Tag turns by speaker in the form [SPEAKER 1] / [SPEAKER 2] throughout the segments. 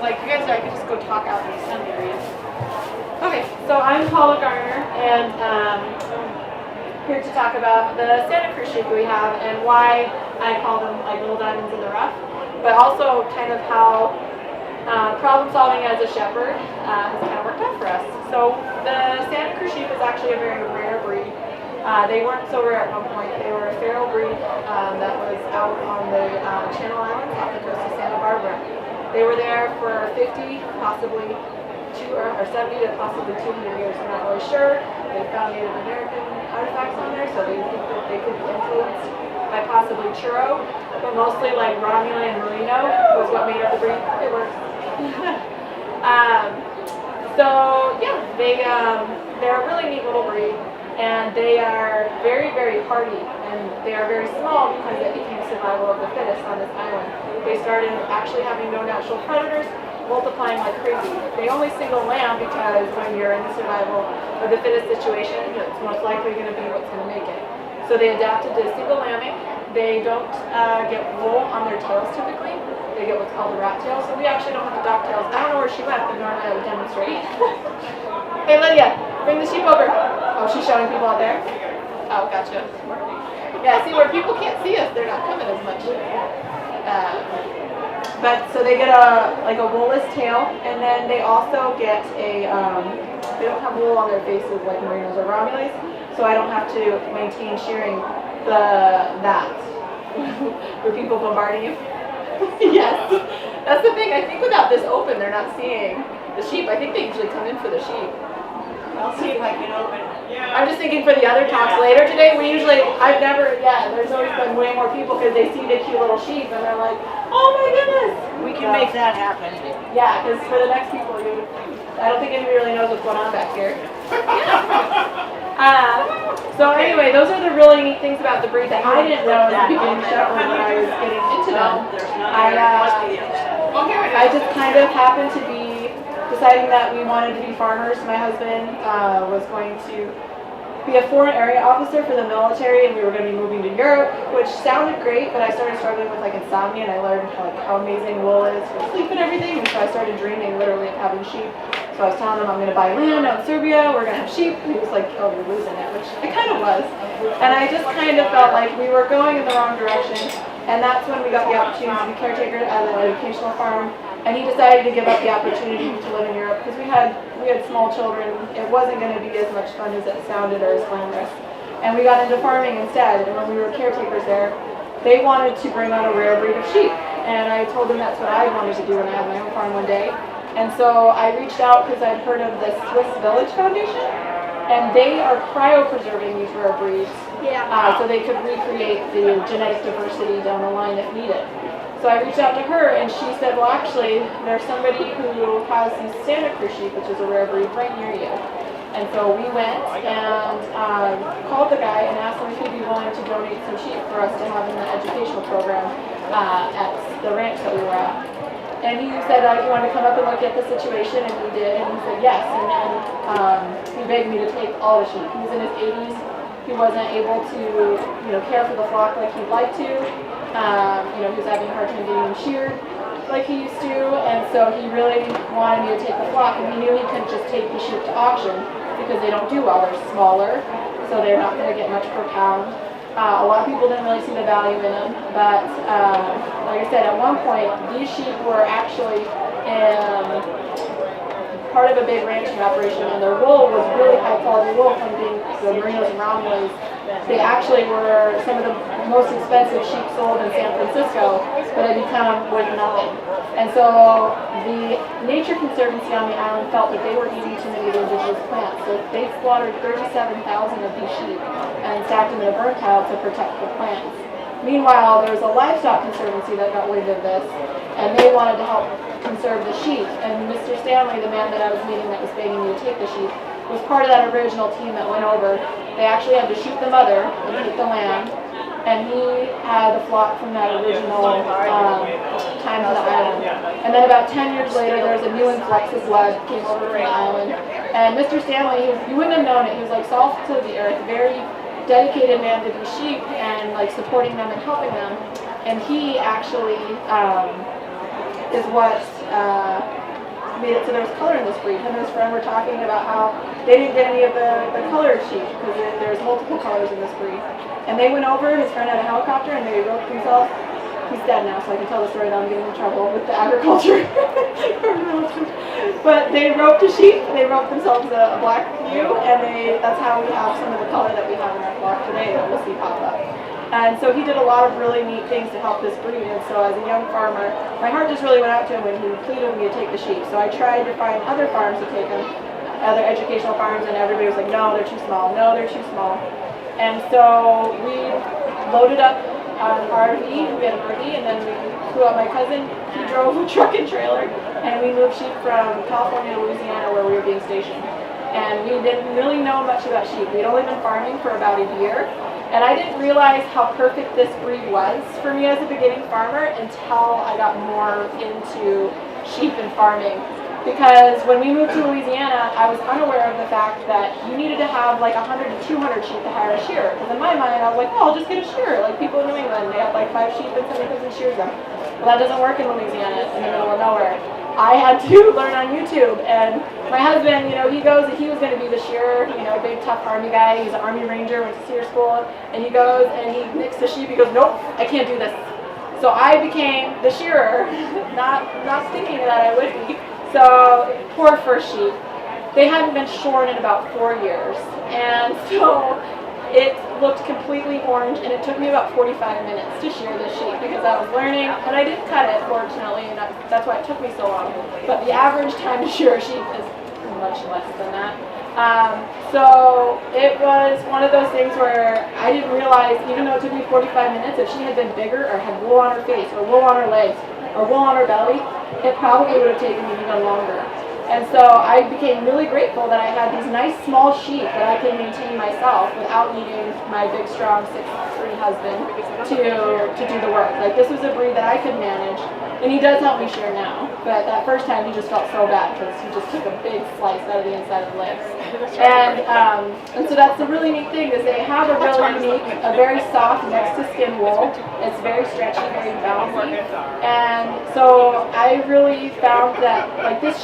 [SPEAKER 1] like, you guys, I could just go talk out in the sun area. Okay, so I'm Paula Garner, and here to talk about the Santa Cruz sheep we have and why I call them like little diamonds in the rough, but also kind of how problem solving as a shepherd has kind of worked out for us. So the Santa Cruz sheep is actually a very rare breed. They weren't so rare at one point. They were a feral breed that was out on the Channel Islands off the coast of Santa Barbara. They were there for 50, possibly 70 to possibly 200 years. I'm not really sure. They found Native American artifacts on there, so they think that they could be influenced by possibly Churro, but mostly like Romulan and Merino was what made up the breed. It works. So yeah, they're a really neat little breed, and they are very, very hardy, and they are very small because it became survival of the fittest on this island. They started actually having no natural predators, multiplying like crazy. They only single lamb because when you're in the survival of the fittest situation, it's most likely going to be what's going to make it. So they adapted to single lambing. They don't get wool on their tails typically. They get what's called a rat tail. So we actually don't have the dock tails. I don't know where she went, but normally I would demonstrate. Hey Lydia, bring the sheep over. Oh, she's showing people out there? Oh, gotcha. Yeah, see, where people can't see us, they're not coming as much. But so they get a woolless tail, and then they also get a they don't have wool on their faces like Merinos or Romulans, so I don't have to maintain shearing that. Were people bombarding you? Yes, that's the thing. I think without this open, they're not seeing the sheep. I think they usually come in for the sheep.
[SPEAKER 2] I'll see if I can open.
[SPEAKER 1] I'm just thinking for the other talks later today, there's always been way more people because they see the cute little sheep and they're like, oh my goodness.
[SPEAKER 2] We can make that happen.
[SPEAKER 1] Yeah, because for the next people, I don't think anybody really knows what's going on back here. So anyway, those are the really neat things about the breed that I didn't know at the beginning shepherd when I was getting into them. I just kind of happened to be deciding that we wanted to be farmers. My husband was going to be a foreign area officer for the military, and we were going to be moving to Europe, which sounded great, but I started struggling with like insomnia, and I learned how amazing wool is for sleep and everything, and so I started dreaming literally of having sheep. So I was telling him I'm going to buy land out in Serbia, we're going to have sheep, and he was like, oh, you're losing it, which I kind of was. And I just kind of felt like we were going in the wrong direction, and that's when we got the opportunity to be caretaker at an educational farm. And he decided to give up the opportunity to live in Europe because we had small children. It wasn't going to be as much fun as it sounded or as glamorous. And we got into farming instead. And when we were caretakers there, they wanted to bring on a rare breed of sheep. And I told them that's what I wanted to do when I had my own farm one day. And so I reached out because I'd heard of the Swiss Village Foundation. And they are cryopreserving these rare breeds so they could recreate the genetic diversity down the line if needed. So I reached out to her, and she said, well, actually, there's somebody who has these Santa Cruz sheep, which is a rare breed, right near you. And so we went and called the guy and asked him if he'd be willing to donate some sheep for us to have in the educational program at the ranch that we were at. And he said he wanted to come up and look at the situation, and we did, and he said yes. And then he begged me to take all the sheep. He's in his 80s. He wasn't able to, care for the flock like he'd like to. He was having a hard time getting them sheared like he used to, and so he really wanted me to take the flock, and he knew he couldn't just take the sheep to auction because they don't do well. They're smaller, so they're not going to get much per pound. A lot of people didn't really see the value in them, but like I said, at one point, these sheep were actually part of a big ranching operation, and their wool was really high quality wool from being the Merinos and Romulans. They actually were some of the most expensive sheep sold in San Francisco, but had become worth nothing. And so the Nature Conservancy on the island felt that they were eating too many of the indigenous plants. So they slaughtered 37,000 of these sheep and stacked them in a burn pile to protect the plants. Meanwhile, there was a livestock conservancy that got wind of this, and they wanted to help conserve the sheep. And Mr. Stanley, the man that I was meeting that was begging me to take the sheep, was part of that original team that went over. They actually had to shoot the mother and keep the lamb, and he had the flock from that original time to the island. And then about 10 years later, there was a new influx of blood came over from the island. And Mr. Stanley, you wouldn't have known it, he was like salt to the earth, very dedicated man to these sheep and like supporting them and helping them. And he actually is what made it so there was color in this breed. Him and his friend were talking about how they didn't get any of the colored sheep because there's multiple colors in this breed. And they went over, his friend had a helicopter, and they roped themselves. He's dead now, so I can tell the story that I'm getting in trouble with the agriculture. But they roped a sheep, they roped themselves a black ewe, and that's how we have some of the color that we have in our flock today that we'll see pop up. And so he did a lot of really neat things to help this breed. And so as a young farmer, my heart just really went out to him when he pleaded with me to take the sheep. So I tried to find other farms to take him, other educational farms, and everybody was like, no, they're too small, no, they're too small. And so we loaded up an RV, we had an RV, and then we flew out my cousin. He drove a truck and trailer, and we moved sheep from California to Louisiana where we were being stationed. And we didn't really know much about sheep. We'd only been farming for about a year. And I didn't realize how perfect this breed was for me as a beginning farmer until I got more into sheep and farming. Because when we moved to Louisiana, I was unaware of the fact that you needed to have like 100 to 200 sheep to hire a shearer. Because in my mind, I was like, oh, I'll just get a shearer. Like people in New England, they have like 5 sheep and somebody comes and shears them. Well, that doesn't work in Louisiana. It's in the middle of nowhere. I had to learn on YouTube, and my husband, you know, he was going to be the shearer, you know, big tough army guy. He's an army ranger, went to steer school, and he goes and he nicks the sheep. He goes, nope, I can't do this. So I became the shearer, not thinking that I would be. So poor first sheep. They hadn't been shorn in about 4 years, and so it looked completely orange, and it took me about 45 minutes to shear this sheep because I was learning, and I didn't cut it, fortunately, and that's why it took me so long. But the average time to shear a sheep is much less than that. So it was one of those things where I didn't realize, even though it took me 45 minutes, if she had been bigger or had wool on her face or wool on her legs or wool on her belly, it probably would have taken me even longer. And so I became really grateful that I had these nice small sheep that I could maintain myself without needing my big strong 6'3" husband to do the work. Like this was a breed that I could manage, and he does help me shear now. But that first time he just felt so bad because he just took a big slice out of the inside of the legs. And so that's the really neat thing is they have a really unique, a very soft next to skin wool. It's very stretchy, very bouncy. And so I really found that like this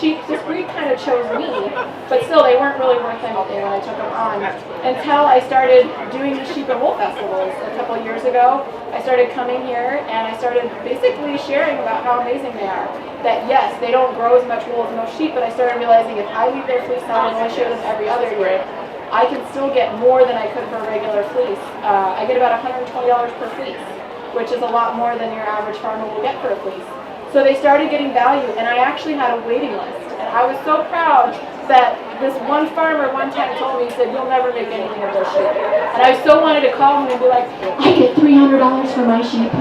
[SPEAKER 1] breed kind of chose me, but still they weren't really worth anything when I took them on. Until I started doing the sheep and wool festivals a couple of years ago. I started coming here and I started basically sharing about how amazing they are. That yes, they don't grow as much wool as most sheep, but I started realizing if I leave their fleece out and only shear them every other year, I can still get more than I could for a regular fleece. I get about $120 per fleece, which is a lot more than your average farmer will get for a fleece. So they started getting value, and I actually had a waiting list. And I was so proud that this one farmer one time told me, he said, you'll never make anything of those sheep. And I so wanted to call him and be like, I get $300 for my sheep,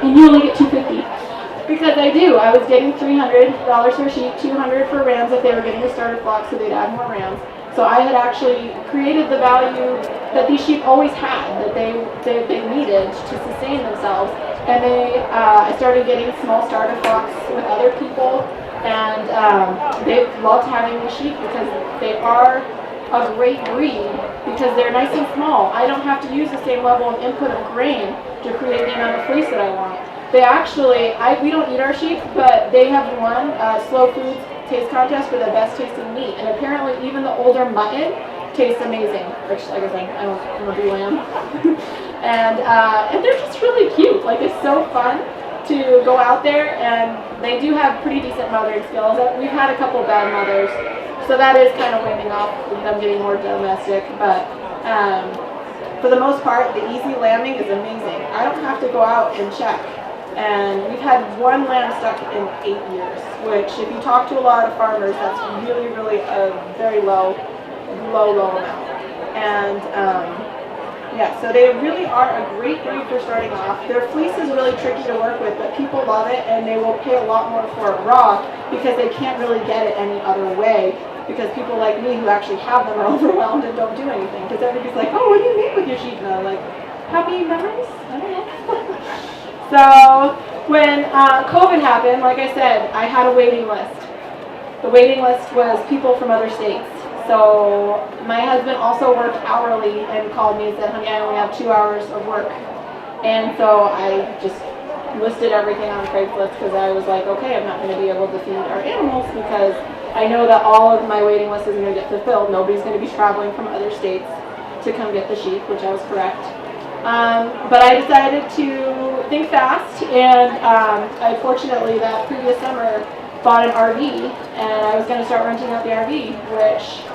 [SPEAKER 1] and you only get $250. Because I do. I was getting $300 for sheep, $200 for rams if they were getting a starter flock, so they'd add more rams. So I had actually created the value that these sheep always had, that they needed to sustain themselves. And I started getting small starter flocks with other people, and they loved having the sheep because they are a great breed because they're nice and small. I don't have to use the same level of input of grain to create the amount of fleece that I want. They actually, we don't eat our sheep, but they have won Slow Foods Taste Contest for the best tasting meat. And apparently even the older mutton tastes amazing. Which, like I said, I don't do lamb. And they're just really cute. Like it's so fun to go out there, and they do have pretty decent mothering skills. We've had a couple bad mothers, so that is kind of waning off with them getting more domestic. But for the most part, the easy lambing is amazing. I don't have to go out and check. And we've had one lamb stuck in 8 years, which if you talk to a lot of farmers, that's really, really a very low amount. And yeah, so they really are a great breed for starting off. Their fleece is really tricky to work with, but people love it, and they will pay a lot more for it raw because they can't really get it any other way. Because people like me who actually have them are overwhelmed and don't do anything. Because everybody's like, oh, what do you make with your sheep? And I'm like, happy memories? I don't know. So when COVID happened, like I said, I had a waiting list. The waiting list was people from other states. So my husband also worked hourly and called me and said, honey, I only have 2 hours of work. And so I just listed everything on Craigslist because I was like, okay, I'm not going to be able to feed our animals because I know that all of my waiting list is going to get fulfilled. Nobody's going to be traveling from other states to come get the sheep, which I was correct. But I decided to think fast, and I fortunately that previous summer bought an RV, and I was going to start renting out the RV, which,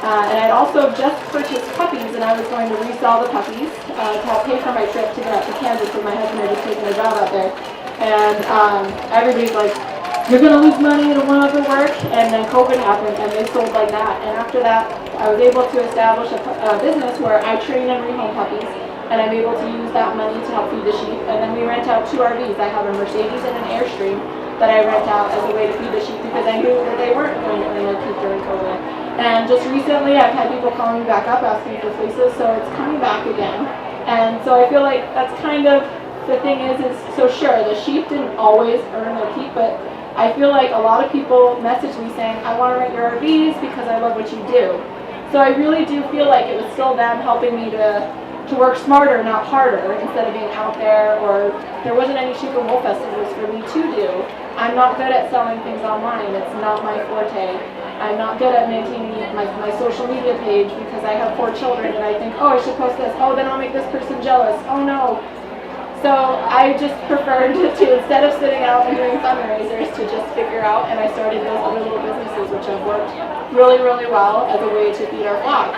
[SPEAKER 1] and I'd also just purchased puppies, and I was going to resell the puppies to help pay for my trip to get out to Kansas because my husband had just taken a job out there. And everybody's like, you're going to lose money, you don't want to go work, and then COVID happened, and they sold like that. And after that, I was able to establish a business where I train and rehome puppies, and I'm able to use that money to help feed the sheep. And then we rent out 2 RVs. I have a Mercedes and an Airstream that I rent out as a way to feed the sheep because I knew that they weren't going to earn their keep during COVID. And just recently, I've had people calling me back up asking for fleeces, so it's coming back again. And so I feel like that's kind of the thing is so sure, the sheep didn't always earn their keep, but I feel like a lot of people message me saying, I want to rent your RVs because I love what you do. So I really do feel like it was still them helping me to work smarter, not harder, instead of being out there, or there wasn't any sheep and wool festivals for me to do. I'm not good at selling things online. It's not my forte. I'm not good at maintaining my social media page because I have 4 children and I think, oh, I should post this. Oh, then I'll make this person jealous. Oh, no. So I just preferred to instead of sitting out and doing fundraisers, to just figure out, and I started those other little businesses which have worked really, really well as a way to feed our flock.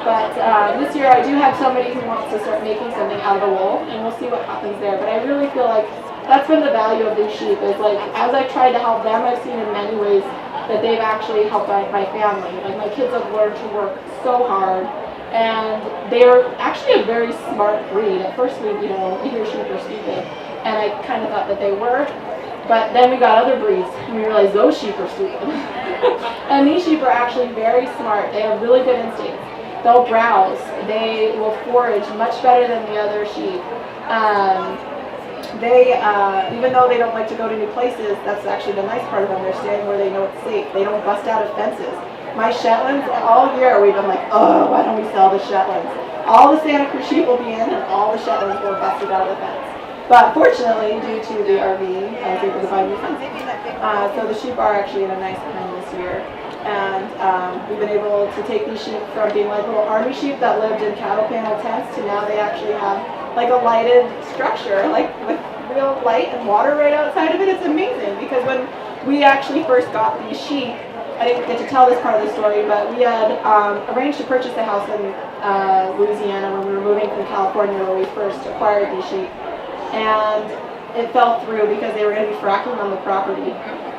[SPEAKER 1] But this year I do have somebody who wants to start making something out of the wool, and we'll see what happens there. But I really feel like that's been the value of these sheep, is like, as I've tried to help them, I've seen in many ways that they've actually helped my family. Like, my kids have learned to work so hard, and they're actually a very smart breed. At first we hear sheep are stupid, and I kind of thought that they were. But then we got other breeds, and we realized those sheep are stupid. And these sheep are actually very smart. They have really good instincts. They'll browse. They will forage much better than the other sheep. Even though they don't like to go to new places, that's actually the nice part of them. They're staying where they know it's safe. They don't bust out of fences. My Shetlands, all year we've been like, oh, why don't we sell the Shetlands? All the Santa Cruz sheep will be in, and all the Shetlands were busted out of the fence. But fortunately, due to the RV, I was able to buy new fence. So the sheep are actually in a nice pen this year. And we've been able to take these sheep from being like little army sheep that lived in cattle panel tents to now they actually have like a lighted structure, like with real light and water right outside of it. It's amazing because when we actually first got these sheep, I didn't get to tell this part of the story, but we had arranged to purchase a house in Louisiana when we were moving from California, where we first acquired these sheep. And it fell through because they were going to be fracking on the property.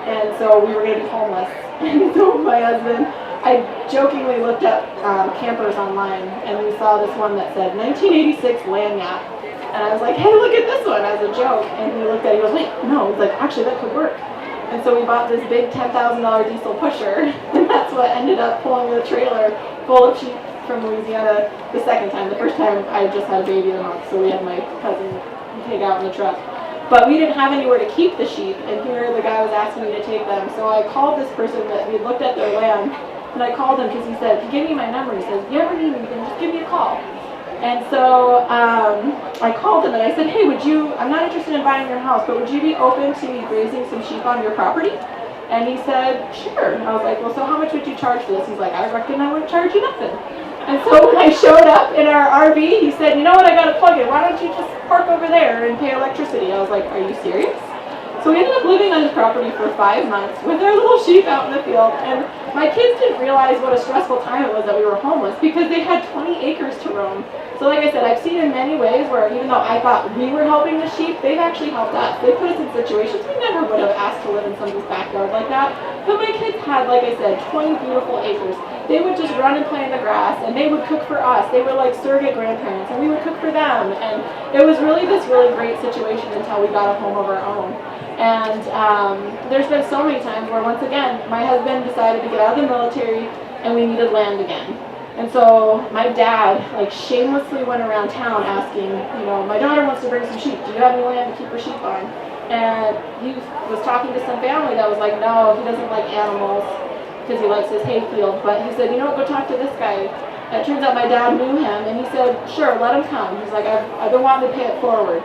[SPEAKER 1] And so we were going to be homeless. And so my husband, I jokingly looked up campers online, and we saw this one that said 1986 Lanyap. And I was like, hey, look at this one, as a joke. And he looked at it, he goes, wait, no. He's like, actually, that could work. And so we bought this big $10,000 diesel pusher, and that's what ended up pulling the trailer full of sheep from Louisiana the second time. The first time I just had a baby in a month, so we had my cousin take out in the truck. But we didn't have anywhere to keep the sheep, and here the guy was asking me to take them. So I called this person that we looked at their land, and I called him because he said, he gave me my number. He says, if you ever need anything, just give me a call. And so I called him and I said, hey, I'm not interested in buying your house, but would you be open to me grazing some sheep on your property? And he said, sure. And I was like, well, so how much would you charge for this? He's like, I reckon I wouldn't charge you nothing. And so when I showed up in our RV, he said, you know what, I got to plug in. Why don't you just park over there and pay electricity? I was like, are you serious? So we ended up living on his property for 5 months with our little sheep out in the field. And my kids didn't realize what a stressful time it was that we were homeless because they had 20 acres to roam. So like I said, I've seen in many ways where even though I thought we were helping the sheep, they've actually helped us. They put us in situations we never would have asked to live in somebody's backyard like that. But my kids had, like I said, 20 beautiful acres. They would just run and play in the grass, and they would cook for us. They were like surrogate grandparents, and we would cook for them. And it was really this really great situation until we got a home of our own. And there's been so many times where, once again, my husband decided to get out of the military, and we needed land again. And so my dad, like, shamelessly went around town asking, my daughter wants to bring some sheep. Do you have any land to keep her sheep on? And he was talking to some family that was like, no, he doesn't like animals because he likes his hayfield. But he said, go talk to this guy. And it turns out my dad knew him, and he said, sure, let him come. He's like, I've been wanting to pay it forward.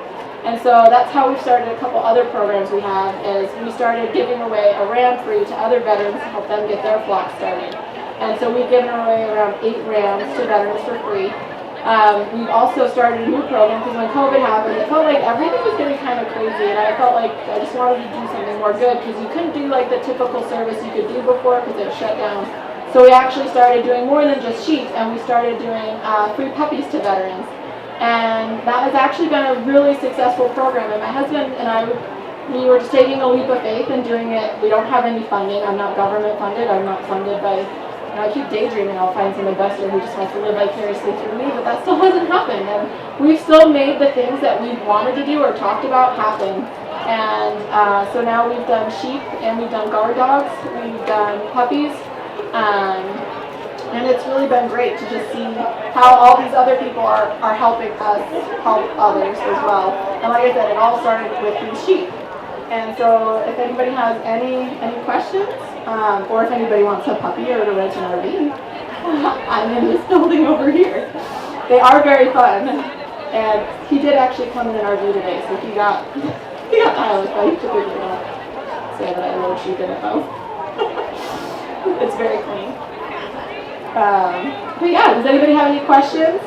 [SPEAKER 1] And so that's how we've started a couple other programs we have, is we started giving away a ram free to other veterans to help them get their flock started. And so we've given away around 8 rams to veterans for free. We've also started a new program because when COVID happened, it felt like everything was getting kind of crazy, and I felt like I just wanted to do something more good because you couldn't do like the typical service you could do before because it was shut down. So we actually started doing more than just sheep, and we started doing free puppies to veterans. And that has actually been a really successful program, and my husband and I, we were just taking a leap of faith and doing it. We don't have any funding. I'm not government funded. I'm not funded by, I keep daydreaming I'll find some investor who just wants to live vicariously through me, but that still hasn't happened. And we've still made the things that we wanted to do or talked about happen. And so now we've done sheep, and we've done guard dogs, we've done puppies, and it's really been great to just see how all these other people are helping us help others as well. And like I said, it all started with these sheep. And so if anybody has any questions, or if anybody wants a puppy or to rent an RV, I'm in this building over here. They are very fun. And he did actually come in an RV today, so he got tired, but he typically don't say that I load sheep in a house. It's very clean. But yeah, does anybody have any questions?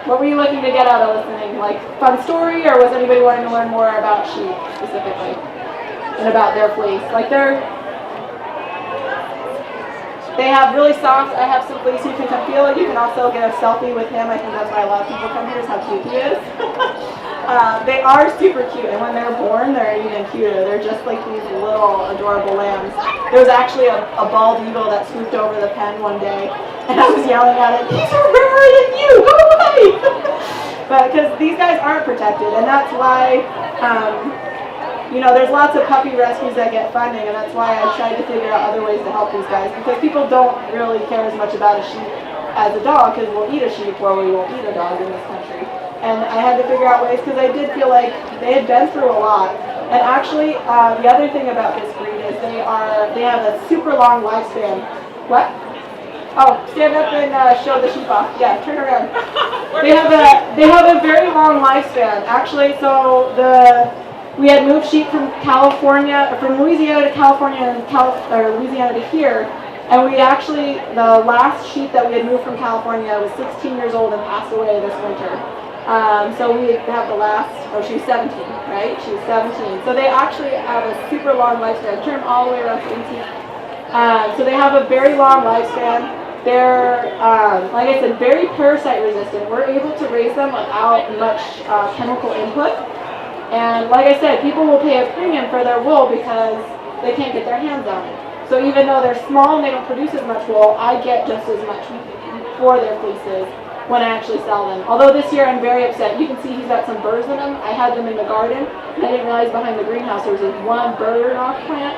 [SPEAKER 1] What were you looking to get out of listening? Like, fun story, or was anybody wanting to learn more about sheep specifically? And about their fleece? Like, they have really soft, I have some fleece you can come feel it. You can also get a selfie with him. I think that's why a lot of people come here, is how cute he is. They are super cute, and when they're born, they're even cuter. They're just like these little adorable lambs. There was actually a bald eagle that swooped over the pen one day, and I was yelling at it, "These are rarer than you, go away!" But because these guys aren't protected, and that's why, there's lots of puppy rescues that get funding, and that's why I tried to figure out other ways to help these guys, because people don't really care as much about a sheep as a dog, because we'll eat a sheep where we won't eat a dog in this country. And I had to figure out ways, because I did feel like they had been through a lot. And actually, the other thing about this breed is they have a super long lifespan. What? Oh, stand up and show the sheep off. Yeah, turn around. They have a very long lifespan. Actually, so we had moved sheep from Louisiana to California, and Louisiana to here. And the last sheep that we had moved from California was 16 years old and passed away this winter. So we have she was 17, right? She was 17. So they actually have a super long lifespan. Turn all the way around to 18. So they have a very long lifespan. They're, like I said, very parasite resistant. We're able to raise them without much chemical input. And like I said, people will pay a premium for their wool because they can't get their hands on it. So even though they're small and they don't produce as much wool, I get just as much for their fleeces when I actually sell them. Although this year I'm very upset. You can see he's got some burrs in them. I had them in the garden, and I didn't realize behind the greenhouse there was this one burr off plant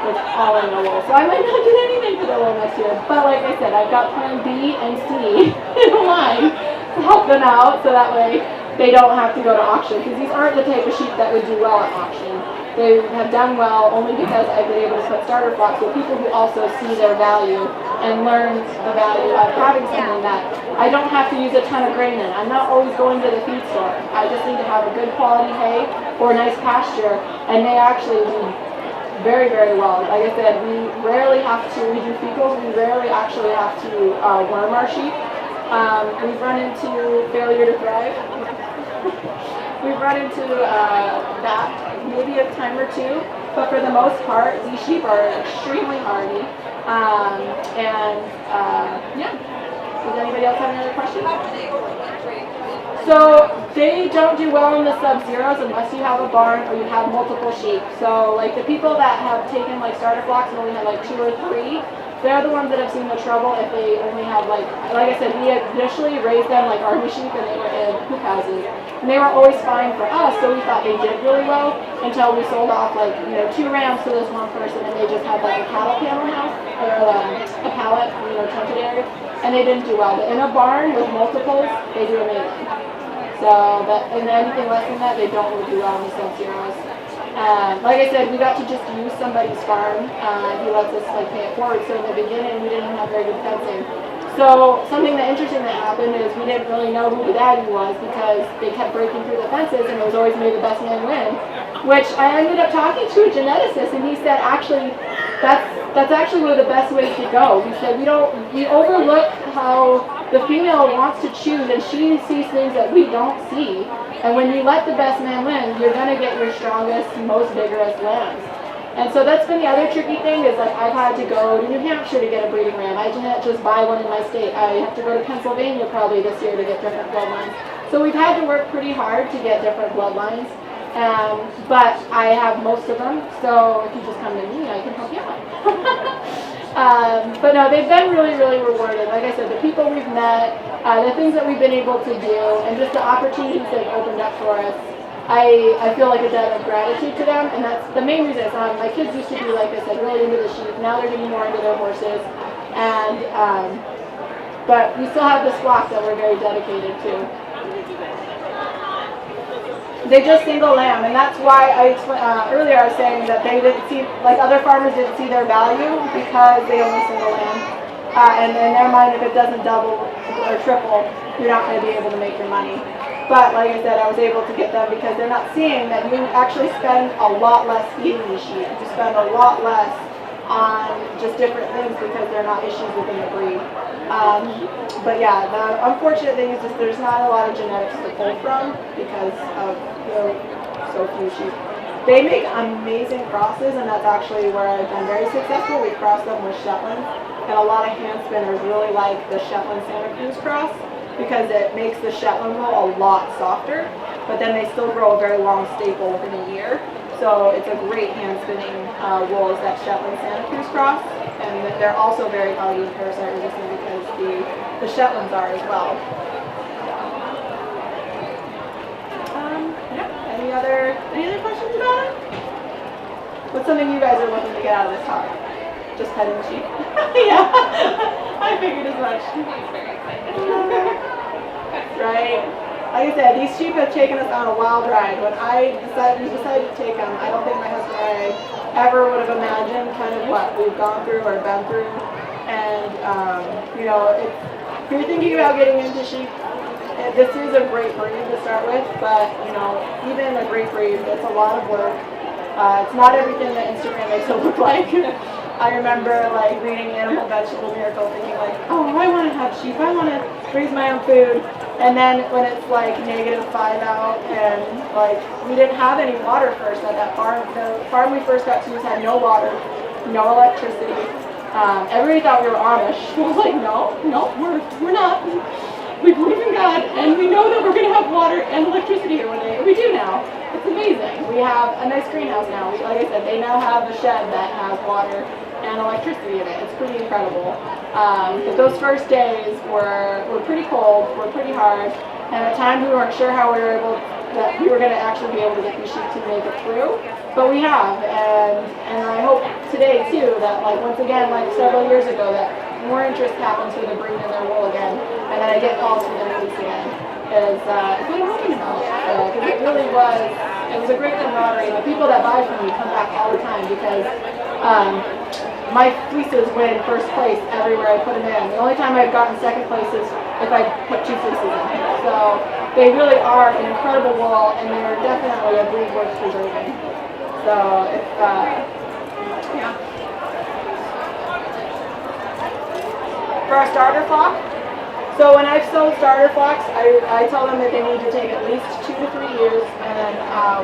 [SPEAKER 1] with all in the wool. So I might not get anything for the wool next year. But like I said, I've got plan B and C in line to help them out, so that way they don't have to go to auction, because these aren't the type of sheep that would do well at auction. They have done well only because I've been able to put starter flocks with people who also see their value and learn the value of having something that I don't have to use a ton of grain in. I'm not always going to the feed store. I just need to have a good quality hay or nice pasture, and they actually do very, very well. Like I said, we do fecals, we rarely actually have to worm our sheep. We've run into failure to thrive. We've run into that maybe a time or two, but for the most part, these sheep are extremely hardy. Does anybody else have any other questions? So they don't do well in the sub-zeros unless you have a barn or you have multiple sheep. So like the people that have taken like starter flocks and only have like 2 or 3, they're the ones that have seen the trouble if they only have like I said, we initially raised them like army sheep, and they were in coop houses. And they were always fine for us, so we thought they did really well until we sold off 2 rams to this one person, and they just had like a cattle panel house, or a pallet, tented area, and they didn't do well. But in a barn with multiples, they do amazing. So, and anything less than that, they don't really do well in the sub-zeros. Like I said, we got to just use somebody's farm. He lets us pay it forward. So in the beginning, we didn't have very good fencing. So something that interesting that happened is we didn't really know who the daddy was because they kept breaking through the fences and it was always made the best man win. Which I ended up talking to a geneticist and he said actually that's actually one of the best ways to go. He said we overlook how the female wants to choose and she sees things that we don't see. And when you let the best man win, you're gonna get your strongest, most vigorous lambs. And so that's been the other tricky thing is like I've had to go to New Hampshire to get a breeding ram. I didn't just buy one in my state. I have to go to Pennsylvania probably this year to get different bloodlines. So we've had to work pretty hard to get different bloodlines. But I have most of them, so if you just come to me, I can help you out. But no, they've been really, really rewarded. Like I said, the people we've met, the things that we've been able to do, and just the opportunities they've opened up for us. I feel like a debt of gratitude to them, and that's the main reason. My kids used to be, like I said, really into the sheep. Now they're getting more into their horses, and but we still have this flock that we're very dedicated to. They just single lamb, and that's why earlier I was saying that they didn't see, like other farmers didn't see their value because they only single lamb. And in their mind, if it doesn't double or triple, you're not going to be able to make your money. But like I said, I was able to get them because they're not seeing that you actually spend a lot less feeding the sheep. You spend a lot less on just different things because they're not issues within the breed. But yeah, the unfortunate thing is just there's not a lot of genetics to pull from because of so few sheep. They make amazing crosses, and that's actually where I've been very successful. We cross them with Shetland, and a lot of hand spinners really like the Shetland Santa Cruz cross because it makes the Shetland wool a lot softer, but then they still grow a very long staple within a year. So it's a great hand spinning wool is that Shetland Santa Cruz cross, and they're also very hardy and parasite resistant because the Shetlands are as well. Any other questions about it? What's something you guys are looking to get out of this talk? Just petting the sheep? Yeah, I figured as much. Right? Like I said, these sheep have taken us on a wild ride. When we decided to take them, I don't think my husband and I ever would have imagined kind of what we've gone through or been through. And, if you're thinking about getting into sheep, this is a great breed to start with, but, even a great breed, it's a lot of work. It's not everything that Instagram makes it look like. I remember reading Animal Vegetable Miracle thinking oh, I want to have sheep, I want to raise my own food. And then when it's -5 out and we didn't have any water first at that farm. The farm we first got to had no water, no electricity. Everybody thought we were Amish. I was like, no, we're not. We believe in God, and we know that we're going to have water and electricity here one day. We do now. It's amazing. We have a nice greenhouse now. Like I said, they now have a shed that has water and electricity in it. It's pretty incredible. But those first days were pretty cold, were pretty hard, and at times we weren't sure how we were going to actually be able to get these sheep to make it through. But we have, and I hope today too that once again, several years ago, that more interest happens for the breed in their wool again, and then I get calls from the release again. Is what I'm hoping about. Because it really was a great camaraderie. The people that buy from me come back all the time because my fleeces win first place everywhere I put them in. The only time I've gotten second place is if I put 2 fleeces in. So they really are an incredible wool, and they're definitely a breed worth preserving. So yeah. For our starter flock, so when I've sold starter flocks, I tell them that they need to take at least 2 to 3 years and then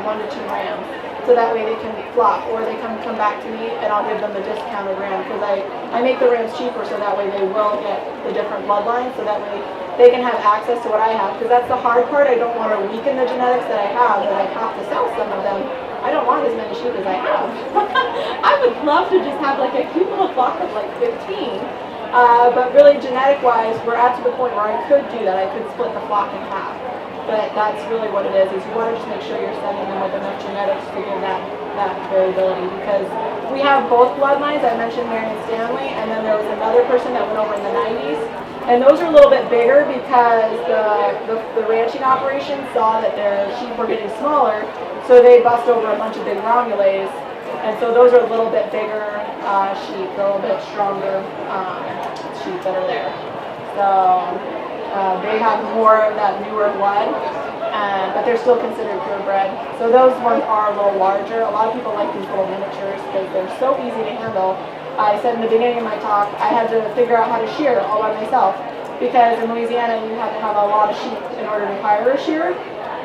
[SPEAKER 1] 1 to 2 rams. So that way they can flop, or they can come back to me and I'll give them a discounted ram because I make the rams cheaper so that way they will get the different bloodlines so that way they can have access to what I have because that's the hard part. I don't want to weaken the genetics that I have to sell some of them. I don't want as many sheep as I have. I would love to just have a cute little flock of 15. But really genetic-wise, we're at to the point where I could do that. I could split the flock in half. But that's really what it is you want to just make sure you're sending them with enough genetics to give that variability. Because we have both bloodlines. I mentioned Marion Stanley, and then there was another person that went over in the 90s. And those are a little bit bigger because the ranching operation saw that their sheep were getting smaller, so they bust over a bunch of big Romulets. And so those are a little bit bigger sheep, a little bit stronger sheep that are there. So they have more of that newer blood, but they're still considered purebred. So those ones are a little larger. A lot of people like these little miniatures because they're so easy to handle. I said in the beginning of my talk, I had to figure out how to shear all by myself because in Louisiana you had to have a lot of sheep in order to hire a shearer.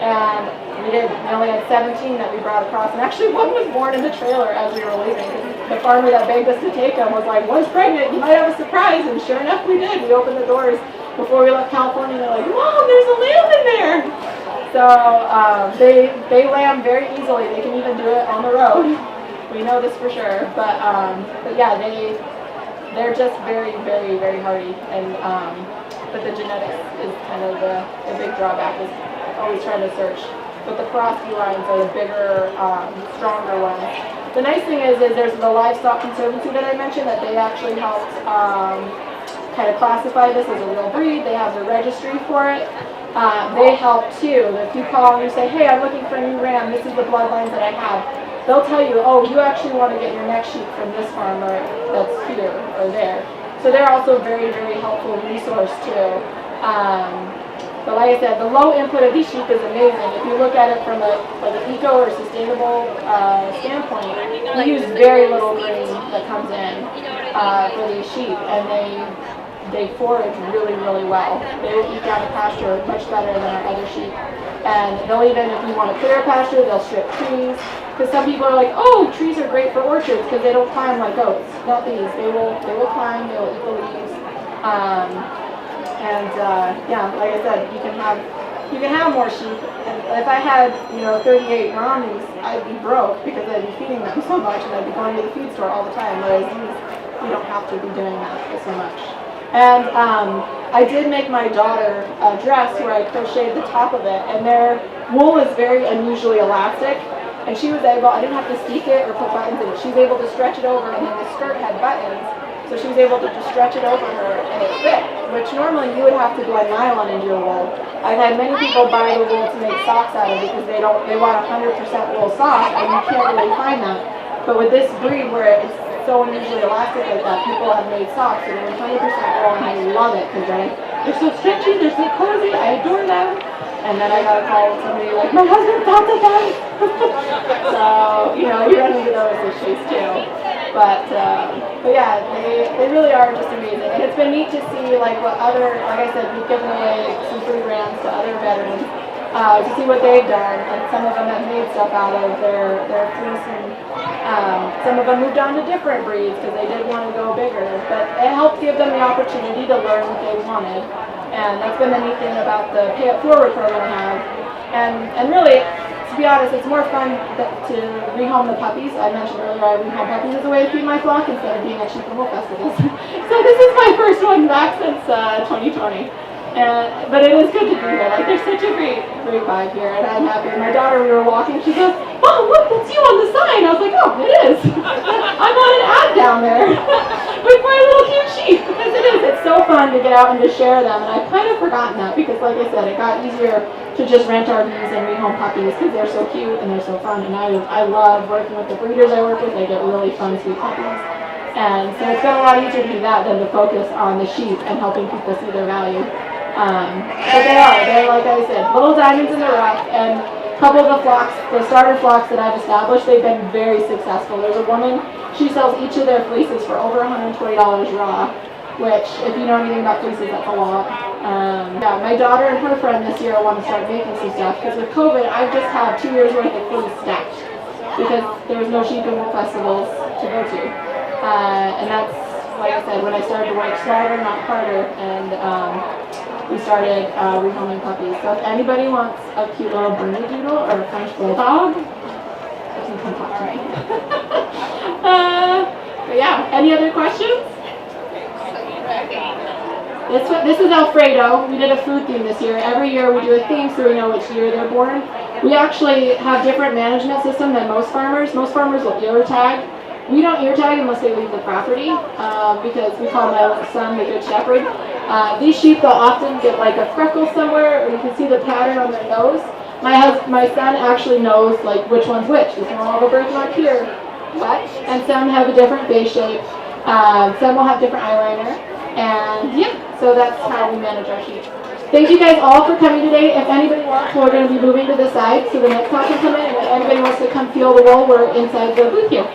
[SPEAKER 1] And we did. We only had 17 that we brought across, and actually one was born in the trailer as we were leaving. The farmer that begged us to take him was like, "One's pregnant, you might have a surprise," and sure enough we did. We opened the doors before we left California, and they're like, "Mom, there's a lamb in there!" So they lamb very easily. They can even do it on the road. We know this for sure. But yeah, they're just very, very, very hardy, and but the genetics is kind of the big drawback. Is always trying to search, but the Perovsky lines are the bigger, stronger ones. The nice thing is there's the Livestock Conservancy that I mentioned that they actually helped kind of classify this as a real breed. They have the registry for it. They help too. If you call and you say, "Hey, I'm looking for a new ram. This is the bloodlines that I have," they'll tell you, "Oh, you actually want to get your next sheep from this farmer that's here or there." So they're also a very, very helpful resource too. But like I said, the low input of these sheep is amazing. If you look at it from an eco or sustainable standpoint, we use very little grain that comes in for these sheep, and they forage really, really well. They will eat down a pasture much better than our other sheep. And they'll even, if you want to clear a pasture, they'll strip trees. Because some people are like, "Oh, trees are great for orchards because they don't climb like oats." Not these. They will climb. They will eat the leaves. Yeah, like I said, you can have more sheep. And if I had 38 Romneys, I'd be broke because I'd be feeding them so much, and I'd be going to the feed store all the time. Whereas these, you don't have to be doing that so much. And I did make my daughter a dress where I crocheted the top of it, and their wool is very unusually elastic. And she was able, I didn't have to steek it or put buttons in it. She was able to stretch it over, and then the skirt had buttons. So she was able to just stretch it over her and it fit, which normally you would have to blend nylon into your wool. I've had many people buy the wool to make socks out of because they want 100% wool sock, and you can't really find that. But with this breed where it's so unusually elastic like that, people have made socks that are 100% wool, and I love it because they're so stretchy, they're so cozy, I adore them. And then I got a call with somebody like, "My husband thought of them." So, you run into those issues too. But yeah, they really are just amazing. And it's been neat to see like I said, we've given away some free rams to other veterans to see what they've done. And some of them have made stuff out of their fleece, and some of them moved on to different breeds because they did want to go bigger. But it helped give them the opportunity to learn what they wanted. And that's been the neat thing about the Pay It Forward program we have. And really, to be honest, it's more fun to rehome the puppies. I mentioned earlier I rehome puppies as a way to feed my flock instead of being at sheep and wool festivals. So this is my first one back since 2020. But it is good to be here. Like, there's such a great vibe here, and I'm happy. My daughter, we were walking, she goes, "Mom, look, that's you on the sign." I was like, "Oh, it is." I'm on an ad down there with my little cute sheep, because it is. It's so fun to get out and to share them, and I've kind of forgotten that because, like I said, it got easier to just rent RVs and rehome puppies because they're so cute and they're so fun, and I love working with the breeders I work with. They get really fun, sweet puppies. And so it's been a lot easier to do that than to focus on the sheep and helping people see their value. But they're like I said, little diamonds in the rough, and a couple of the flocks, the starter flocks that I've established, they've been very successful. There's a woman, she sells each of their fleeces for over $120 raw, which, if you know anything about fleeces, that's a lot. Yeah, my daughter and her friend this year want to start making some stuff, because with COVID, I've just had 2 years worth of fleece stacked, because there was no sheep and wool festivals to go to. And that's, like I said, when I started to work smarter, not harder, and we started rehoming puppies. So if anybody wants a cute little Bernedoodle or a French Bulldog, you can come talk to me. But yeah, any other questions? This is Alfredo. We did a food theme this year. Every year we do a theme so we know which year they're born. We actually have different management system than most farmers. Most farmers will ear tag. We don't ear tag unless they leave the property because we call my son the Good Shepherd. These sheep, they'll often get like a freckle somewhere, or you can see the pattern on their nose. My son actually knows like which one's which. This one will have a birthmark here, but and some have a different face shape. Some will have different eyeliner. And yeah, so that's how we manage our sheep. Thank you guys all for coming today. If anybody wants, we're going to be moving to the side so the next talk can come in. And if anybody wants to come feel the wool, we're inside the booth here.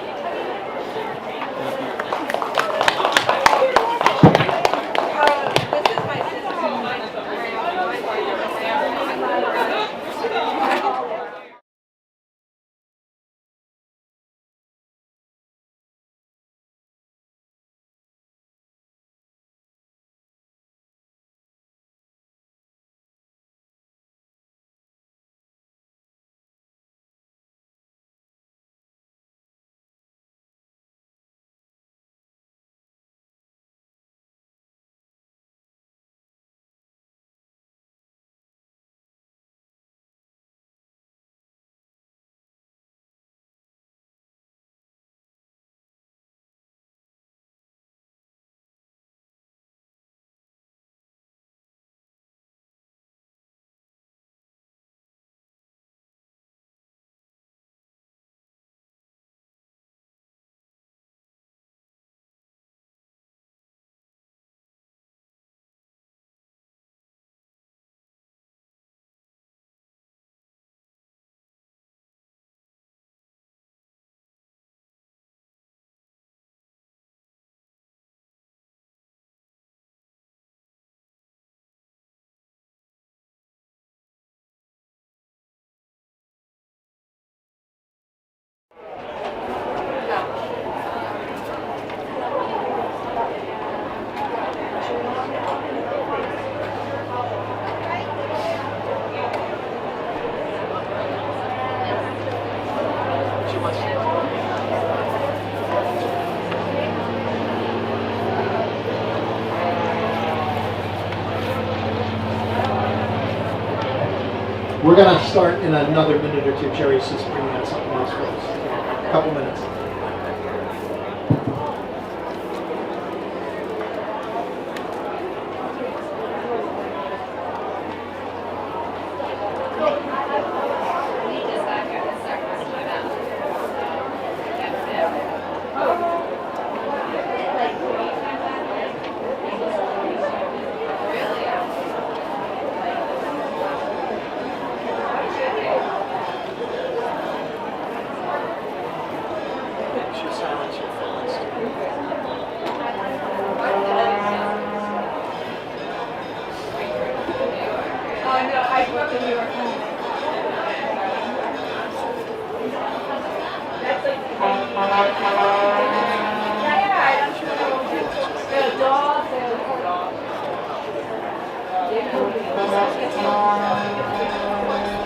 [SPEAKER 3] We're going to start in another minute or two. Jerry's just bringing out something else for us. A couple minutes.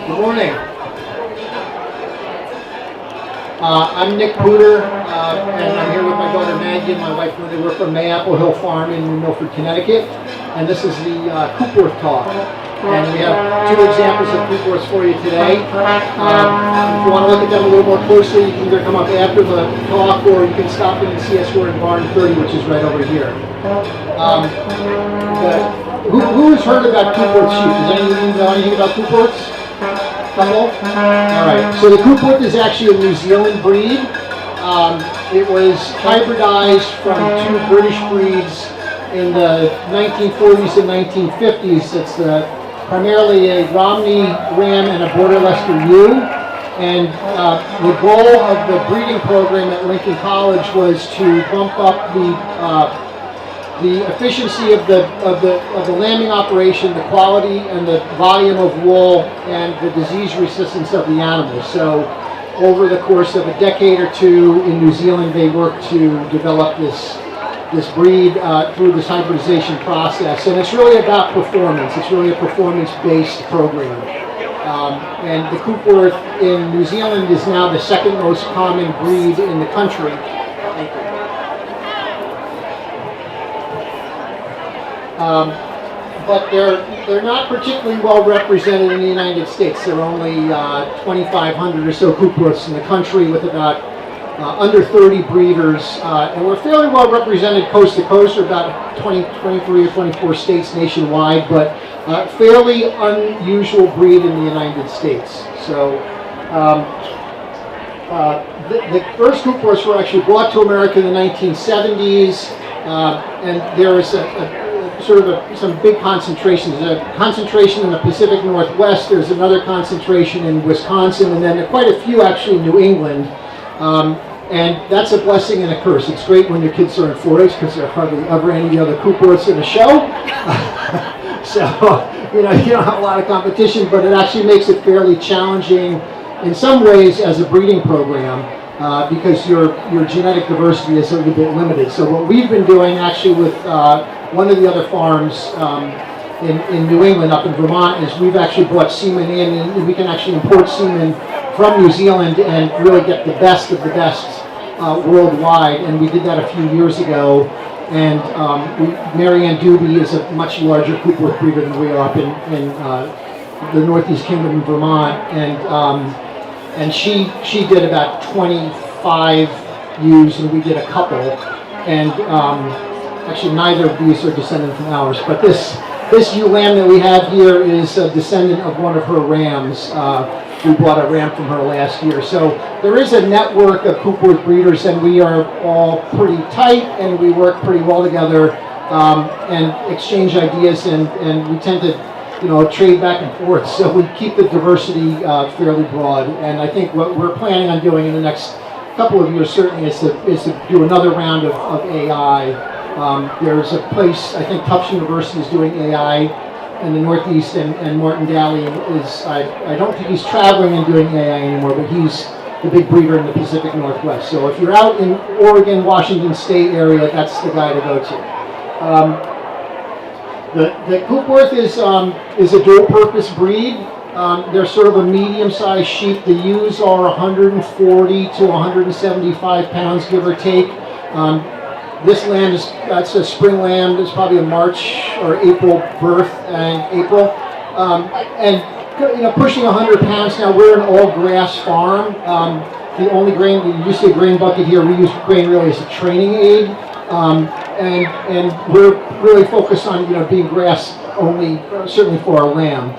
[SPEAKER 3] Good morning. I'm Nick Pooter, and I'm here with my daughter Maggie and my wife Linda. We're from Mayapple Hill Farm in New Milford, Connecticut, and this is the Coopworth talk. And we have two examples of Coopworths for you today. If you want to look at them a little more closely, you can either come up after the talk or you can stop in and see us. We're in Barn 30, which is right over here. Who has heard about Coopworth sheep? Does anyone know anything about Coopworths? Couple? Alright, so the Coopworth is actually a New Zealand breed. It was hybridized from two British breeds in the 1940s and 1950s. It's primarily a Romney Ram and a Border Leicester ewe. And the goal of the breeding program at Lincoln College was to bump up the efficiency of the lambing operation, the quality and the volume of wool, and the disease resistance of the animals. So over the course of a decade or two in New Zealand, they worked to develop this breed through this hybridization process. And it's really about performance. It's really a performance-based program. And the Coopworth in New Zealand is now the second most common breed in the country. But they're not particularly well represented in the United States. There are only 2,500 or so Coopworths in the country, with about under 30 breeders, and we're fairly well represented coast to coast. We're about 23 or 24 states nationwide, but fairly unusual breed in the United States. So the first Coopworths were actually brought to America in the 1970s. and there is some big concentrations. There's a concentration in the Pacific Northwest. There's another concentration in Wisconsin, and then quite a few actually in New England. And that's a blessing and a curse. It's great when your kids are in 4-H because there are hardly ever any other Cooperths in a show. So, you don't have a lot of competition, but it actually makes it fairly challenging in some ways as a breeding program because your genetic diversity is a little bit limited. So what we've been doing actually with one of the other farms in New England, up in Vermont, is we've actually brought semen in, and we can actually import semen from New Zealand and really get the best of the best worldwide. And we did that a few years ago. And Marianne Doobie is a much larger Cooperth breeder than we are up in the Northeast Kingdom in Vermont. And she did about 25 ewes, and we did a couple. And actually, neither of these are descendant from ours. But this ewe lamb that we have here is a descendant of one of her rams. We bought a ram from her last year. So there is a network of Cooperth breeders, and we are all pretty tight, and we work pretty well together and exchange ideas, and we tend to trade back and forth. So we keep the diversity fairly broad. And I think what we're planning on doing in the next couple of years certainly is to do another round of AI. There's a place, I think Tufts University is doing AI in the Northeast, and Martin Daly is, I don't think he's traveling and doing AI anymore, but he's the big breeder in the Pacific Northwest. So if you're out in Oregon, Washington State area, that's the guy to go to. The Cooperth is a dual-purpose breed. They're sort of a medium-sized sheep. The ewes are 140 to 175 pounds, give or take. This lamb that's a spring lamb. It's probably a March or April birth in April, and pushing 100 pounds now. We're an all-grass farm. The only grain, you see a grain bucket here. We use grain really as a training aid, and we're really focused on being grass only, certainly for our lamb.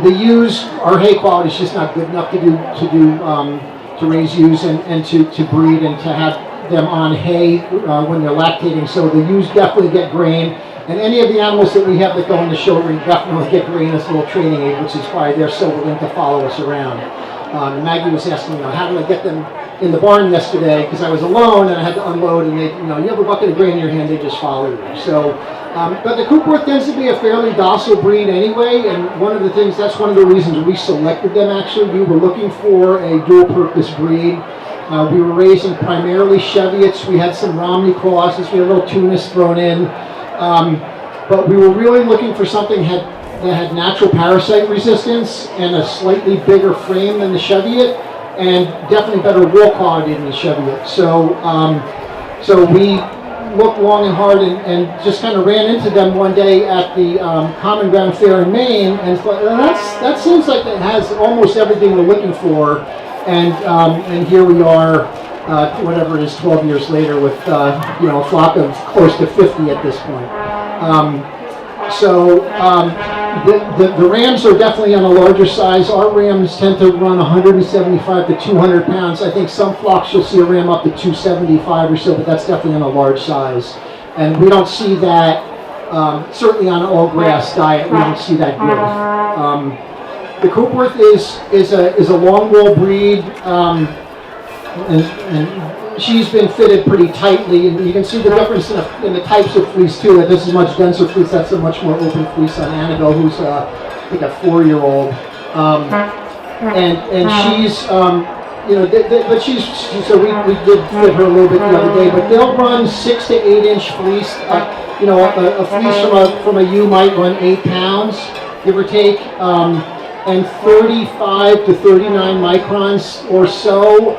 [SPEAKER 3] The ewes, our hay quality is just not good enough to raise ewes and to breed and to have them on hay when they're lactating. So the ewes definitely get grain, and any of the animals that we have that go in the show ring definitely get grain as a little training aid, which is why they're so willing to follow us around. Maggie was asking, how did I get them in the barn yesterday? Because I was alone and I had to unload, and they, you have a bucket of grain in your hand, they just follow you. So, but the Cooperth tends to be a fairly docile breed anyway, and that's one of the reasons we selected them. Actually, we were looking for a dual-purpose breed. We were raising primarily Cheviots. We had some Romney crosses. We had a little Tunis thrown in. But we were really looking for something that had natural parasite resistance and a slightly bigger frame than the Cheviot, and definitely better wool quality than the Cheviot. So we looked long and hard and just kind of ran into them one day at the Common Ground Fair in Maine, and thought, that seems like it has almost everything we're looking for. And here we are, whatever it is, 12 years later, with a flock of close to 50 at this point. The rams are definitely on a larger size. Our rams tend to run 175 to 200 pounds. I think some flocks you'll see a ram up to 275 or so, but that's definitely on a large size. And we don't see that, certainly on an all-grass diet, we don't see that growth. The Cooperth is a long wool breed, and she's been fitted pretty tightly, and you can see the difference in the types of fleece too. This is much denser fleece. That's a much more open fleece on Annabelle, who's I think a 4-year-old, and she's but she's so we did fit her a little bit the other day. But they'll run 6 to 8 inch fleece. A fleece from a ewe might run 8 pounds, give or take. And 35 to 39 microns or so.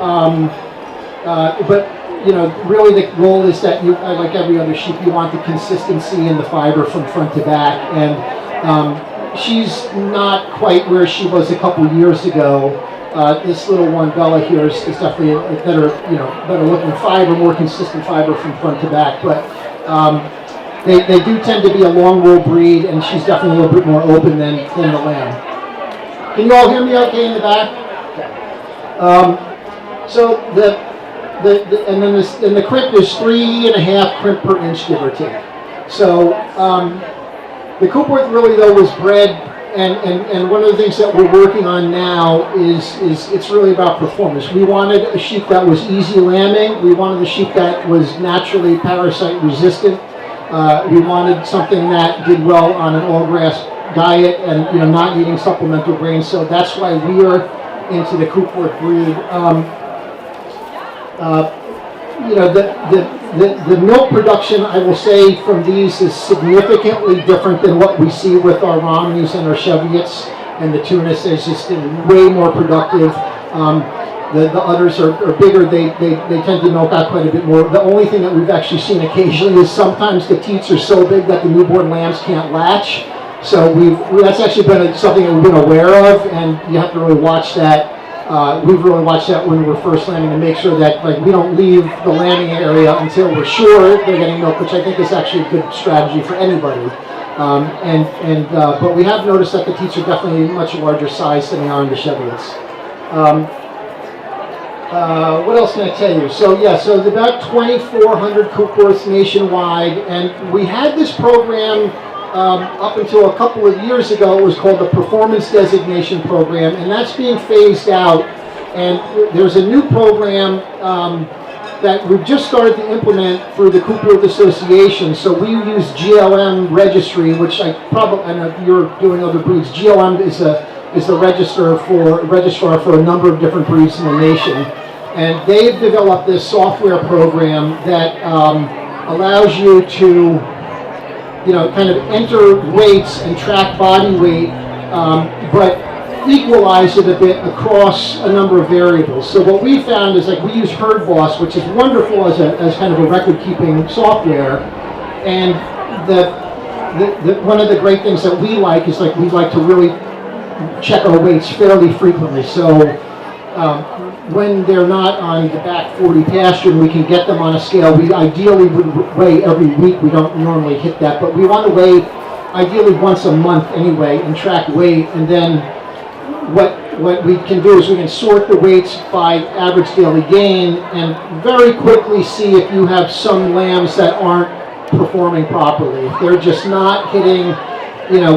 [SPEAKER 3] But really the goal is that you, like every other sheep, you want the consistency in the fiber from front to back. And she's not quite where she was a couple years ago. This little one, Bella here, is definitely a better looking fiber, more consistent fiber from front to back. But they do tend to be a long wool breed, and she's definitely a little bit more open than the lamb. Can you all hear me okay in the back? Okay. So and the crimp is 3.5 crimp per inch, give or take. So the Coopworth really though was bred, and one of the things that we're working on now is it's really about performance. We wanted a sheep that was easy lambing. We wanted a sheep that was naturally parasite resistant. We wanted something that did well on an all grass diet and not eating supplemental grains. So that's why we are into the Coopworth breed. The milk production, I will say, from these is significantly different than what we see with our Romneys and our Cheviots and the Tunis. It's just way more productive. The udders are bigger. They tend to milk out quite a bit more. The only thing that we've actually seen occasionally is sometimes the teats are so big that the newborn lambs can't latch. So that's actually been something that we've been aware of, and you have to really watch that. We've really watched that when we're first lambing to make sure that we don't leave the lambing area until we're sure they're getting milk, which I think is actually a good strategy for anybody. But we have noticed that the teats are definitely much larger size than they are in the Cheviots. What else can I tell you? So there's about 2,400 Coopworths nationwide, and we had this program up until a couple of years ago. It was called the Performance Designation Program, and that's being phased out. And there's a new program that we've just started to implement through the Coopworth Association. So we use GLM registry, which I know you're doing other breeds. GLM is the registrar for a number of different breeds in the nation. And they've developed this software program that allows you to kind of enter weights and track body weight, but equalize it a bit across a number of variables. So what we found is we use HerdBoss, which is wonderful as kind of a record-keeping software. And one of the great things that we like is we like to really check our weights fairly frequently. So when they're not on the back 40 pasture and we can get them on a scale, we ideally would weigh every week. We don't normally hit that, but we want to weigh ideally once a month anyway and track weight. And then what we can do is we can sort the weights by average daily gain and very quickly see if you have some lambs that aren't performing properly. If they're just not hitting,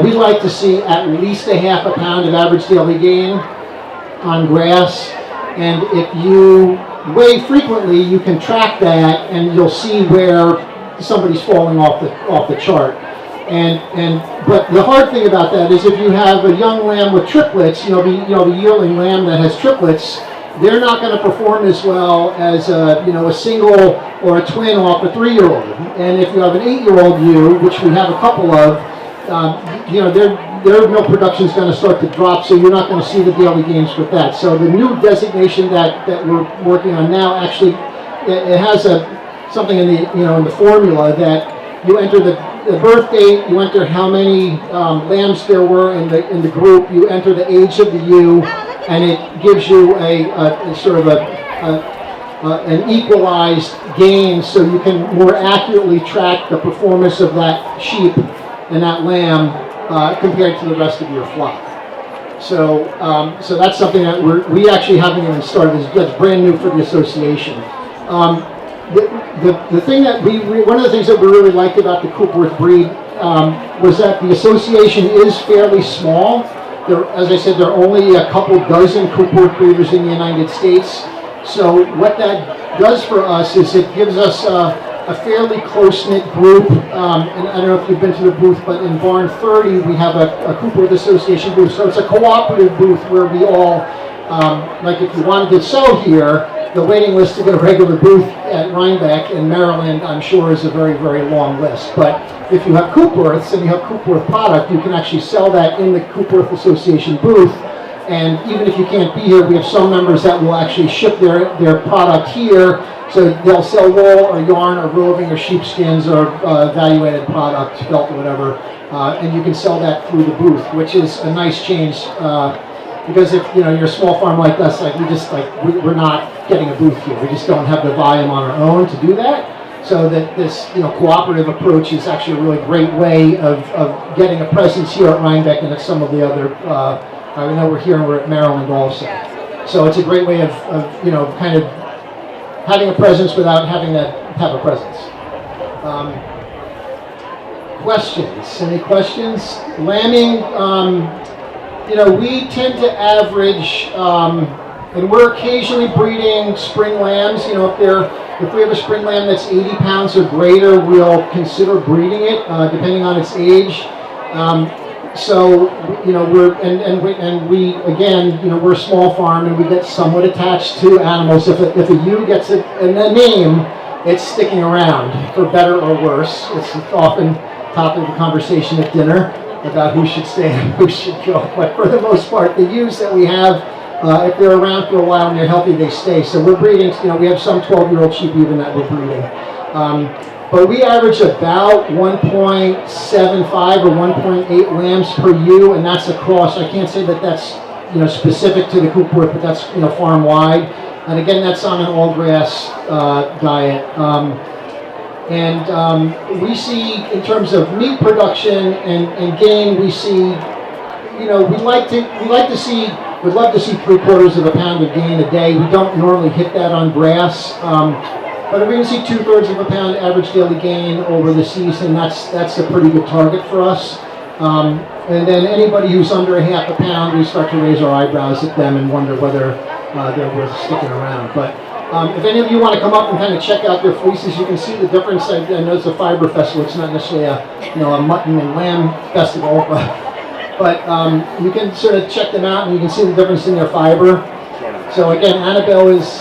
[SPEAKER 3] we like to see at least a half a pound of average daily gain on grass. And if you weigh frequently, you can track that, and you'll see where somebody's falling off the chart. But the hard thing about that is if you have a young lamb with triplets, the yearling lamb that has triplets, they're not going to perform as well as a single or a twin off a 3-year-old. And if you have an 8-year-old ewe, which we have a couple of, their milk production is going to start to drop, so you're not going to see the daily gains with that. So the new designation that we're working on now actually it has something in the formula that you enter the birth date, you enter how many lambs there were in the group, you enter the age of the ewe, and it gives you a sort of an equalized gain, so you can more accurately track the performance of that sheep and that lamb compared to the rest of your flock. So that's something that we actually haven't even started. That's brand new for the association. The thing that one of the things that we really liked about the Coopworth breed was that the association is fairly small. As I said, there are only a couple dozen Coopworth breeders in the United States. So what that does for us is it gives us a fairly close-knit group, and I don't know if you've been to the booth, but in Barn 30 we have a Coopworth Association booth, so it's a cooperative booth where we all, if you wanted to sell here, the waiting list to get a regular booth at Rhinebeck in Maryland, I'm sure, is a very, very long list. But if you have Coopworths and you have Coopworth product, you can actually sell that in the Coopworth Association booth. And even if you can't be here, we have some members that will actually ship their product here. So they'll sell wool or yarn or roving or sheepskins or value-added product, felt or whatever. And you can sell that through the booth, which is a nice change. Because if you're a small farm like us, we're not getting a booth here. We just don't have the volume on our own to do that. So that this cooperative approach is actually a really great way of getting a presence here at Rhinebeck and at some of the other. I know we're here and we're at Maryland also. So it's a great way of kind of having a presence without having to have a presence. Questions? Any questions? Lambing, you know, we tend to average, and we're occasionally breeding spring lambs. You know, if we have a spring lamb that's 80 pounds or greater, we'll consider breeding it, depending on its age. So, you know, we again, you know, we're a small farm and we get somewhat attached to animals. If a ewe gets a name, it's sticking around, for better or worse. It's often topic of conversation at dinner about who should stay and who should go. But for the most part, the ewes that we have, if they're around for a while and they're healthy, they stay. So we're breeding, you know, we have some 12-year-old sheep even that we're breeding. But we average about 1.75 or 1.8 lambs per ewe, and that's across. I can't say that that's, you know, specific to the Coopworth, but that's, you know, farm-wide. And again, that's on an all-grass diet. We see, in terms of meat production and gain, we see, you know, we'd love to see 3/4 of a pound of gain a day. We don't normally hit that on grass. But if we can see 2/3 of a pound average daily gain over the season, that's a pretty good target for us. And then anybody who's under a half a pound, we start to raise our eyebrows at them and wonder whether they're worth sticking around. But if any of you want to come up and kind of check out their fleeces, you can see the difference. I know it's a fiber festival. It's not necessarily a mutton and lamb festival, but you can sort of check them out and you can see the difference in their fiber. So again, Annabelle is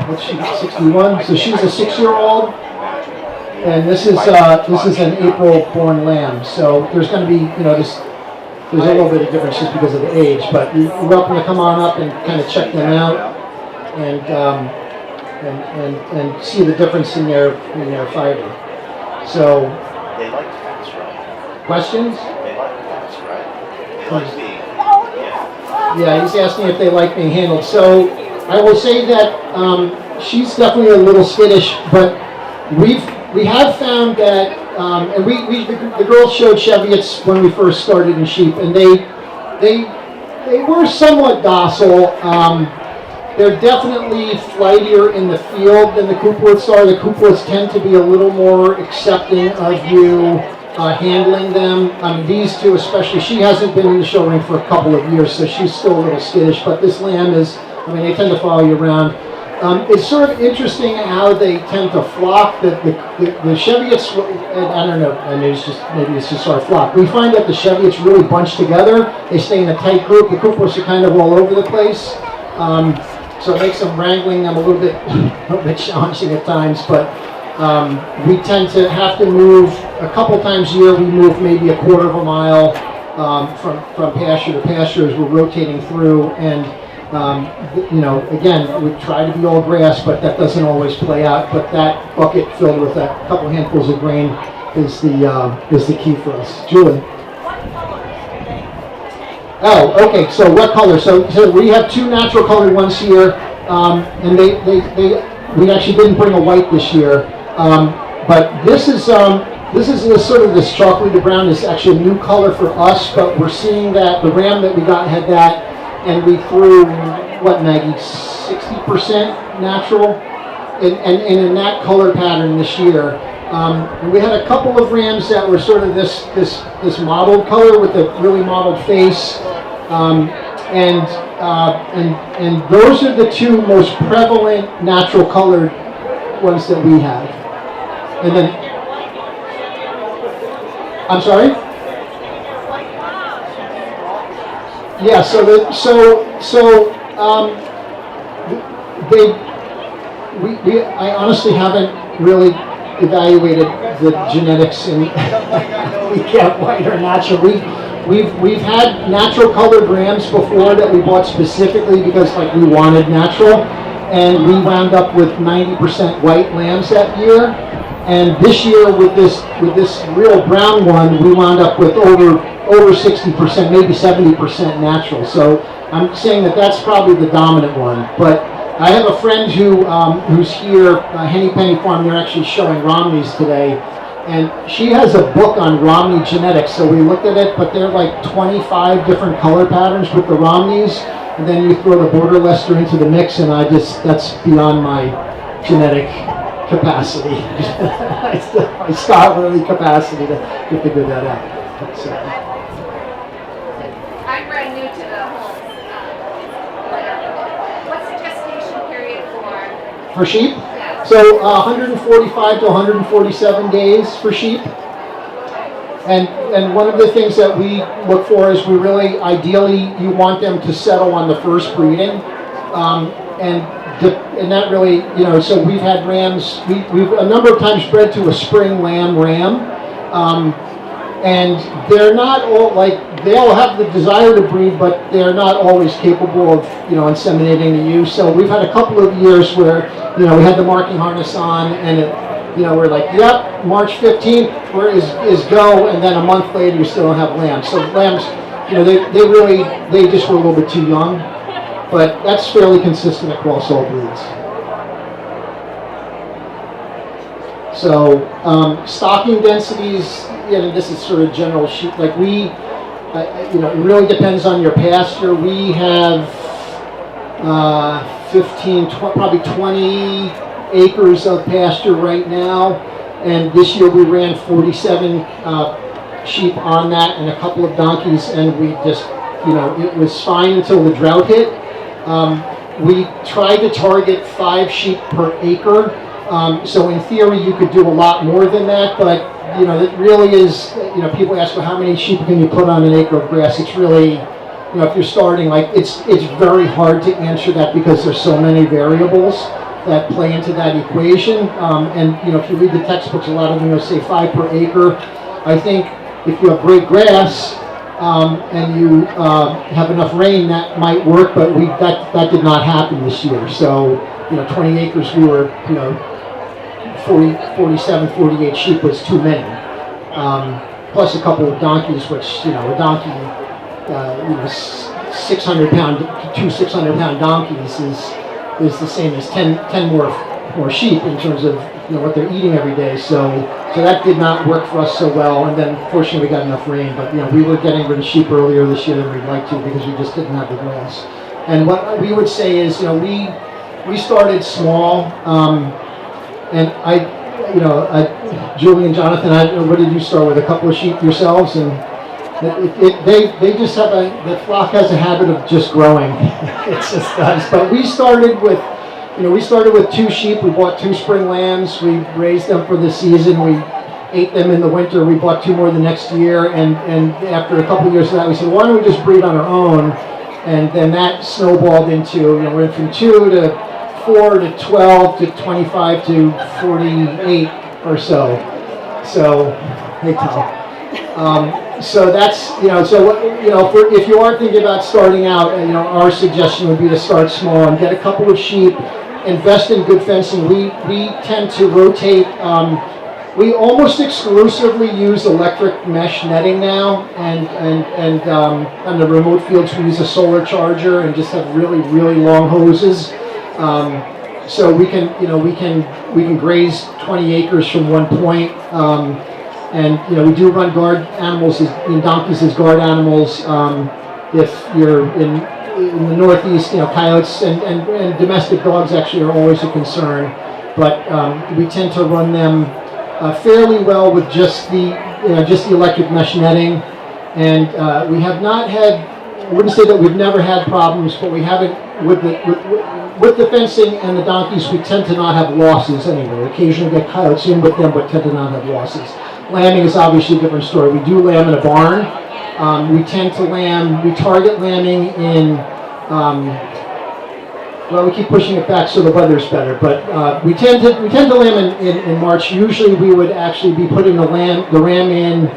[SPEAKER 3] what's she, 61? So she's a 6-year-old, and this is an April-born lamb. So there's going to be, you know, there's a little bit of difference just because of the age. But you're welcome to come on up and kind of check them out and see the difference in their fiber. So
[SPEAKER 4] They like fence, right?
[SPEAKER 3] questions?
[SPEAKER 4] They like fence, right? They like being.
[SPEAKER 3] Yeah, he's asking if they like being handled. So I will say that she's definitely a little skittish, but we have found that, and the girls showed Cheviots when we first started in sheep, and they were somewhat docile. They're definitely flightier in the field than the Coopworths are. The Coopworths tend to be a little more accepting of you handling them. These two especially, she hasn't been in the show ring for a couple of years, so she's still a little skittish, but this lamb is, they tend to follow you around. It's sort of interesting how they tend to flock. The Cheviots, I don't know, maybe it's just our flock. We find that the Cheviots really bunch together. They stay in a tight group. The Coopworths are kind of all over the place. So it makes them wrangling them a little bit challenging at times, but we tend to have to move a couple times a year. We move maybe a 1/4 of a mile from pasture to pasture as we're rotating through, and again, we try to be all grass, but that doesn't always play out. But that bucket filled with a couple handfuls of grain is the key for us. Julie. Oh, okay. So what color? So we have 2 natural colored ones here, and we actually didn't bring a white this year, but this is sort of this chocolatey brown is actually a new color for us. But we're seeing that the ram that we got had that, and we threw what, Maggie, 60% natural, and in that color pattern this year. And we had a couple of rams that were sort of this mottled color with a really mottled face, and those are the 2 most prevalent natural colored ones that we have. And then, I'm sorry? Yeah. I honestly haven't really evaluated the genetics in weekend white or natural. We've had natural colored rams before that we bought specifically because we wanted natural, and we wound up with 90% white lambs that year. And this year with this real brown one, we wound up with over 60%, maybe 70% natural. So I'm saying that that's probably the dominant one. But I have a friend who's here, Henny Penny Farm. They're actually showing Romneys today, and she has a book on Romney genetics. So we looked at it, but there are 25 different color patterns with the Romneys, and then you throw the Border Leicester into the mix, and that's beyond my genetic capacity, my scholarly capacity to figure that out. So.
[SPEAKER 5] I'm brand new to the whole, what's the gestation period for?
[SPEAKER 3] For sheep?
[SPEAKER 5] Yeah.
[SPEAKER 3] So 145 to 147 days for sheep. And one of the things that we look for is ideally you want them to settle on the first breeding. And that really, so we've had rams, we've a number of times bred to a spring ram. And they're not all, they all have the desire to breed, but they're not always capable of, inseminating the ewe. So we've had a couple of years where, we had the marking harness on, and we're like, yep, March 15th is go, and then a month later you still don't have lambs. So lambs, they just were a little bit too young, but that's fairly consistent across all breeds. So stocking densities, this is sort of general sheep. It really depends on your pasture. We have probably 20 acres of pasture right now, and this year we ran 47 sheep on that and a couple of donkeys, and we just, it was fine until the drought hit. We tried to target 5 sheep per acre, so in theory you could do a lot more than that, but it really is, people ask, well, how many sheep can you put on an acre of grass? It's really, if you're starting, it's very hard to answer that because there's so many variables that play into that equation. And if you read the textbooks, a lot of them will say 5 per acre. I think if you have great grass and you have enough rain, that might work, but that did not happen this year. So 20 acres, we were 47, 48 sheep was too many. Plus a couple of donkeys, which a donkey, 600-pound, 2 600-pound donkeys is the same as 10 more sheep in terms of what they're eating every day. So that did not work for us so well. And then fortunately we got enough rain. But we were getting rid of sheep earlier this year than we'd like to because we just didn't have the grass. And what we would say is we started small. And Julie and Jonathan, what did you start with? A couple of sheep yourselves, and they just have the flock has a habit of just growing. It just does. But we started with 2 sheep. We bought 2 spring lambs. We raised them for the season. We ate them in the winter. We bought 2 more the next year. And after a couple of years of that, we said, why don't we just breed on our own? And then that snowballed into, we went from 2 to 4 to 12 to 25 to 48 or so. So, hey Tom. So that's, if you are thinking about starting out, our suggestion would be to start small and get a couple of sheep, invest in good fencing. We tend to rotate, we almost exclusively use electric mesh netting now, and on the remote fields we use a solar charger and just have really, really long hoses. So we can graze 20 acres from one point, and we do run guard animals donkeys as guard animals. If you're in the Northeast, coyotes and domestic dogs actually are always a concern, but we tend to run them fairly well with just the electric mesh netting, and we have not had. I wouldn't say that we've never had problems, but we haven't with the fencing and the donkeys. We tend to not have losses anyway. Occasionally get coyotes in with them, but tend to not have losses. Lambing is obviously a different story. We do lamb in a barn. We tend to we target lambing in. We keep pushing it back so the weather's better, but we tend to lamb in March. Usually, we would actually be putting the ram in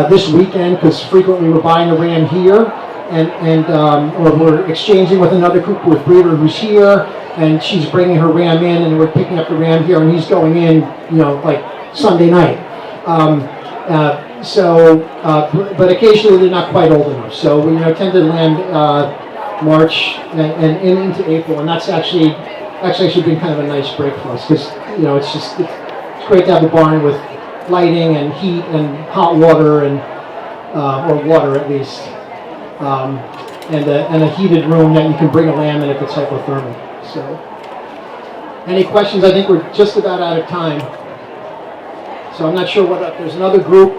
[SPEAKER 3] this weekend because frequently we're buying a ram here. Or we're exchanging with another Cooperworth breeder who's here, and she's bringing her ram in, and we're picking up the ram here, and he's going in, Sunday night. But occasionally they're not quite old enough, so we tend to land March and into April, and that's actually been kind of a nice break for us because it's great to have a barn with lighting and heat and hot water or water at least. and a heated room that you can bring a lamb in if it's hypothermic. So, any questions? I think we're just about out of time. So I'm not sure what, there's another group.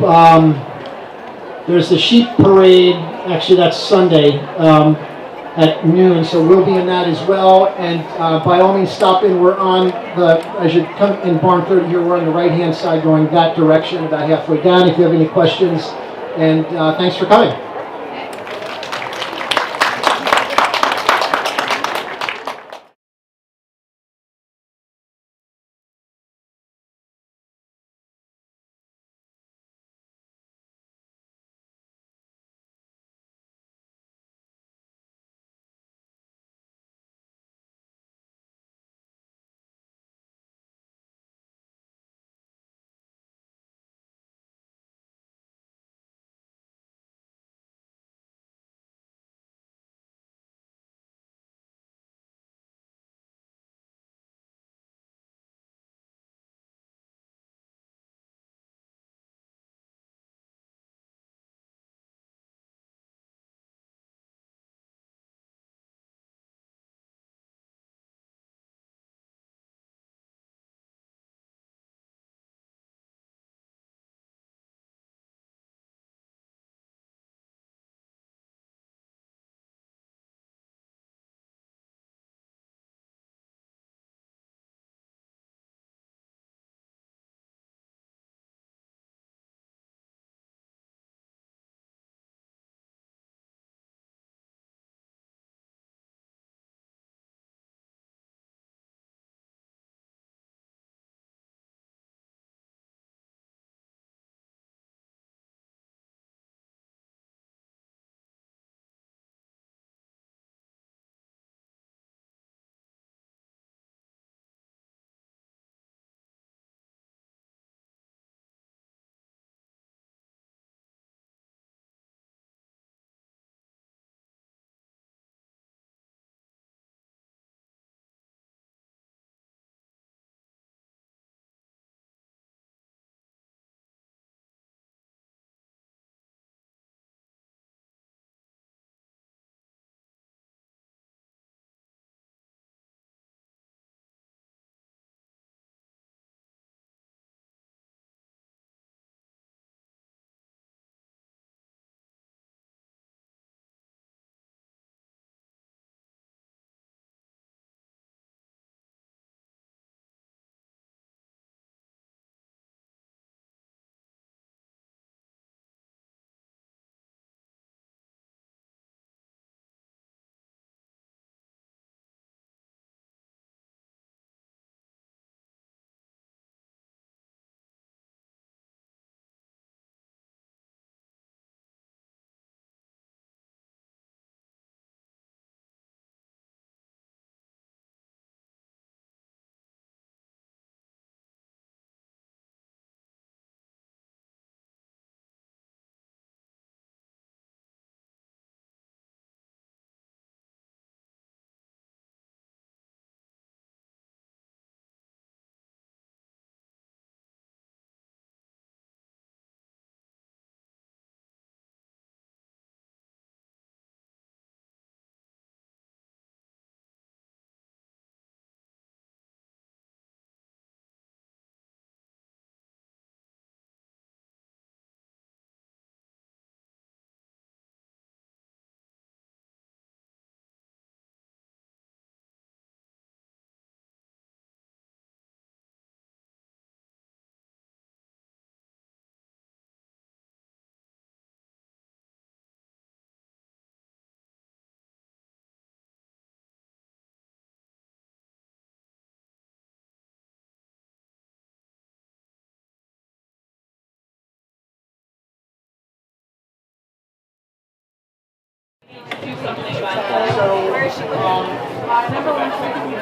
[SPEAKER 3] There's the sheep parade, actually that's Sunday at noon, so we'll be in that as well. And by all means stop in, we're on the, as you come in barn 30 here, we're on the right hand side going that direction, about halfway down if you have any questions. And thanks for coming.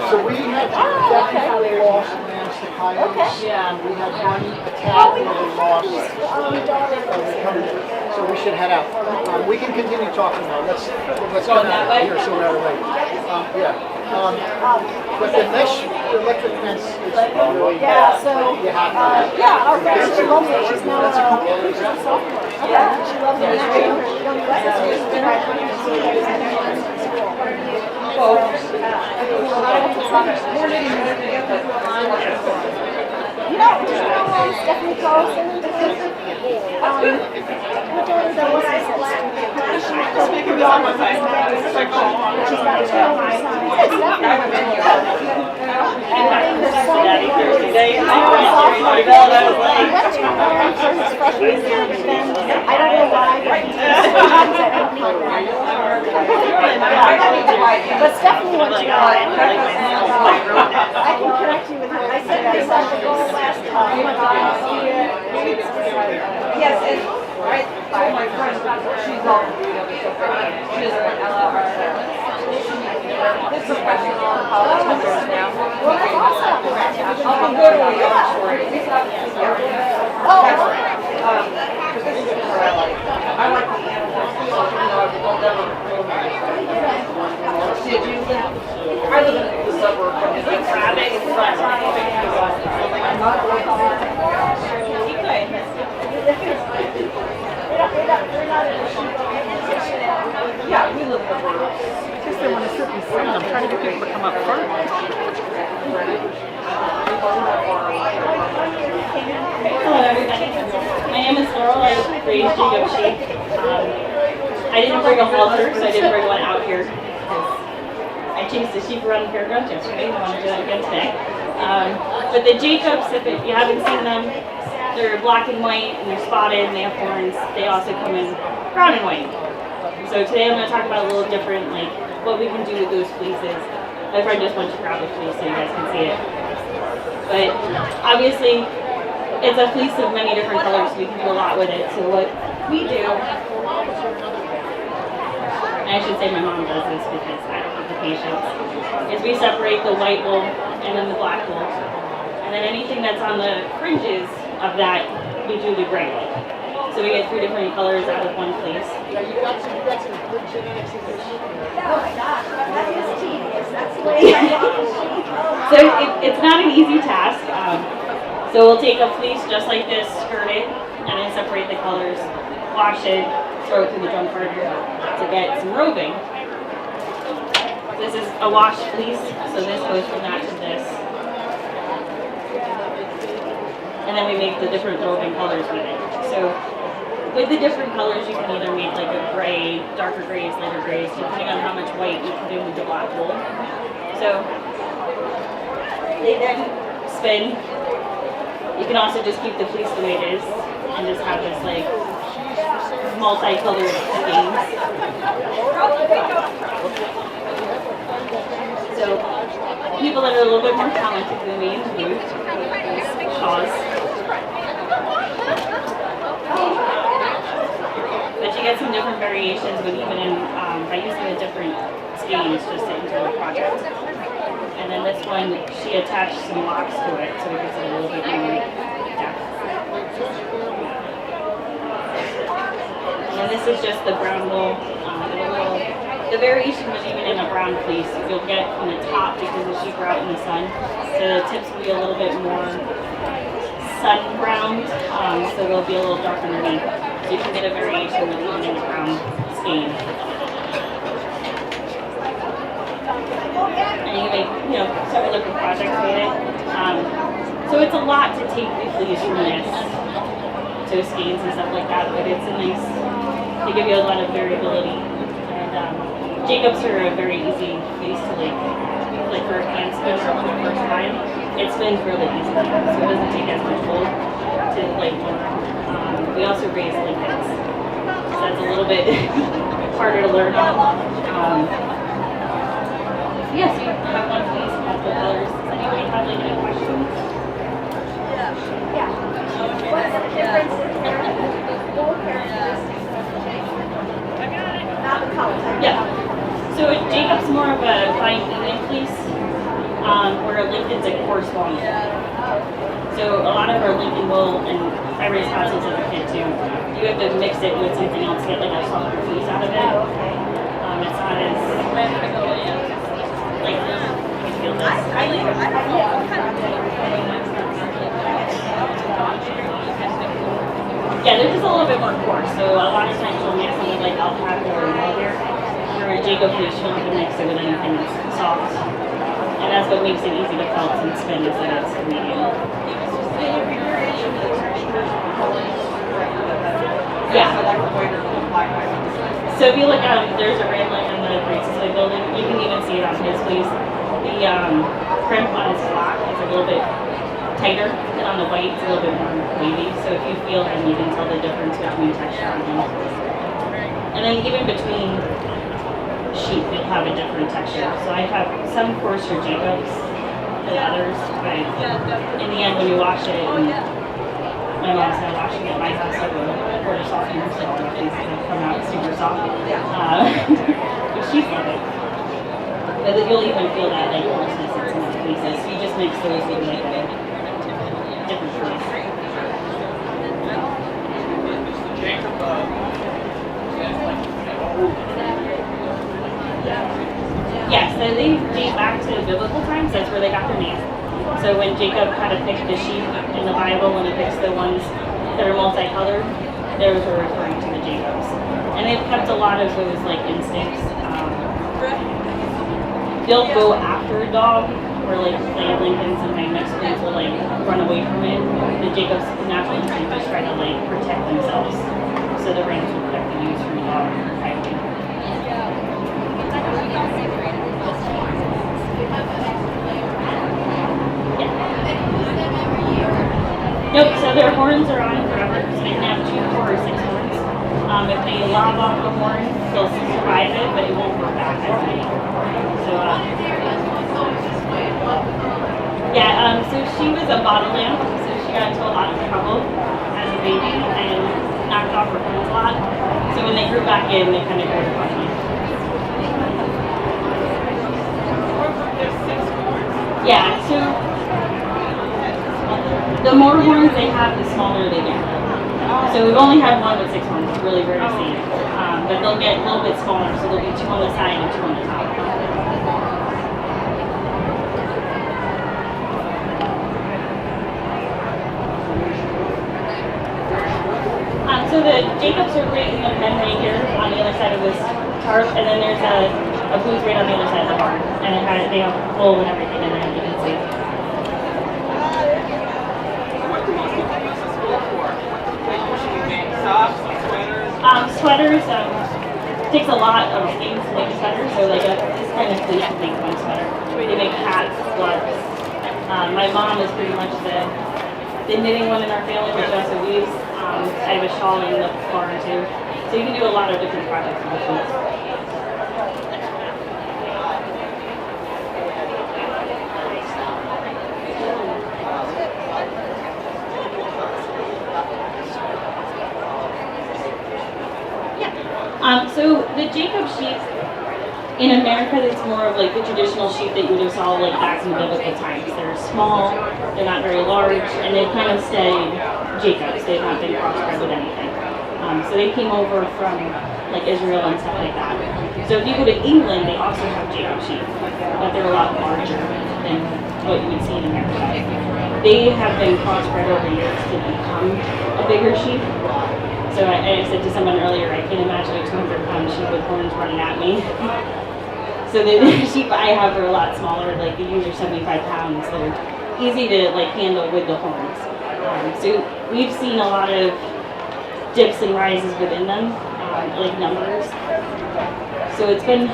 [SPEAKER 3] So we had definitely lost lambs to coyotes.
[SPEAKER 2] Yeah.
[SPEAKER 3] We had one attack where they lost. So we should head out. We can continue talking now. Let's go that way. Here, so we're out of the way. But the mesh, the electric fence is really
[SPEAKER 6] Yeah, so,
[SPEAKER 3] you have to.
[SPEAKER 6] yeah, our friend, she's now a sophomore. She loves it. She don't let us use the right one. She you know, Stephanie Carlson? So what I select, she's got two other I don't know why, but Stephanie went to I can correct you with her. I said they set the goal last time.
[SPEAKER 1] Yes, and I told my friend, she's all, she doesn't want Ella or this professional college members now. I'll go to a young story. Because this is where I like the animals, so they'll never did you live? I live in the suburb. Is it rabbit? I'm not yeah, we live in the suburbs.
[SPEAKER 7] I guess they want a certain sound. I'm trying to get people to come up front.
[SPEAKER 8] Hello everybody. My name is Laurel. I raised Jacob sheep. I didn't bring a halter, so I didn't bring one out here. I chased the sheep around the fairgrounds yesterday. I want to do that again today. But the Jacobs, if you haven't seen them, they're black and white and they're spotted and they have horns. They also come in brown and white. So today I'm going to talk about a little different, like what we can do with those fleeces. My friend just went to grab a fleece so you guys can see it. But obviously, it's a fleece of many different colors, so we can do a lot with it. So what we do, and I should say my mom does this because I don't have the patience, is we separate the white wool and then the black wool. And then anything that's on the fringes of that, we do the gray wool. So we get 3 different colors out of one fleece.
[SPEAKER 3] Yeah, you got some good genetics in this.
[SPEAKER 6] Oh my gosh, that is tedious. That's the way
[SPEAKER 8] So it's not an easy task. So we'll take a fleece just like this, skirt it, and then separate the colors, wash it, throw it through the drum carder to get some roving. This is a washed fleece, so this goes from that to this. And then we make the different roving colors with it. So with the different colors, you can either make like a gray, darker grays, lighter grays, depending on how much white you put in with the black wool. So they then spin. You can also just keep the fleece the way it is and just have this like multicolored skeins. So people that are a little bit more talented than me do these shawls. But you get some different variations with even in, by using the different skeins just into the project. And then this one, she attached some locks to it, so it gives it a little bit more depth. And then this is just the brown wool. The variation was even in a brown fleece. You'll get from the top because the sheep are out in the sun. So the tips will be a little bit more sun browned, so they'll be a little dark underneath. So you can get a variation with even in a brown skein. And you can make, several different projects with it. So it's a lot to take the fleece from this to skeins and stuff like that, but it's a nice, they give you a lot of variability. And Jacobs are a very easy fleece to like for a hand spin for the first time. It spins really easily, so it doesn't take as much wool to learn. We also raise linkets, so that's a little bit harder to learn on. Yes, you have one fleece, multiple colors. Does anybody have like any questions?
[SPEAKER 6] Yeah. What's the difference in the wool characteristics of the Jacob? Not the colors.
[SPEAKER 8] Yeah. So Jacob's more of a fine even fleece, where Lincoln's a coarse volume. So a lot of our Lincoln wool, and I raised Hassels as a kid too, you have to mix it with something else to get like a softer fleece out of it. It's not as like feel this. Yeah, they're just a little bit more coarse. alpaca or mohair. Or a Jacob leash, you don't have to mix it with anything that's soft. And that's what makes it easy to felt and spin is that it's medium. Yeah. So if you look out, there's a railing in the Great Sicily building. You can even see it on his place. The crimp on his block is a little bit tighter, and on the white it's a little bit more wavy. So if you feel him, you can tell the difference between texture on him. And then even between sheep, they'll have a different texture. So I have some coarser Jacobs than others, but in the end, when you wash it, and my mom's not washing it, my house have a quarter softener, so all the things that come out super soft. But she's love it. But then you'll even feel that like coarseness in some of the pieces. So you just mix those with like a different piece. Yeah, so they date back to biblical times. That's where they got their name. So when Jacob had to pick the sheep in the Bible, when he picks the ones that are multicolored, those were referring to the Jacobs. And they've kept a lot of those like instincts. They'll go after a dog, or like Lincolns and my Mexicans will like run away from it. The Jacobs' natural instinct is try to like protect themselves. So the rams will protect the ewes from the dog or fighting. Nope, so their horns are on forever, so they can have 2, 4, or 6 horns. If they lob off the horn, they'll survive it, but it won't grow back as many. So, so she was a bottle lamb, so she got into a lot of trouble as a baby and knocked off her horns a lot. So when they grew back in, they kind of grew funny. Yeah, so the more horns they have, the smaller they get. So we've only had one with 6 horns. It's really rare to see. But they'll get a little bit smaller, so there'll be 2 on the side and 2 on the top. So the Jacobs are right in the pen right here on the other side of this tarp, and then there's a booth right on the other side of the barn, and they have a bowl and everything in there, as you can see. Sweaters takes a lot of things to make a sweater, so like this kind of fleece would make one sweater. They make hats, gloves. My mom is pretty much the knitting one in our family, but she also weaves. I have a shawl in the barn too. So you can do a lot of different projects with this. So the Jacob sheep in America, it's more of like the traditional sheep that you would have saw like back in the biblical times. They're small, they're not very large, and they've kind of stayed Jacobs. They've not been crossbred with anything. So they came over from like Israel and stuff like that. So if you go to England, they also have Jacob sheep, but they're a lot larger than what you would see in America. They have been crossbred over years to become a bigger sheep. So I said to someone earlier, I can't imagine a 200-pound sheep with horns running at me. So the sheep I have are a lot smaller, like the ewes are 75 pounds. They're easy to like handle with the horns. So we've seen a lot of dips and rises within them, like numbers. So it's been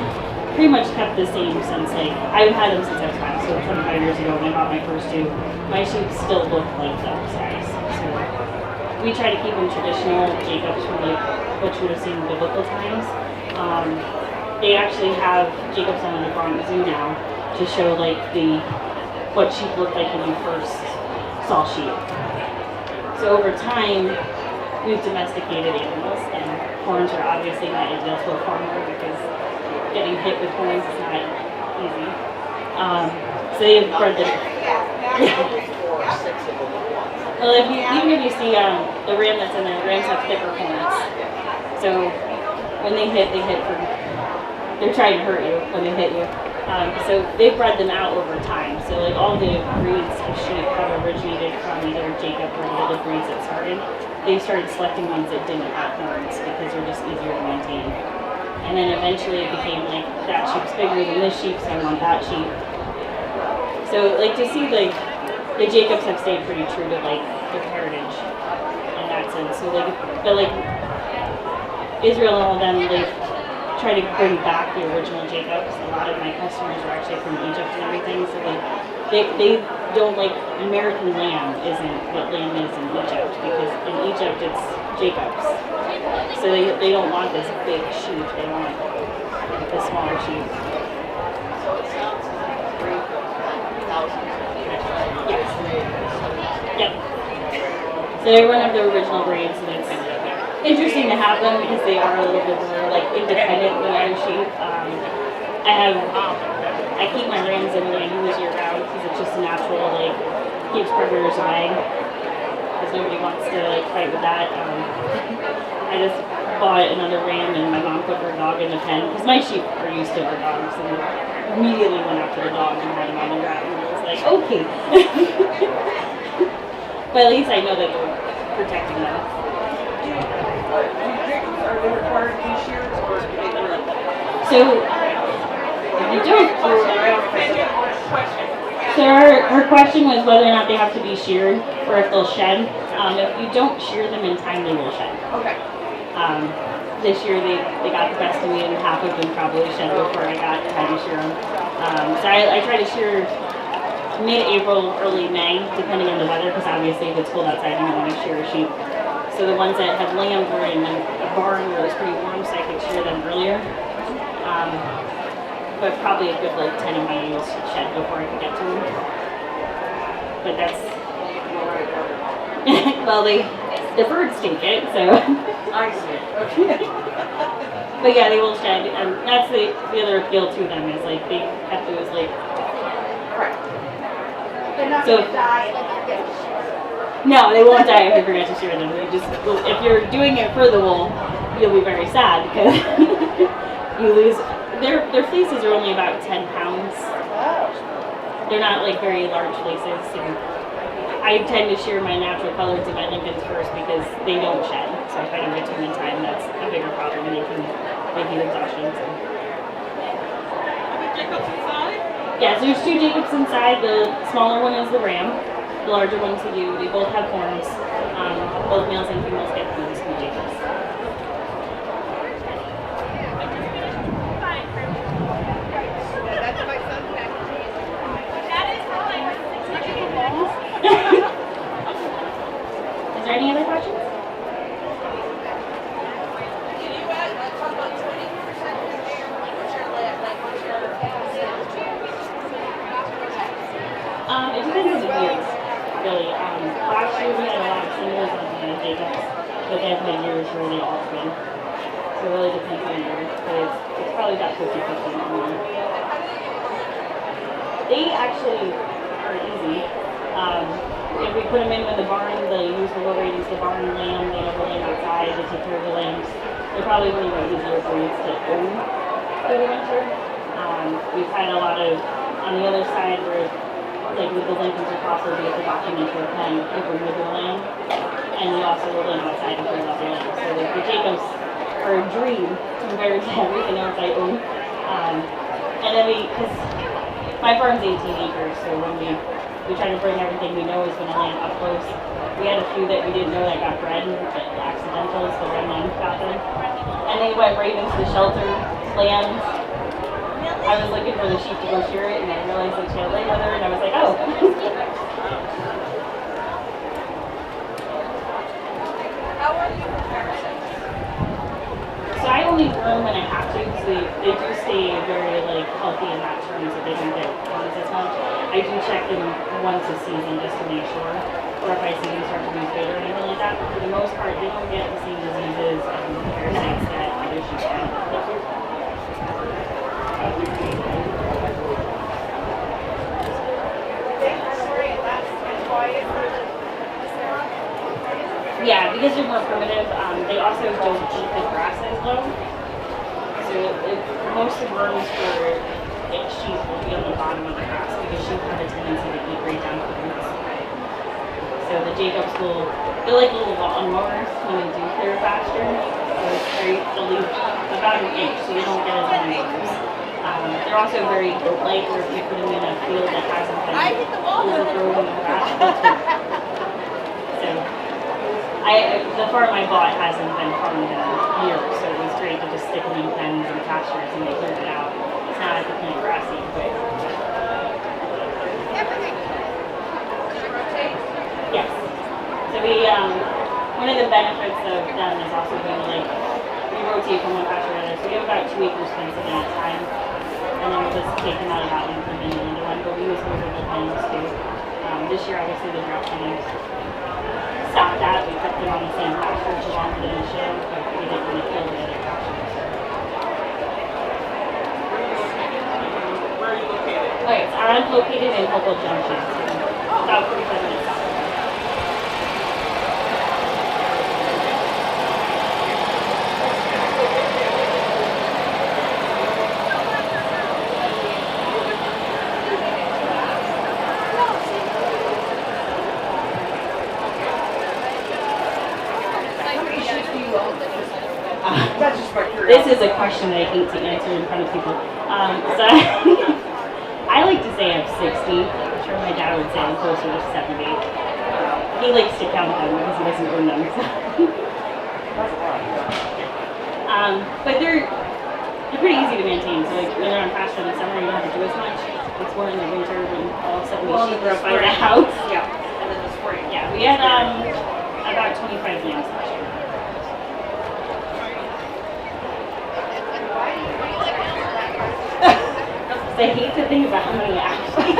[SPEAKER 8] pretty much kept the same since like, I've had them since I was 5, so 25 years ago when I bought my first 2. My sheep still look like those guys. So we try to keep them traditional Jacobs from like what you would have seen in biblical times. They actually have Jacobs on the Bronx Zoo now to show like what sheep looked like when you first saw sheep. So over time, we've domesticated animals, and horns are obviously not ideal to a farmer because getting hit with horns is not easy. So they've bred them. Well, even if you see the ram that's in there, the rams have thicker horns. So when they hit for, they're trying to hurt you when they hit you. So they've bred them out over time. So like all the breeds of sheep have originated from either Jacob or the other breeds that started. They started selecting ones that didn't have horns because they're just easier to maintain. And then eventually it became like that sheep's bigger than this sheep, so I want that sheep. So like to see like the Jacobs have stayed pretty true to like their heritage in that sense. So like, but like Israel and all of them, they try to bring back the original Jacobs. A lot of my customers are actually from Egypt and everything, so like they don't like American lamb isn't what lamb is in Egypt, because in Egypt it's Jacobs. So they don't want this big sheep, they want the smaller sheep. Yes. Yep. So they're one of the original breeds, and it's interesting to have them because they are a little bit more like independent than other sheep. I keep my rams in the use year round because it's just a natural, like, keeps predators away. Because nobody wants to like fight with that. I just bought another ram and my mom put her dog in the pen because my sheep are used to our dogs, and immediately went after the dog and had him on the ground, and I was like, okay. But at least I know that they're protecting them.
[SPEAKER 2] Are they required to be sheared or do they groom?
[SPEAKER 8] So, if you don't, so her question was whether or not they have to be sheared or if they'll shed. If you don't shear them in time, they will shed.
[SPEAKER 2] Okay.
[SPEAKER 8] This year they got the best of me, and half of them probably shed before I had to shear them. So I try to shear mid-April, early May, depending on the weather, because obviously if it's cold outside, you don't want to shear a sheep. So the ones that had lambs were in a barn where it was pretty warm, so I could shear them earlier. But probably a good like 10 of my ewes shed before I could get to them. But that's well, the birds take it, so.
[SPEAKER 2] I see. Okay.
[SPEAKER 8] But yeah, they will shed, and that's the other appeal to them is like they have those like.
[SPEAKER 2] Right.
[SPEAKER 6] They're not
[SPEAKER 8] So-
[SPEAKER 6] gonna die and then get shit.
[SPEAKER 8] No, they won't die if you forget to shear them. They just, if you're doing it for the wool, you'll be very sad because you lose. Their fleeces are only about 10 pounds. They're not like very large fleeces. And I tend to shear my natural colors and my Lincolns first because they don't shed. So if I don't get to them in time, that's a bigger problem, and they can heat exhaustion. So. Yeah, so there's 2 Jacobs inside. The smaller one is the ram. The larger one's the ewe. They both have horns. Both males and females get horns from Jacobs.
[SPEAKER 5] That's my son's mac and cheese. That is how I was
[SPEAKER 8] Is there any other questions?
[SPEAKER 5] Can you talk about 20% there? What's your
[SPEAKER 8] It depends on the years, really. Last year we had a lot of singles on the Jacobs, but then had years where they all twin. So it really depends on the year, but it's probably about 50-50 on them. They actually are easy. If we put them in with the barn, the ewes will go right into the barn lamb, they don't go in outside, they take care of the lambs. They're probably one of the easier breeds to own for the winter. We've had a lot of, on the other side, where like with the Lincolns or Crosses, we have to lock them into a pen if we're moving the lamb. And we also will live outside and clear out the lamb. So like the Jacobs are a dream compared to everything else I own. And then because my farm's 18 acres, so when we try to bring everything we know is going to land up close. We had a few that we didn't know that got bred, accidentals, the red lambs got them. And they went right into the shelter, lambs. I was looking for the sheep to go shear it, and I realized that she had leg leather, and I was like, oh.
[SPEAKER 5] How are you comparison?
[SPEAKER 8] So I only worm when I have to, because they do stay very like healthy in that term, so they don't get horns as much. I do check them once a season just to make sure, or if I see them start to lose weight or anything like that. But for the most part, they don't get the same diseases and parasites that other sheep have. Yeah, because they're more primitive, they also don't eat the grass as well. So most of worms for sheep will be on the bottom of the grass because sheep have a tendency to eat right down to the roots. So the Jacobs will, they're like little lawnmowers when they do clear pasture. So it's very, they'll leave about an inch so you don't get as many worms. They're also very light where if you put them in a field that hasn't been overgrown with grass, they'll turn. So the farm I bought hasn't been farmed in years, so it was great to just stick them in pens and pastures and they cleared it out. It's not like a plant grassy, but yes. So one of the benefits of them is also being like, we rotate from one pasture to another. So we have about 2 acres fenced in at a time. And then we'll just take them out of that one and put them in another one, but we use movable pens too. This year, obviously, the drought kind of stopped that. We kept them on the same pasture for longer than we should, but we didn't want to kill the other pastures.
[SPEAKER 2] Where are you located?
[SPEAKER 8] Okay, so I'm located in Hopewell Junction, so about 45 minutes south of there.
[SPEAKER 2] That's just my
[SPEAKER 8] This
[SPEAKER 2] curiosity.
[SPEAKER 8] is a question that I hate to answer in front of people. So I like to say I'm 60. I'm sure my dad would say I'm closer to 70. He likes to count them because he doesn't own them. But they're pretty easy to maintain. So like when they're on pasture in the summer, you don't have to do as much. It's more in the winter when all of a sudden we sheep are up by the house.
[SPEAKER 2] Yeah, and then the spring.
[SPEAKER 8] Yeah, we had about 25 lambs last year. I hate to think about how many actually.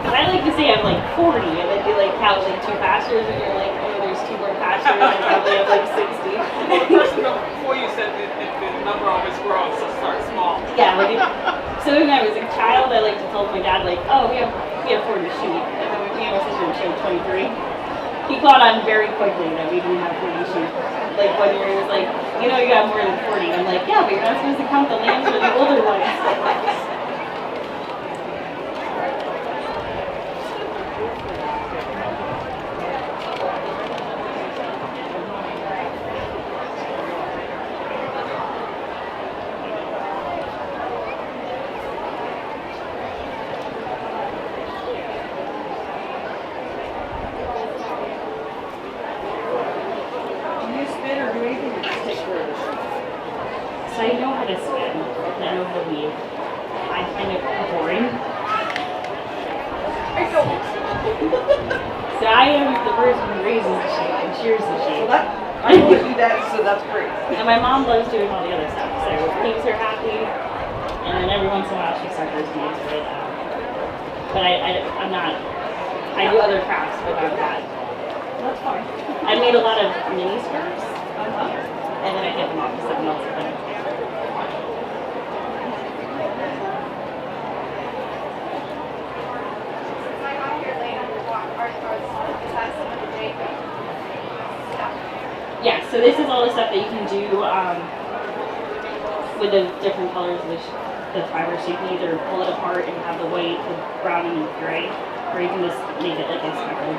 [SPEAKER 8] Because I like to say I'm like 40, and then you like count like 2 pastures, and you're like, oh, there's 2 more pastures, and I probably have like 60.
[SPEAKER 2] Before you said that the number always grows, so start small.
[SPEAKER 8] Yeah, like so when I was a child, I like to tell my dad like, oh, we have 40 sheep, and then me and my sister would show 23. He caught on very quickly that we didn't have 40 sheep. Like 1 year he was like, you know you got more than 40. I'm like, yeah, but you're not supposed to count the lambs or the older ones.
[SPEAKER 2] Do you spin or do anything to just take care of the sheep?
[SPEAKER 8] So I know how to spin, and I know how to weave. I find it boring.
[SPEAKER 2] I don't.
[SPEAKER 8] So I am the person who raises the sheep and shears the sheep.
[SPEAKER 2] Well, I will do that, so that's great.
[SPEAKER 8] And my mom loves doing all the other stuff, so it keeps her happy. And then every once in a while she suckers me into it. But I'm not, I do other crafts without that.
[SPEAKER 2] That's fine.
[SPEAKER 8] I made a lot of mini skirts, and then I get them off to someone else.
[SPEAKER 6] Like on your land, is that some of the Jacob stuff?
[SPEAKER 8] Yeah, so this is all the stuff that you can do with the different colors of the fibers. So you can either pull it apart and have the white, the brown, and the gray, or you can just make it like a speckle.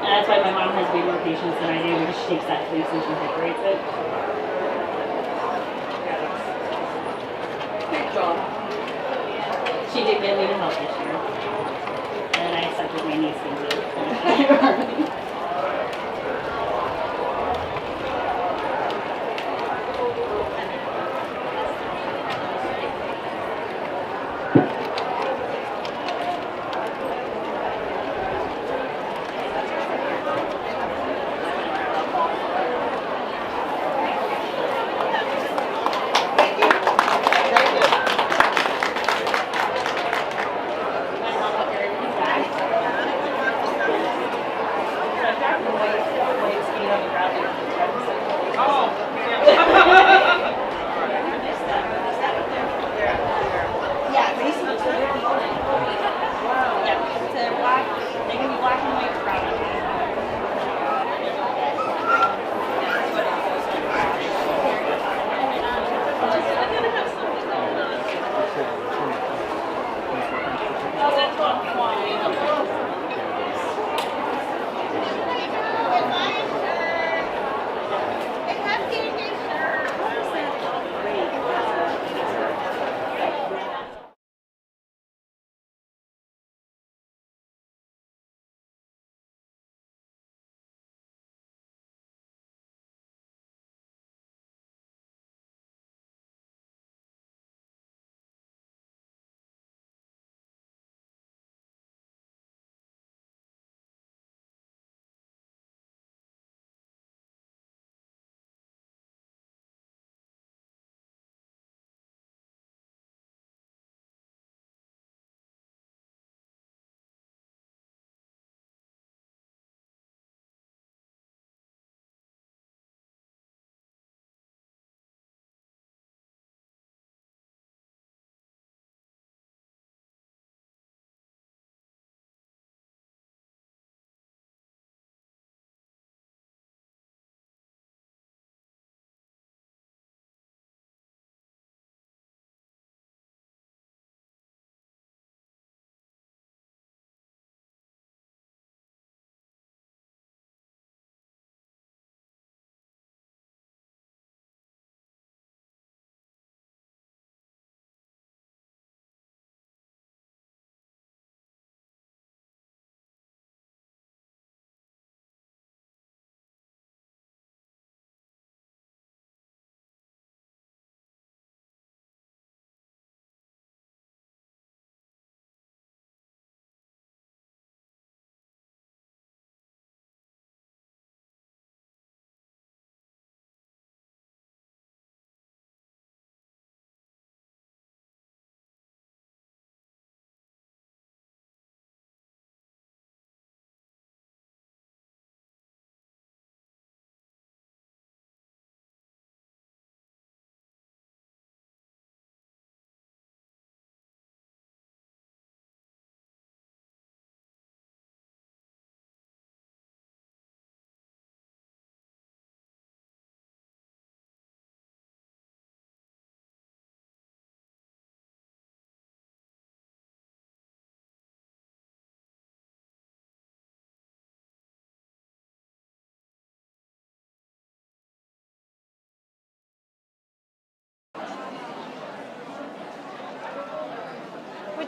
[SPEAKER 8] And that's why my mom has way more patience than I do because she takes that fleece and she separates it.
[SPEAKER 2] Good job.
[SPEAKER 8] She did get me to help this year. And then I accepted my niece into it.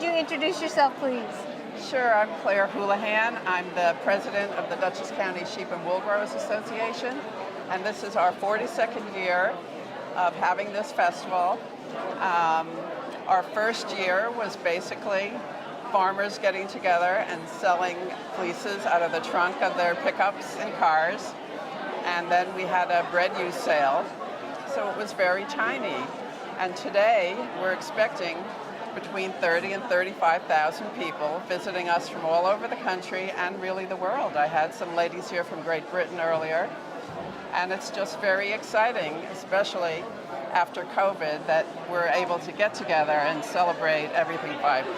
[SPEAKER 6] Could you introduce yourself, please?
[SPEAKER 9] Sure, I'm Claire Houlihan. I'm the president of the Dutchess County Sheep and Wool Growers Association, and this is our 42nd year of having this festival. Our first year was basically farmers getting together and selling fleeces out of the trunk of their pickups and cars, and then we had a bread use sale, so it was very tiny. And today we're expecting between 30 and 35,000 people visiting us from all over the country and really the world. I had some ladies here from Great Britain earlier, and it's just very exciting, especially after COVID, that we're able to get together and celebrate everything fiber.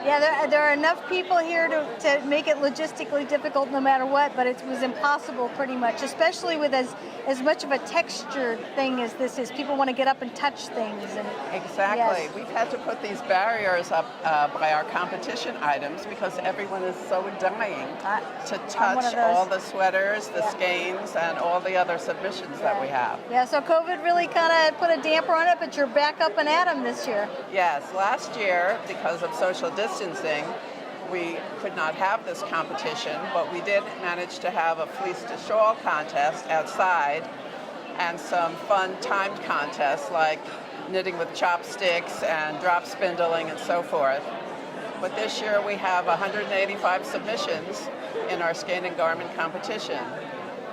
[SPEAKER 6] Yeah, there are enough people here to make it logistically difficult no matter what, but it was impossible pretty much, especially with as much of a textured thing as this is. People want to get up and touch things. And
[SPEAKER 9] exactly.
[SPEAKER 6] Yes.
[SPEAKER 9] We've had to put these barriers up by our competition items because everyone is so dying to touch all the sweaters, the skeins, and all the other submissions that we have.
[SPEAKER 6] Yeah, so COVID really kind of put a damper on it, but you're back up and at 'em this year.
[SPEAKER 9] Yes, last year, because of social distancing, we could not have this competition, but we did manage to have a fleece to shawl contest outside and some fun timed contests like knitting with chopsticks and drop spindling and so forth. But this year we have 185 submissions in our skein and garment competition.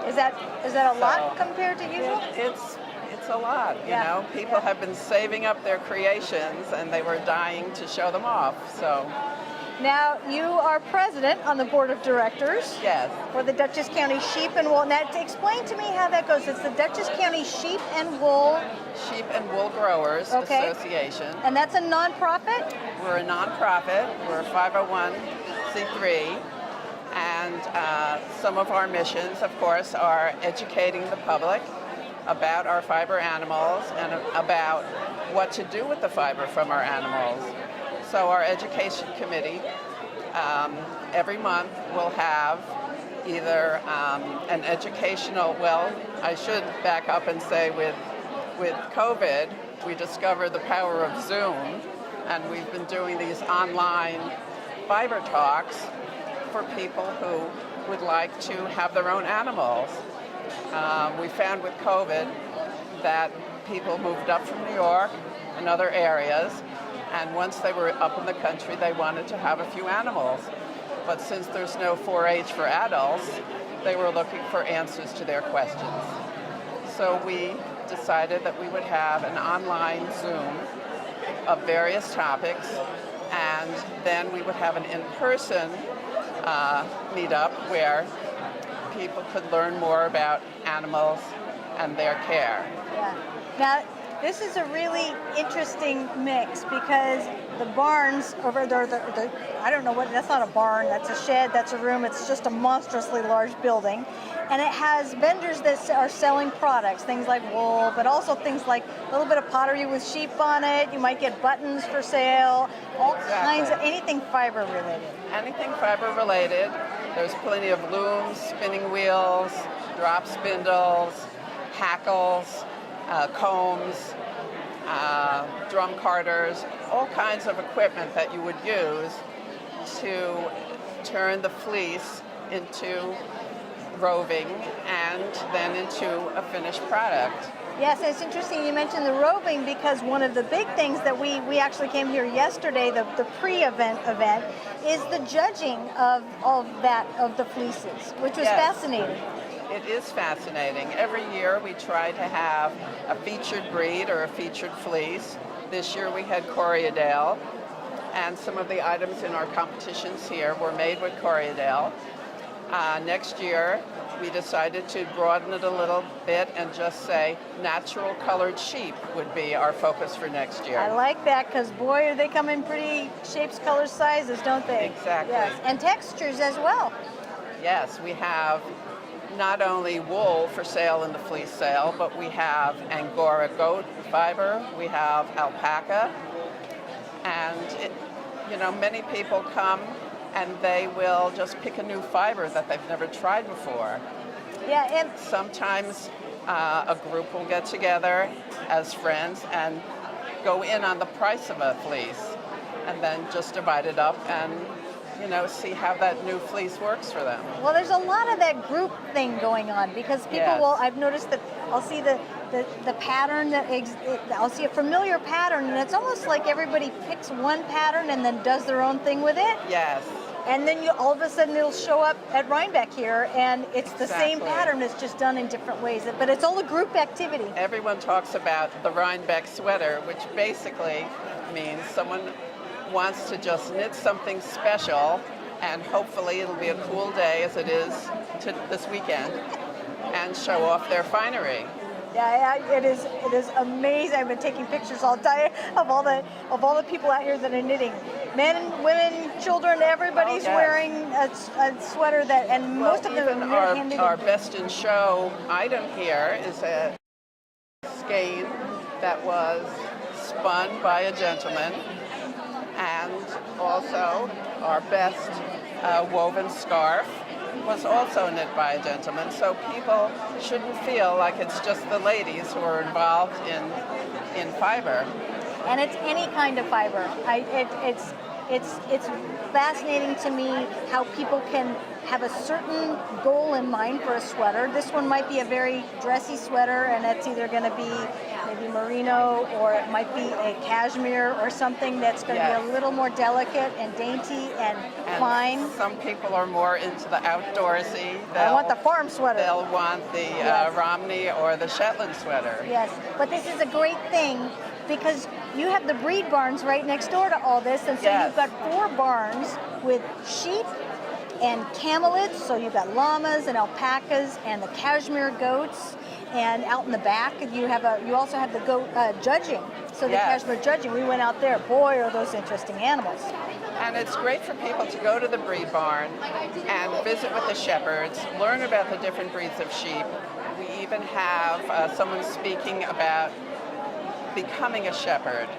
[SPEAKER 6] Is that a lot compared to usual?
[SPEAKER 9] It's a lot, you know. People have been saving up their creations and they were dying to show them off. So
[SPEAKER 6] now you are president on the board of directors.
[SPEAKER 9] Yes.
[SPEAKER 6] For the Dutchess County Sheep and Wool. Now explain to me how that goes. It's the Dutchess County Sheep and Wool
[SPEAKER 9] Growers Association.
[SPEAKER 6] And that's a nonprofit?
[SPEAKER 9] We're a nonprofit. We're a 501c3. And some of our missions, of course, are educating the public about our fiber animals and about what to do with the fiber from our animals. So our education committee every month will have either an educational, well, I should back up and say with COVID, we discovered the power of Zoom, and we've been doing these online fiber talks for people who would like to have their own animals. We found with COVID that people moved up from New York and other areas, and once they were up in the country, they wanted to have a few animals. But since there's no 4-H for adults, they were looking for answers to their questions. So we decided that we would have an online Zoom of various topics, and then we would have an in-person meetup where people could learn more about animals and their care.
[SPEAKER 6] Yeah. Now, this is a really interesting mix because the barns over there, I don't know what, that's not a barn, that's a shed, that's a room, it's just a monstrously large building. And it has vendors that are selling products, things like wool, but also things like a little bit of pottery with sheep on it. You might get buttons for sale, all kinds of, anything fiber related.
[SPEAKER 9] Anything fiber related. There's plenty of looms, spinning wheels, drop spindles, hackles, combs, drum carters, all kinds of equipment that you would use to turn the fleece into roving and then into a finished product.
[SPEAKER 6] Yes, it's interesting you mentioned the roving because one of the big things that we actually came here yesterday, the pre-event is the judging of the fleeces, which was fascinating.
[SPEAKER 9] It is fascinating. Every year we try to have a featured breed or a featured fleece. This year we had Corriedale, and some of the items in our competitions here were made with Corriedale. Next year we decided to broaden it a little bit and just say natural colored sheep would be our focus for next year.
[SPEAKER 6] I like that because boy, they come in pretty shapes, colors, sizes, don't they?
[SPEAKER 9] Exactly.
[SPEAKER 6] Yes, and textures as well.
[SPEAKER 9] Yes, we have not only wool for sale in the fleece sale, but we have Angora goat fiber, we have alpaca, and many people come and they will just pick a new fiber that they've never tried before.
[SPEAKER 6] Yeah, and
[SPEAKER 9] sometimes a group will get together as friends and go in on the price of a fleece. and then just divide it up and, you know, see how that new fleece works for them.
[SPEAKER 6] Well, there's a lot of that group thing going on because people
[SPEAKER 9] Yes.
[SPEAKER 6] will. I've noticed that I'll see the pattern I'll see a familiar pattern, and it's almost like everybody picks one pattern and then does their own thing with it.
[SPEAKER 9] Yes.
[SPEAKER 6] And then all of a sudden it'll show up at Rhinebeck here, and it's the same
[SPEAKER 9] Exactly.
[SPEAKER 6] pattern. It's just done in different ways. But it's all a group activity.
[SPEAKER 9] Everyone talks about the Rhinebeck sweater, which basically means someone wants to just knit something special, and hopefully it'll be a cool day as it is this weekend, and show off their finery.
[SPEAKER 6] Yeah, it is amazing. I've been taking pictures all day of all the people out here that are knitting. Men, women, children, everybody's
[SPEAKER 9] Oh, yes.
[SPEAKER 6] wearing a sweater that, and most of them
[SPEAKER 9] even
[SPEAKER 6] are hand knitted.
[SPEAKER 9] our best in show item here is a skein that was spun by a gentleman, and also our best woven scarf was also knit by a gentleman. So people shouldn't feel like it's just the ladies who are involved in fiber.
[SPEAKER 6] And it's any kind of fiber. It's fascinating to me how people can have a certain goal in mind for a sweater. This one might be a very dressy sweater, and it's either going to be maybe merino, or it might be a cashmere or something that's going to
[SPEAKER 9] Yes.
[SPEAKER 6] be a little more delicate and dainty and fine.
[SPEAKER 9] Some people are more into the outdoorsy.
[SPEAKER 6] I want the farm sweater.
[SPEAKER 9] They'll want the
[SPEAKER 6] Yes.
[SPEAKER 9] Romney or the Shetland sweater.
[SPEAKER 6] Yes, but this is a great thing because you have the breed barns right next door to all this, and so
[SPEAKER 9] Yes.
[SPEAKER 6] you've got 4 barns with sheep and camelids, so you've got llamas and alpacas and the cashmere goats, and out in the back you also have the goat judging. So the
[SPEAKER 9] Yes.
[SPEAKER 6] cashmere judging, we went out there. Boy, are those interesting animals.
[SPEAKER 9] And it's great for people to go to the breed barn and visit with the shepherds, learn about the different breeds of sheep. We even have someone speaking about becoming a shepherd.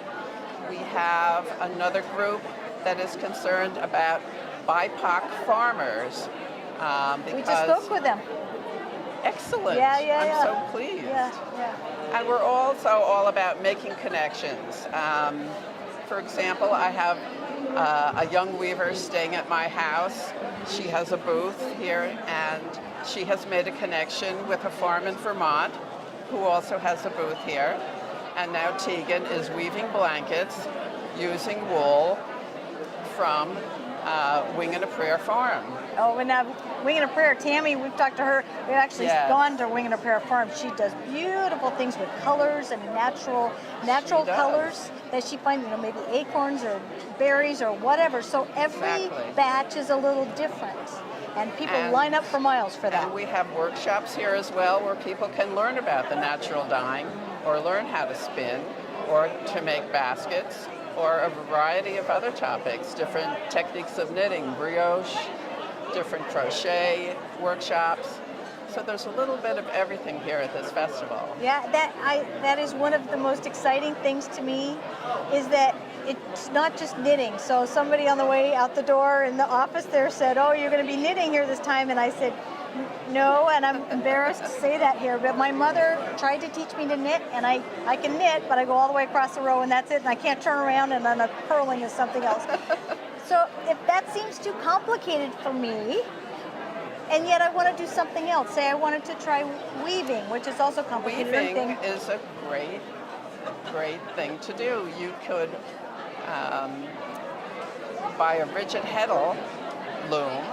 [SPEAKER 9] We have another group that is concerned about BIPOC farmers.
[SPEAKER 6] We just spoke with them.
[SPEAKER 9] Excellent.
[SPEAKER 6] Yeah.
[SPEAKER 9] I'm so pleased.
[SPEAKER 6] Yeah.
[SPEAKER 9] And we're also all about making connections. For example, I have a young weaver staying at my house. She has a booth here, and she has made a connection with a farm in Vermont who also has a booth here. And now Tegan is weaving blankets using wool from Wing and a Prayer Farm.
[SPEAKER 6] Oh, and now Wing and a Prayer, Tammy, we've talked to her. We've actually
[SPEAKER 9] Yes.
[SPEAKER 6] gone to Wing and a Prayer Farm. She does beautiful things with colors and natural
[SPEAKER 9] does.
[SPEAKER 6] colors that she finds, maybe acorns or berries or whatever. So every
[SPEAKER 9] Exactly.
[SPEAKER 6] batch is a little different. And people
[SPEAKER 9] And-
[SPEAKER 6] line up for miles for that.
[SPEAKER 9] And we have workshops here as well where people can learn about the natural dyeing, or learn how to spin, or to make baskets, or a variety of other topics, different techniques of knitting, brioche, different crochet workshops. So there's a little bit of everything here at this festival.
[SPEAKER 6] Yeah, that is one of the most exciting things to me, is that it's not just knitting. So somebody on the way out the door in the office there said, "Oh, you're going to be knitting here this time," and I said, "No," and I'm embarrassed to say that here, but my mother tried to teach me to knit, and I can knit, but I go all the way across the row and that's it, and I can't turn around, and then the purling is something else. So if that seems too complicated for me, and yet I want to do something else. Say I wanted to try weaving, which is also complicated. I'm
[SPEAKER 9] Weaving
[SPEAKER 6] thinking-
[SPEAKER 9] is a great thing to do. You could buy a rigid heddle loom,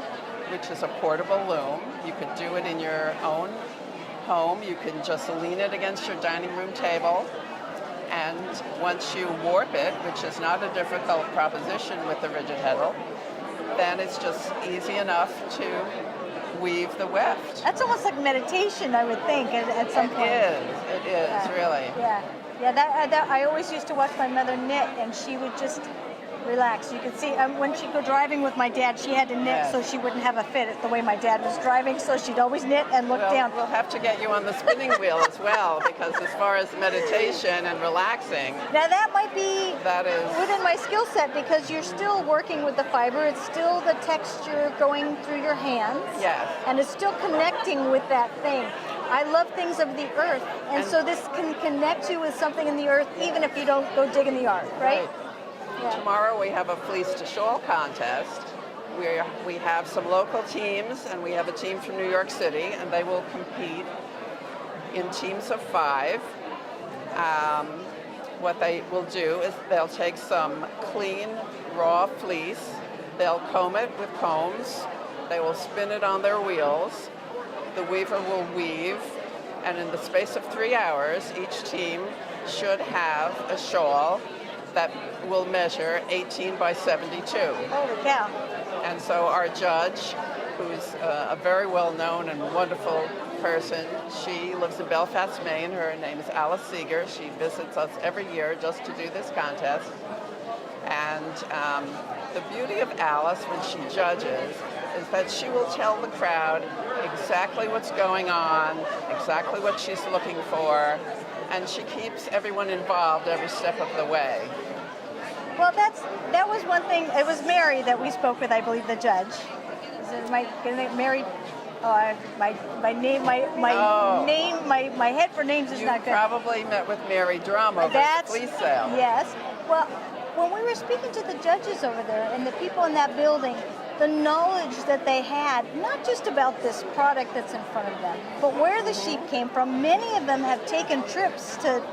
[SPEAKER 9] which is a portable loom. You could do it in your own home. You can just lean it against your dining room table, and once you warp it, which is not a difficult proposition with the rigid heddle, then it's just easy enough to weave the weft.
[SPEAKER 6] That's almost like meditation, I would think, at some point.
[SPEAKER 9] It is, really.
[SPEAKER 6] Yeah. That I always used to watch my mother knit, and she would just relax. You could see when she'd go driving with my dad, she had to knit
[SPEAKER 9] Yes.
[SPEAKER 6] so she wouldn't have a fit. It's the way my dad was driving, so she'd always knit and look
[SPEAKER 9] Well,
[SPEAKER 6] down.
[SPEAKER 9] we'll have to get you on the spinning wheel as well, because as far as meditation and relaxing,
[SPEAKER 6] Now that might be
[SPEAKER 9] that is
[SPEAKER 6] within my skill set, because you're still working with the fiber. It's still the texture going through your hands.
[SPEAKER 9] Yes.
[SPEAKER 6] And it's still connecting with that thing. I love things of the earth, and so this can connect you with something in the earth, even if you don't go dig in the yard, right? Yeah.
[SPEAKER 9] Tomorrow we have a fleece to shawl contest. We have some local teams, and we have a team from New York City, and they will compete in teams of 5. What they will do is they'll take some clean, raw fleece, they'll comb it with combs, they will spin it on their wheels, the weaver will weave, and in the space of 3 hours, each team should have a shawl that will measure 18 by 72.
[SPEAKER 6] Holy cow.
[SPEAKER 9] And so our judge, who's a very well-known and wonderful person, she lives in Belfast, Maine. Her name is Alice Seeger. She visits us every year just to do this contest. And the beauty of Alice when she judges is that she will tell the crowd exactly what's going on, exactly what she's looking for, and she keeps everyone involved every step of the way.
[SPEAKER 6] Well, that was one thing. It was Mary that we spoke with, I believe, the judge. Is it my Mary? Oh, my name, my head for names is
[SPEAKER 9] You
[SPEAKER 6] not good.
[SPEAKER 9] probably met with Mary Drum over at the police sale.
[SPEAKER 6] Yes. Well, when we were speaking to the judges over there and the people in that building, the knowledge that they had, not just about this product that's in front of them, but where the sheep came from. Many of them have taken trips to,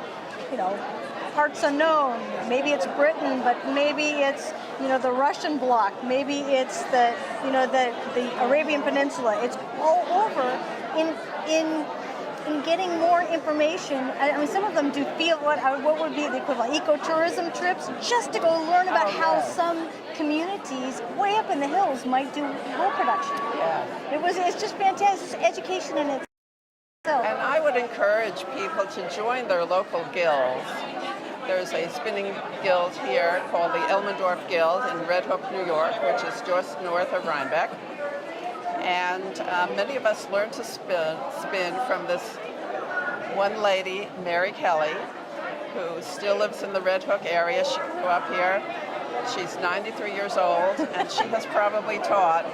[SPEAKER 6] parts unknown. Maybe it's Britain, but maybe it's, the Russian bloc. Maybe it's the Arabian Peninsula. It's all over in getting more information. I mean, some of them do feel what would be the equivalent ecotourism trips, just to go learn about how some communities way up in the hills might do wool production.
[SPEAKER 9] Yeah.
[SPEAKER 6] It's just fantastic. It's education in itself.
[SPEAKER 9] And I would encourage people to join their local guilds. There's a spinning guild here called the Elmendorf Guild in Red Hook, New York, which is just north of Rhinebeck. And many of us learned to spin from this one lady, Mary Kelly, who still lives in the Red Hook area. She grew up here. She's 93 years old, and she has probably taught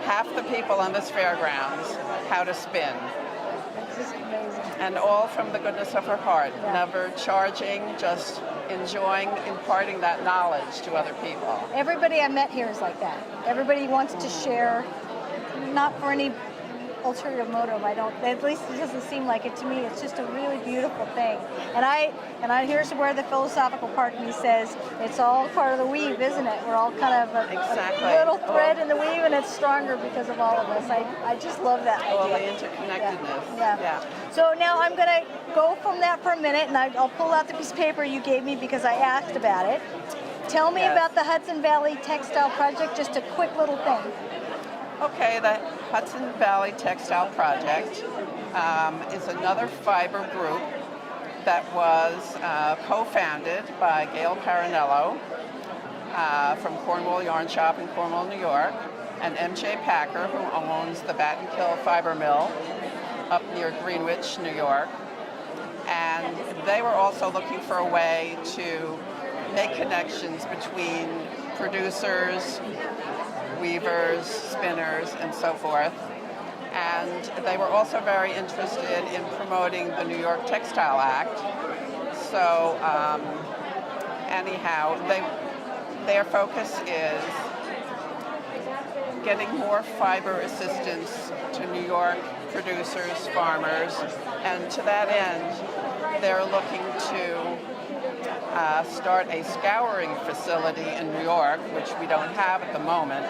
[SPEAKER 9] half the people on this fairgrounds how to spin.
[SPEAKER 6] It's just amazing.
[SPEAKER 9] And all from the goodness of her heart, never charging, just enjoying imparting that knowledge to other people.
[SPEAKER 6] Everybody I met here is like that. Everybody wants to share, not for any ulterior motive. At least it doesn't seem like it to me. It's just a really beautiful thing. And here's where the philosophical part of me says, it's all part of the weave, isn't it? We're all kind of a little thread in the weave, and it's stronger because of all of us. I just love that idea.
[SPEAKER 9] All the interconnectedness.
[SPEAKER 6] Yeah. So now I'm going to go from that for a minute, and I'll pull out the piece of paper you gave me because I asked about it. Tell me about the Hudson Valley Textile Project, just a quick little thing.
[SPEAKER 9] Okay, the Hudson Valley Textile Project is another fiber group that was co-founded by Gail Parinello from Cornwall Yarn Shop in Cornwall, New York, and M.J. Packer, who owns the Battenkill Fiber Mill up near Greenwich, New York. And they were also looking for a way to make connections between producers, weavers, spinners, and so forth. And they were also very interested in promoting the New York Textile Act. So anyhow, their focus is getting more fiber assistance to New York producers, farmers, and to that end, they're looking to start a scouring facility in New York, which we don't have at the moment.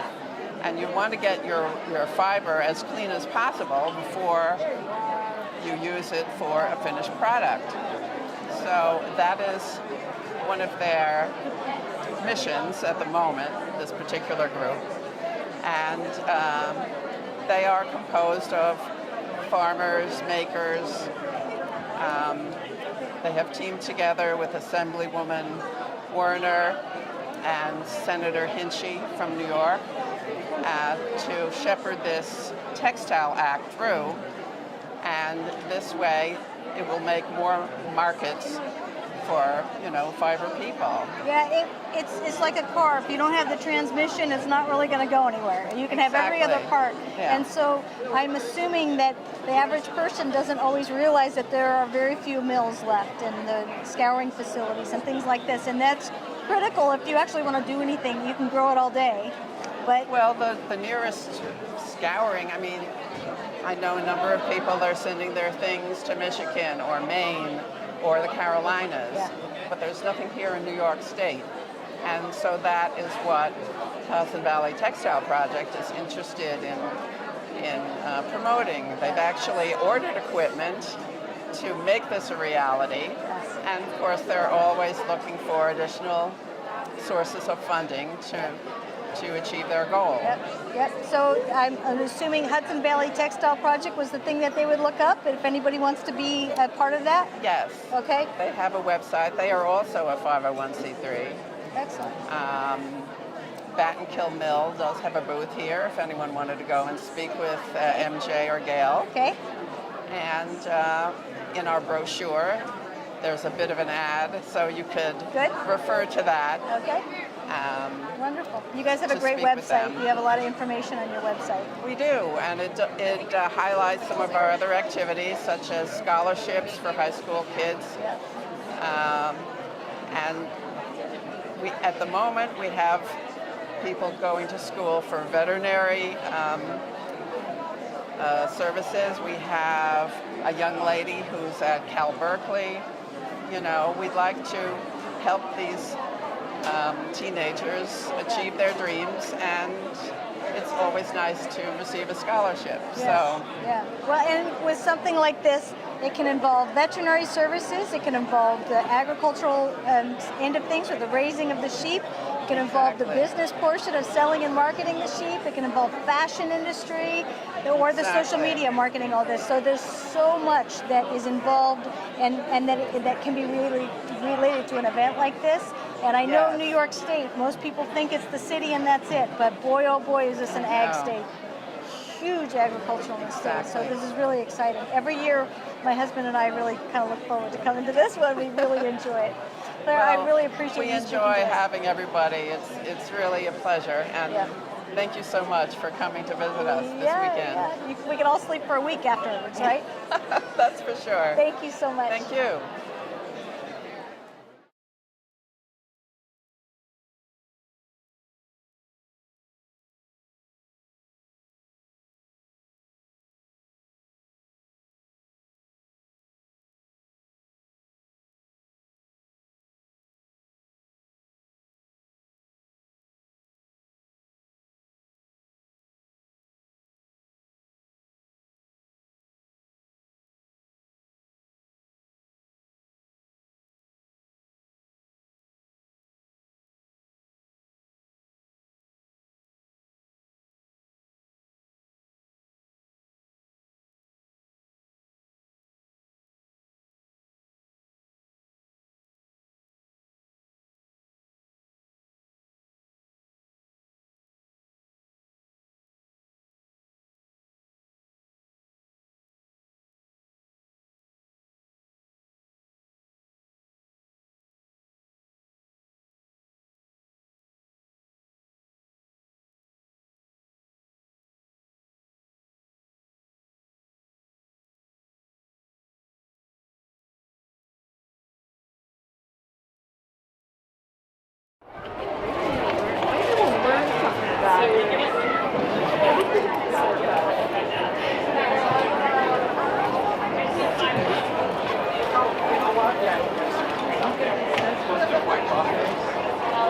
[SPEAKER 9] And you want to get your fiber as clean as possible before you use it for a finished product. So that is one of their missions at the moment, this particular group. And they are composed of farmers, makers. They have teamed together with Assemblywoman Werner and Senator Hinchy from New York to shepherd this Textile Act through. And this way, it will make more markets for, fiber people.
[SPEAKER 6] Yeah, it's like a car. If you don't have the transmission, it's not really going to go anywhere. You can have every other part.
[SPEAKER 9] Yeah.
[SPEAKER 6] And so I'm assuming that the average person doesn't always realize that there are very few mills left and the scouring facilities and things like this. And that's critical if you actually want to do anything. You can grow it all day, but
[SPEAKER 9] Well, the nearest scouring, I mean, I know a number of people that are sending their things to Michigan or Maine or the Carolinas,
[SPEAKER 6] Yeah.
[SPEAKER 9] but there's nothing here in New York State. And so that is what Hudson Valley Textile Project is interested in promoting. They've actually ordered equipment to make this a reality. And of course, they're always looking for additional sources of funding to achieve their goal.
[SPEAKER 6] Yep. So I'm assuming Hudson Valley Textile Project was the thing that they would look up if anybody wants to be a part of that.
[SPEAKER 9] Yes.
[SPEAKER 6] Okay.
[SPEAKER 9] They have a website. They are also a 501c3.
[SPEAKER 6] Excellent.
[SPEAKER 9] Battenkill Mill does have a booth here if anyone wanted to go and speak with MJ or Gail.
[SPEAKER 6] Okay.
[SPEAKER 9] And in our brochure, there's a bit of an ad, so you could
[SPEAKER 6] Good.
[SPEAKER 9] refer to that.
[SPEAKER 6] Okay. Wonderful. You guys have a
[SPEAKER 9] to
[SPEAKER 6] great
[SPEAKER 9] speak with
[SPEAKER 6] website.
[SPEAKER 9] them.
[SPEAKER 6] You have a lot of information on your website.
[SPEAKER 9] We do, and it highlights some of our other activities, such as scholarships for high school kids.
[SPEAKER 6] Yeah.
[SPEAKER 9] And at the moment, we have people going to school for veterinary services. We have a young lady who's at Cal Berkeley. You know, we'd like to help these teenagers achieve their dreams, and it's always nice to receive a scholarship.
[SPEAKER 6] Yes.
[SPEAKER 9] So,
[SPEAKER 6] yeah. Well, and with something like this, it can involve veterinary services. It can involve the agricultural end of things, or the raising of the sheep. It can involve the business portion of selling and marketing the sheep. It can involve fashion industry, or the social media marketing, all this. So there's so much that is involved, and that can be really related to an event like this. And I know
[SPEAKER 9] Yes.
[SPEAKER 6] New York State, most people think it's the city and that's it, but boy, oh boy, is this an ag
[SPEAKER 9] No.
[SPEAKER 6] state. Huge agricultural state, so
[SPEAKER 9] Exactly.
[SPEAKER 6] this is really exciting. Every year, my husband and I really kind of look forward to coming to this one. We really enjoy it. Claire, I
[SPEAKER 9] well,
[SPEAKER 6] really appreciate
[SPEAKER 9] we
[SPEAKER 6] you speaking
[SPEAKER 9] enjoy
[SPEAKER 6] to us.
[SPEAKER 9] having everybody. It's really a pleasure, and
[SPEAKER 6] Yeah.
[SPEAKER 9] thank you so much for coming to visit us this weekend.
[SPEAKER 6] Yeah. We can all sleep for a week afterwards, right?
[SPEAKER 9] That's for sure.
[SPEAKER 6] Thank you so much.
[SPEAKER 9] Thank you.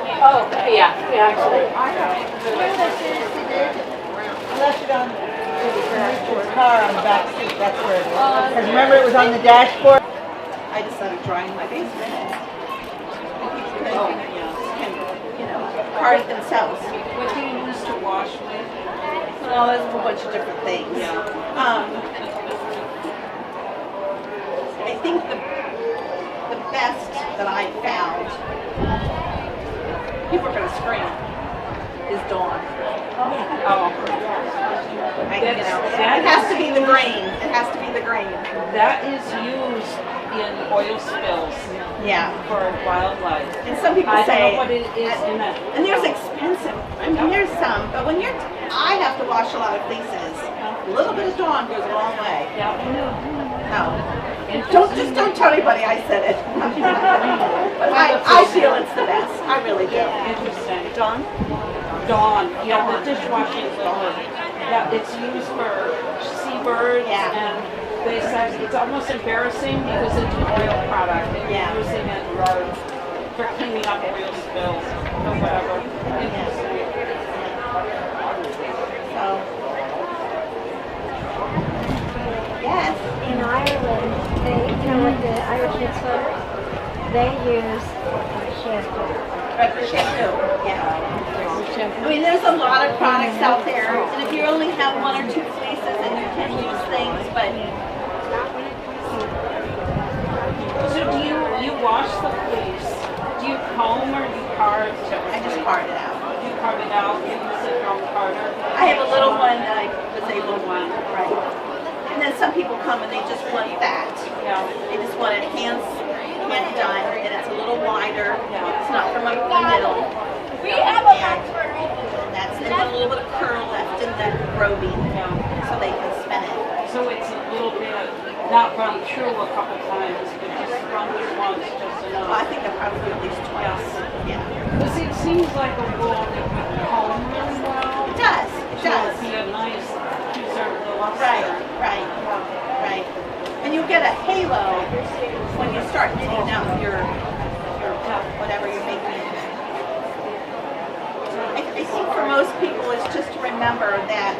[SPEAKER 1] Oh, yeah, actually.
[SPEAKER 10] Unless you're on the car on the back seat, that's where it is. Because remember it was on the dashboard? I just started drying my basement. And people can card it themselves.
[SPEAKER 2] What do you use to wash with?
[SPEAKER 10] Oh, there's a whole bunch of different things. I think the best that I found, people are going to scream, is Dawn.
[SPEAKER 2] Oh,
[SPEAKER 10] It has to be the grain. It has to be the grain.
[SPEAKER 2] that is used in oil spills
[SPEAKER 10] Yeah.
[SPEAKER 2] for wildlife.
[SPEAKER 10] And some people
[SPEAKER 2] I
[SPEAKER 10] say,
[SPEAKER 2] don't know what it is in that.
[SPEAKER 10] and there's expensive. I mean, there's some, but when I have to wash a lot of fleeces. A little bit of Dawn goes a long way.
[SPEAKER 2] Yeah.
[SPEAKER 10] No. Don't tell anybody I said it. But I feel it's the best. I really do.
[SPEAKER 11] Interesting. Dawn? Dawn. Yeah, the dishwashing liquid. Yeah, it's used for seabirds and they said it's almost embarrassing because it's an oil product and you're using it for cleaning up oil spills or whatever. Interesting.
[SPEAKER 10] So, yes.
[SPEAKER 12] In Ireland, they, you know, with the Irish newsletters, they use shampoo.
[SPEAKER 10] Shampoo, yeah. I mean, there's a lot of products out there, and if you only have 1 or 2 fleeces, then you can use things, but
[SPEAKER 11] So do you wash the fleece? Do you comb or do you card?
[SPEAKER 10] I just card it out.
[SPEAKER 11] You carve it out, you use it from carder?
[SPEAKER 10] I have a little one that I was able to right. And then some people come and they just want that.
[SPEAKER 11] Yeah.
[SPEAKER 10] They just want it hand done, and it's a little wider. It's not from the middle.
[SPEAKER 5] We have a box for
[SPEAKER 10] And that's there's a little bit of curl left in the roving, so they can spin it.
[SPEAKER 11] So it's a little bit, not run through a couple times, but just run through once, just enough.
[SPEAKER 10] I think I probably at least twice. Yeah.
[SPEAKER 11] Because it seems like a wool that would comb really well.
[SPEAKER 10] It does. It
[SPEAKER 11] So
[SPEAKER 10] does.
[SPEAKER 11] it'd be a nice preserve the luster.
[SPEAKER 10] Right. And you get a halo when you start cleaning out your whatever you're making. I think for most people it's just to remember that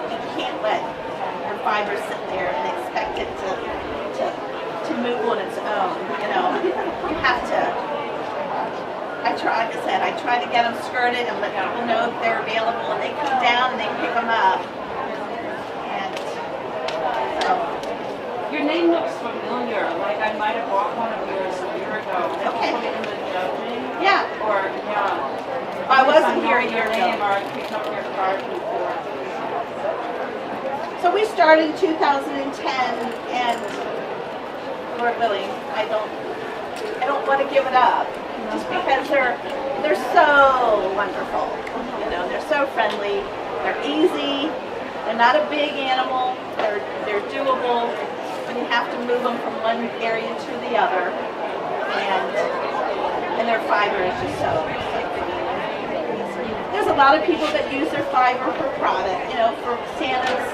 [SPEAKER 10] you can't let your fibers sit there and expect it to move on its own. You know, you have to. Like I said, I try to get them skirted and let people know if they're available, and they come down and they pick them up. And so,
[SPEAKER 11] Your name looks familiar, like I might have bought one of yours a year ago.
[SPEAKER 10] Okay.
[SPEAKER 11] Put it in the judging.
[SPEAKER 10] yeah.
[SPEAKER 11] Or,
[SPEAKER 10] I wasn't here a
[SPEAKER 11] your
[SPEAKER 10] year
[SPEAKER 11] name
[SPEAKER 10] ago.
[SPEAKER 11] or I picked up your card before.
[SPEAKER 10] So we started in 2010, and Lord willing, I don't want to give it up, just because they're so wonderful. You know, they're so friendly, they're easy, they're not a big animal, they're doable, and you have to move them from one area to the other, and their fiber is just so. There's a lot of people that use their fiber for product, you know, for Santas,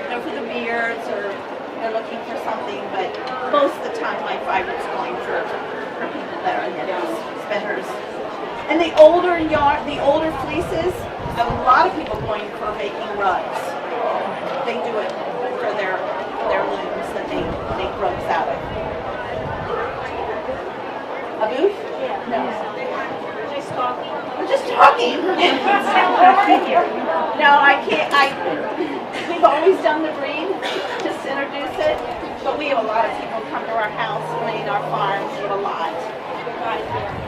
[SPEAKER 10] you know, for the beards, or they're looking for something, but most of the time my fiber is going for people that are spinners. And the older fleeces, a lot of people going for making rugs. They do it for their looms that they make rugs out of. A booth?
[SPEAKER 12] Yeah.
[SPEAKER 10] No.
[SPEAKER 12] Just talking.
[SPEAKER 10] I'm just talking. No, I can't. We've always done the breed, just introduce it. But we have a lot of people come to our house, I mean, our farms, we have a lot.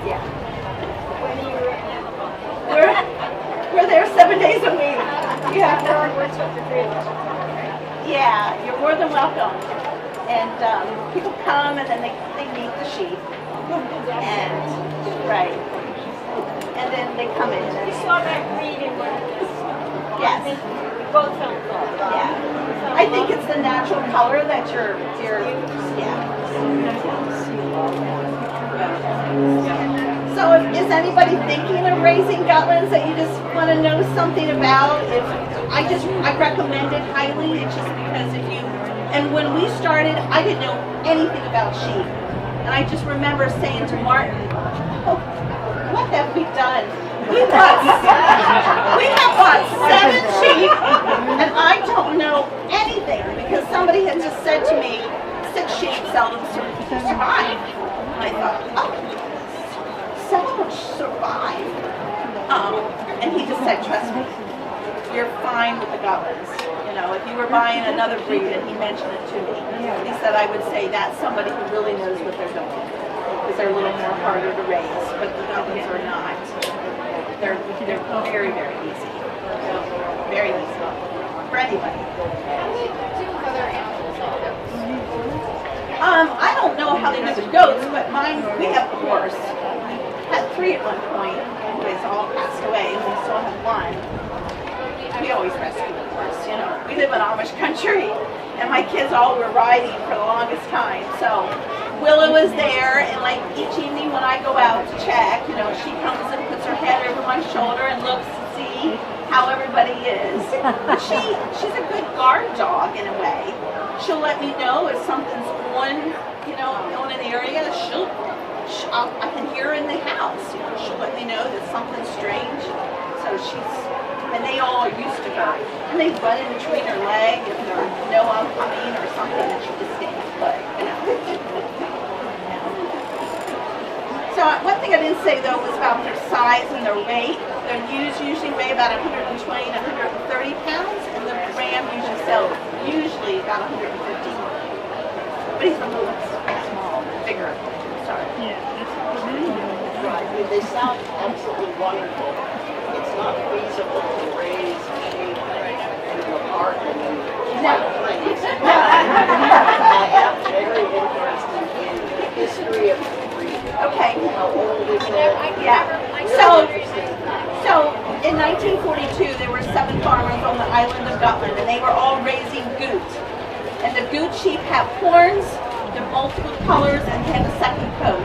[SPEAKER 10] Yeah. We're there 7 days a week. Yeah. Yeah, you're more than welcome. And people come and then they meet the sheep. And, right. And then they come in.
[SPEAKER 12] We saw that breed in one.
[SPEAKER 10] Yes.
[SPEAKER 12] We both felt good.
[SPEAKER 10] Yeah. I think it's the natural color that you're So is anybody thinking of raising Gutlands that you just want to know something about? I recommend it highly. It's just because and when we started, I didn't know anything about sheep. And I just remember saying to Martin, oh, what have we done? We have bought 7 sheep, and I don't know anything because somebody had just said to me, 6 sheep seldom survive. And I thought, oh, 7 survive. And he just said, trust me, you're fine with the Gutlands. You know, if you were buying another breed, and he mentioned it to me, he said I would say that's somebody who really knows what they're doing because they're a little more harder to raise, but the Gutlands are not. They're very, very easy. Very easy for anybody. I don't know how they do the goats, but mine, we have a horse. Had 3 at one point. Anyways, all passed away, and we still have 1. We always rescue the horse, you know. We live in Amish country, and my kids all were riding for the longest time, so
[SPEAKER 5] Willow is there, and like each evening when I go out to check, you know, she comes and puts her head over my shoulder and looks to see how everybody is. But she's a good guard dog in a way. She'll let me know if something's on, you know, on an area. I can hear her in the house. You know, she'll let me know that something's strange. So and they all are used to her. And they butt in between her leg if they know I'm coming or something, and she just stays put, you know. So one thing I didn't say though was about their size and their weight. Their ewes usually weigh about 120 to 130 pounds, and the ram usually about 150. But he's a little small, bigger. Sorry.
[SPEAKER 13] Right. They sound absolutely wonderful. It's not feasible to raise sheep in the park and then place. I am very interested in the history of the breed.
[SPEAKER 5] Okay.
[SPEAKER 13] How old is it?
[SPEAKER 5] Yeah. So in 1942, there were 7 farmers on the island of Gotland, and they were all raising goat. And the goat sheep have horns, they're multiple colors, and they have a second coat.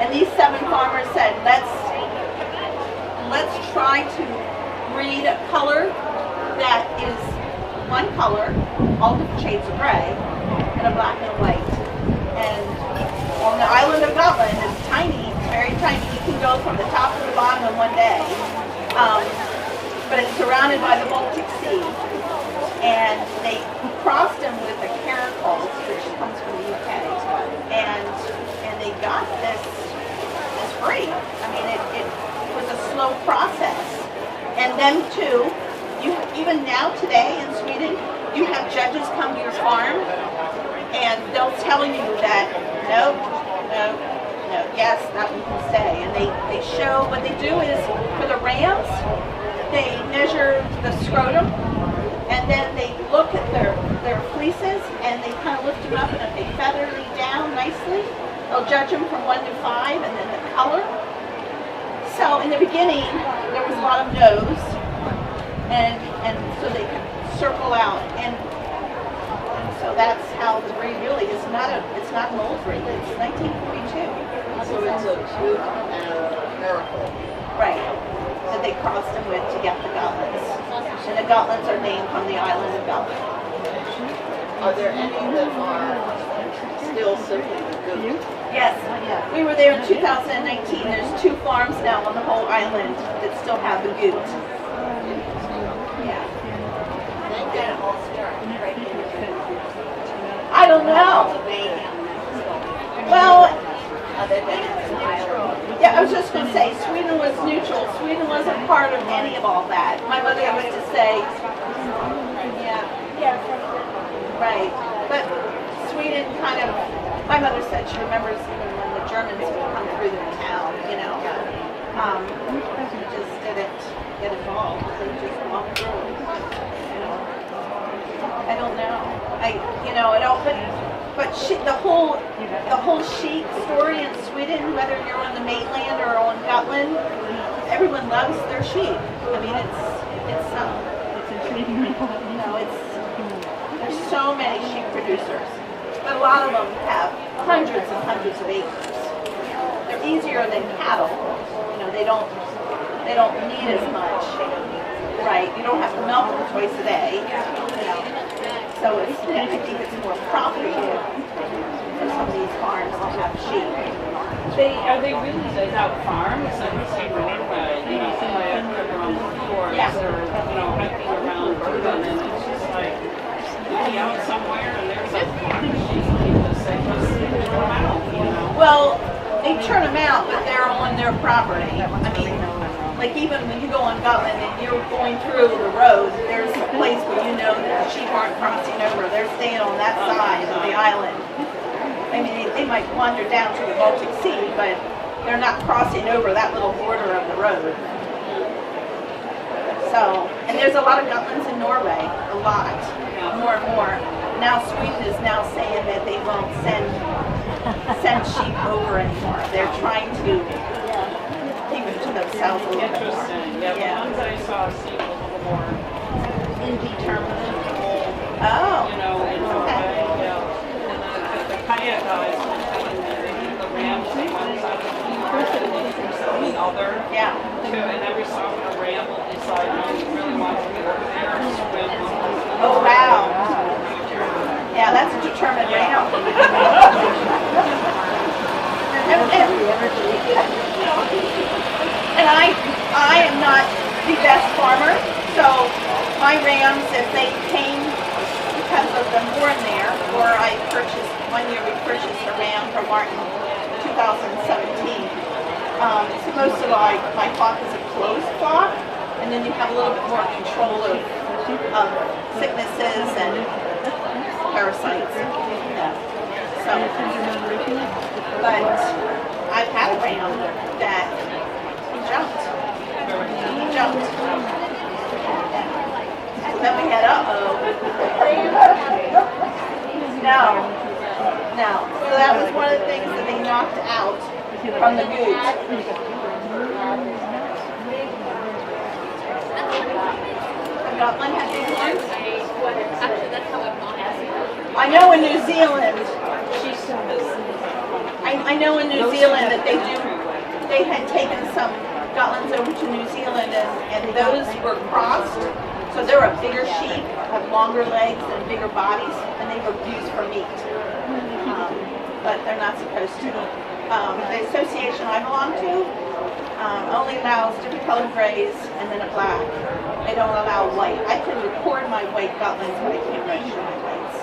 [SPEAKER 5] And these 7 farmers said, let's try to breed a color that is one color, all different shades of gray, and a black and a white. And on the island of Gotland, it's tiny, very tiny. You can go from the top to the bottom in one day. But it's surrounded by the Baltic Sea. And they crossed them with the caracals, which comes from the UK. And they got this breed. I mean, it was a slow process. And then too, even now today in Sweden, you have judges come to your farm and they'll tell you that no, yes, that one can stay. And they show, what they do is, for the rams, they measure the scrotum and then they look at their fleeces and they kind of lift them up, and if they feather down nicely, they'll judge them from 1 to 5, and then the color. So in the beginning, there was a lot of nose, and so they could circle out, and so that's how the breed really is. It's not an old breed. It's 1942.
[SPEAKER 13] So it's a goat and a caracal.
[SPEAKER 5] Right. That they crossed them with to get the Gotlands, and the Gotlands are named from the island of Gotland.
[SPEAKER 13] Are there any that are still simply the goat?
[SPEAKER 5] Yes, we were there in 2019. There's 2 farms now on the whole island that still have the goat. Yeah. I don't know. Well, yeah, I was just going to say, Sweden was neutral. Sweden wasn't part of any of all that. My mother used to say, yeah, right. But Sweden kind of, my mother said she remembers even when the Germans would come through the town, you know. Just didn't get involved. They just walked through. You know. I don't know. But the whole sheep story in Sweden, whether you're on the mainland or on Gotland, everyone loves their sheep. I mean, it's intriguing. You know, there's so many sheep producers, but a lot of them have hundreds and hundreds of acres. They're easier than cattle. You know, they don't need as much. Right? You don't have to milk them twice a day. You know. So I think it's more profitable for some of these farms to have sheep.
[SPEAKER 11] Are they really without farms and you know, their own forest or hiking around urban, and it's just like you'll be out somewhere and there's a farm of sheep because they just turn them out, you know.
[SPEAKER 5] Well, they turn them out, but they're on their property. I mean, like even when you go on Gotland and you're going through the road, there's a place where you know that the sheep aren't crossing over. They're staying on that side of the island. I mean, they might wander down to the Baltic Sea, but they're not crossing over that little border of the road. So, and there's a lot of Gotlands in Norway, a lot, more and more. Now Sweden is now saying that they won't send sheep over anymore. They're trying to keep it to themselves a little bit more.
[SPEAKER 11] Interesting. Yeah, the ones that I saw seemed a little more indeterminate.
[SPEAKER 5] Oh.
[SPEAKER 11] You know, in Norway, and the kayak guys went too, and every so often a ram will decide, he really wants to get over there and swim.
[SPEAKER 5] Oh, wow. Yeah, that's a determined ram. And I am not the best farmer, so my rams, if they came because of the horn there, or I purchased, one year we purchased a ram from Martin, 2017. So most of my flock is a closed flock, and then you have a little bit more control of sicknesses and parasites. So, but I've had a ram that he jumped. So then we had, No. So that was one of the things that they knocked out from the goose. Gotland had big ones. I know in New Zealand. I know in New Zealand that they had taken some Gotlands over to New Zealand and those were crossed. So they're a bigger sheep, have longer legs and bigger bodies, and they were used for meat. But they're not supposed to. The association I belong to only allows different colored grays and then a black. They don't allow white. I can record my white Gotlands, but I can't register my whites.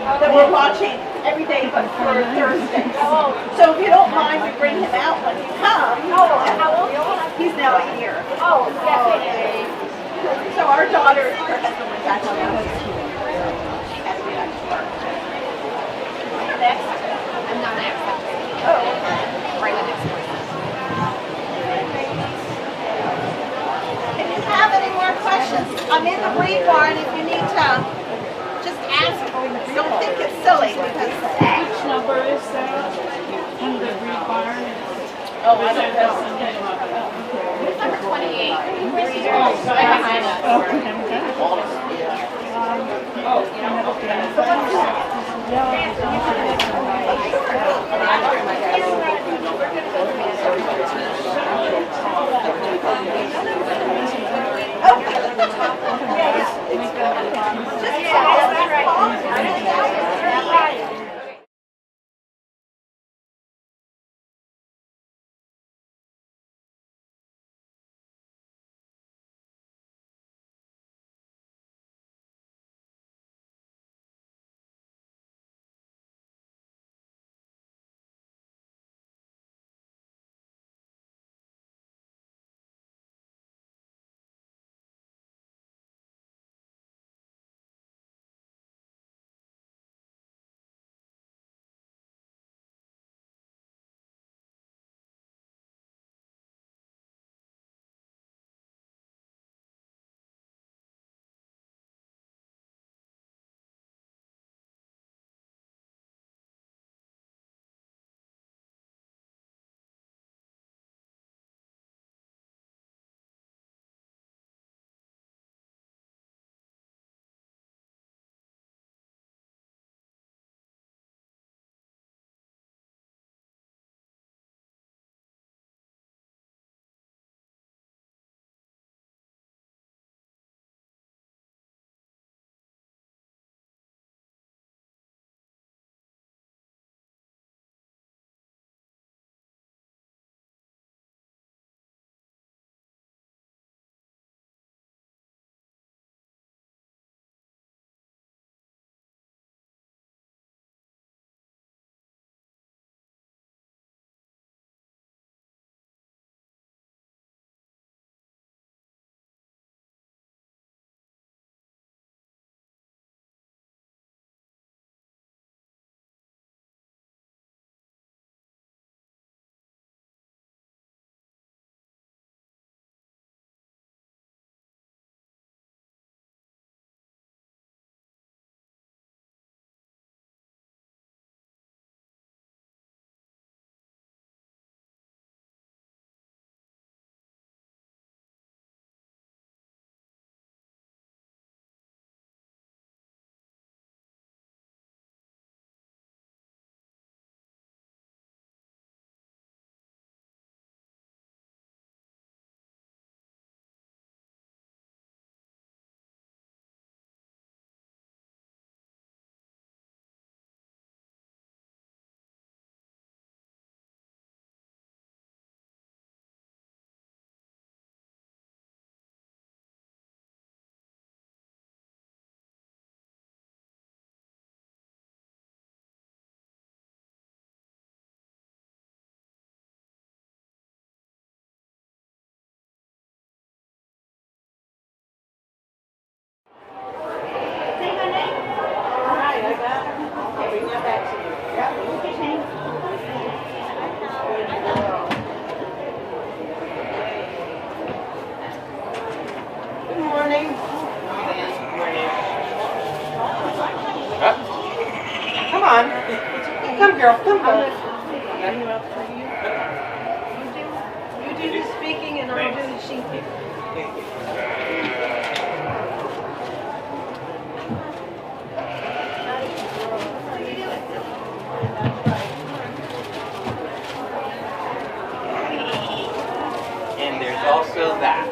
[SPEAKER 5] That we're watching every day but for Thursday. So if you don't mind, we bring him out when you come. How old? He's now a year. Okay. So our daughter, her husband was actually out of school. She had to be back to work. Next? I'm not next. Right the next person. If you have any more questions, I'm in the breed barn if you need to. Just ask. Don't think it's silly because
[SPEAKER 11] Which number is that? In the breed barn?
[SPEAKER 5] Oh, I don't know.
[SPEAKER 11] It's number 28.
[SPEAKER 5] Okay.
[SPEAKER 12] you up for you. You do the speaking and I'll do the sheeping.
[SPEAKER 14] And there's also that.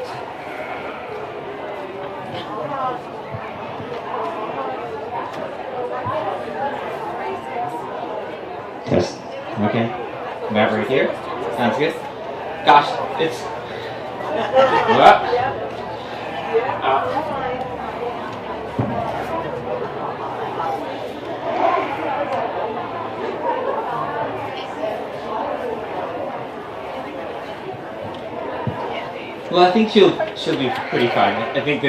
[SPEAKER 14] Test. Okay. Map right here. Sounds good. Gosh, it's. What? Well, I think she'll be pretty fine. I think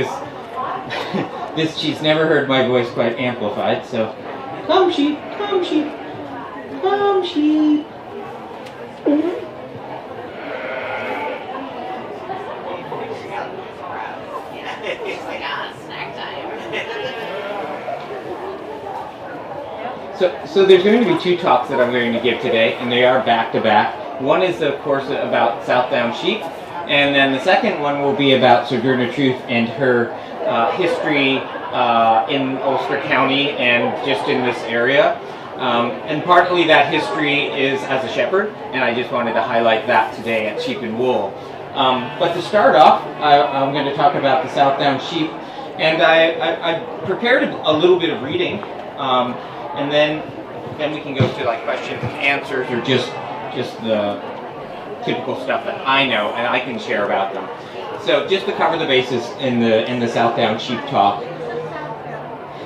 [SPEAKER 14] she's never heard my voice quite amplified. So, come sheep, come sheep. Come, sheep. So there's going to be two talks that I'm going to give today, and they are back to back. One is, of course, about Southdown sheep, and then the second one will be about Sojourner Truth and her history in Ulster County and just in this area. And partly that history is as a shepherd, and I just wanted to highlight that today at Sheep and Wool. But to start off, I'm going to talk about the Southdown sheep, and I prepared a little bit of reading, and then we can go to like questions and answers, or just the typical stuff that I know and I can share about them. So just to cover the bases in the Southdown sheep talk.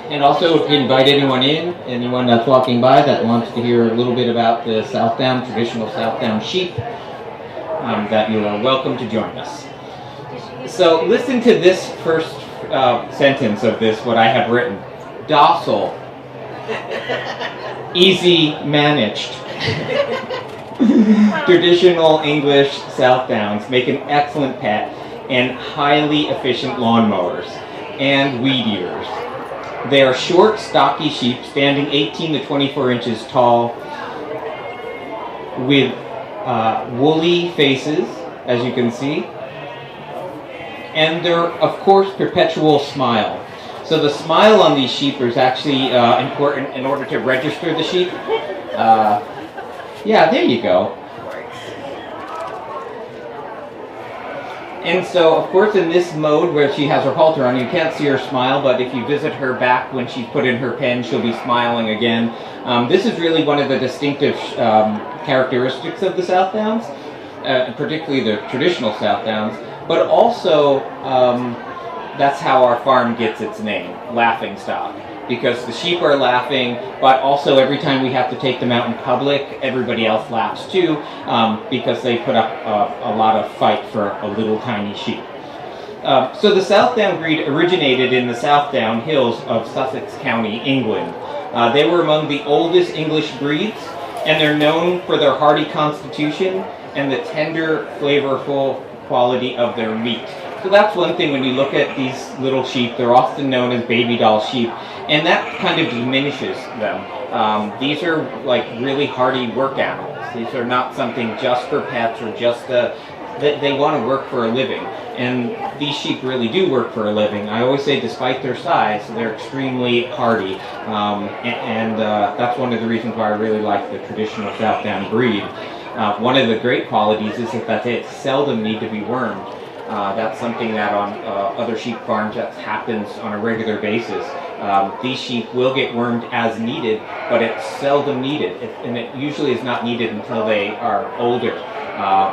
[SPEAKER 14] And also invite anyone that's walking by that wants to hear a little bit about the Southdown, traditional Southdown sheep, that you are welcome to join us. So listen to this first sentence of this, what I have written. Docile, easy managed. Traditional English Southdowns make an excellent pet and highly efficient lawnmowers and weed eaters. They are short, stocky sheep standing 18 to 24 inches tall with woolly faces, as you can see. And they're, of course, perpetual smile. So the smile on these sheep is actually important in order to register the sheep. Yeah, there you go. And so, of course, in this mode where she has her halter on, you can't see her smile, but if you visit her back when she's put in her pen, she'll be smiling again. This is really one of the distinctive characteristics of the Southdowns, particularly the traditional Southdowns, but also that's how our farm gets its name, Laughing Stock. Because the sheep are laughing, but also every time we have to take them out in public, everybody else laughs too, because they put up a lot of fight for a little tiny sheep. So the Southdown breed originated in the Southdown Hills of Sussex County, England. They were among the oldest English breeds, and they're known for their hardy constitution and the tender, flavorful quality of their meat. So that's one thing when you look at these little sheep, they're often known as baby doll sheep, and that kind of diminishes them. These are like really hardy work animals. These are not something just for pets or just they want to work for a living. And these sheep really do work for a living. I always say despite their size, they're extremely hardy. And that's one of the reasons why I really like the traditional Southdown breed. One of the great qualities is that they seldom need to be wormed. That's something that on other sheep farms that happens on a regular basis. These sheep will get wormed as needed, but it's seldom needed, and it usually is not needed until they are older,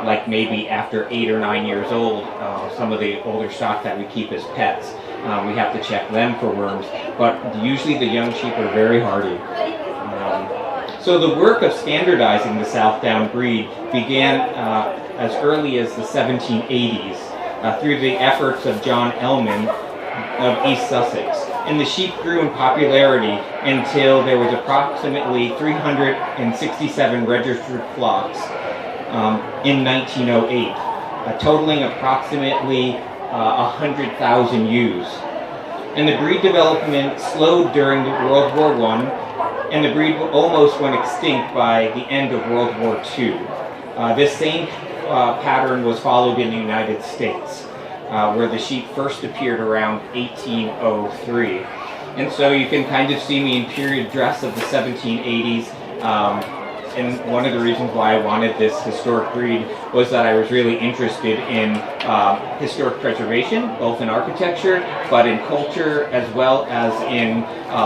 [SPEAKER 14] like maybe after 8 or 9 years old. Some of the older stock that we keep as pets, we have to check them for worms, but usually the young sheep are very hardy. So the work of standardizing the Southdown breed began as early as the 1780s. Through the efforts of John Ellman of East Sussex. And the sheep grew in popularity until there was approximately 367 registered flocks in 1908, totaling approximately 100,000 ewes. And the breed development slowed during World War I and the breed almost went extinct by the end of World War II. This same pattern was followed in the United States, where the sheep first appeared around 1803. And so you can kind of see me in period dress of the 1780s. And one of the reasons why I wanted this historic breed was that I was really interested in historic preservation, both in architecture, but in culture as well as in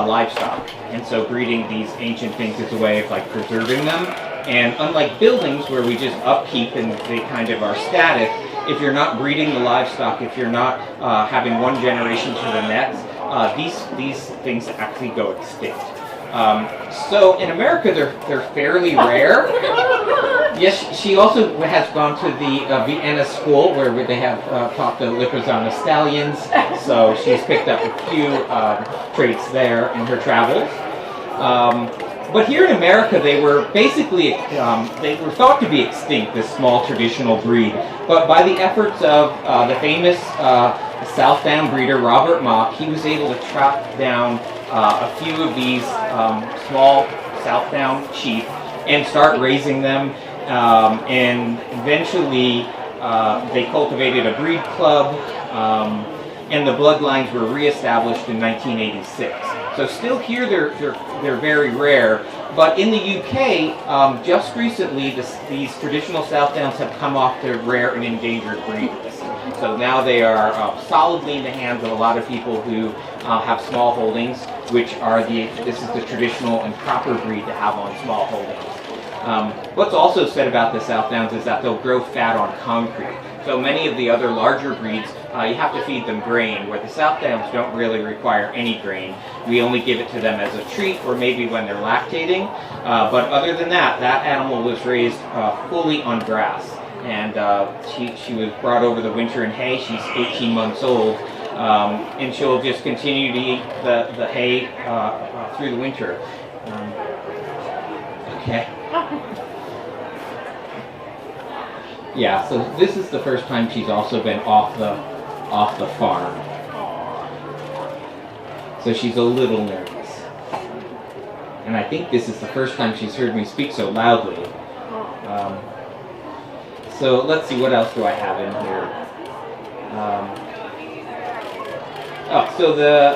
[SPEAKER 14] livestock. And so breeding these ancient things is a way of like preserving them. And unlike buildings where we just upkeep and they kind of are static, if you're not breeding the livestock, if you're not having one generation to the next, these things actually go extinct. So in America, they're fairly rare. Yes, she also has gone to the Vienna school where they have taught the Lipizzaner stallions. So she's picked up a few traits there in her travels. But here in America, they were basically they were thought to be extinct, this small traditional breed. But by the efforts of the famous Southdown breeder Robert Mock, he was able to track down a few of these small Southdown sheep and start raising them. And eventually, they cultivated a breed club, and the bloodlines were reestablished in 1986. So still here, they're very rare. But in the UK, just recently, these traditional Southdowns have come off their rare and endangered breed list. So now they are solidly in the hands of a lot of people who have small holdings, which are this is the traditional and proper breed to have on small holdings. What's also said about the Southdowns is that they'll grow fat on concrete. So many of the other larger breeds, you have to feed them grain, where the Southdowns don't really require any grain. We only give it to them as a treat or maybe when they're lactating. But other than that, that animal was raised fully on grass. And she was brought over the winter in hay. She's 18 months old. And she'll just continue to eat the hay through the winter. Okay. Yeah, so this is the first time she's also been off the farm. So she's a little nervous. And I think this is the first time she's heard me speak so loudly. So let's see, what else do I have in here? So the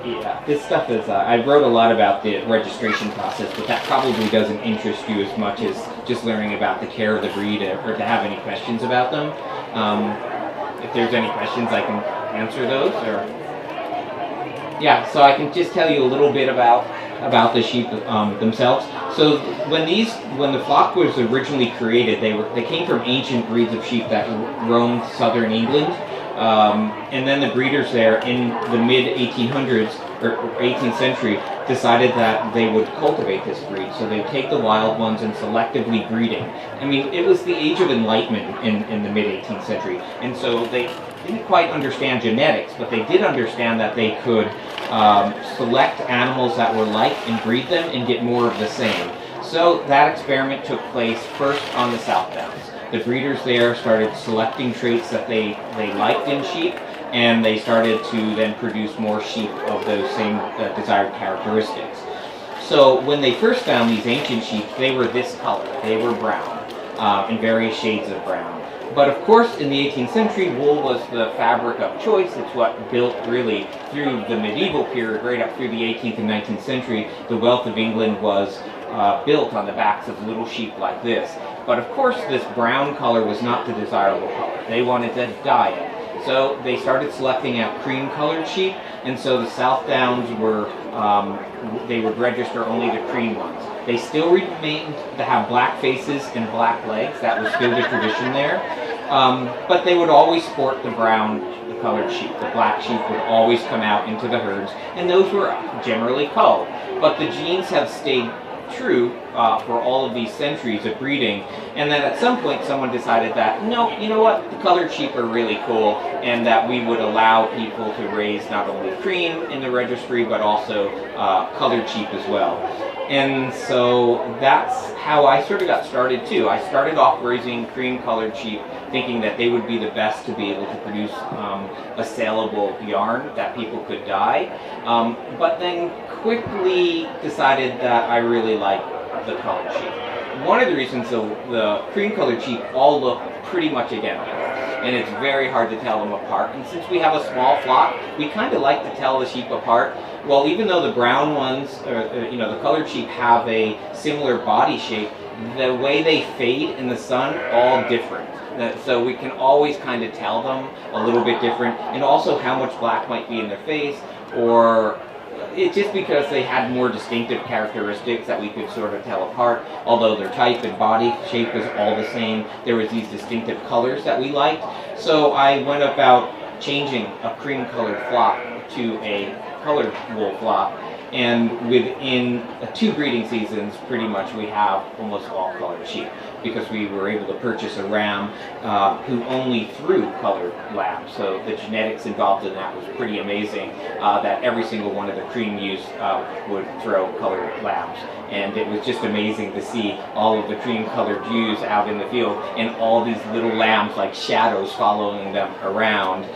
[SPEAKER 14] yeah, this stuff is, I wrote a lot about the registration process, but that probably doesn't interest you as much as just learning about the care of the breed or to have any questions about them. If there's any questions, I can answer those. Or yeah, so I can just tell you a little bit about the sheep themselves. So when the flock was originally created, they came from ancient breeds of sheep that roamed southern England. And then the breeders there in the mid-1800s or 18th century decided that they would cultivate this breed. So they'd take the wild ones and selectively breeding. I mean, it was the age of enlightenment in the mid-18th century. And so they didn't quite understand genetics, but they did understand that they could select animals that were like and breed them and get more of the same. So that experiment took place first on the Southdowns. The breeders there started selecting traits that they liked in sheep, and they started to then produce more sheep of those same desired characteristics. So when they first found these ancient sheep, they were this color. They were brown, in various shades of brown. But of course, in the 18th century, wool was the fabric of choice. It's what built really through the medieval period, right up through the 18th and 19th century. The wealth of England was built on the backs of little sheep like this. But of course, this brown color was not the desirable color. They wanted to dye it. So they started selecting out cream-colored sheep, and so the Southdowns they would register only the cream ones. They still remained to have black faces and black legs. That was still the tradition there. But they would always sport the brown-colored sheep. The black sheep would always come out into the herds, and those were generally culled. But the genes have stayed true for all of these centuries of breeding, and then at some point someone decided that, no, you know what, the colored sheep are really cool, and that we would allow people to raise not only cream in the registry, but also colored sheep as well. And so that's how I sort of got started too. I started off raising cream-colored sheep, thinking that they would be the best to be able to produce a saleable yarn that people could dye. But then quickly decided that I really liked the colored sheep. One of the reasons the cream-colored sheep all look pretty much identical, and it's very hard to tell them apart. And since we have a small flock, we kind of like to tell the sheep apart. Well, even though the brown ones, the colored sheep have a similar body shape, the way they fade in the sun, all different. So we can always kind of tell them a little bit different, and also how much black might be in their face, or it's just because they had more distinctive characteristics that we could sort of tell apart. Although their type and body shape was all the same, there was these distinctive colors that we liked. So I went about changing a cream-colored flock to a colored wool flock, and within 2 breeding seasons, pretty much we have almost all colored sheep, because we were able to purchase a ram who only threw colored lambs. So the genetics involved in that was pretty amazing, that every single one of the cream ewes would throw colored lambs. And it was just amazing to see all of the cream-colored ewes out in the field, and all these little lambs like shadows following them around.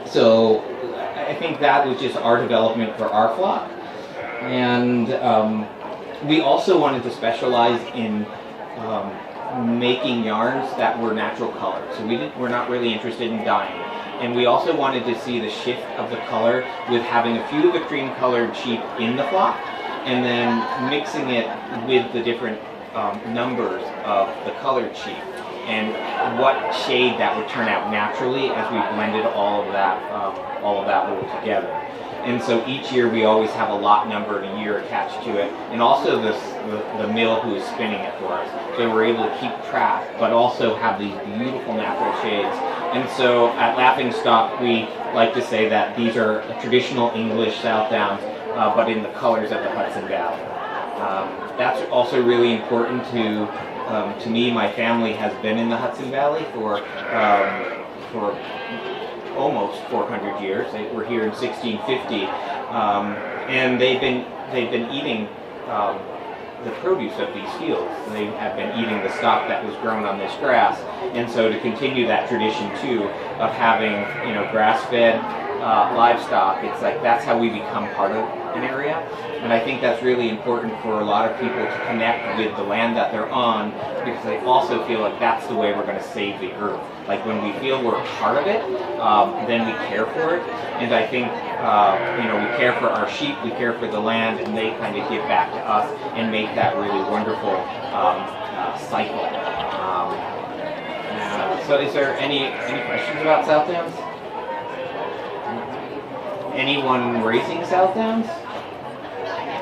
[SPEAKER 14] So I think that was just our development for our flock. And we also wanted to specialize in making yarns that were natural colors. So we're not really interested in dyeing. And we also wanted to see the shift of the color with having a few of the cream-colored sheep in the flock, and then mixing it with the different numbers of the colored sheep, and what shade that would turn out naturally as we blended all of that wool together. And so each year we always have a lot number and a year attached to it, and also the mill who is spinning it for us. So we're able to keep track, but also have these beautiful natural shades. And so at Laughingstock, we like to say that these are traditional English Southdowns, but in the colors of the Hudson Valley. That's also really important to me. My family has been in the Hudson Valley for almost 400 years. They were here in 1650, and they've been eating the produce of these fields. They have been eating the stock that was grown on this grass, and so to continue that tradition too of having grass-fed livestock, it's like that's how we become part of an area. And I think that's really important for a lot of people to connect with the land that they're on, because they also feel like that's the way we're going to save the earth. Like when we feel we're a part of it, then we care for it. And I think we care for our sheep, we care for the land, and they kind of give back to us and make that really wonderful cycle. So is there any questions about Southdowns? Anyone raising Southdowns?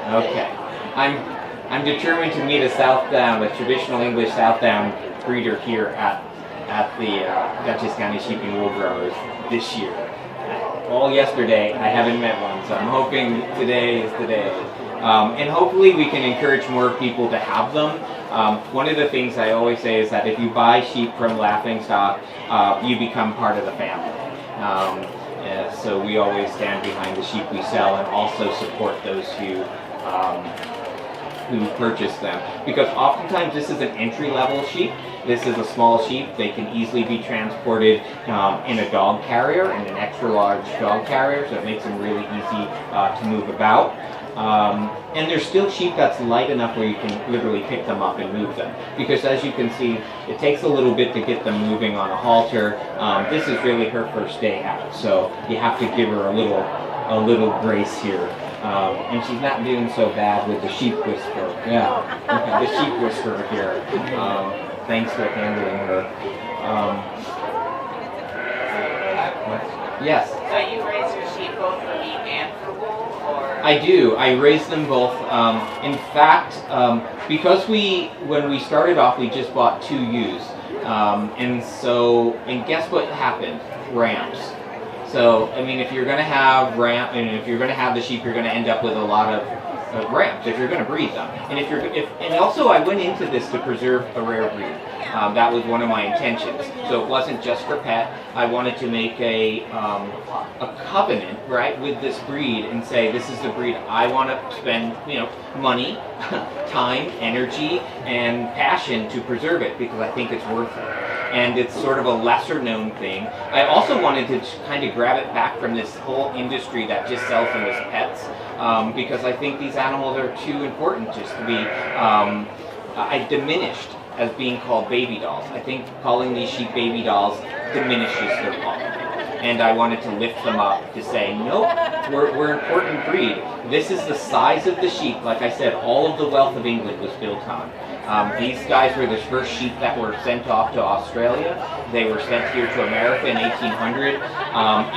[SPEAKER 14] Okay. I'm determined to meet a Southdowns, a traditional English Southdowns breeder here at the Dutchess County Sheep and Wool Growers this year. All yesterday, I haven't met one, so I'm hoping today is the day. And hopefully we can encourage more people to have them. One of the things I always say is that if you buy sheep from Laughingstock, you become part of the family. So we always stand behind the sheep we sell, and also support those who purchase them. Because oftentimes this is an entry-level sheep. This is a small sheep. They can easily be transported in a dog carrier, in an extra-large dog carrier, so it makes them really easy to move about. And there's still sheep that's light enough where you can literally pick them up and move them. Because as you can see, it takes a little bit to get them moving on a halter. This is really her first day out, so you have to give her a little grace here. And she's not doing so bad with the sheep whisperer. Yeah, okay, the sheep whisperer here. Thanks for handling her. Yes?
[SPEAKER 2] So you raise your sheep both for meat and for wool, or?
[SPEAKER 14] I do. I raise them both. In fact, because when we started off, we just bought 2 ewes. And guess what happened? Rams. So, I mean, if you're going to have the sheep, you're going to end up with a lot of rams if you're going to breed them. And and also I went into this to preserve a rare breed. That was one of my intentions. So it wasn't just for pet. I wanted to make a covenant, right, with this breed and say this is the breed I want to spend, money, time, energy, and passion to preserve it because I think it's worth it. And it's sort of a lesser known thing. I also wanted to kind of grab it back from this whole industry that just sells them as pets because I think these animals are too important just to be diminished as being called baby dolls. I think calling these sheep baby dolls diminishes their quality. And I wanted to lift them up to say, nope, we're an important breed. This is the size of the sheep. Like I said, all of the wealth of England was built on. These guys were the first sheep that were sent off to Australia. They were sent here to America in 1800.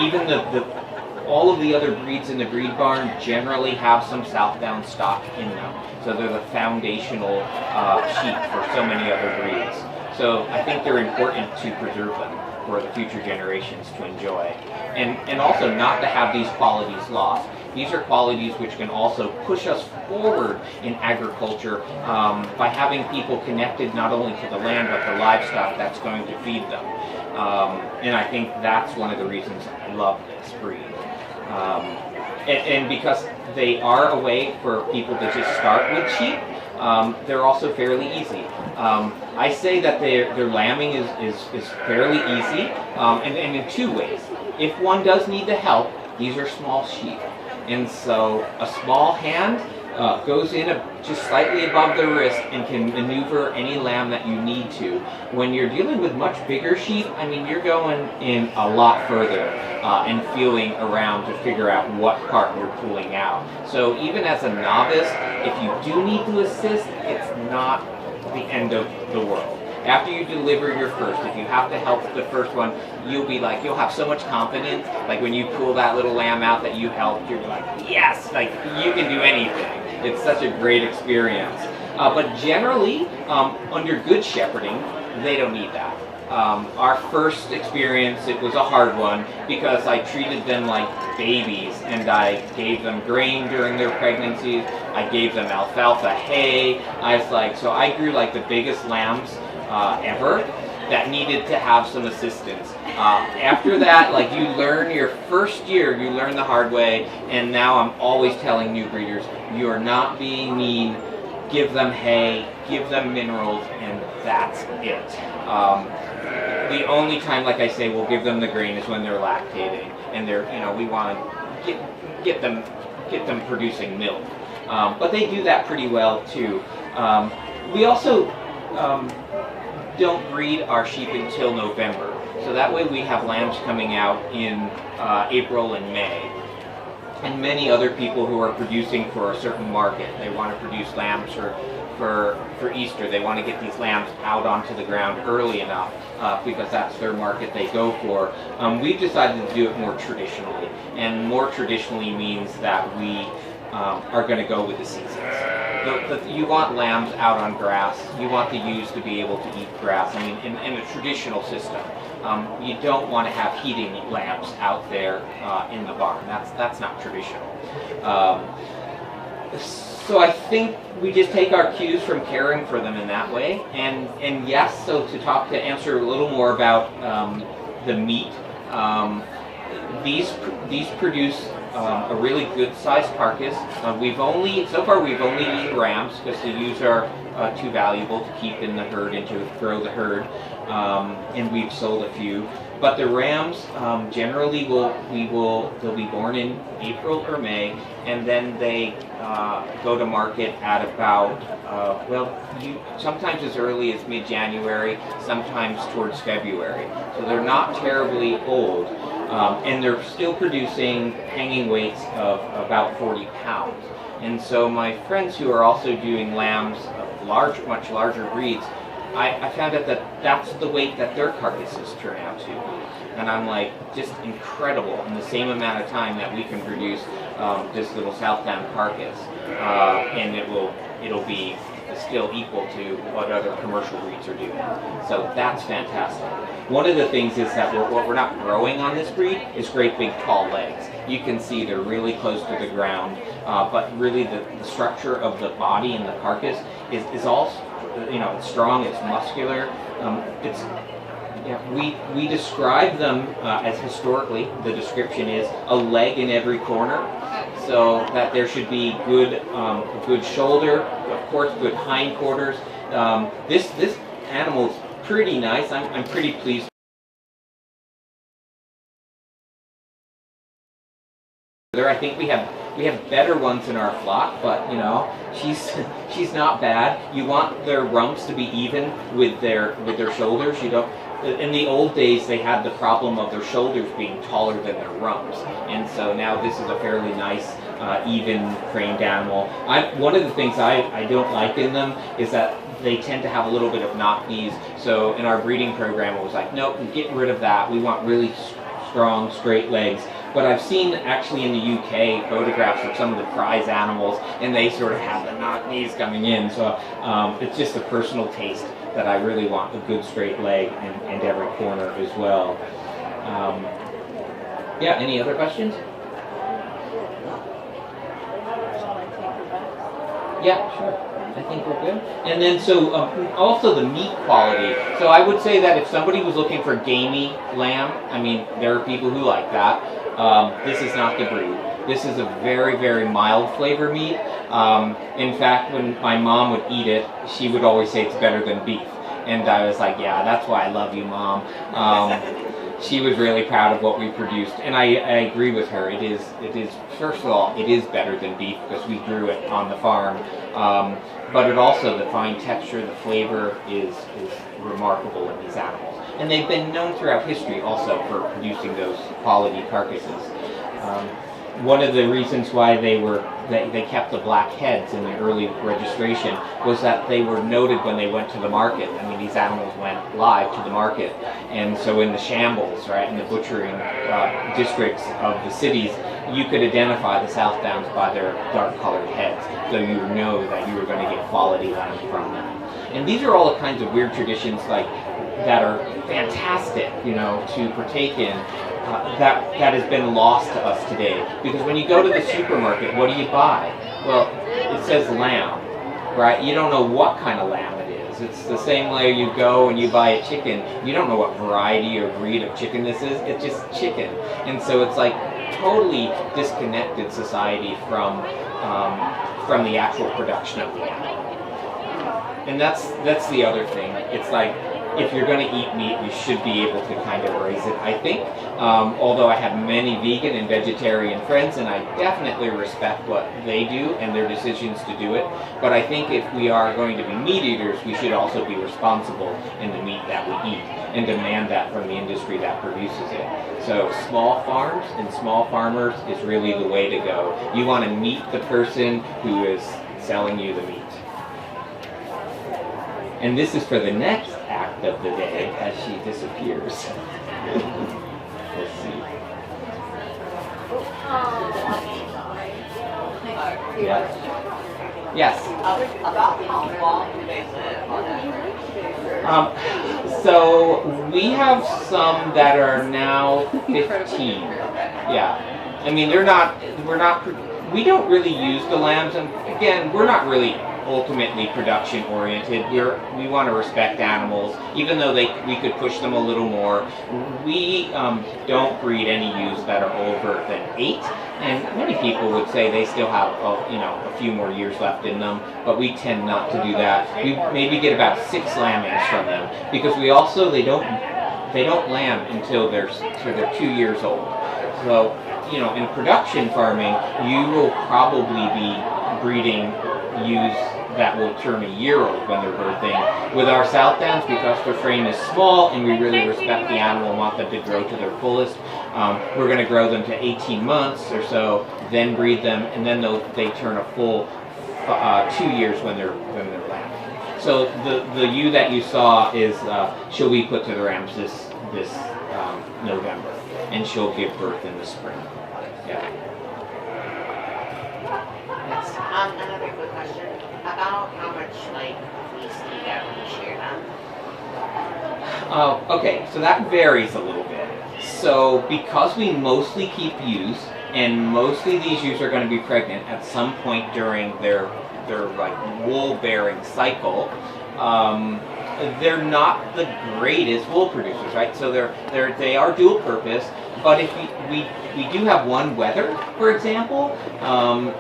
[SPEAKER 14] Even all of the other breeds in the breed barn generally have some Southdown stock in them. So they're the foundational sheep for so many other breeds. So I think they're important to preserve them for the future generations to enjoy. And also not to have these qualities lost. These are qualities which can also push us forward in agriculture by having people connected not only to the land but the livestock that's going to feed them. And I think that's one of the reasons I love this breed. And because they are a way for people to just start with sheep, they're also fairly easy. I say that their lambing is fairly easy, and in two ways. If one does need the help, these are small sheep. And so a small hand goes in just slightly above the wrist and can maneuver any lamb that you need to. When you're dealing with much bigger sheep, I mean, you're going in a lot further and feeling around to figure out what part you're pulling out. So even as a novice, if you do need to assist, it's not the end of the world. After you deliver your first, if you have to help the first one, you'll have so much confidence. Like when you pull that little lamb out that you helped, you're like, yes, like you can do anything. It's such a great experience. But generally, under good shepherding, they don't need that. Our first experience, it was a hard one because I treated them like babies and I gave them grain during their pregnancies. I gave them alfalfa hay. So I grew like the biggest lambs ever that needed to have some assistance. After that, like you learn your first year, you learn the hard way, and now I'm always telling new breeders, you are not being mean, give them hay, give them minerals, and that's it. The only time, like I say, we'll give them the grain is when they're lactating, and we want to get them producing milk. But they do that pretty well too. We also don't breed our sheep until November. So that way we have lambs coming out in April and May. And many other people who are producing for a certain market. They want to produce lambs for Easter. They want to get these lambs out onto the ground early enough because that's their market they go for. We've decided to do it more traditionally. And more traditionally means that we are going to go with the seasons. You want lambs out on grass. You want the ewes to be able to eat grass. I mean, in a traditional system, you don't want to have heating lambs out there in the barn. That's not traditional. So I think we just take our cues from caring for them in that way. And yes, so to answer a little more about the meat, these produce a really good sized carcass. So far we've only eaten rams because the ewes are too valuable to keep in the herd and to grow the herd, and we've sold a few. But the rams generally they'll be born in April or May, and then they go to market at about sometimes as early as mid-January, sometimes towards February. So they're not terribly old. And they're still producing hanging weights of about 40 pounds. And so my friends who are also doing lambs of much larger breeds, I found out that that's the weight that their carcasses turn out to. And I'm like, just incredible in the same amount of time that we can produce this little Southdown carcass. And it'll be is still equal to what other commercial breeds are doing. So that's fantastic. One of the things is that what we're not growing on this breed is great big tall legs. You can see they're really close to the ground, but really the structure of the body and the carcass is all, it's strong, it's muscular, we describe them as historically, the description is a leg in every corner, so that there should be good shoulder, of course good hindquarters. This animal is pretty nice. I'm pretty pleased. I think we have better ones in our flock, but she's not bad. You want their rumps to be even with their shoulders. You don't. In the old days, they had the problem of their shoulders being taller than their rumps, and so now this is a fairly nice, even-framed animal. One of the things I don't like in them is that they tend to have a little bit of knock knees. So in our breeding program, it was like, nope, get rid of that. We want really strong, straight legs. But I've seen actually in the UK photographs of some of the prize animals, and they sort of have the knock knees coming in. So it's just a personal taste that I really want a good straight leg and every corner as well. Yeah, any other questions? Yeah, sure. I think we're good. And then also the meat quality. So I would say that if somebody was looking for gamey lamb, I mean, there are people who like that. This is not the breed. This is a very, very mild flavor meat. In fact, when my mom would eat it, she would always say it's better than beef. And I was like, yeah, that's why I love you, Mom. She was really proud of what we produced. And I agree with her. It is, first of all, it is better than beef because we grew it on the farm. But it also, the fine texture, the flavor is remarkable in these animals. And they've been known throughout history also for producing those quality carcasses. One of the reasons why they kept the black heads in the early registration was that they were noted when they went to the market. I mean, these animals went live to the market. And so in the shambles, right, in the butchering districts of the cities, you could identify the Southdowns by their dark-colored heads, so you would know that you were going to get quality lamb from them. And these are all the kinds of weird traditions that are fantastic, to partake in. That has been lost to us today. Because when you go to the supermarket, what do you buy? Well, it says lamb, right? You don't know what kind of lamb it is. It's the same way you go and you buy a chicken. You don't know what variety or breed of chicken this is. It's just chicken. And so it's like totally disconnected society from the actual production of the animal. And that's the other thing. It's like, if you're going to eat meat, you should be able to kind of raise it, I think. Although I have many vegan and vegetarian friends, and I definitely respect what they do and their decisions to do it. But I think if we are going to be meat eaters, we should also be responsible in the meat that we eat and demand that from the industry that produces it. So small farms and small farmers is really the way to go. You want to meet the person who is selling you the meat. And this is for the next act of the day as she disappears. Let's see. Yes.
[SPEAKER 2] About how long do they live on average?
[SPEAKER 14] So we have some that are now 15. Yeah. I mean, we don't really use the lambs, and again, we're not really ultimately production oriented. We want to respect animals, even though we could push them a little more. We don't breed any ewes that are older than 8, and many people would say they still have a few more years left in them, but we tend not to do that. We maybe get about 6 lambings from them because they don't lamb until they're 2 years old. So in production farming, you will probably be breeding ewes that will turn a year old when they're birthing. With our Southdowns, because their frame is small and we really respect the animal and want them to grow to their fullest, we're going to grow them to 18 months or so, then breed them, and then they turn a full 2 years when they're lambs. So the ewe that you saw is she'll be put to the rams this November, and she'll give birth in the spring. Yeah.
[SPEAKER 2] Another quick question.
[SPEAKER 13] About how much like fleece do you get when you shear them?
[SPEAKER 14] Okay, so that varies a little bit. So because we mostly keep ewes, and mostly these ewes are going to be pregnant at some point during their like wool bearing cycle, they're not the greatest wool producers, right? So they are dual purpose. But if we do have one wether, for example,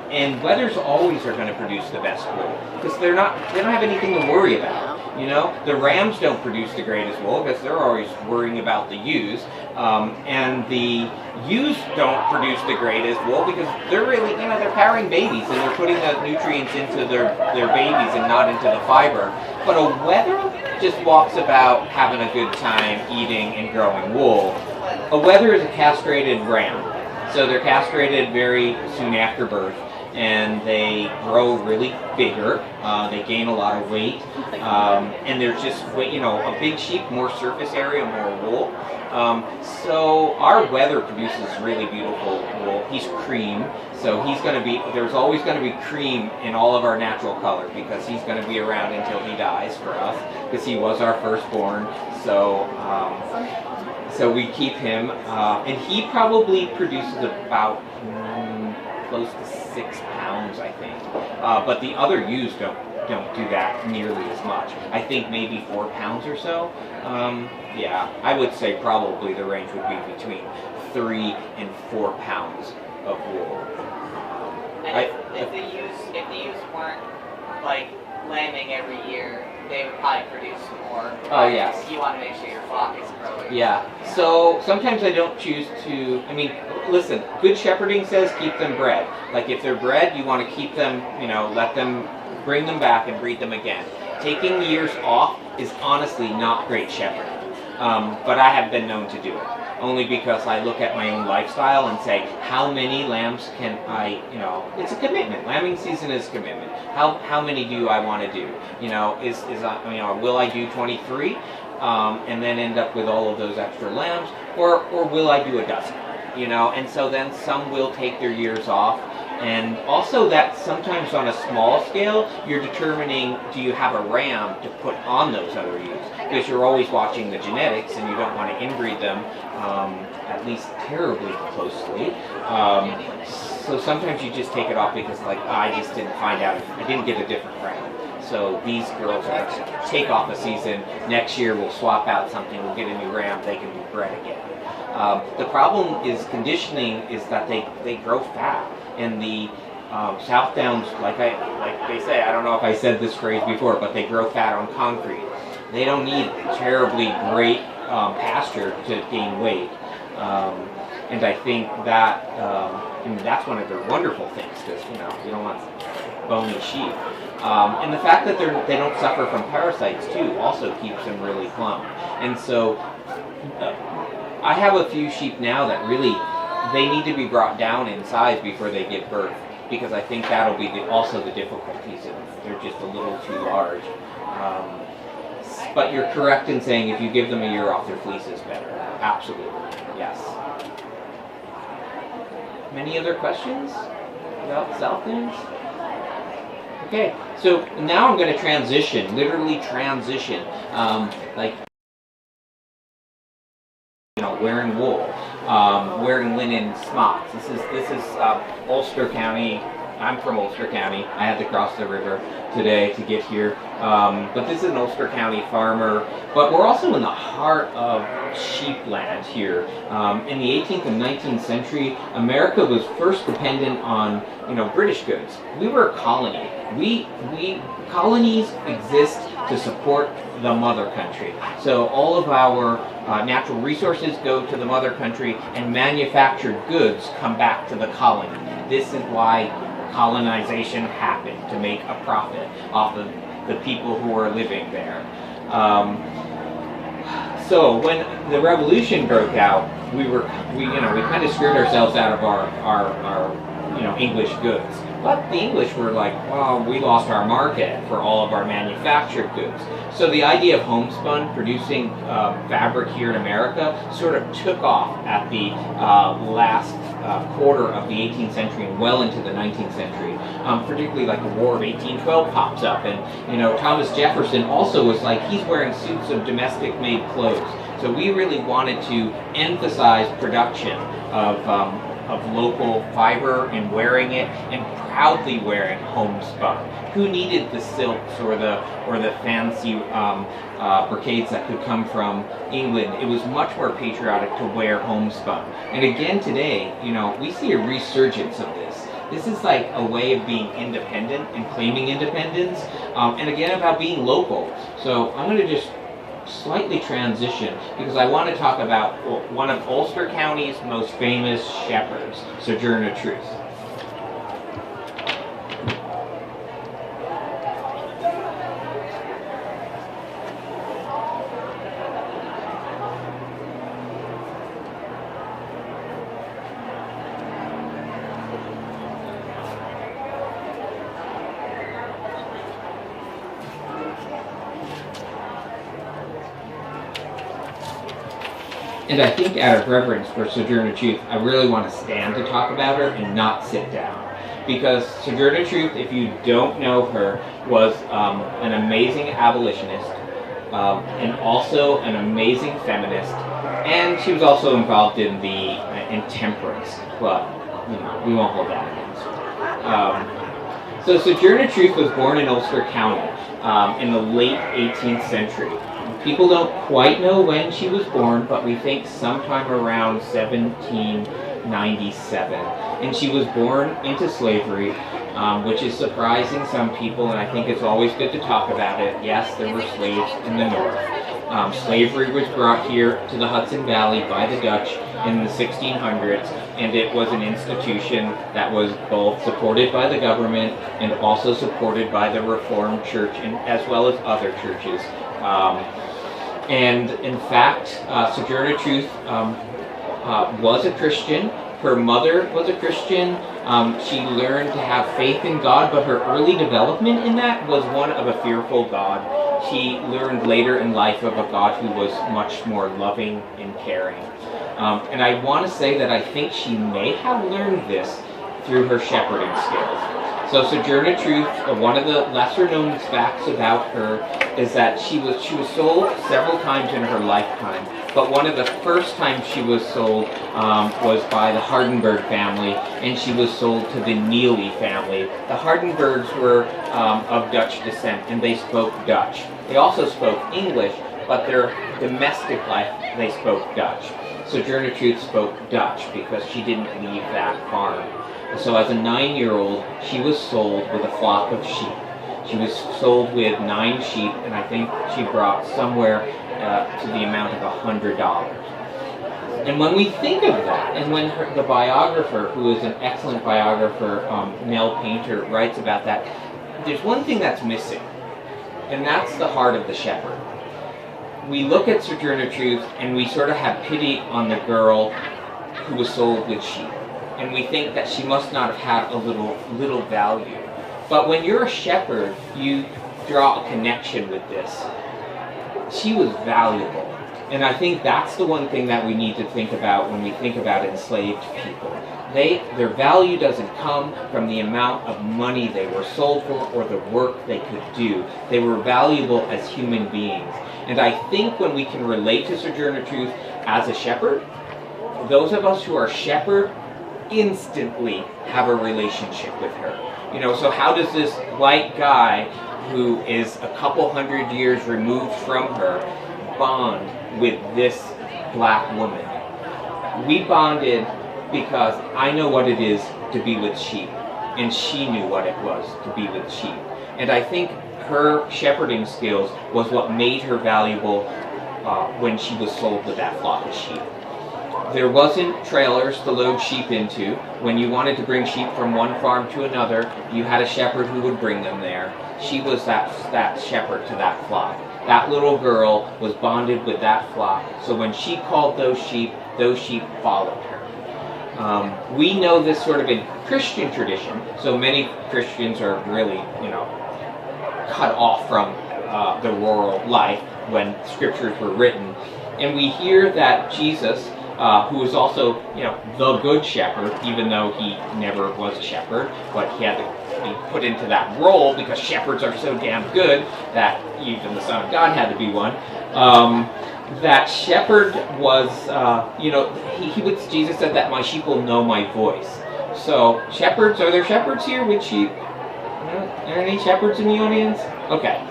[SPEAKER 14] and wethers always are going to produce the best wool because they don't have anything to worry about. You know, the rams don't produce the greatest wool because they're always worrying about the ewes, and the ewes don't produce the greatest wool because they're really, you know, they're carrying babies and they're putting the nutrients into their babies and not into the fiber. But a wether just walks about having a good time eating and growing wool. A wether is a castrated ram, so they're castrated very soon after birth, and they grow really bigger. They gain a lot of weight, and they're just, you know, a big sheep, more surface area, more wool. So our wether produces really beautiful wool. He's cream, so he's going to be, there's always going to be cream in all of our natural color because he's going to be around until he dies for us because he was our firstborn. So so we keep him, and he probably produces about close to 6 pounds, I think. But the other ewes don't do that nearly as much. I think maybe 4 pounds or so. Yeah, I would say probably the range would be between 3 and 4 pounds of wool.
[SPEAKER 15] And if the ewes weren't like lambing every year, they would probably produce more.
[SPEAKER 14] Oh, yes.
[SPEAKER 15] You want to make sure your flock is growing.
[SPEAKER 14] Yeah. So sometimes I don't choose to, I mean, listen, good shepherding says keep them bred. Like if they're bred, you want to keep them, you know, let them, bring them back and breed them again. Taking years off is honestly not great shepherding. But I have been known to do it. Only because I look at my own lifestyle and say, how many lambs can I, you know, it's a commitment. Lambing season is a commitment. How many do I want to do? You know, you know, will I do 23 and then end up with all of those extra lambs, or will I do a dozen? You know, and so then some will take their years off. And also that sometimes on a small scale, you're determining, do you have a ram to put on those other ewes? Because you're always watching the genetics and you don't want to inbreed them, at least terribly closely. So sometimes you just take it off because like, I just didn't find out, I didn't get a different ram. So these girls are take off a season, next year we'll swap out something, we'll get a new ram, they can be bred again. The problem is conditioning is that they grow fat. And the South Downs, like they say, I don't know if I said this phrase before, but they grow fat on concrete. They don't need terribly great pasture to gain weight. And I think that that's one of their wonderful things, because you know you don't want bony sheep. And the fact that they don't suffer from parasites too also keeps them really plump. And so I have a few sheep now that really, they need to be brought down in size before they give birth, because I think that'll be also the difficulties. They're just a little too large. But you're correct in saying if you give them a year off, their fleece is better. Absolutely, yes. Many other questions about South Downs? Okay, so now I'm going to transition, literally transition, like, you know, wearing wool. Wearing linen smocks. This is Ulster County. I'm from Ulster County. I had to cross the river today to get here. But this is an Ulster County farmer. But we're also in the heart of sheep land here. In the 18th and 19th century, America was first dependent on, you know, British goods. We were a colony. Colonies exist to support the mother country. So all of our natural resources go to the mother country, and manufactured goods come back to the colony. This is why colonization happened, to make a profit off of the people who are living there. So when the revolution broke out, we kind of screwed ourselves out of our English goods. But the English were like, well, we lost our market for all of our manufactured goods. So the idea of homespun, producing fabric here in America, sort of took off at the last quarter of the 18th century and well into the 19th century. Particularly like the War of 1812 pops up, and Thomas Jefferson also was like, he's wearing suits of domestic-made clothes. So we really wanted to emphasize production of local fiber and wearing it, and proudly wearing homespun. Who needed the silks or the fancy brocades that could come from England? It was much more patriotic to wear homespun. And again today, we see a resurgence of this. This is like a way of being independent and claiming independence, and again about being local. So I'm going to just slightly transition because I want to talk about one of Ulster County's most famous shepherds, Sojourner Truth. And I think out of reverence for Sojourner Truth, I really want to stand to talk about her and not sit down. Because Sojourner Truth, if you don't know her, was an amazing abolitionist, and also an amazing feminist, and she was also involved in the intemperance, but we won't hold that against her. So Sojourner Truth was born in Ulster County in the late 18th century. People don't quite know when she was born, but we think sometime around 1797. And she was born into slavery, which is surprising some people, and I think it's always good to talk about it. Yes, there were slaves in the North. Slavery was brought here to the Hudson Valley by the Dutch in the 1600s, and it was an institution that was both supported by the government and also supported by the Reformed Church, and as well as other churches. And in fact, Sojourner Truth was a Christian. Her mother was a Christian. She learned to have faith in God, but her early development in that was one of a fearful God. She learned later in life of a God who was much more loving and caring. And I want to say that I think she may have learned this through her shepherding skills. So Sojourner Truth, one of the lesser known facts about her is that she was sold several times in her lifetime, but one of the first times she was sold was by the Hardenberg family, and she was sold to the Neely family. The Hardenbergs were of Dutch descent, and they spoke Dutch. They also spoke English, but their domestic life, they spoke Dutch. Sojourner Truth spoke Dutch because she didn't leave that farm. So as a 9-year-old, she was sold with a flock of sheep. She was sold with 9 sheep, and I think she brought somewhere to the amount of $100. And when we think of that, and when the biographer, who is an excellent biographer, Nell Painter, writes about that, there's one thing that's missing, and that's the heart of the shepherd. We look at Sojourner Truth, and we sort of have pity on the girl who was sold with sheep. And we think that she must not have had a little value. But when you're a shepherd, you draw a connection with this. She was valuable. And I think that's the one thing that we need to think about when we think about enslaved people. Their value doesn't come from the amount of money they were sold for or the work they could do. They were valuable as human beings. And I think when we can relate to Sojourner Truth as a shepherd, those of us who are shepherd instantly have a relationship with her. So how does this white guy who is a couple hundred years removed from her bond with this black woman? We bonded because I know what it is to be with sheep, and she knew what it was to be with sheep. And I think her shepherding skills was what made her valuable when she was sold with that flock of sheep. There wasn't trailers to load sheep into. When you wanted to bring sheep from one farm to another, you had a shepherd who would bring them there. She was that shepherd to that flock. That little girl was bonded with that flock, so when she called those sheep followed her. We know this sort of in Christian tradition, so many Christians are really, cut off from the rural life when scriptures were written. And we hear that Jesus who was also, the good shepherd, even though he never was a shepherd, but he had to be put into that role because shepherds are so damn good that even the Son of God had to be one. That shepherd was, Jesus said that my sheep will know my voice. So shepherds, are there shepherds here with sheep? Are there any shepherds in the audience? Okay.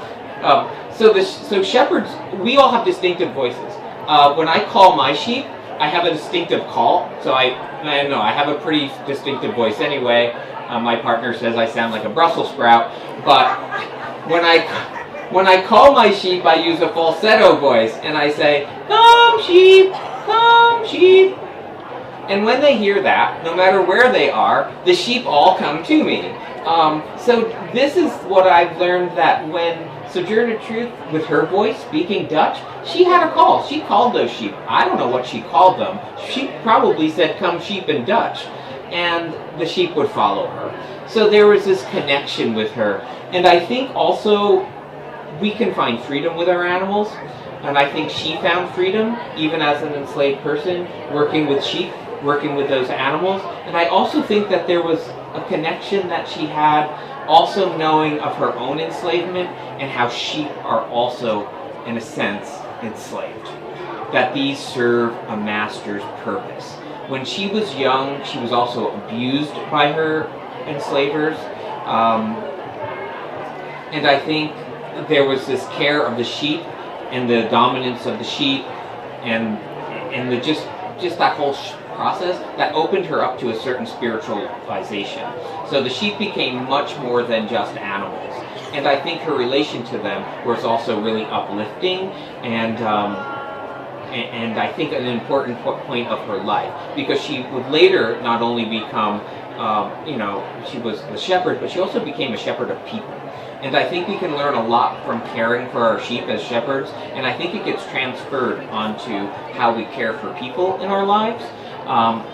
[SPEAKER 14] So shepherds, we all have distinctive voices. When I call my sheep, I have a distinctive call. So I have a pretty distinctive voice anyway. My partner says I sound like a Brussels sprout. But when I call my sheep, I use a falsetto voice, and I say, "Come sheep, come sheep." And when they hear that, no matter where they are, the sheep all come to me. So this is what I've learned, that when Sojourner Truth, with her voice, speaking Dutch, she had a call. She called those sheep. I don't know what she called them. She probably said, "Come sheep" in Dutch. And the sheep would follow her. So there was this connection with her. And I think also we can find freedom with our animals. And I think she found freedom, even as an enslaved person, working with sheep, working with those animals. And I also think that there was a connection that she had, also knowing of her own enslavement and how sheep are also, in a sense, enslaved. That these serve a master's purpose. When she was young, she was also abused by her enslavers. And I think there was this care of the sheep and the dominance of the sheep and the just that whole process that opened her up to a certain spiritualization. So the sheep became much more than just animals. And I think her relation to them was also really uplifting and I think an important point of her life, because she would later not only become, she was the shepherd, but she also became a shepherd of people. And I think we can learn a lot from caring for our sheep as shepherds, and I think it gets transferred onto how we care for people in our lives.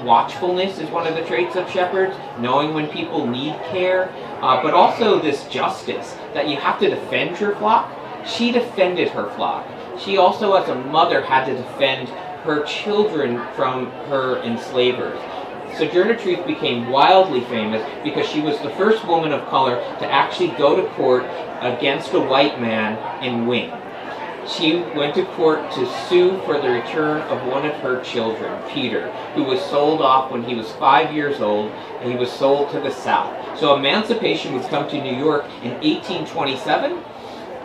[SPEAKER 14] Watchfulness is one of the traits of shepherds, knowing when people need care, but also this justice, that you have to defend your flock. She defended her flock. She also, as a mother, had to defend her children from her enslavers. Sojourner Truth became wildly famous because she was the first woman of color to actually go to court against a white man and win. She went to court to sue for the return of one of her children, Peter, who was sold off when he was 5 years old, and he was sold to the South. So emancipation would come to New York in 1827,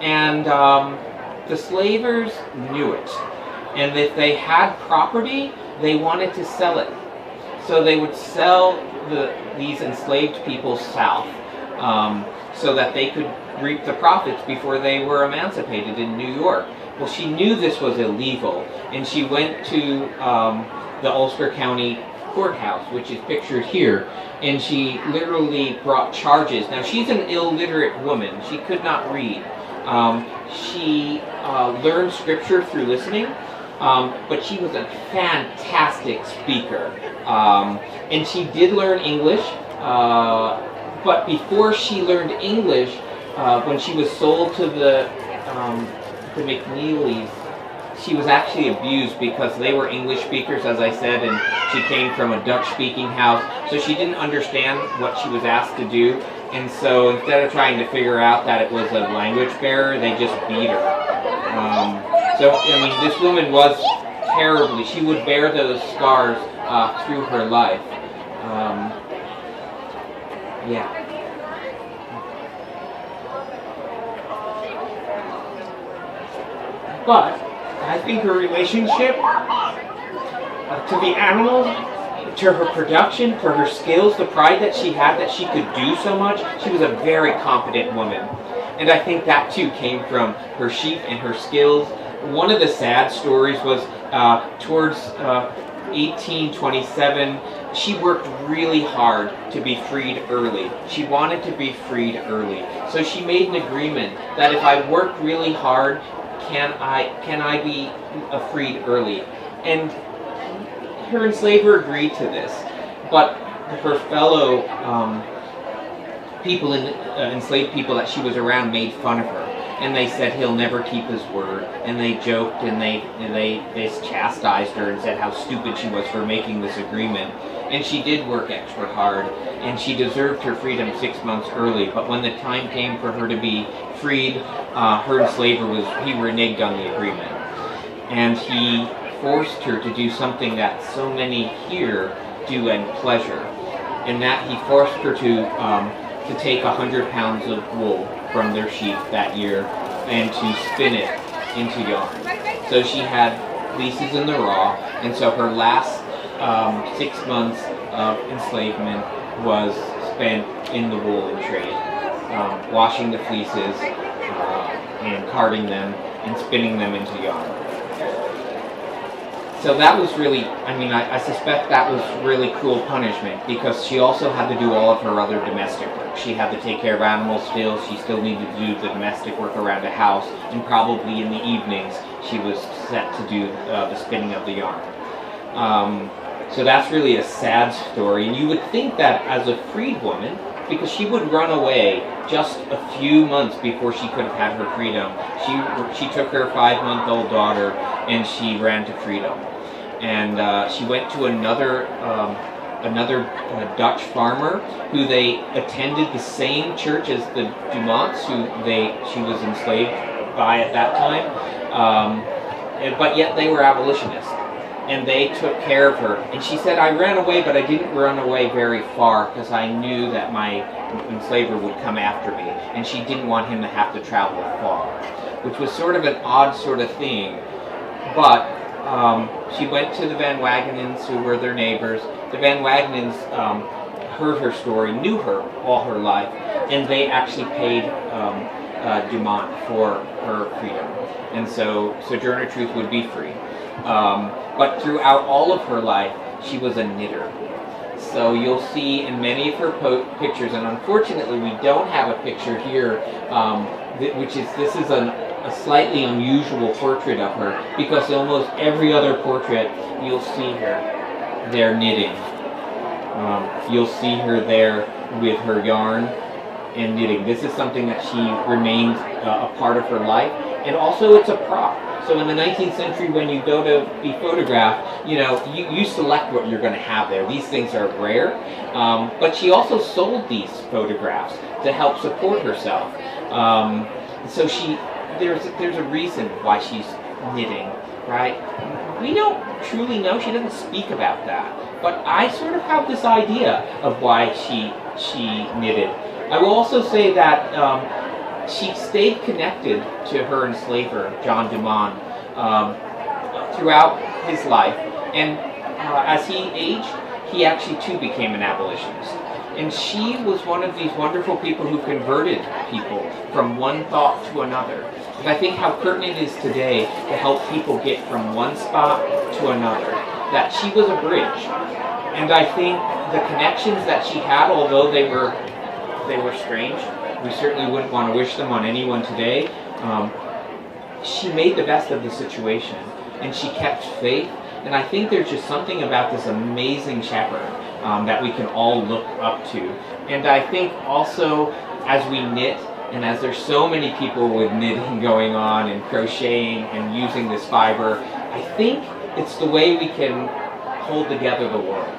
[SPEAKER 14] and the slavers knew it. And if they had property, they wanted to sell it. So they would sell these enslaved people south, so that they could reap the profits before they were emancipated in New York. Well, she knew this was illegal, and she went to the Ulster County Courthouse, which is pictured here, and she literally brought charges. Now, she's an illiterate woman. She could not read. She learned scripture through listening, but she was a fantastic speaker. And she did learn English, but before she learned English, when she was sold to the McNeelys, she was actually abused because they were English speakers, as I said, and she came from a Dutch-speaking house, so she didn't understand what she was asked to do, and so instead of trying to figure out that it was a language barrier, they just beat her. So, I mean, this woman was terribly, she would bear those scars through her life. Yeah. But I think her relationship to the animals, to her production, to her skills, the pride that she had that she could do so much, she was a very competent woman. And I think that too came from her sheep and her skills. One of the sad stories was towards 1827, she worked really hard to be freed early. She wanted to be freed early. So she made an agreement that if I work really hard, can I be freed early? And her enslaver agreed to this, but her fellow people, enslaved people that she was around, made fun of her. and they said he'll never keep his word, and they joked and they chastised her and said how stupid she was for making this agreement. And she did work extra hard, and she deserved her freedom 6 months early, but when the time came for her to be freed, her enslaver he reneged on the agreement. And he forced her to do something that so many here do in pleasure, and that he forced her to take 100 pounds of wool from their sheep that year and to spin it into yarn. So she had fleeces in the raw, and so her last 6 months of enslavement was spent in the woolen trade, washing the fleeces and carding them and spinning them into yarn. So that was really, I suspect that was really cruel punishment, because she also had to do all of her other domestic work. She had to take care of animals still, she still needed to do the domestic work around the house, and probably in the evenings she was set to do the spinning of the yarn. So that's really a sad story, and you would think that as a freed woman, because she would run away just a few months before she could have had her freedom. She took her 5-month-old daughter and she ran to freedom. And she went to another Dutch farmer who they attended the same church as the Dumonts, who she was enslaved by at that time. But yet they were abolitionists. And they took care of her. And she said, I ran away, but I didn't run away very far because I knew that my enslaver would come after me. And she didn't want him to have to travel far, which was sort of an odd sort of thing. But she went to the Van Wagenens, who were their neighbors. The Van Wagenens heard her story, knew her all her life, and they actually paid Dumont for her freedom. And so Sojourner Truth would be free. But throughout all of her life, she was a knitter. So you'll see in many of her pictures, and unfortunately we don't have a picture here, this is a slightly unusual portrait of her, because almost every other portrait you'll see her there knitting. You'll see her there with her yarn and knitting. This is something that she remained a part of her life, and also it's a prop. So in the 19th century, when you go to be photographed, you select what you're going to have there. These things are rare, but she also sold these photographs to help support herself. So there's a reason why she's knitting, right? We don't truly know. She doesn't speak about that, but I sort of have this idea of why she knitted. I will also say that she stayed connected to her enslaver, John Dumont, throughout his life, and as he aged, he actually too became an abolitionist. And she was one of these wonderful people who converted people from one thought to another. And I think how pertinent it is today to help people get from one spot to another, that she was a bridge. And I think the connections that she had, although they were strange, we certainly wouldn't want to wish them on anyone today. She made the best of the situation, and she kept faith. And I think there's just something about this amazing shepherd that we can all look up to. And I think also, as we knit, and as there's so many people with knitting going on and crocheting and using this fiber, I think it's the way we can hold together the world.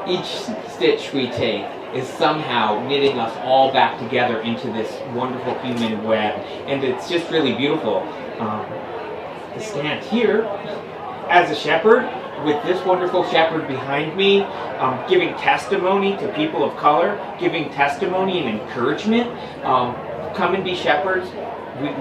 [SPEAKER 14] Each stitch we take is somehow knitting us all back together into this wonderful human web, and it's just really beautiful to stand here as a shepherd with this wonderful shepherd behind me, giving testimony to people of color, giving testimony and encouragement. Come and be shepherds.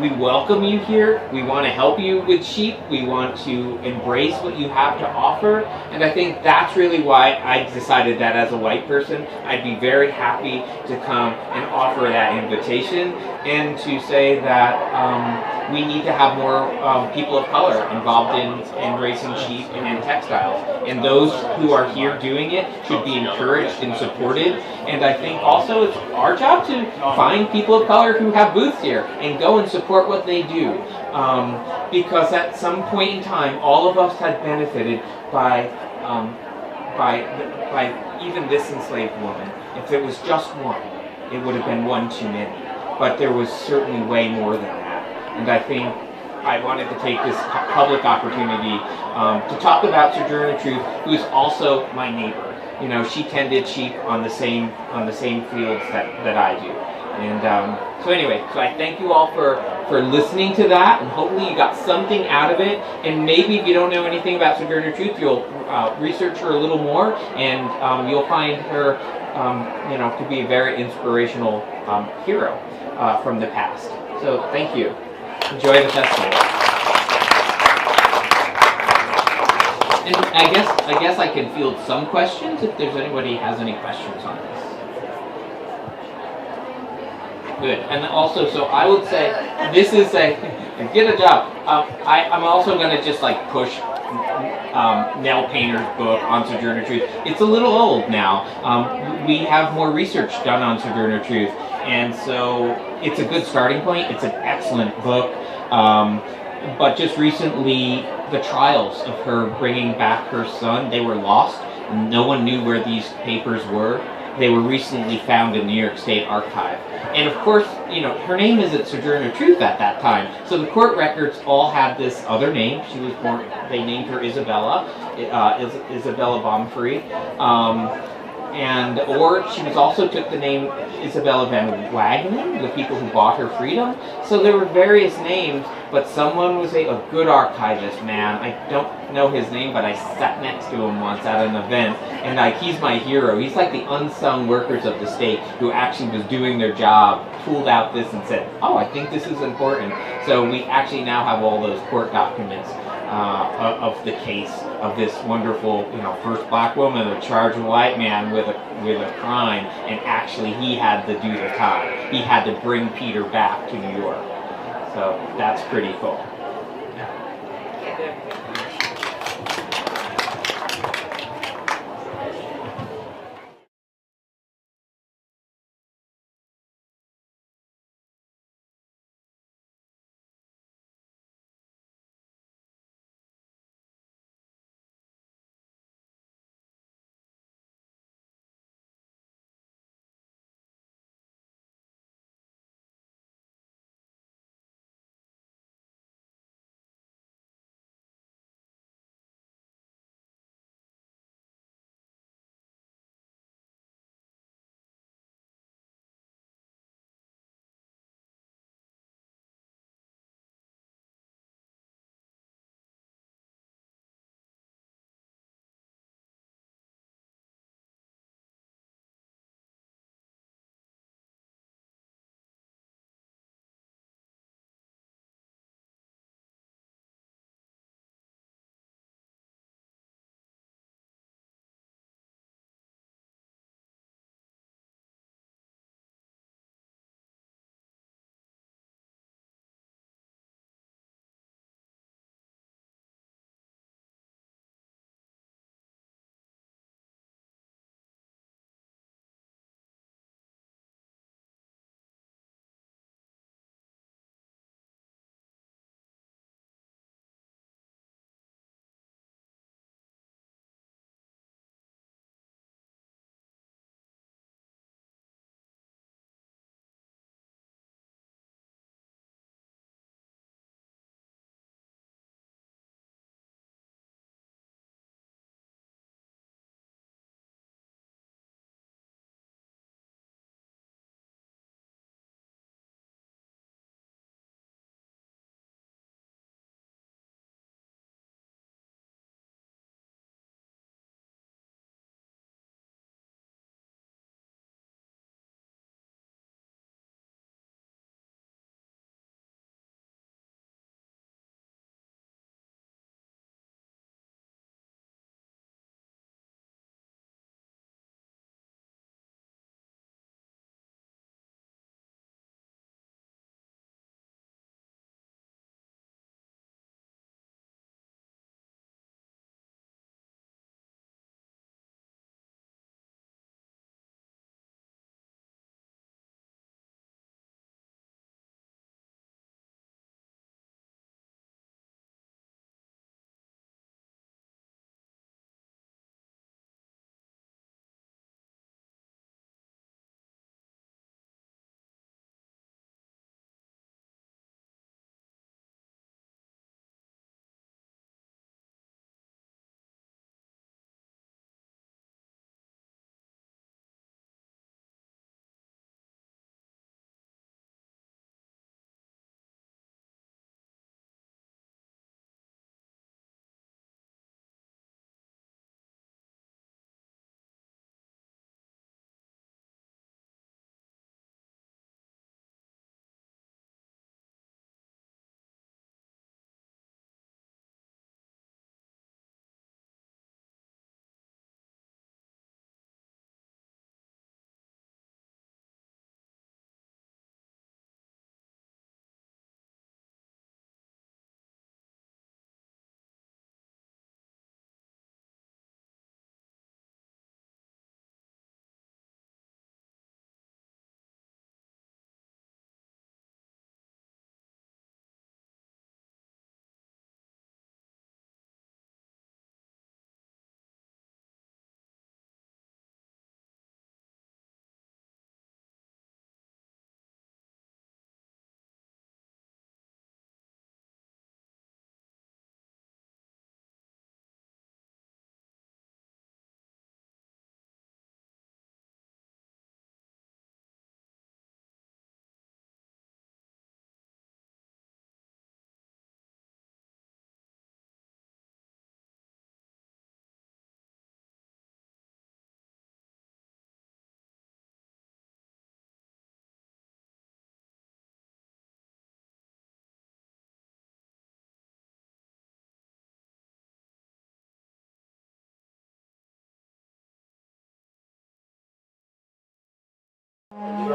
[SPEAKER 14] We welcome you here. We want to help you with sheep. We want to embrace what you have to offer. And I think that's really why I decided that as a white person, I'd be very happy to come and offer that invitation, and to say that we need to have more people of color involved in raising sheep and in textiles. And those who are here doing it should be encouraged and supported. And I think also it's our job to find people of color who have booths here and go and support what they do. Because at some point in time, all of us had benefited by even this enslaved woman. If it was just one, it would have been one too many. but there was certainly way more than that. And I think I wanted to take this public opportunity to talk about Sojourner Truth, who is also my neighbor. You know, she tended sheep on the same fields that I do. And so anyway, so I thank you all for listening to that, and hopefully you got something out of it. And maybe if you don't know anything about Sojourner Truth, you'll research her a little more, and you'll find her, you know, to be a very inspirational hero from the past. So thank you. Enjoy the festival. And I guess I can field some questions if there's anybody has any questions on this. Good. And also, so I would say this is get a job. I'm also going to just like push Nell Painter's book on Sojourner Truth. It's a little old now. We have more research done on Sojourner Truth, and so it's a good starting point. It's an excellent book. But just recently, the trials of her bringing back her son, they were lost. No one knew where these papers were. They were recently found in New York State Archive. And of course, you know, her name isn't Sojourner Truth at that time. So the court records all had this other name. She was born, they named her Isabella, Isabella Baumfree. Or she was also took the name Isabella van Wagenen, the people who bought her freedom. So there were various names, but someone was a good archivist, man. I don't know his name, but I sat next to him once at an event, and he's my hero. He's like the unsung workers of the state who actually was doing their job, pulled out this and said, oh, I think this is important. So we actually now have all those court documents of the case of this wonderful, you know, first black woman to charge a white man with a crime, and actually he had to do the time. He had to bring Peter back to New York. So that's pretty cool.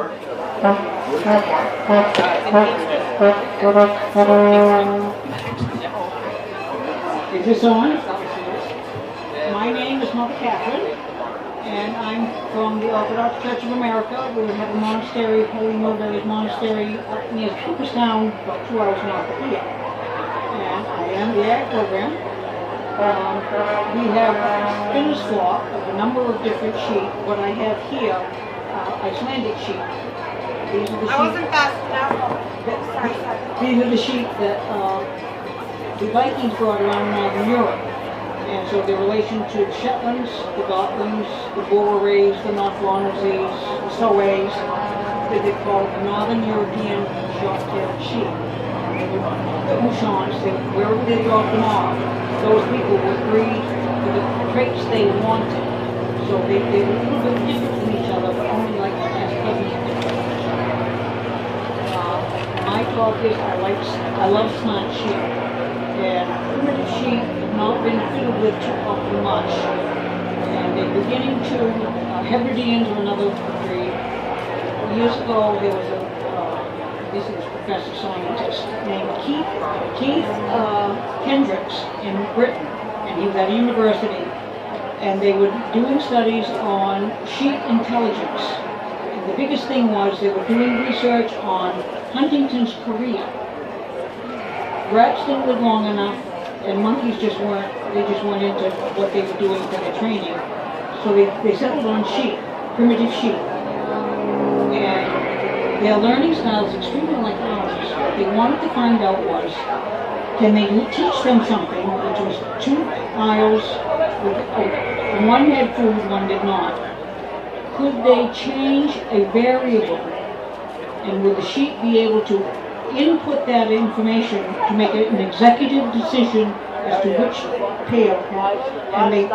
[SPEAKER 11] Is this on? My name is Mother Catherine, and I'm from the Orthodox Church of America. We have a monastery, Holy Mother's Monastery, near Cooperstown, about 2 hours north of here. And I am the ag program. We have a finished flock of a number of different sheep. What I have here, Icelandic sheep. These are the sheep.
[SPEAKER 5] I wasn't fast enough.
[SPEAKER 11] These are the sheep that the Vikings brought around Northern Europe. And so their relation to the Shetlands, the Gotlands, the Boreays, the Northlandsies, the Soays, they call the Northern European short-tailed sheep. The Ushans, wherever they dropped them off, those people would breed for the traits they wanted. So they were a little bit different from each other, but only like as cousins. My talk is I love smart sheep. And primitive sheep have not been fiddled with too often much. And they're beginning to, Hebrideans are another breed. Years ago there was I guess he was a professor scientist named Keith Hendricks in Britain. And he was at a university. And they were doing studies on sheep intelligence. And the biggest thing was they were doing research on Huntington's chorea. Rats didn't live long enough, and monkeys just weren't into what they were doing for their training. So they settled on sheep, primitive sheep. And their learning style is extremely like ours. What they wanted to find out was, can they teach them something, which was 2 aisles, one had food, one did not. Could they change a variable, and would the sheep be able to input that information to make an executive decision as to which pail? And they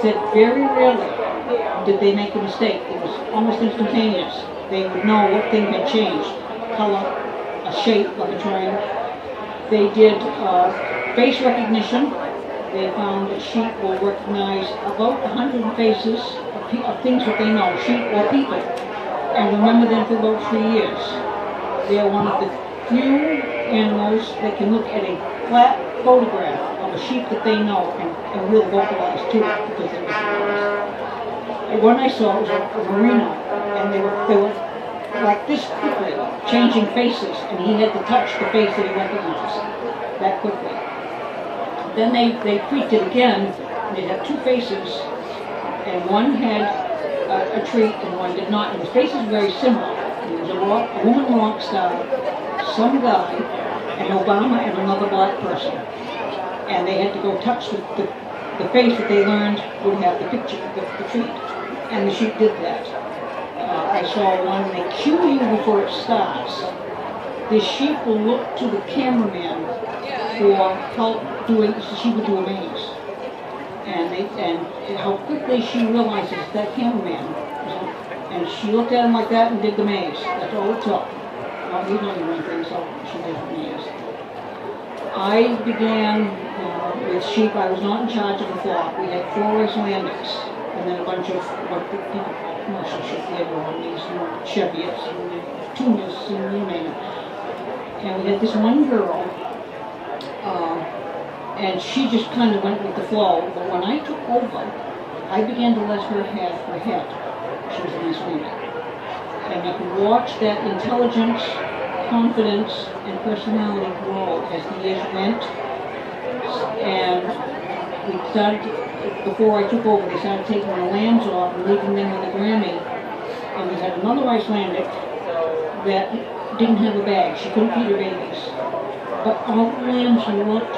[SPEAKER 11] said very rarely did they make a mistake. It was almost instantaneous. They would know what thing had changed. Color, a shape like a triangle. They did face recognition. They found that sheep will recognize about 100 faces of things that they know, sheep or people, and remember them for about 3 years. They are one of the few animals that can look at a flat photograph of a sheep that they know and will vocalize to it because they recognize. And one I saw was a merino, and they were like this quickly, changing faces, and he had to touch the face that he recognized that quickly. Then they tweaked it again. They had 2 faces, and one had a treat and one did not. And the faces were very similar. There was a woman rock star, some guy, and Obama and another black person. And they had to go touch the face that they learned would have the picture, the treat. And the sheep did that. I saw one, they cue you before it starts. The sheep will look to the cameraman for help doing, she would do a maze. And how quickly she realizes that cameraman is on. And she looked at him like that and did the maze. That's all it took. Well, he's not even things, so she did the maze. I began with sheep. I was not in charge of the flock. We had 4 Icelandics, and then a bunch of what people call commercial sheep. We had Romneys and Cheviots and Tunas and you name it. And we had this one girl, and she just kind of went with the flow. But when I took over, I began to let her have her head. She was an Icelandic. And you could watch that intelligence, confidence, and personality grow as the years went. And we started, before I took over, they started taking the lambs off and leaving them with a Grammy. And we had another Icelandic that didn't have a bag. She couldn't feed her babies. But all the lambs looked,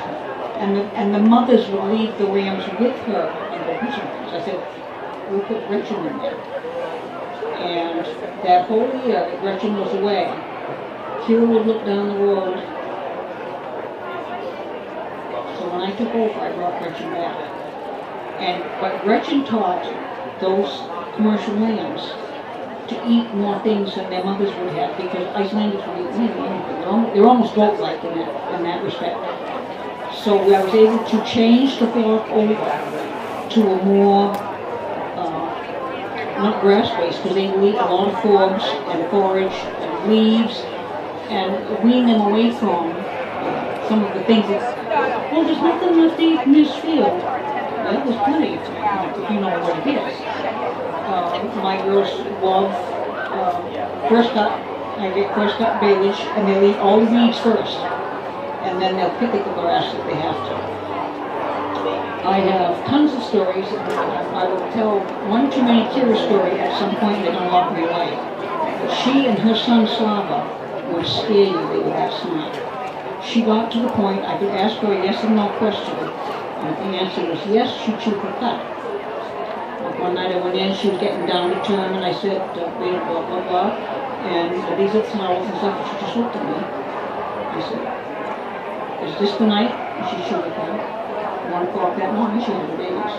[SPEAKER 11] and the mothers would leave the lambs with her and go fishing. So I said, we'll put Gretchen in there. And that whole year that Gretchen was away, Kira would look down the road. So when I took over, I brought Gretchen back. But Gretchen taught those commercial lambs to eat more things than their mothers would have, because Icelanders would eat anything. They're almost goat-like in that respect. So I was able to change the flock over to a more
[SPEAKER 16] not grass waste, because they will eat a lot of forbs and forage and leaves, and wean them away from some of the things that, well, there's nothing left to eat in this field. Well, there's plenty, if you know what it is. My girls love fresh cut. I get fresh cut baleage, and they'll eat all the weeds first, and then they'll pick at the grass if they have to. I have tons of stories. I will tell one too many Kira story at some point. They're going to lock me away. But she and her son Slava would scare you. They were that smart. She got to the point I could ask her a yes or no question, and if the answer was yes, she'd chew her cut. Like one night I went in, she was getting down to term, and I said, blah, blah, blah, and these are flowers and stuff, and she just looked at me. I said, is this the night? And she shook her head. 1 o'clock that morning, she had her babies.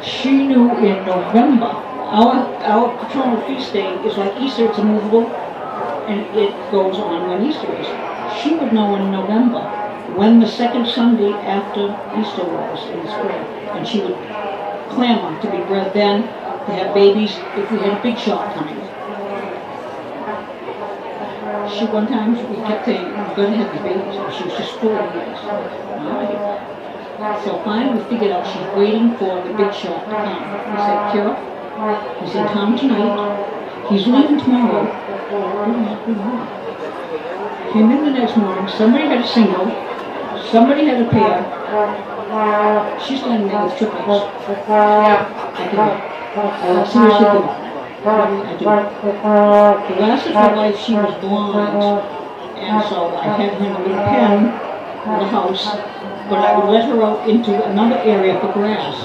[SPEAKER 16] She knew in November, our patronal feast day is like Easter, it's immovable, and it goes on when Easter is. She would know in November when the second Sunday after Easter was in the spring, and she would clamor to be bred then, to have babies if we had a big shot coming. She one time, we kept saying, we're going to have these babies, and she was just 40 years. So finally we figured out she's waiting for the big shot to come. We said, Kira, he's in town tonight, he's leaving tomorrow. Came in the next morning, somebody had a single, somebody had a pair. She's standing there with triplets. I do. Seriously do. I do. The last of her life she was blind, and so I had her in a little pen in the house, but I would let her out into another area for grass.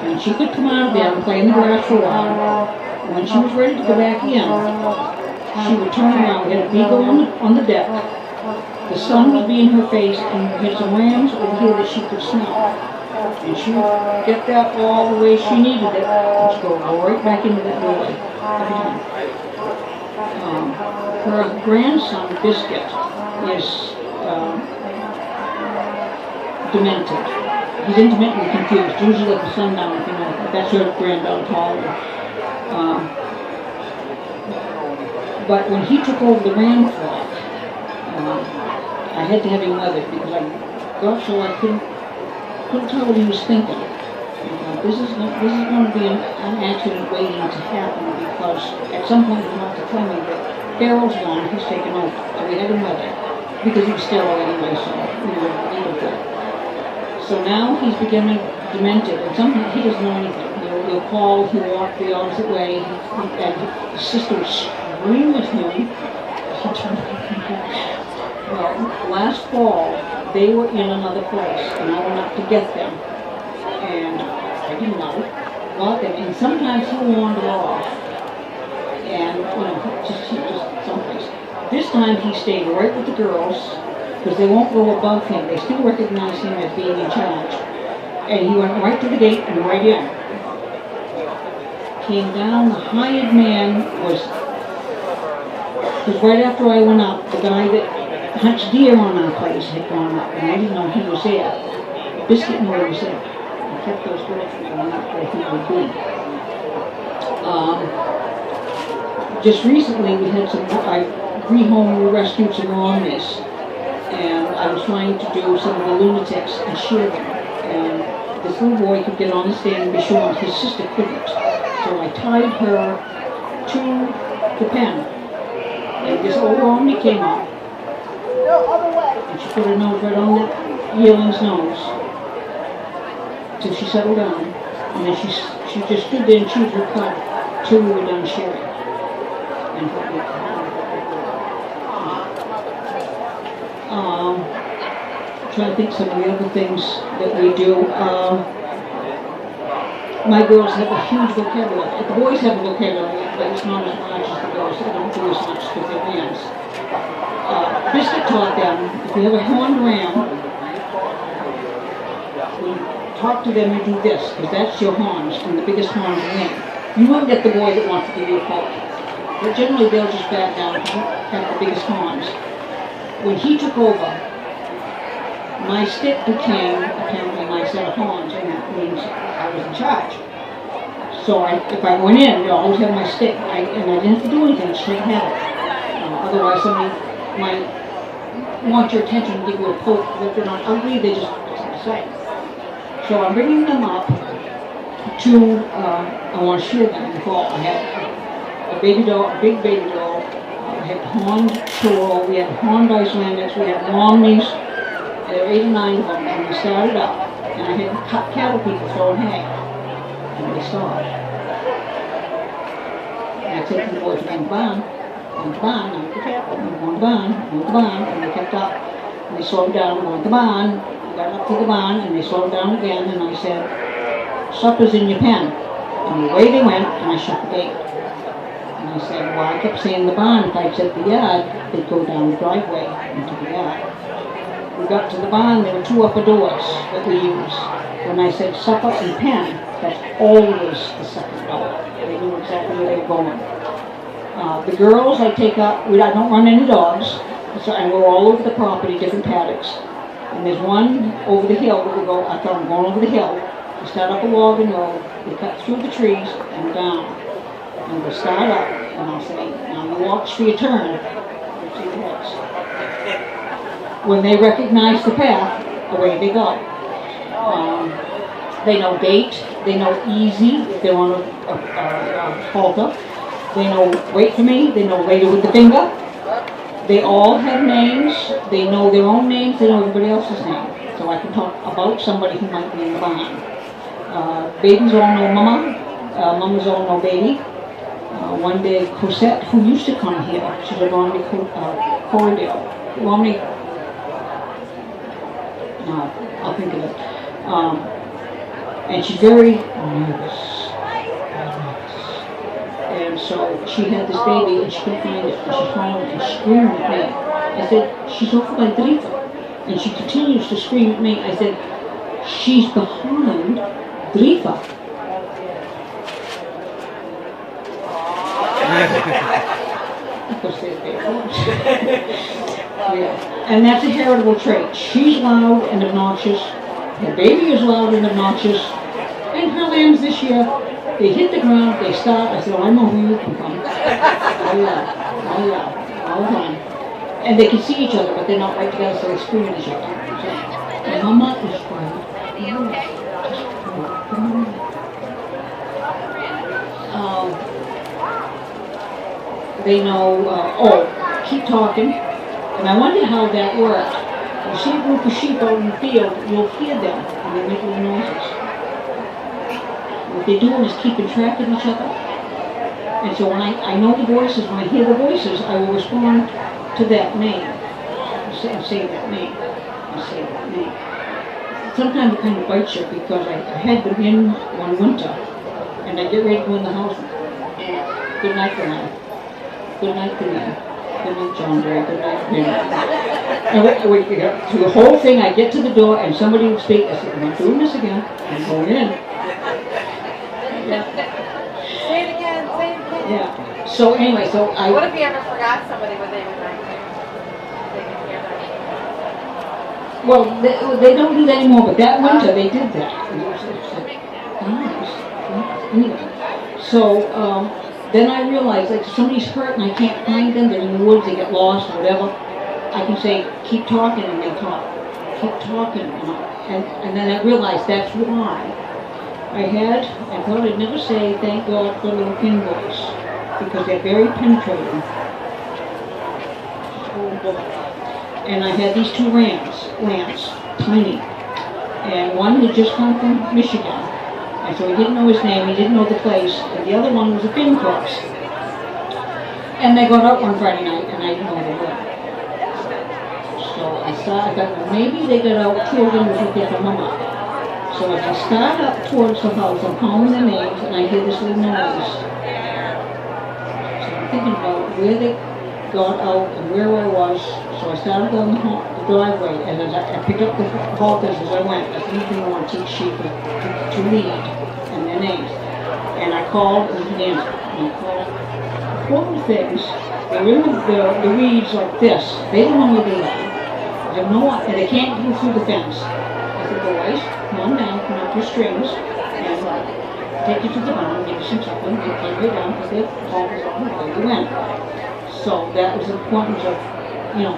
[SPEAKER 16] And she could come out of there and play in the grass for a while. When she was ready to go back in, she would turn around. We had a beagle on the deck. The sun would be in her face, and we had some rams over here that she could smell. And she would get that all the way she needed it, and she'd go right back into that doorway every time. Her grandson, Biscuit, is demented. He's intermittently confused, usually at the sundown, if you know. That's her granddaughter, Polly. But when he took over the ram flock, I had to have him weathered because I got so I couldn't tell what he was thinking. This is going to be an accident waiting to happen because at some point he wanted to tell me that Farrell's gone, he's taken over. So we had him weathered because he was sterile anyway, so we were legal for it. So now he's becoming demented, and sometimes he doesn't know anything. He'll call, he'll walk the opposite way, and his sister would scream at him. Well, last fall, they were in another place, and I went up to get them, and I didn't know, got them, and sometimes he'll wander off, and, just someplace. This time he stayed right with the girls, because they won't go above him. They still recognize him as being in charge. And he went right to the gate and right in. Came down, the hired man was right after I went up, the guy that hunts deer on our place had gone up, and I didn't know he was there. Biscuit knew he was there. I kept those girls from going up where he would be. Just recently we had I rehome, we rescued some Romneys. And I was trying to do some of the lunatics and share them. And this little boy could get on the stand and be shorn. His sister couldn't. So I tied her to the pen. And this old Romney came up. And she put her nose right on that yearling's nose. Till she settled down. And then she just stood there and chewed her cud till we were done sharing. And trying to think some of the other things that we do. My girls have a huge vocabulary. The boys have a vocabulary, but it's not as large as the girls. They don't do as much with their rams. Biscuit taught them, if you have a horned ram, when you talk to them, you do this, because that's your horns, and the biggest horns win. You won't get the boy that wants to give you a call. But generally they'll just back down and have the biggest horns. When he took over, my stick became apparently my set of horns, and that means I was in charge. So if I went in, I always have my stick, and I didn't have to do anything, just have it. Otherwise, somebody might want your attention and give you a poke. If they're not ugly, they just say. So I'm bringing them up to, I want to shield them in the fall. I had a baby doll, a big baby doll. I had horned Toro, we had horned Icelanders, we had Romneys. There were 8 or 9 of them, and we started up. And I had cattle people throwing hay. And they stopped. And I said to the boys, we're going to the barn. Going to the barn, now be careful. We're going to the barn, going to the barn. And they kept up. And they slowed down, we're going to the barn. We got up to the barn, and they slowed down again. And I said, supper's in your pen. And away they went, and I shut the gate. And I said, well, I kept saying the barn. If I said the yard, they'd go down the driveway into the yard. We got to the barn, there were 2 upper doors that we used. When I said supper and pen, that's always the second door. They knew exactly where they were going. The girls I take up, I don't run any dogs, so, and we're all over the property, different paddocks. And there's one over the hill that we go, I thought I'm going over the hill. We start up a logging road, we cut through the trees and down. And we'll start up, and I'll say, now you watch for your turn. You'll see the heads. When they recognize the path, away they go. They know gate, they know easy, if they're on a halter. They know wait for me, they know later with the finger. They all have names, they know their own names, they know everybody else's name. So I can talk about somebody who might be in the barn. Babies all know mama, mamas all know baby. One day, Cosette, who used to come here, she's a Romney Corridor. Romney, I'll think of it. And she's very nervous. And so she had this baby and she couldn't find it. And she found it and screamed at me. I said, she's over by Drifa. And she continues to scream at me. I said, she's behind Drifa. Because they're yeah. And that's a heritable trait. She's loud and obnoxious. The baby is loud and obnoxious. And her lambs this year, they hit the ground, they stop. I said, oh, I know who you come from. Oh yeah, all the time. And they can see each other, but they're not right together, so they scream at each other. So, Mama is quiet. They know, keep talking. And I wonder how that worked. You see a group of sheep out in the field, you'll hear them, and they make little noises. What they're doing is keeping track of each other. And so when I know the voices, when I hear the voices, I will respond to that name. I say that name. I say that name. Sometimes it kind of bites you because I had them in one winter, and I get ready to go in the house. Good night, Brian. Good night, Brian. Good night, John Gray. Good night, Brian. And through the whole thing, I get to the door, and somebody would speak. I said, I'm not doing this again. I'm going in. Yeah.
[SPEAKER 1] Say it again, say it again.
[SPEAKER 16] Yeah. So anyway,
[SPEAKER 1] What if you ever forgot somebody, would they remind you?
[SPEAKER 16] Well, they don't do that anymore, but that winter they did that. Anyway, so then I realized, like, if somebody's hurt and I can't find them, they're in the woods, they get lost, or whatever, I can say, keep talking, and they talk. Keep talking, and then I realized that's why I thought I'd never say, thank God for little pin boys, because they're very penetrating. And I had these 2 lambs, tiny, and one had just come from Michigan, and so he didn't know his name, he didn't know the place, and the other one was a fin cross. And they got out one Friday night, and I didn't know where they were. So I thought, well, maybe they got out, 2 of them was looking for mama. So as I start up towards the house, I'm calling their names, and I hear this little noise. So I'm thinking about where they got out and where I was. So I started down the driveway, and as I picked up the halters as I went. That's anything I want to teach sheep to lead, and their names. And I called, and he answered. And I called. Poor things, they're in the weeds like this. They don't know where they are. They have no idea, and they can't go through the fence. I said, boys, come on down, come up your strings, and take you to the barn, give you some supper, and take you way down, because their home was on the way you went. So that was the importance of, you know,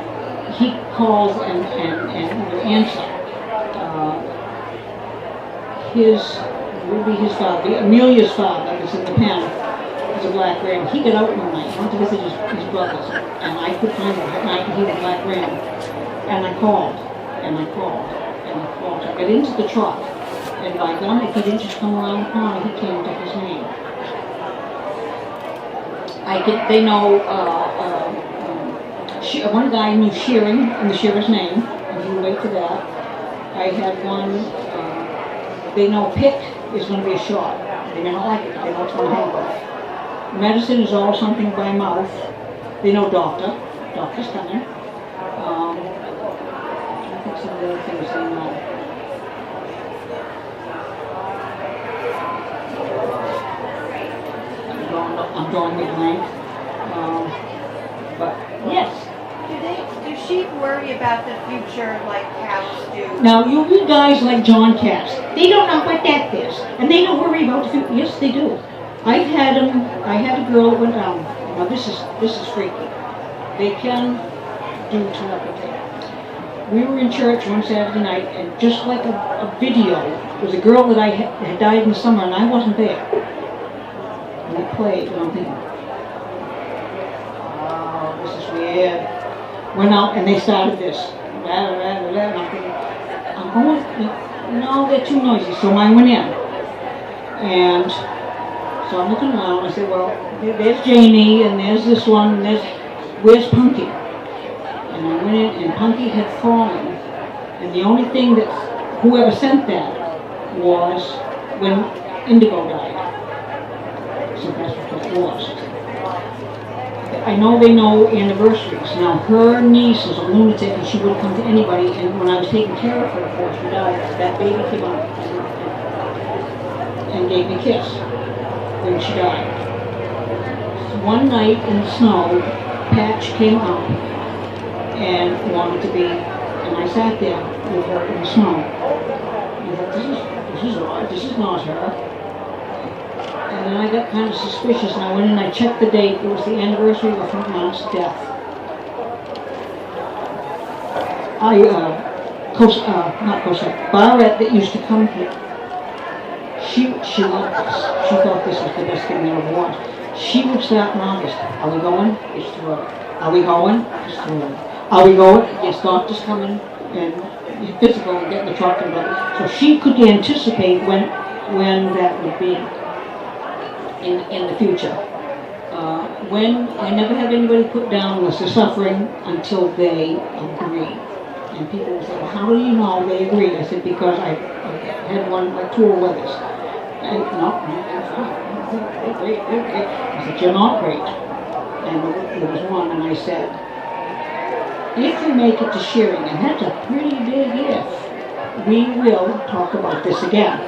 [SPEAKER 16] he calls and would answer. His father, Amelia's father, is in the pen, was a black ram. He got out one night, went to visit his brothers, and I could find him at night, and he was a black ram. And I called, and I called, and I called. I got into the truck, and by God, if he didn't just come around the corner, he came to his name. They know, one guy knew shearing, and the shearer's name, and he would wait for that. I had one, they know pick is going to be a shot. They may not like it, but they know it's going to hang with. Medicine is all something by mouth. They know doctor. Doctor's coming. I think some of the other things they know. I'm drawing a blank. But yes.
[SPEAKER 6] Do sheep worry about the future like cows do?
[SPEAKER 16] Now, you guys like John Cass, they don't know what that is, and they don't worry about the future. Yes, they do. I had a girl that went down. Now, this is freaky. They can do telepathy. We were in church one Saturday night, and just like a video, there was a girl that had died in the summer, and I wasn't there. And it played, and I'm thinking, oh, this is weird. Went out and they started this. And I'm thinking, I'm going, no, they're too noisy. So I went in. And so I'm looking around and I said, well, there's Janie and there's this one and where's Punky? And I went in and Punky had fallen. And the only thing that whoever sent that was when Indigo died. So that's what it was. I know they know anniversaries. Now, her niece is a lunatic and she wouldn't come to anybody, and when I was taking care of her before she died, that baby came up and gave me a kiss when she died. So one night in the snow, Patch came up and wanted to be, and I sat there with her in the snow. And I thought, this is odd, this is not her. And then I got kind of suspicious, and I went in and I checked the date. It was the anniversary of her aunt's death. Barrett that used to come here, she loved this. She thought this was the best thing they ever watched. She would start in August. Are we going? It's too early. Are we going? It's too early. Are we going? Yes, doctor's coming, and physical and get in the truck and go. So she could anticipate when that would be. In the future. When I never had anybody put down was the suffering until they agree. And people would say, well, how do you know they agree? I said, because I had one, like 2 weathers. And no, they're great. I said, you're not great. And there was one, and I said, if you make it to shearing, and that's a pretty big if, we will talk about this again.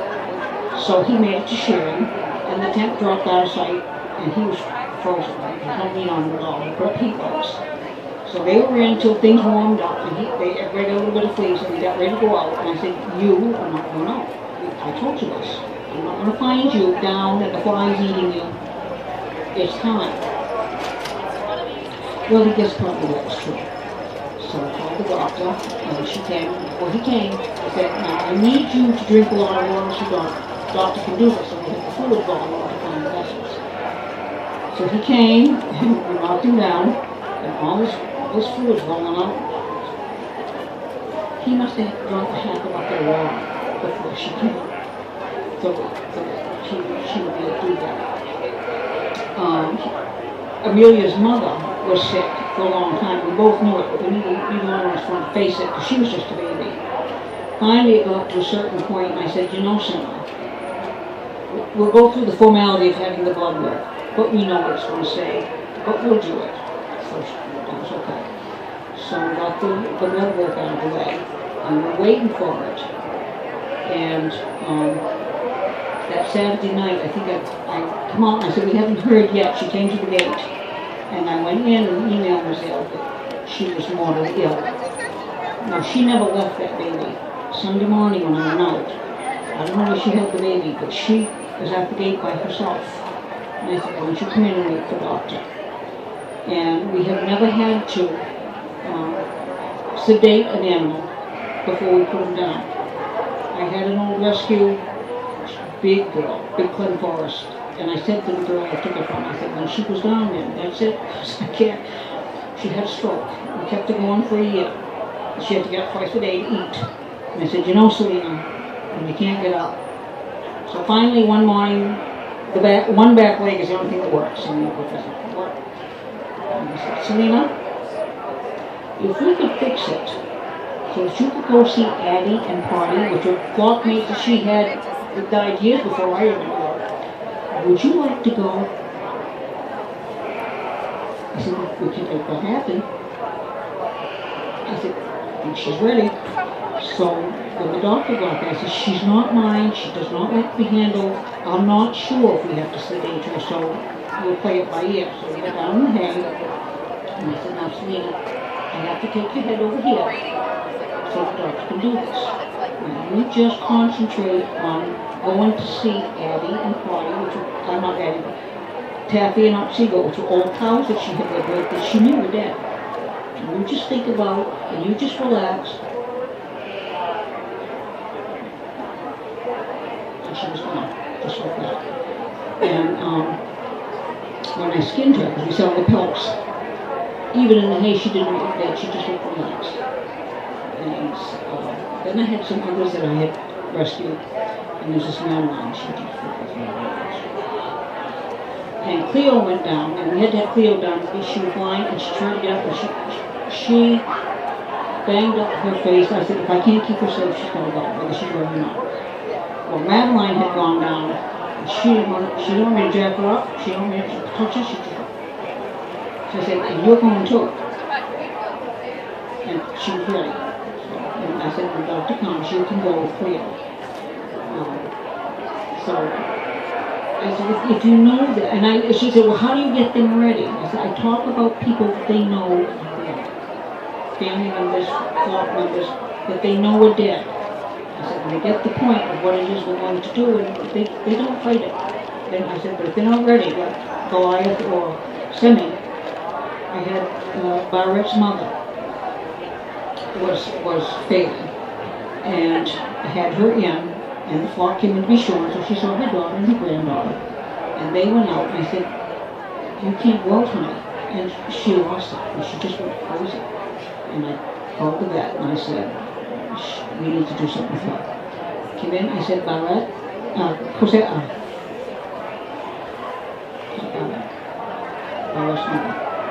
[SPEAKER 16] So he made it to shearing. And the tent dropped out of sight, and he was frozen. He was not lean on it at all, but he was. So they were in until things warmed up, and they got a little bit of fleas, and we got ready to go out. And I said, you are not going out. I told you this. I'm not going to find you down and the flies eating you. It's time. Well, he guessed probably that was true. So I called the doctor, and she came. Well, he came. I said, now, I need you to drink a lot of water so the doctor can do this. Fluid going all the time, vessels. So he came, and we knocked him down, and all this fluid rolling out. He must have drunk a half a bucket of water before she came. So she would be able to do that. Amelia's mother was sick for a long time. We both knew it, but neither one of us wanted to face it, because she was just a baby. Finally, it got to a certain point, and I said, you know something? We'll go through the formality of having the blood work, but we know what it's going to say, but we'll do it. So that was okay. So we got the blood work out of the way, and we're waiting for it. And that Saturday night, I think I come out and I said, we haven't heard yet. She came to the gate, and I went in and the email was there that she was mortally ill. Now, she never left that baby. Sunday morning when I went out, I don't know if she had the baby, but she was at the gate by herself. And I said, why don't you come in and wait for the doctor? And we have never had to sedate an animal before we put him down. I had an old rescue, big girl, big Glen Forest, and I said to the girl I took her from, I said, when she was down there, that's it, I can't. She had a stroke. We kept her going for a year. She had to get up twice a day to eat. And I said, you know, Selena, and you can't get up. So finally, one morning, one back leg is the only thing that works. And I said, Selena, if we could fix it, so that you could go see Addie and Party, which were flock mates that she had that died years before I remember, would you like to go? I said, we can make that happen. I said, I think she's ready. So when the doctor got there, I said, she's not mine, she does not like to be handled. I'm not sure if we have to sedate her, so we'll play it by ear. So we got down in the hay, and I said, now Selena, I have to take your head over here so the doctor can do this. Now you just concentrate on going to see Addie and Claudia, which are, I'm not Addie, but Taffy and Otsego, which were old cows that she had lived with that she knew were dead. And you just think about, and you just relax. And she was gone, just like that. And when I skinned her, because we saw the pelts, even in the hay, she didn't look dead, she just looked relaxed. And then I had some others that I had rescued, and there's this Madeline, she just and Cleo went down, and we had to have Cleo down because she was blind, and she tried to get up, and she banged up her face. I said, if I can't keep her safe, she's going to go, whether she's going or not. Well, Madeline had gone down, and she didn't want me to jack her up, she didn't want me to touch her, she just, so I said, and you're going too. And she was ready. And I said, when Dr. comes, you can go with Cleo. I said, if you know that, and she said, well, how do you get them ready? I said, I talk about people that they know are dead. Family members, flock members, that they know are dead. I said, when they get the point of what it is we're going to do, and they don't fight it. Then I said, but if they're not ready, like Goliath or Semi, I had Barrett's mother was failing, and I had her in. And the flock came in to be shorn, so she saw her daughter and her granddaughter. And they went out, and I said, you can't go out tonight. And she lost it, and she just went crazy. And I called the vet, and I said, we need to do something with her. Came in, I said, Barrett,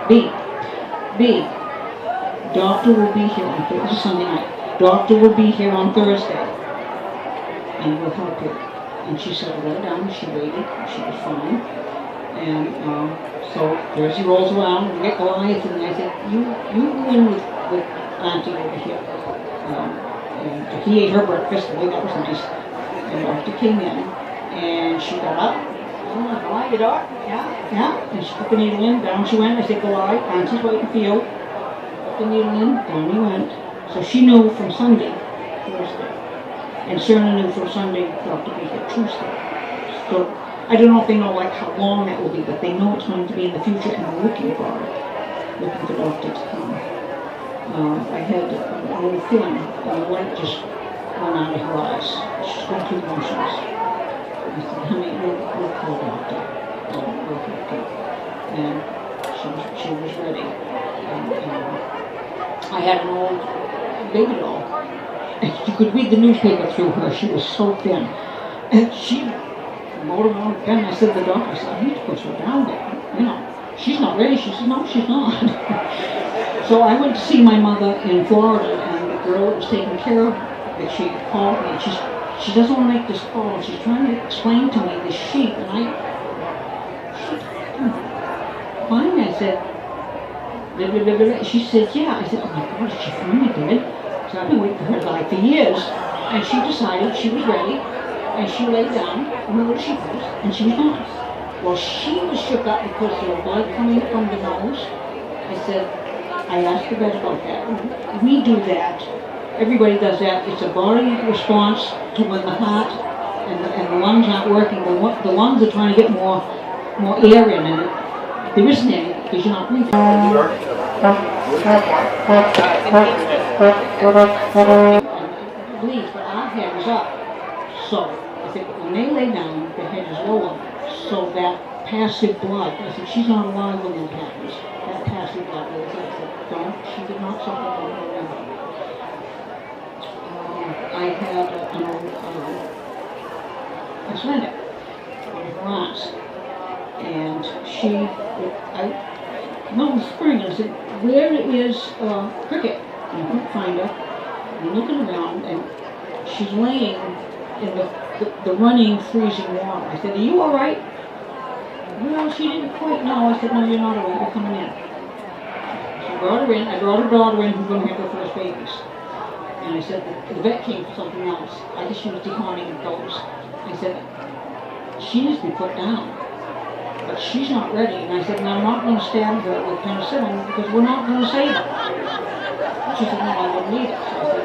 [SPEAKER 16] B, doctor will be here on Thursday, this is Sunday night. Doctor will be here on Thursday. And we'll help you. And she settled right down, she waited, she was fine. And so Thursday rolls around, and we get Goliath, and I said, you go in with Auntie over here. And he ate her breakfast, the way that was nice. And the doctor came in, and she got up. How are you, Doc? Yeah. And she put the needle in, down she went. I said, Goliath, Auntie's waiting for you. Put the needle in, down he went. So she knew from Sunday, Thursday. And Cerna knew from Sunday, Dr. B had Tuesday. So I don't know if they know like how long that will be, but they know it's going to be in the future, and they're looking for it, looking for Doctor to come. I had an old feeling, and the light just went out of her eyes. She's going through the motions. I said, honey, we'll call Doctor. We'll help you. And she was ready. And I had an old baby doll. And you could read the newspaper through her. She was so thin. And she rolled around the pen. I said to the doctor, I said, I need to put her down there. You know, she's not ready. She said, no, she's not. So I went to see my mother in Florida, and the girl that was taking care of her, she called me, and she doesn't want to make this call. She's trying to explain to me this sheep, and finally I said, blah, blah, blah, blah. She said, yeah. I said, oh my God, is she finally dead? So I've been waiting for her to die for years. And she decided she was ready, and she laid down on where she was, and she was gone. Well, she was shook up because there was blood coming from the nose. I said, I asked the vet about that. We do that. Everybody does that. It's a body response to when the heart and the lungs aren't working. The lungs are trying to get more air in, and there isn't any because you're not breathing. Bleeds, but our head is up. So I said, when they lay down, the head is lower, so that passive blood. I said, she's not alive when that happens. That passive blood goes. I said, don't. She did not suffer from her liver. I had an Icelandic on her aunts, and no, in the spring, I said, where is Cricket? And I couldn't find her. I'm looking around, and she's laying in the running, freezing water. I said, are you all right? Well, she didn't quite know. I said, no, you're not all right. You're coming in. So I brought her in. I brought her daughter in who's going to have her first babies. And I said, the vet came for something else. I guess she was deconning and goes. I said, she needs to be put down. But she's not ready. And I said, and I'm not going to stab her with penicillin because we're not going to save her. She said, no, I wouldn't need it. So I said,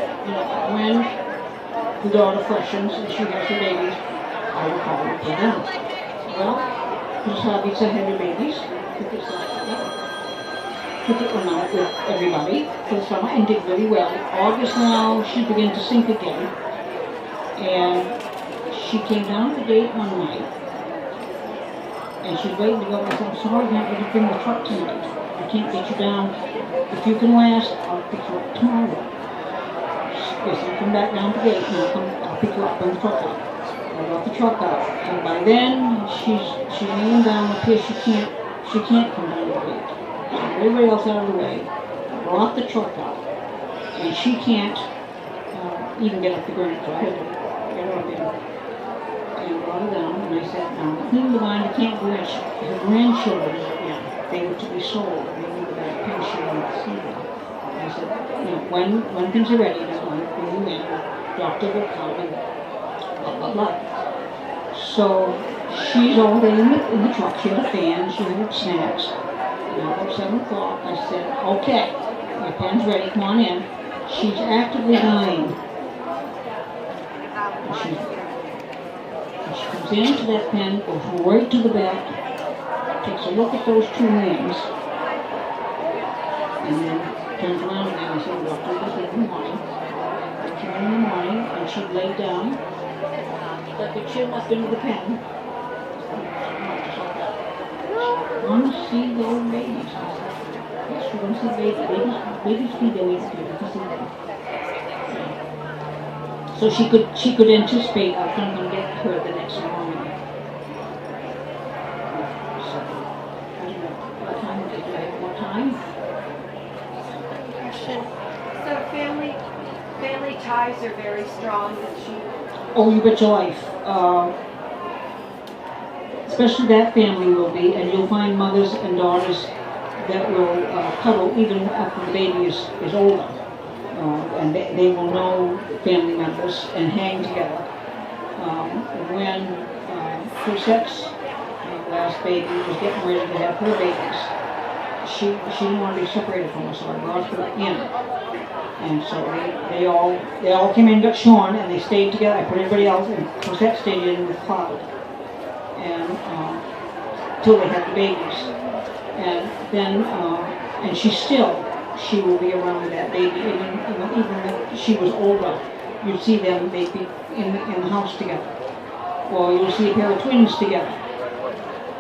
[SPEAKER 16] when the daughter freshens and she has her babies, I will probably put her down. Well, just happy to have your babies. Cricket went out with everybody for the summer and did really well. August now, she began to sink again. And she came down to the gate one night. And she's waiting to go. I said, I'm sorry, I can't let you bring the truck tonight. I can't get you down. If you can last, I'll pick you up tomorrow. Yes, I'll come back down to the gate and I'll pick you up, bring the truck out. I brought the truck out. And by then, she's laying down up here. She can't come down to the gate. So everybody else out of the way. I brought the truck out. And she can't even get up the ground. So I had to get her up there. And brought her down, and I sat down. Clean the line, I can't do it. Her grandchildren, they were to be sold. They knew that I pension on the season. I said, when things are ready, that's when I bring you in. Doctor will come and blah, blah, blah. So she's already in the truck. She had a fan, she had her snacks. Now about 7 o'clock, I said, okay, your pen's ready, come on in. She's actively dying. She comes into that pen, goes right to the back, takes a look at those 2 names, and then turns around again and says, Doctor, this is in the morning. I came in the morning, and she laid down, stuck her chin up into the pen. I want to see those babies. Yes, we're going to see babies. Babies feed their way through. You can see them. So she could anticipate I was going to get her the next morning. So, I don't know. What time did you have more time?
[SPEAKER 12] Question. So family ties are very strong that she...
[SPEAKER 16] Oh, you bet your life. Especially that family will be, and you'll find mothers and daughters that will cuddle even after the baby is older. And they will know family members and hang together. When Cosette's last baby was getting ready to have her babies, she didn't want to be separated from us, so I brought her in. And so they all came in, got shorn, and they stayed together. I put everybody else in. Cosette stayed in with Cloud, and till they had the babies. And then and she will be around that baby, even if she was older. You'd see them, they'd be in the house together. Or you'll see a pair of twins together.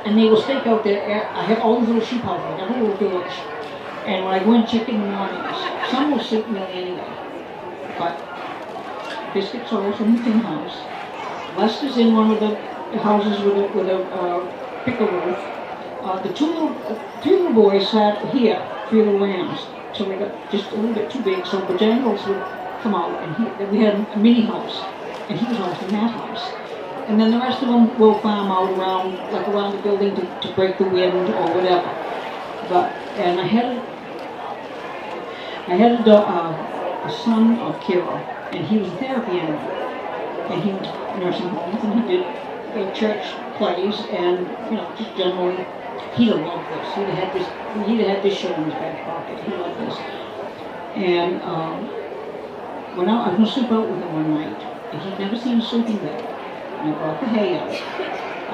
[SPEAKER 16] And they will stake out there. I have all these little sheep houses, I have a little village. And when I go and check in the mornings, some will sleep nearly anyway. But Biscuit's always from the tin house. Lester's in one of the houses with a picker roof. The 3 little boys sat here, 3 little rams. So we got just a little bit too big, so Bojangles would come out, and we had a mini house, and he was always in that house. And then the rest of them will farm out around the building to break the wind or whatever. And I had a son of Kira, and he was a therapy animal, and he went to nursing homes, and he did church plays, and just generally. He'd have loved this. He'd have had this show in his back pocket. He loved this. And when I was going to sleep out with him one night, and he'd never seen a sleeping bag. and I brought the hay out.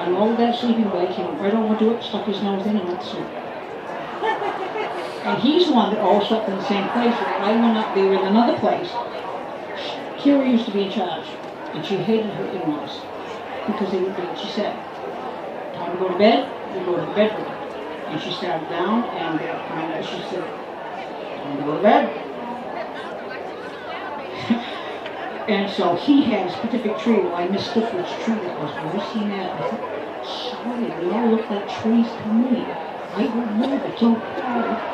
[SPEAKER 16] And all of that sleeping bag came right over to it, stuck his nose in, and went to sleep. And he's one that all slept in the same place. I went up there in another place. Kira used to be in charge, and she hated her in-laws because they would be, she said, time to go to bed, we go to the bedroom. And she sat down, and she said, time to go to bed. And so he had a specific tree. Well, I mistook which tree that was. When I seen that, I thought, sorry, they all look like trees to me. I don't know, but don't cry.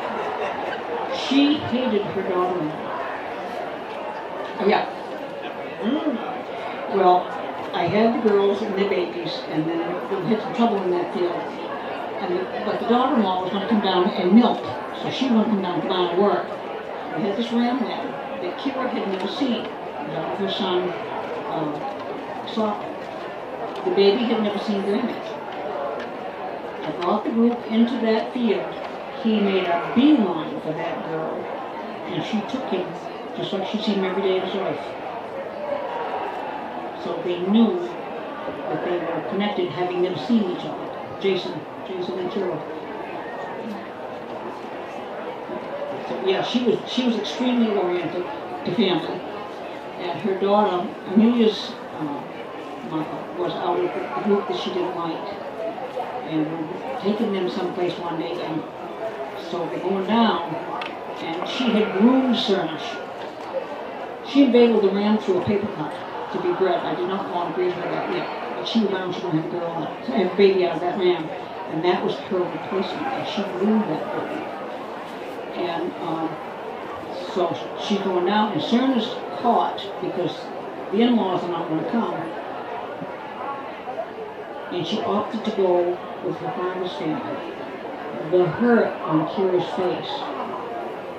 [SPEAKER 16] She hated her daughter-in-law. Oh, yeah. Well, I had the girls and the babies, and then we had some trouble in that field. But the daughter-in-law was going to come down and milk, so she wouldn't come down to work. We had this ram lamb that Kira had never seen. Her son saw the baby had never seen Grandma. I brought the group into that field. He made a beeline for that girl, and she took him just like she'd seen him every day of his life. So they knew that they were connected, having never seen each other. Jason and Kira. So yeah, she was extremely oriented to family. And her daughter, Amelia's mother, was out with the group that she didn't like. And we were taking them someplace one day, and so they're going down, and she had groomed Cernish. She inveigled the ram through a paper cut to be bred. I did not want to breed her that yet, but she found she was going to have a girl out, have a baby out of that ram, and that was her replacement, and she groomed that baby. And so she's going down, and Cernish caught because the in-laws are not going to come, and she opted to go with her father's family. The hurt on Kira's face,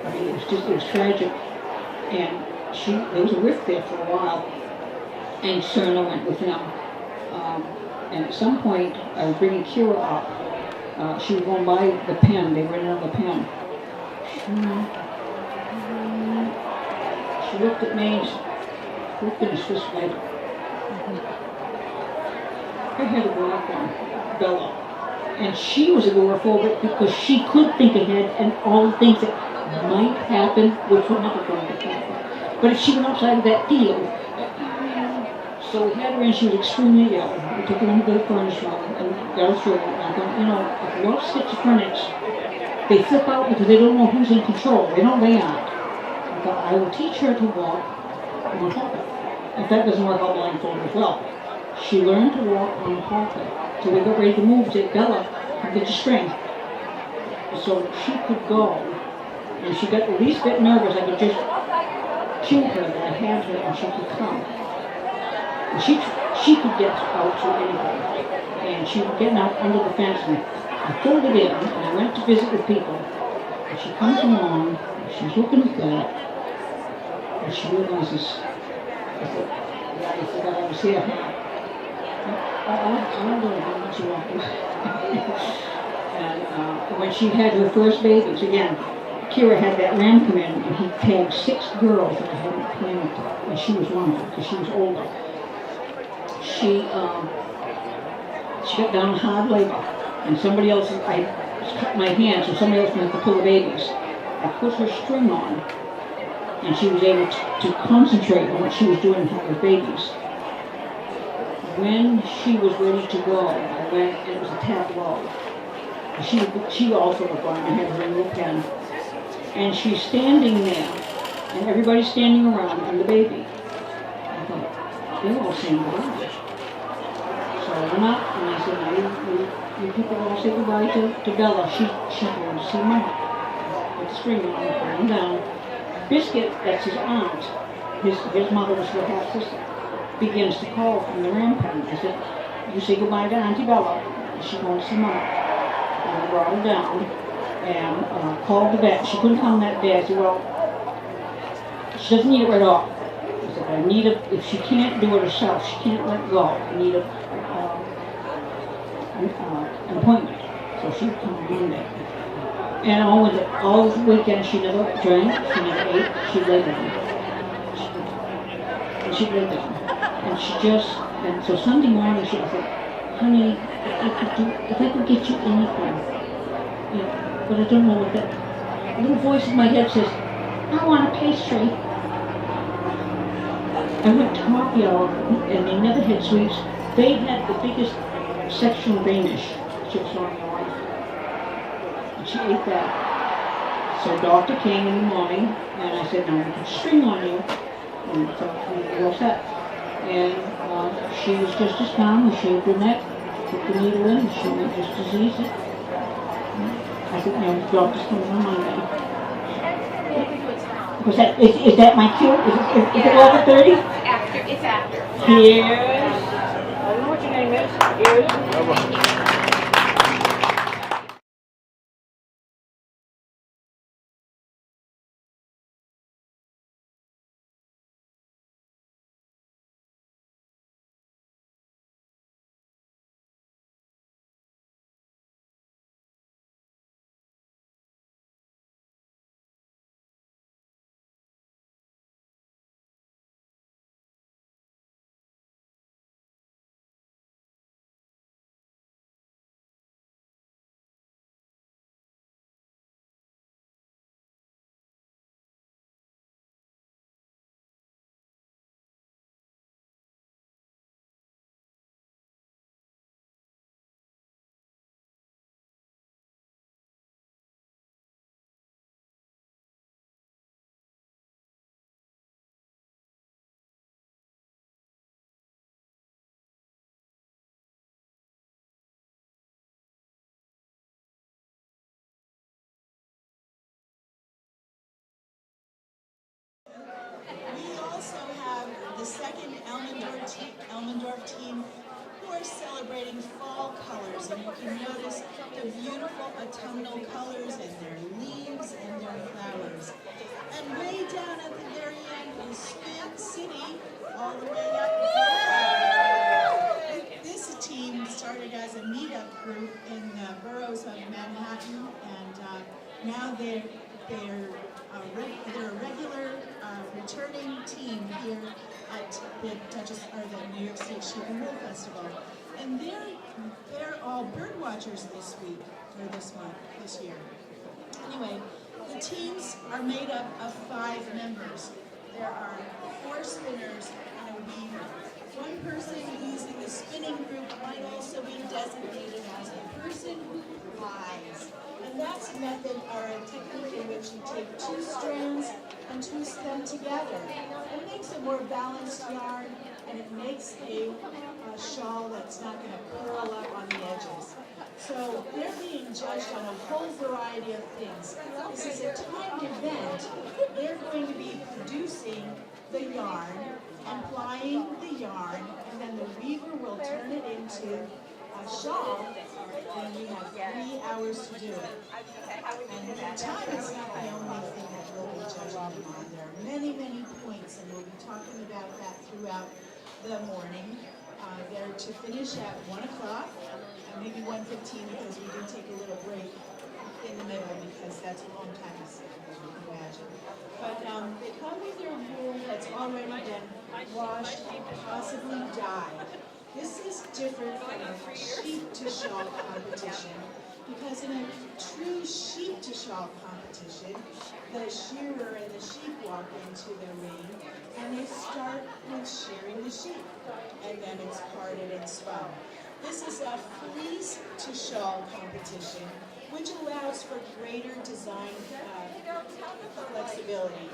[SPEAKER 16] I mean, it was tragic, and there was a rift there for a while, and Cerna went with them. And at some point, I was bringing Kira up. She was going by the pen. They were in another pen. She looked at me, and she finished this way. I had to go up on Bella. And she was agoraphobic because she could think ahead and all the things that might happen, which were never going to happen. But if she went outside of that field, so we had her in, she was extremely ill. We took her into the furnace room and got her through it. And I thought, a lot of schizophrenics, they flip out because they don't know who's in control. They know they aren't. But I will teach her to walk on a halter. If that doesn't work out blindfold as well. She learned to walk on a halter. So we got ready to move to Bella and get the string. So she could go. And she got the least bit nervous. I could just cue her that I had her and she could come. And she could get out to anything. And she would get out under the fence and I pulled it in and I went to visit with people. And she comes along, and she's looking at that, and she realizes, I said, yeah, I forgot I was here. I don't know how much you want. And when she had her first babies, again, Kira had that ram come in, and he tagged 6 girls that I hadn't planned, and she was one of them, because she was older. She got down hard labor, and somebody else, I cut my hand, so somebody else went to pull the babies. I put her string on, and she was able to concentrate on what she was doing with her babies. When she was ready to go, I went, and it was a tableau. She also was going, I had her in the pen. And she's standing there, and everybody's standing around, and the baby. I thought, they're all saying goodbye. So I went up, and I said, you people all say goodbye to Bella. She's going to see Mama. With the string on, put him down. Biscuit, that's his aunt, his mother was her half-sister, begins to call from the ram pen. I said, you say goodbye to Auntie Bella. She's going to see Mama. And I brought her down and called the vet. She couldn't come that day. I said, well, she doesn't need it right off. I said, I need it, if she can't do it herself, she can't let go. I need an appointment. So she would come on Monday. And all weekend she never drank, she never ate, she lay down. She lay down. And so Sunday morning she said, honey, if I could get you anything, but I don't know what that little voice in my head says, I want a pastry. I went to Hopyard, and they never had sweets. They had the biggest section of Danish chips on my wife. And she ate that. So doctor came in the morning, and I said, now we put string on you. And so we were all set. And she was just as calm. We shaved her neck, put the needle in, and she went just as easy. I said, no, the doctor's coming on Monday. Is that my cue? Is it 11:30?
[SPEAKER 11] It's after.
[SPEAKER 16] Here's.
[SPEAKER 11] I don't know what your name is. Here's.
[SPEAKER 10] We also have the second Elmendorf team who are celebrating fall colors, and you can notice the beautiful autumnal colors in their leaves and their flowers. And way down at the very end is Spin City, all the way up there. This team started as a meetup group in the boroughs of Manhattan, and now they're a regular returning team here at the New York State Sheep and Wool Festival. And they're all bird watchers this week, or this month, this year. Anyway, the teams are made up of 5 members. There are 4 spinners and a weaver. One person who's in the spinning group might also be designated as a person who flies. And that's a method or a technique in which you take 2 strands and twist them together. It makes a more balanced yarn, and it makes a shawl that's not going to curl up on the edges. So they're being judged on a whole variety of things. This is a timed event. They're going to be producing the yarn and plying the yarn, and then the weaver will turn it into a shawl, and you have 3 hours to do it. And the time is not the only thing that we'll be judging them on. There are many, many points, and we'll be talking about that throughout the morning. They're to finish at 1 o'clock, maybe 1:15, because we did take a little break in the middle, because that's a long time, as you can imagine. But they come with their wool that's already been washed and possibly dyed. This is different from a sheep-to-shawl competition, because in a true sheep-to-shawl competition, the shearer and the sheep walk into the ring, and they start with shearing the sheep, and then it's carded and spun. This is a fleece-to-shawl competition, which allows for greater design flexibility.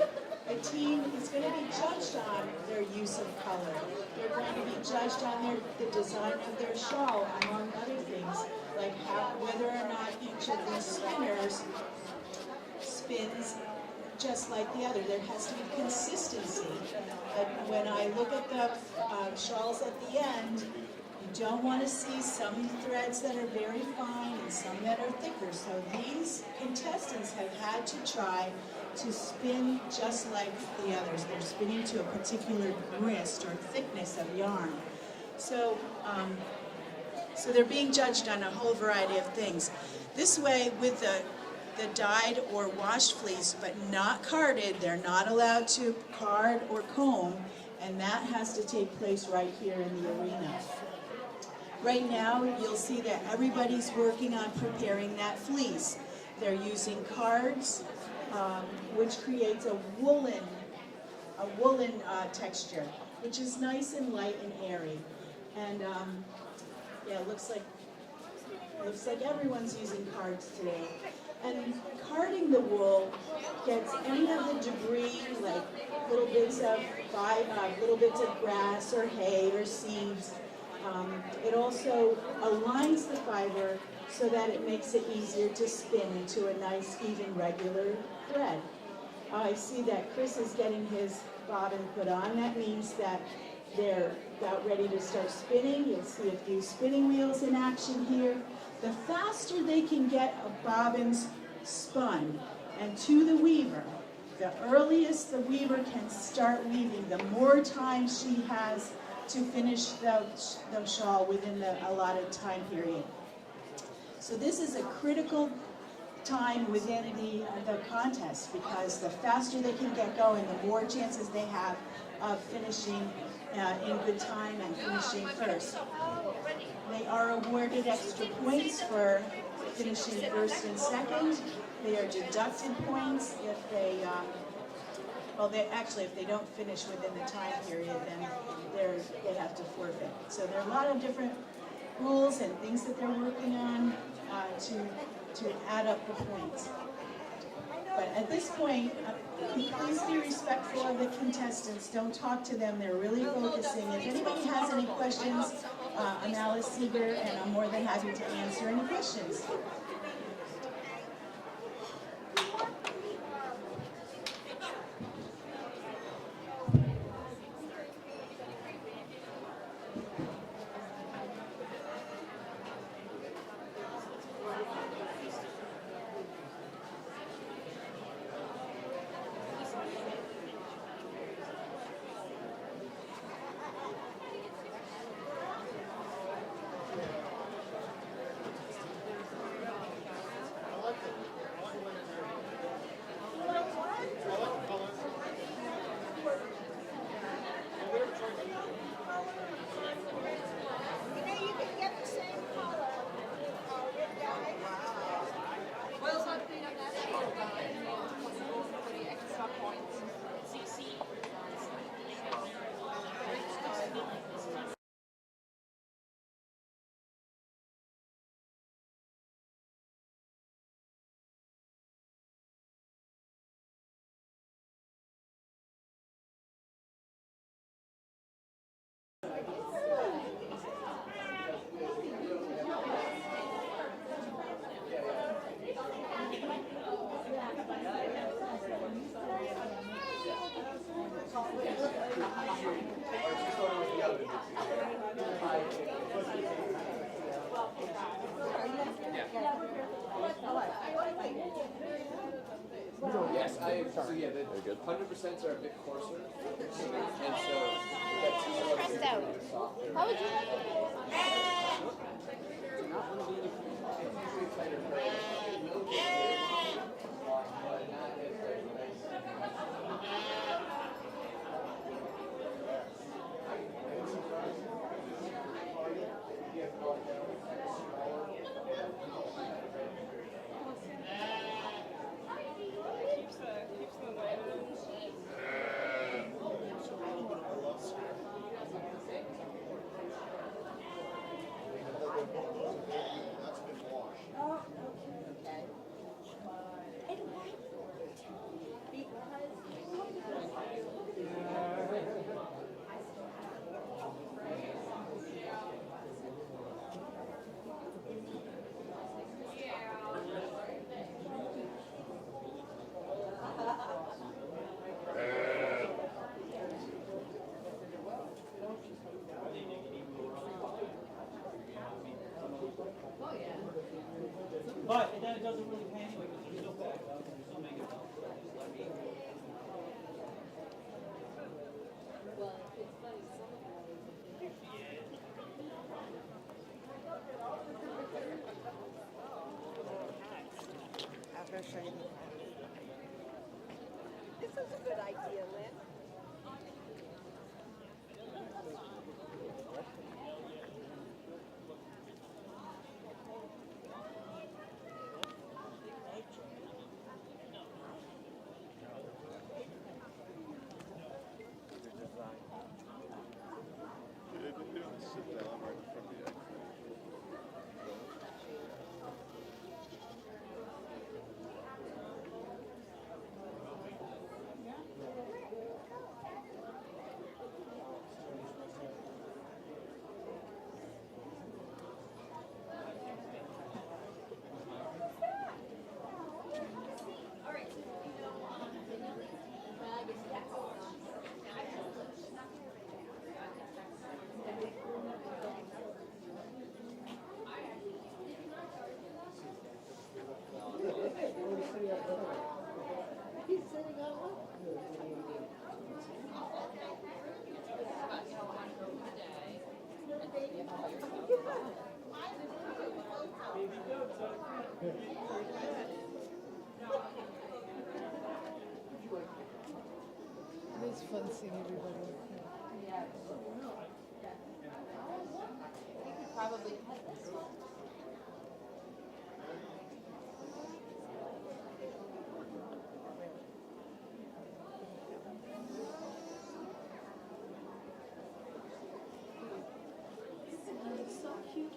[SPEAKER 10] The team is going to be judged on their use of color. They're going to be judged on the design of their shawl, among other things, like whether or not each of these spinners spins just like the other. There has to be consistency. When I look at the shawls at the end, you don't want to see some threads that are very fine and some that are thicker. So these contestants have had to try to spin just like the others. They're spinning to a particular grist or thickness of yarn. So, so they're being judged on a whole variety of things. This way, with the dyed or washed fleece, but not carded, they're not allowed to card or comb, And that has to take place right here in the arena. Right now, you'll see that everybody's working on preparing that fleece. They're using cards, which creates a woolen texture, which is nice and light and airy. And yeah, it looks like everyone's using cards today. And carding the wool gets any of the debris, like little bits of grass or hay or seeds. It also aligns the fiber so that it makes it easier to spin into a nice, even, regular thread. I see that Chris is getting his bobbin put on. That means that they're about ready to start spinning. You'll see a few spinning wheels in action here. The faster they can get bobbins spun and to the weaver, the earliest the weaver can start weaving, the more time she has to finish the shawl within the allotted time period. So this is a critical time within the contest, because the faster they can get going, the more chances they have of finishing in good time and finishing first. They are awarded extra points for finishing first and second. They are deducted points if they, if they don't finish within the time period, then they have to forfeit. So there are a lot of different rules and things that they're working on to add up the points. But at this point, please be respectful of the contestants. Don't talk to them. They're really focusing. If anybody has any questions, I'm Alice Seeger, and I'm more than happy to answer any questions.
[SPEAKER 17] Yes, so yeah, the 100% are a bit coarser, and so that's softer.
[SPEAKER 12] How would you like
[SPEAKER 13] But then it doesn't really pay anyway because there's no backup and there's no makeup. Just let me.
[SPEAKER 12] Well, it's funny, some of
[SPEAKER 10] I'm going to show you. This is a good idea, Lynn.
[SPEAKER 18] was fun seeing everybody.
[SPEAKER 1] Yeah. You could probably cut this one.
[SPEAKER 18] It's so cute.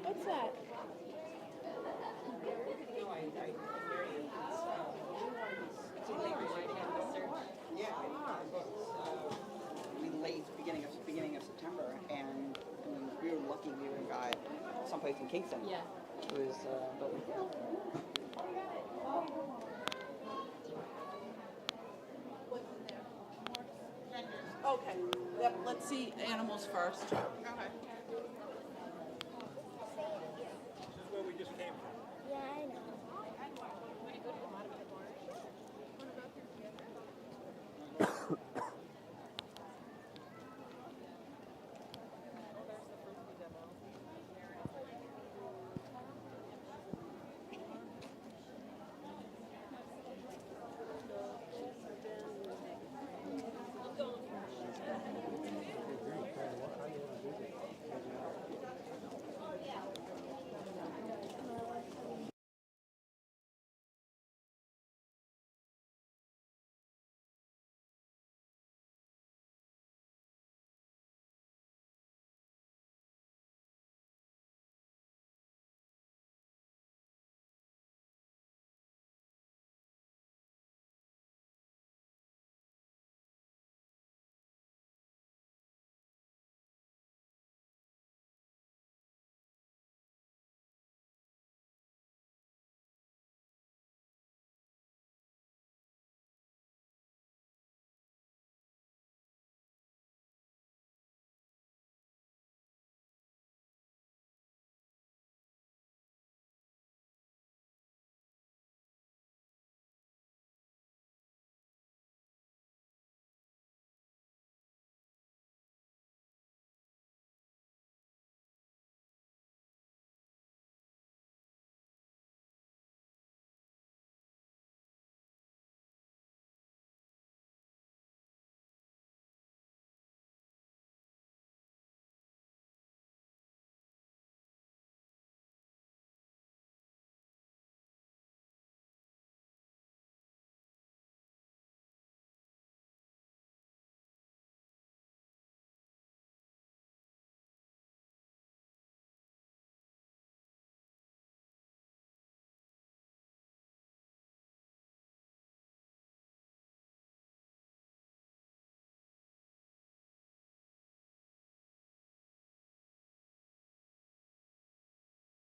[SPEAKER 1] What's that?
[SPEAKER 10] We late beginning of September, and I mean, we were lucky we were got someplace in Kingston.
[SPEAKER 1] Yeah.
[SPEAKER 10] It was, but
[SPEAKER 11] Okay, yep, let's see animals first.
[SPEAKER 2] This is where we just came from.
[SPEAKER 12] Yeah, I know.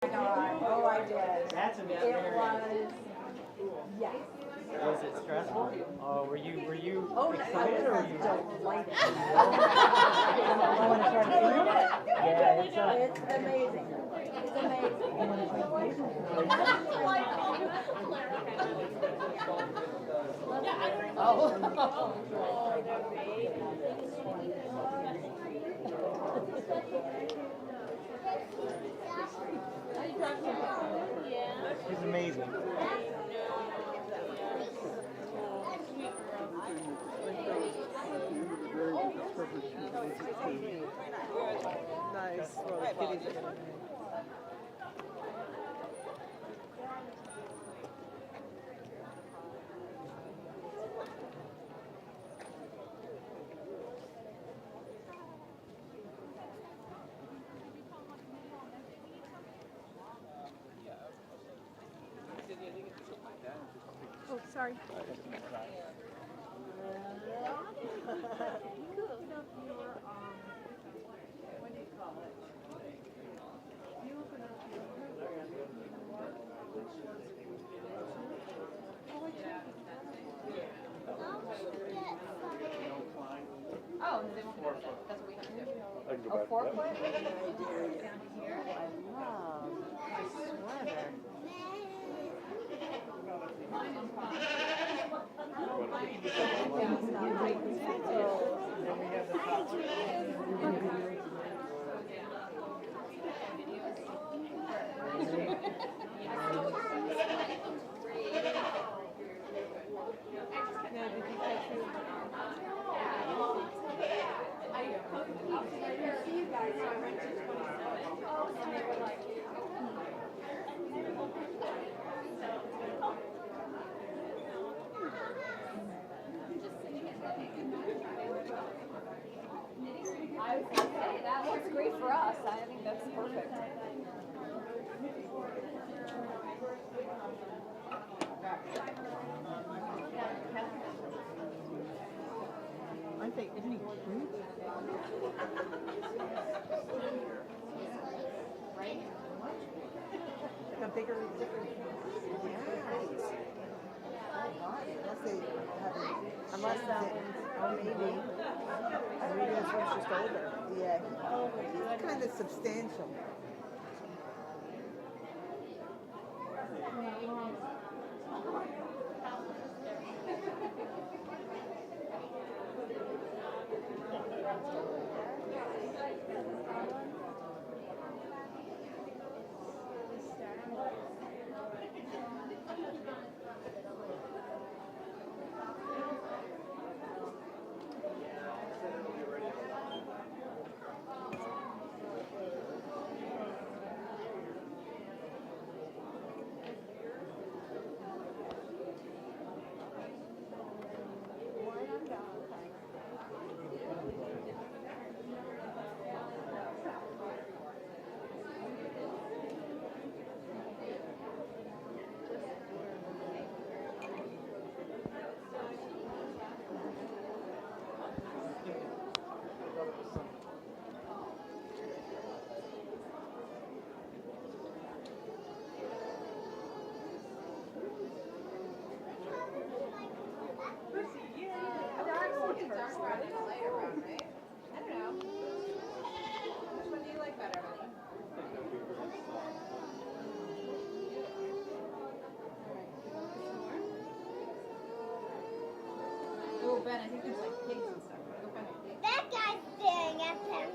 [SPEAKER 18] Oh, I did.
[SPEAKER 13] That's
[SPEAKER 18] It was, yes.
[SPEAKER 13] Was it stressful? Oh, were you
[SPEAKER 18] Oh,
[SPEAKER 13] excited or were you?
[SPEAKER 18] delighted.
[SPEAKER 13] Yeah, it's
[SPEAKER 18] It's amazing. It's
[SPEAKER 13] It's amazing.
[SPEAKER 18] Nice. Well, the kitties are gonna.
[SPEAKER 1] Oh, sorry. Oh, they won't go that. That's what we have to do.
[SPEAKER 18] A forklift? I love my sweater.
[SPEAKER 19] for us. I think that's perfect.
[SPEAKER 18] Aren't they, isn't he cute?
[SPEAKER 19] Right?
[SPEAKER 18] The bigger, different. Unless they have, unless oh maybe this one's just older. Yeah, he's kind of substantial.
[SPEAKER 19] Oh, Ben, I think there's like pigs and stuff. Go find a pig.
[SPEAKER 12] That guy's staring at him.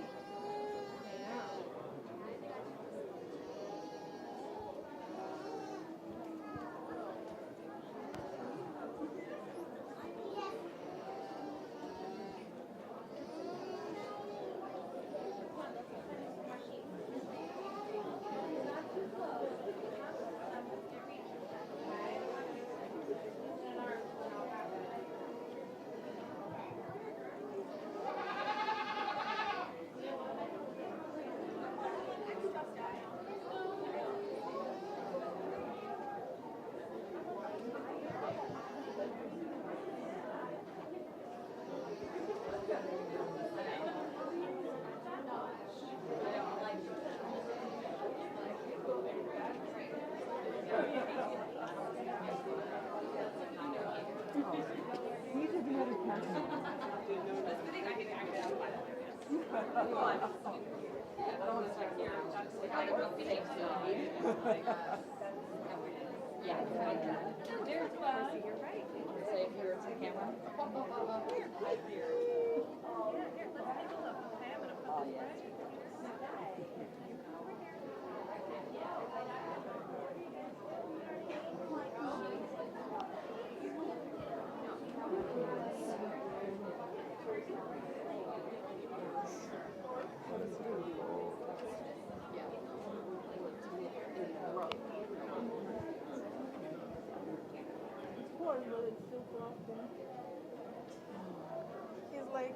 [SPEAKER 18] He's like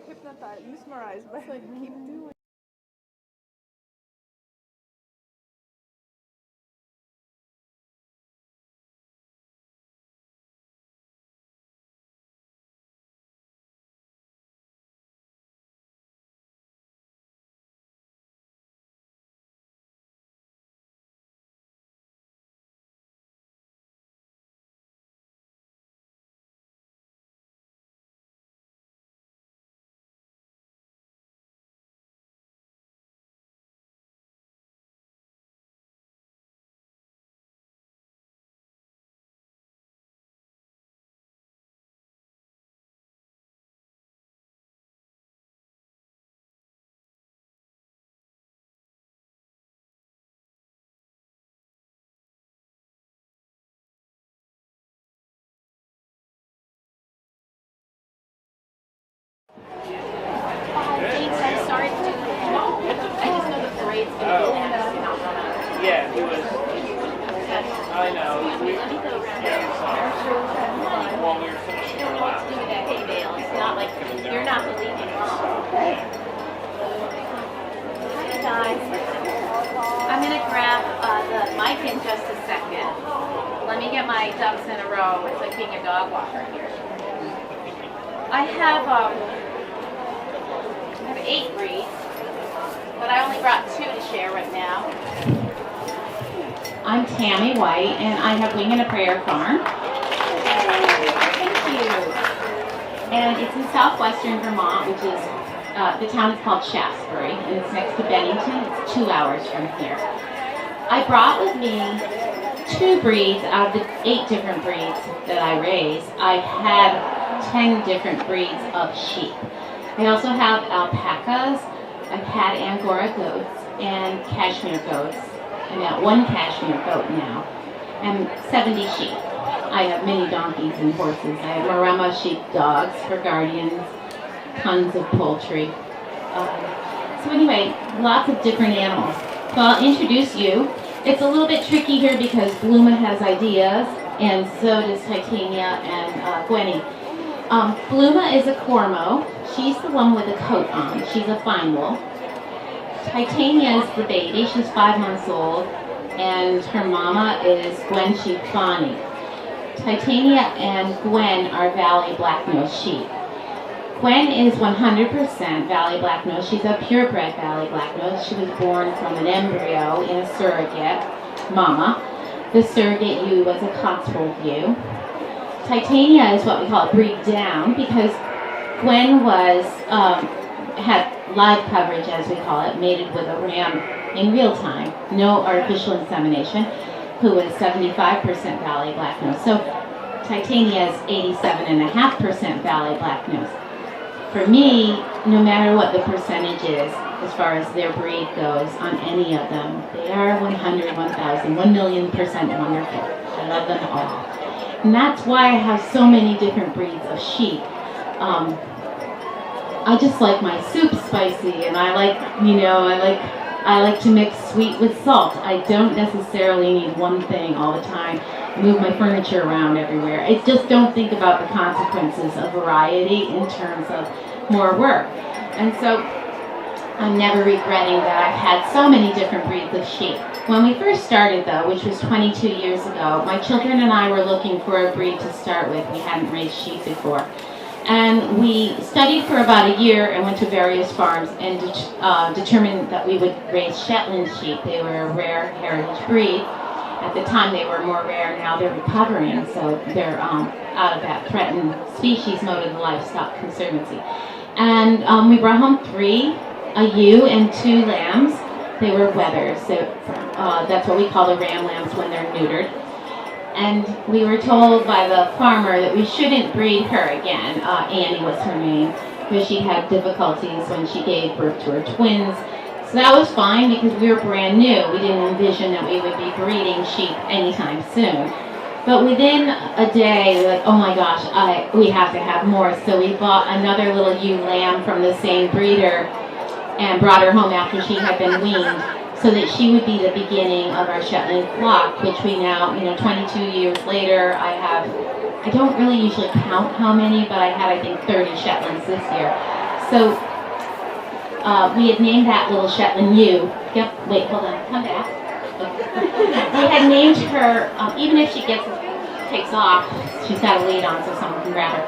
[SPEAKER 18] hypnotized, mesmerized by keep doing.
[SPEAKER 20] in a row. It's like being a dog walker here. I have 8 breeds, but I only brought 2 to share right now.
[SPEAKER 21] I'm Tammy White, and I have Wing and a Prayer Farm. Thank you. And it's in southwestern Vermont, which is, the town is called Shaftesbury, and it's next to Bennington. It's 2 hours from here. I brought with me 2 breeds out of the 8 different breeds that I raise. I had 10 different breeds of sheep. I also have alpacas. I've had Angora goats and cashmere goats. I'm at 1 cashmere goat now, and 70 sheep. I have many donkeys and horses. I have Maremma sheep dogs for guardians, tons of poultry. So anyway, lots of different animals. So I'll introduce you. It's a little bit tricky here because Bluma has ideas, and so does Titania and Gwenny. Bluma is a Cormo. She's the one with the coat on. She's a fine wool. Titania is the baby. She's 5 months old, and her mama is Gwen Sheep Bonnie. Titania and Gwen are Valley Black-Nosed sheep. Gwen is 100% Valley Black-Nosed. She's a purebred Valley Black-Nosed. She was born from an embryo in a surrogate mama. The surrogate ewe was a Cotswold ewe. Titania is what we call a breed down because Gwen was had live coverage, as we call it, mated with a ram in real time, no artificial insemination, who was 75% Valley Black-Nosed. So Titania is 87.5% Valley Black-Nosed. For me, no matter what the percentage is, as far as their breed goes, on any of them, they are 100, 1,000, 1,000,000% wonderful. I love them all. And that's why I have so many different breeds of sheep. I just like my soup spicy, and I like to mix sweet with salt. I don't necessarily need one thing all the time, move my furniture around everywhere. I just don't think about the consequences of variety in terms of more work. And so I'm never regretting that I've had so many different breeds of sheep. When we first started, though, which was 22 years ago, my children and I were looking for a breed to start with. We hadn't raised sheep before. And we studied for about a year and went to various farms and determined that we would raise Shetland sheep. They were a rare heritage breed. At the time they were more rare, now they're recovering, so they're out of that threatened species mode of the Livestock Conservancy. And we brought home 3, a ewe and 2 lambs. They were wethers, so that's what we call the ram lambs when they're neutered. And we were told by the farmer that we shouldn't breed her again. Annie was her name, because she had difficulties when she gave birth to her twins. So that was fine because we were brand new. We didn't envision that we would be breeding sheep anytime soon. But within a day, we were like, oh my gosh, we have to have more. So we bought another little ewe lamb from the same breeder and brought her home after she had been weaned, so that she would be the beginning of our Shetland flock, which we now, 22 years later, I don't really usually count how many, but I had, I think, 30 Shetlands this year. So we had named that little Shetland ewe. Yep, wait, hold on, come back. We had named her, even if she takes off, she's got a lead on so someone can grab her.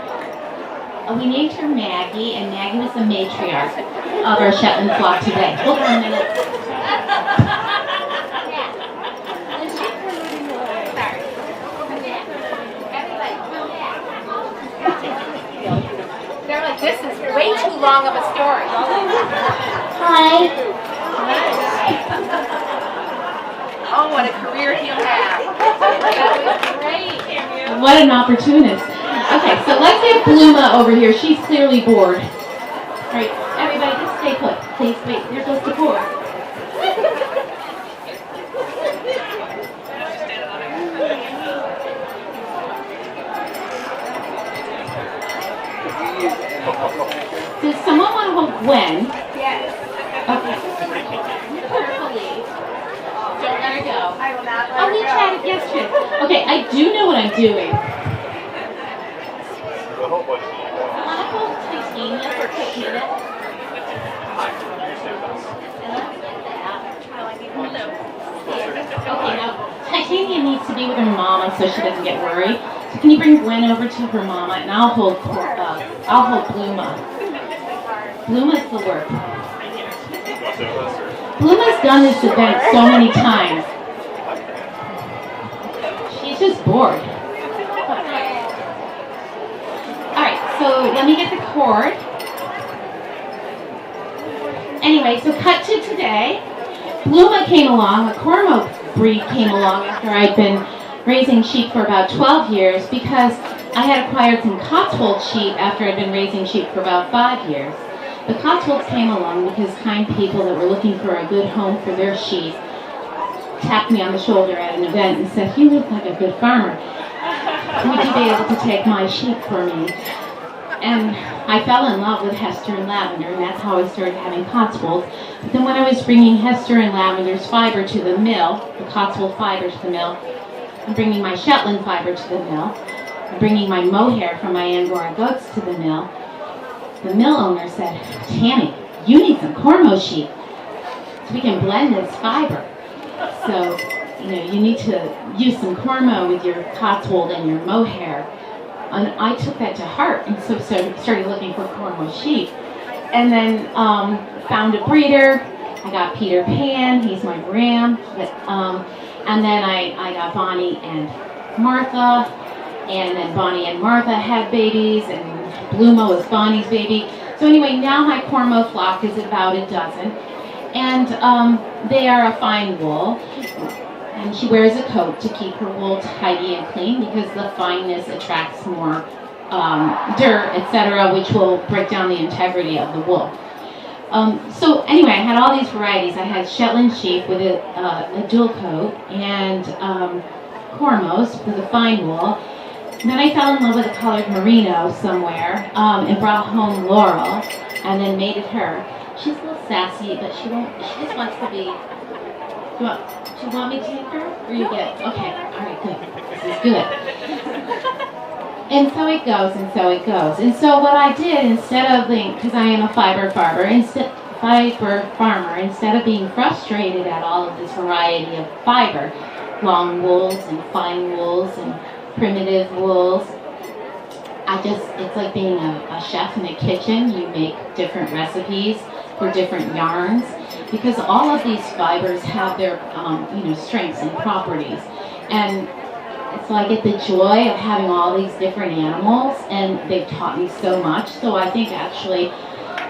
[SPEAKER 21] We named her Maggie, and Maggie was the matriarch of our Shetland flock today. Hold on a minute.
[SPEAKER 20] They're like, this is way too long of a story.
[SPEAKER 21] Hi.
[SPEAKER 20] Oh, what a career you have. That was great.
[SPEAKER 21] What an opportunist. Okay, so let's get Bluma over here. She's clearly bored. All right, everybody, just stay put. Please, wait, there goes the board. Does someone want to hold Gwen?
[SPEAKER 20] Yes.
[SPEAKER 21] Okay. Carefully. Don't let her go.
[SPEAKER 20] I will not let
[SPEAKER 21] Oh,
[SPEAKER 20] her
[SPEAKER 21] we
[SPEAKER 20] go.
[SPEAKER 21] chatted yesterday. Okay, I do know what I'm doing. I want to hold Titania for a quick minute. Okay, now Titania needs to be with her mama so she doesn't get worried. So can you bring Gwen over to her mama, and I'll hold Bluma. Bluma's the word. Bluma's done this event so many times. She's just bored. Alright, so let me get the cord. Anyway, so cut to today. Bluma came along, a Cormo breed came along after I'd been raising sheep for about 12 years because I had acquired some Cotswold sheep after I'd been raising sheep for about 5 years. The Cotswolds came along because kind people that were looking for a good home for their sheep tapped me on the shoulder at an event and said, "You look like a good farmer. Would you be able to take my sheep for me?" And I fell in love with Hester and Lavender, and that's how I started having Cotswolds. But then when I was bringing Hester and Lavender's fiber to the mill, the Cotswold fiber to the mill, and bringing my Shetland fiber to the mill, and bringing my mohair from my Angora goats to the mill owner said, "Tammy, you need some Cormo sheep so we can blend this fiber. So, you need to use some Cormo with your Cotswold and your mohair." And I took that to heart, and so started looking for Cormo sheep. And then found a breeder. I got Peter Pan, he's my ram. And then I got Bonnie and Martha, and then Bonnie and Martha had babies, and Bluma was Bonnie's baby. So anyway, now my Cormo flock is about a dozen, and they are a fine wool. And she wears a coat to keep her wool tidy and clean because the fineness attracts more dirt, etc., which will break down the integrity of the wool. So anyway, I had all these varieties. I had Shetland sheep with a dual coat and Cormos with a fine wool. And then I fell in love with a colored merino somewhere and brought home Laurel and then mated her. She's a little sassy, but she just wants to be. Do you want me to take her? Or you get? Okay, all right, good. This is good. And so it goes, and so it goes. And so what I did, instead of because I am a fiber farmer, instead of being frustrated at all of this variety of fiber, long wools and fine wools and primitive wools, it's like being a chef in a kitchen. You make different recipes for different yarns, because all of these fibers have their strengths and properties. And so I get the joy of having all these different animals, and they've taught me so much. So I think actually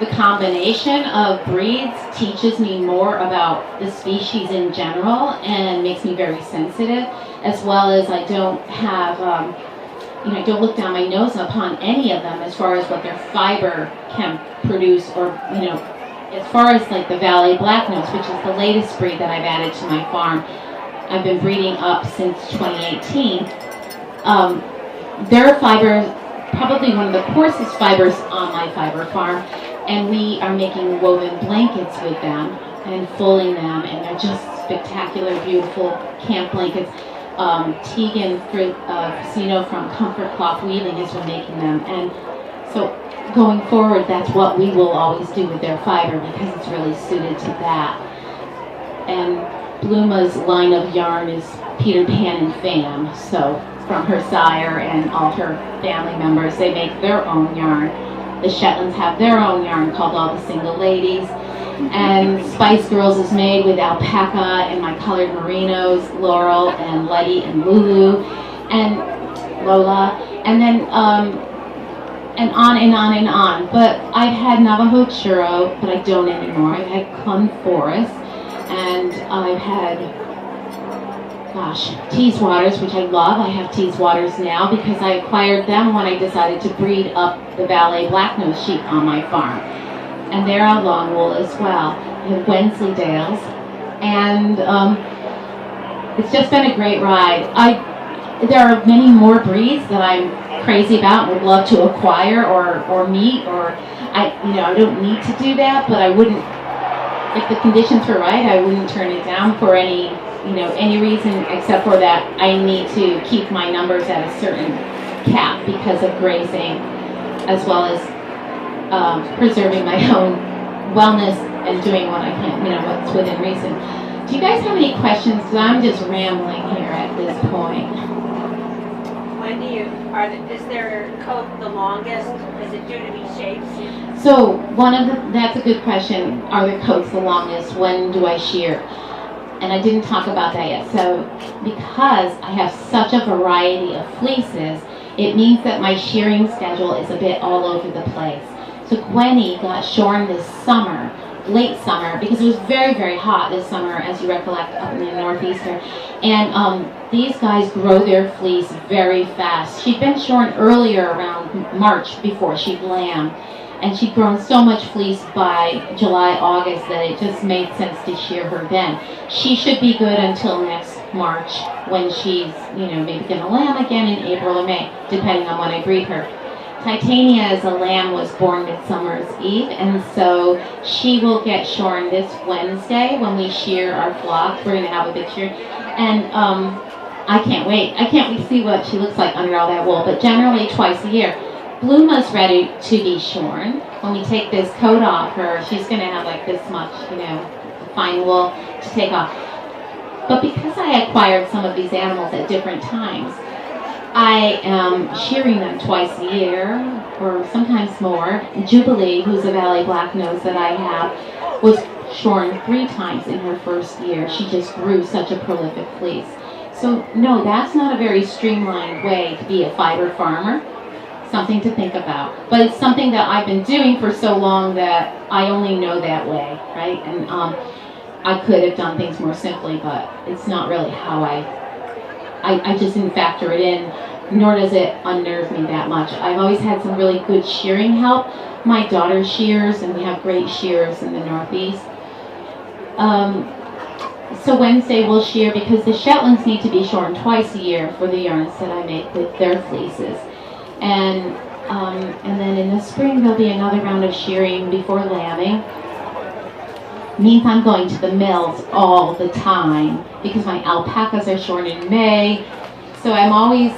[SPEAKER 21] the combination of breeds teaches me more about the species in general and makes me very sensitive, as well as I don't have, I don't look down my nose upon any of them as far as what their fiber can produce, or, as far as like the Valley Blacknose, which is the latest breed that I've added to my farm. I've been breeding up since 2018. Their fiber, probably one of the coarsest fibers on my fiber farm, and we are making woven blankets with them and fulling them, and they're just spectacular, beautiful camp blankets. Tegan Frasino from Comfort Cloth Weaving has been making them, and so going forward, that's what we will always do with their fiber because it's really suited to that. And Bluma's line of yarn is Peter Pan and Fam, so from her sire and all her family members, they make their own yarn. The Shetlands have their own yarn called All the Single Ladies. And Spice Girls is made with alpaca and my colored merinos, Laurel and Letty and Lulu and Lola. And then and on and on and on. But I've had Navajo Churro, but I don't anymore. I've had Clun Forest, and I've had, Teeswaters, which I love. I have Teeswaters now because I acquired them when I decided to breed up the Valley Blacknose sheep on my farm. And they're a long wool as well. I have Wensleydales, and it's just been a great ride. There are many more breeds that I'm crazy about and would love to acquire or meet, or I don't need to do that, but I wouldn't, if the conditions were right, I wouldn't turn it down for any reason except for that I need to keep my numbers at a certain cap because of grazing, as well as preserving my own wellness and doing what I can, what's within reason. Do you guys have any questions? Because I'm just rambling here at this point.
[SPEAKER 4] When do you, is their coat the longest? Is it due to be shaped?
[SPEAKER 21] So that's a good question. Are the coats the longest? When do I shear? And I didn't talk about that yet. So because I have such a variety of fleeces, it means that my shearing schedule is a bit all over the place. So Gwenny got shorn this summer, late summer, because it was very, very hot this summer, as you recollect, up in the northeastern. And these guys grow their fleece very fast. She'd been shorn earlier around March before she'd lamb. And she'd grown so much fleece by July, August that it just made sense to shear her then. She should be good until next March when she's, maybe going to lamb again in April or May, depending on when I breed her. Titania as a lamb was born Midsummer's Eve, and so she will get shorn this Wednesday when we shear our flock. We're going to have a big shear. And I can't wait. I can't wait to see what she looks like under all that wool, but generally twice a year. Bluma's ready to be shorn. When we take this coat off her, she's going to have like this much, fine wool to take off. But because I acquired some of these animals at different times, I am shearing them twice a year, or sometimes more. Jubilee, who's a Valley Black Nose that I have, was shorn 3 times in her first year. She just grew such a prolific fleece. So no, that's not a very streamlined way to be a fiber farmer. Something to think about. But it's something that I've been doing for so long that I only know that way, right? And I could have done things more simply, but it's not really how I just didn't factor it in, nor does it unnerve me that much. I've always had some really good shearing help. My daughter shears, and we have great shearers in the Northeast. So Wednesday we'll shear because the Shetlands need to be shorn twice a year for the yarns that I make with their fleeces. And then in the spring there'll be another round of shearing before lambing. Means I'm going to the mills all the time because my alpacas are shorn in May. So I'm always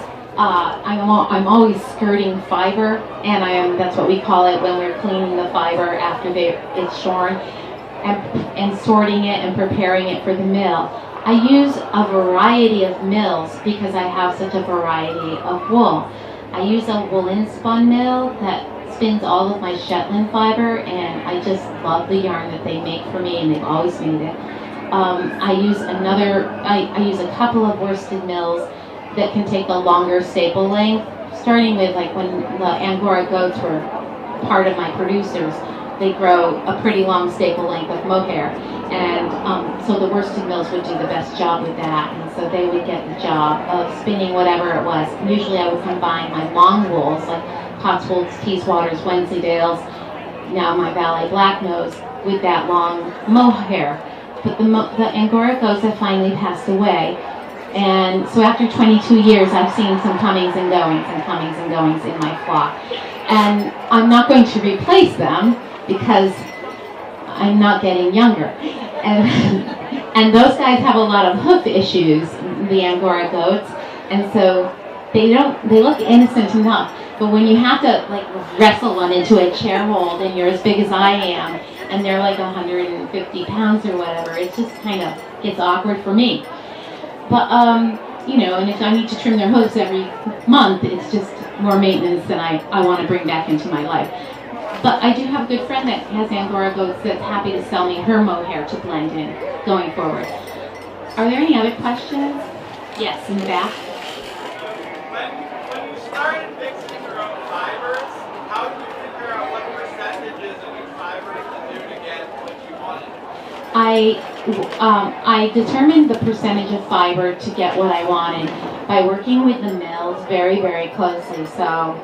[SPEAKER 21] skirting fiber, and that's what we call it when we're cleaning the fiber after it's shorn, and sorting it and preparing it for the mill. I use a variety of mills because I have such a variety of wool. I use a woolen spun mill that spins all of my Shetland fiber, and I just love the yarn that they make for me, and they've always made it. I use a couple of worsted mills that can take a longer staple length, starting with like when the Angora goats were part of my producers. They grow a pretty long staple length of mohair, and so the worsted mills would do the best job with that, and so they would get the job of spinning whatever it was. Usually I would combine my long wools, like Cotswolds, Teeswaters, Wensleydales, now my Valley Black Nose, with that long mohair. But the Angora goats have finally passed away, and so after 22 years I've seen some comings and goings in my flock. And I'm not going to replace them because I'm not getting younger. And those guys have a lot of hoof issues, the Angora goats, and so they look innocent enough, but when you have to like wrestle one into a chair hold and you're as big as I am and they're like 150 pounds or whatever, it just kind of gets awkward for me. But and if I need to trim their hooves every month, it's just more maintenance than I want to bring back into my life. But I do have a good friend that has Angora goats that's happy to sell me her mohair to blend in going forward. Are there any other questions? Yes, in the back.
[SPEAKER 2] When you started mixing your own fibers, how did you figure out what percentages of each fiber to do to get what you wanted?
[SPEAKER 21] I determined the percentage of fiber to get what I wanted by working with the mills very, very closely. So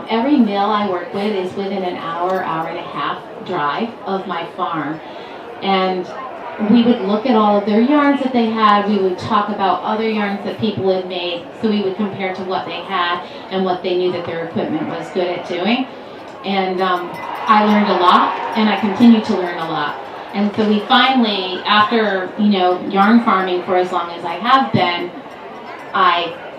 [SPEAKER 21] every mill I work with is within an hour, hour and a half drive of my farm. And we would look at all of their yarns that they had. We would talk about other yarns that people had made. So we would compare to what they had and what they knew that their equipment was good at doing. And I learned a lot, and I continue to learn a lot. And so we finally, after, yarn farming for as long as I have been,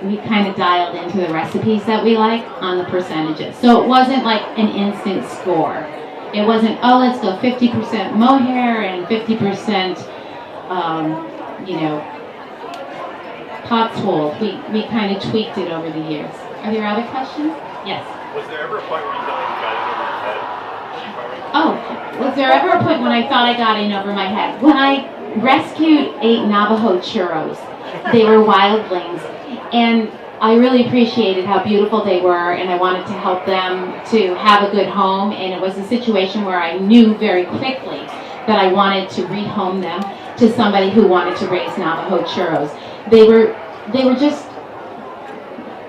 [SPEAKER 21] we kind of dialed into the recipes that we like on the percentages. So it wasn't like an instant score. It wasn't, let's go 50% mohair and 50%, Cotswold. We kind of tweaked it over the years. Are there other questions? Yes.
[SPEAKER 7] Was there ever a point where you thought you got it over your head?
[SPEAKER 21] Oh, was there ever a point when I thought I got in over my head? When I rescued 8 Navajo churros. They were wildlings. And I really appreciated how beautiful they were, and I wanted to help them to have a good home. And it was a situation where I knew very quickly that I wanted to rehome them to somebody who wanted to raise Navajo churros. They were just,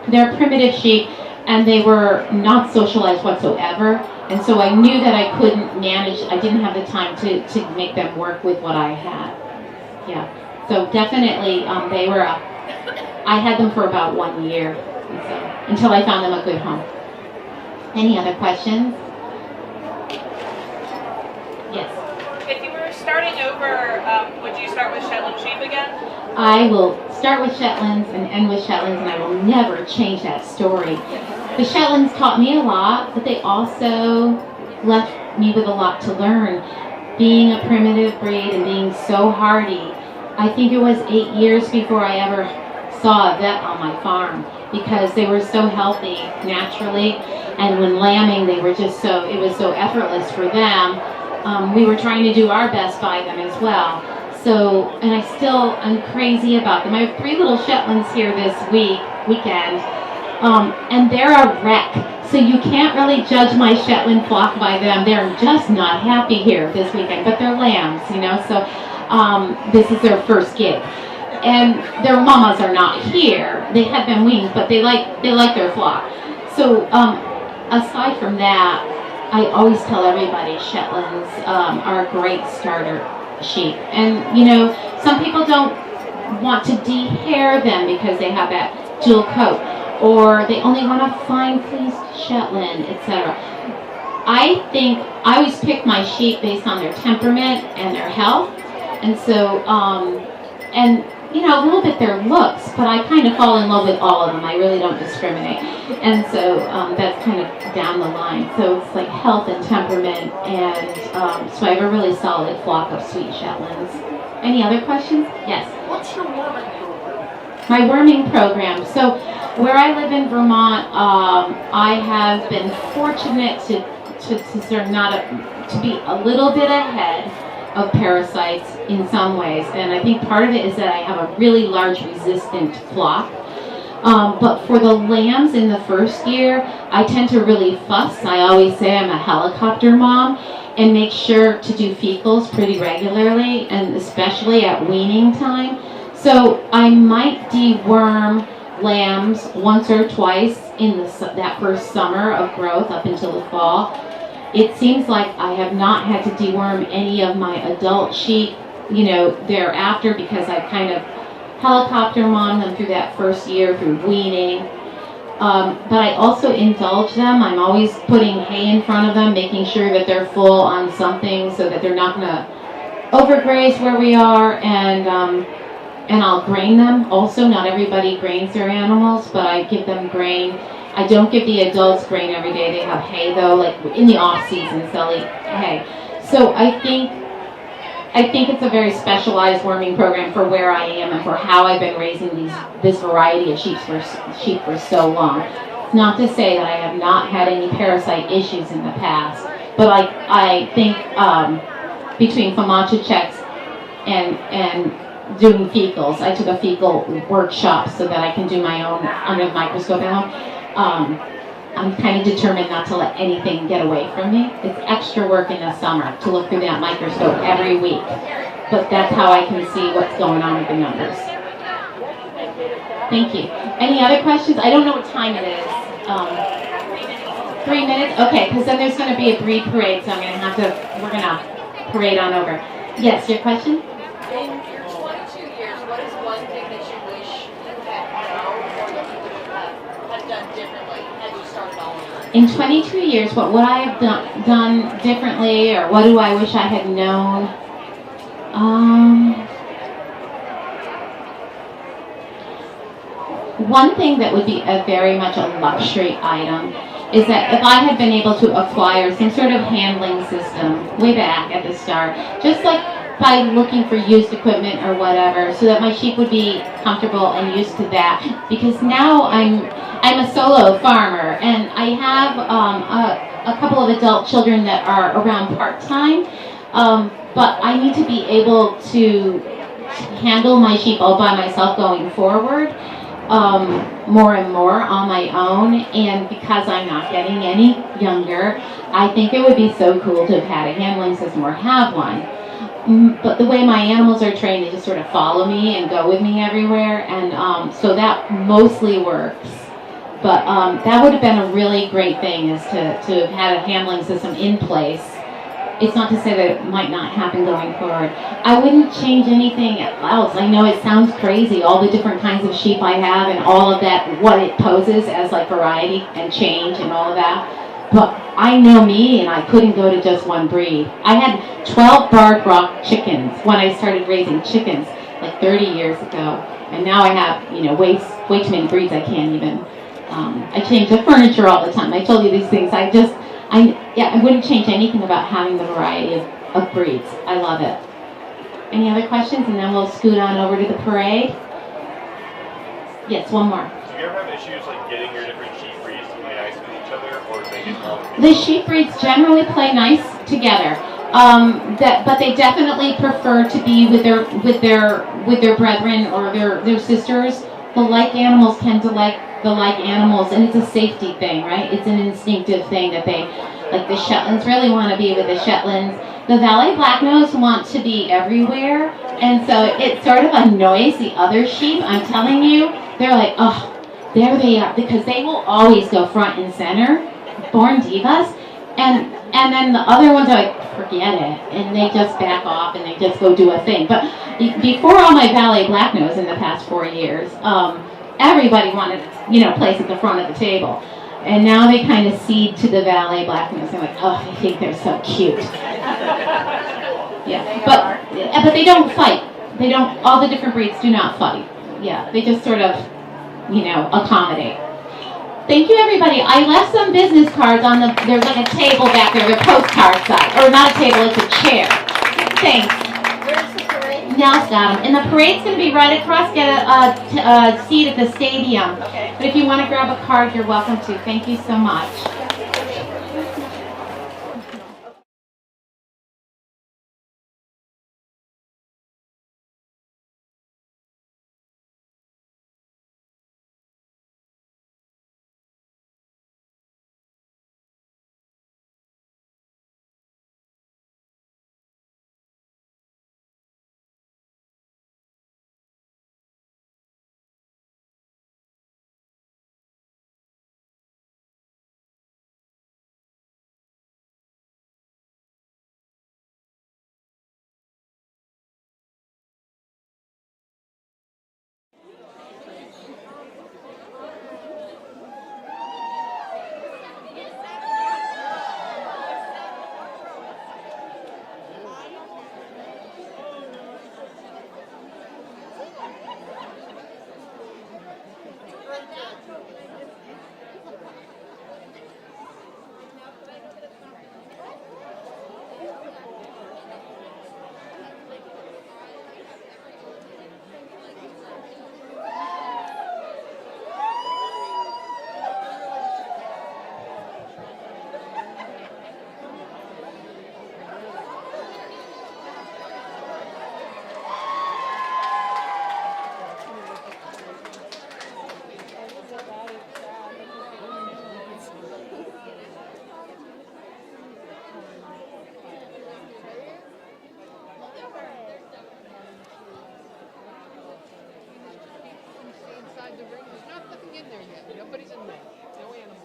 [SPEAKER 21] they're primitive sheep, and they were not socialized whatsoever. And so I knew that I couldn't manage, I didn't have the time to make them work with what I had. Yeah. So definitely, they were, I had them for about 1 year, and so, until I found them a good home. Any other questions? Yes.
[SPEAKER 22] If you were starting over, would you start with Shetland sheep again?
[SPEAKER 21] I will start with Shetlands and end with Shetlands, and I will never change that story. The Shetlands taught me a lot, but they also left me with a lot to learn. Being a primitive breed and being so hardy, I think it was 8 years before I ever saw a vet on my farm, because they were so healthy naturally, and when lambing they were just so, it was so effortless for them. We were trying to do our best by them as well. So, and I'm crazy about them. I have 3 little Shetlands here this weekend, and they're a wreck. So you can't really judge my Shetland flock by them. They're just not happy here this weekend, but they're lambs, you know, so this is their first gig. And their mamas are not here. They had been weaned, but they like their flock. So aside from that, I always tell everybody Shetlands are a great starter sheep. And you know, some people don't want to de-hair them because they have that dual coat, or they only want a fine fleeced Shetland, etc. I think I always pick my sheep based on their temperament and their health, and so and you know, a little bit their looks, but I kind of fall in love with all of them. I really don't discriminate. And so that's kind of down the line. So it's like health and temperament, and so I have a really solid flock of sweet Shetlands. Any other questions? Yes?
[SPEAKER 7] What's your worming program?
[SPEAKER 21] My worming program. So where I live in Vermont, I have been fortunate to sort of to be a little bit ahead of parasites in some ways, and I think part of it is that I have a really large resistant flock. But for the lambs in the first year, I tend to really fuss. I always say I'm a helicopter mom, and make sure to do fecals pretty regularly, and especially at weaning time. So I might deworm lambs once or twice in that first summer of growth up until the fall. It seems like I have not had to deworm any of my adult sheep, you know, thereafter, because I kind of helicopter mom them through that first year through weaning. But I also indulge them. I'm always putting hay in front of them, making sure that they're full on something so that they're not going to overgraze where we are, and I'll grain them. Also, not everybody grains their animals, but I give them grain. I don't give the adults grain every day. They have hay though, like in the off season, they'll eat hay. So I think it's a very specialized worming program for where I am and for how I've been raising this variety of sheep for so long. Not to say that I have not had any parasite issues in the past, but I think between FEMACHA checks and doing fecals, I took a fecal workshop so that I can do my own under the microscope at home. I'm kind of determined not to let anything get away from me. It's extra work in the summer to look through that microscope every week, but that's how I can see what's going on with the numbers. Thank you. Any other questions? I don't know what time it is. 3 minutes? Okay, because then there's going to be a breed parade, so we're going to parade on over. Yes, your question?
[SPEAKER 20] In your 22 years, what is one thing that you wish you had known or that you would have done differently had you started all over?
[SPEAKER 21] In 22 years, what would I have done differently, or what do I wish I had known? One thing that would be very much a luxury item is that if I had been able to acquire some sort of handling system way back at the start, just like by looking for used equipment or whatever, so that my sheep would be comfortable and used to that. Because now I'm a solo farmer, and I have a couple of adult children that are around part-time, but I need to be able to handle my sheep all by myself going forward, more and more on my own. And because I'm not getting any younger, I think it would be so cool to have had a handling system or have one. But the way my animals are trained, they just sort of follow me and go with me everywhere, and so that mostly works. But that would have been a really great thing, is to have had a handling system in place. It's not to say that it might not happen going forward. I wouldn't change anything else. I know it sounds crazy, all the different kinds of sheep I have and all of that, what it poses as like variety and change and all of that. But I know me, and I couldn't go to just one breed. I had 12 Barred Rock chickens when I started raising chickens like 30 years ago. And now I have, way too many breeds I can't even. I change the furniture all the time. I told you these things. I wouldn't change anything about having the variety of breeds. I love it. Any other questions? And then we'll scoot on over to the parade. Yes, one more.
[SPEAKER 7] Do you ever have issues like getting your different sheep breeds to play nice with each other, or do they get along?
[SPEAKER 21] The sheep breeds generally play nice together, but they definitely prefer to be with their brethren or their sisters. The like animals tend to like the like animals, and it's a safety thing, right? It's an instinctive thing that they, like the Shetlands really want to be with the Shetlands. The Valais Blacknose want to be everywhere, and so it sort of annoys the other sheep. I'm telling you, they're like, oh, there they are, because they will always go front and center, born divas, and then the other ones are like, forget it, and they just back off and they just go do a thing. But before all my Valais Blacknose in the past 4 years, everybody wanted, place at the front of the table. And now they kind of cede to the Valais Blacknose. They're like, oh, I think they're so cute. Yeah, but they don't fight. They don't, all the different breeds do not fight. Yeah, they just sort of, accommodate. Thank you, everybody. I left some business cards on there's like a table back there, the postcard side. Or not a table, it's a chair. Thanks.
[SPEAKER 12] Where's the parade?
[SPEAKER 21] Now's got them. And the parade's going to be right across, get a seat at the stadium.
[SPEAKER 5] Okay.
[SPEAKER 21] But if you want to grab a card, you're welcome to. Thank you so much.
[SPEAKER 19] Inside the ring, there's nothing in there yet. Nobody's in there. No animals.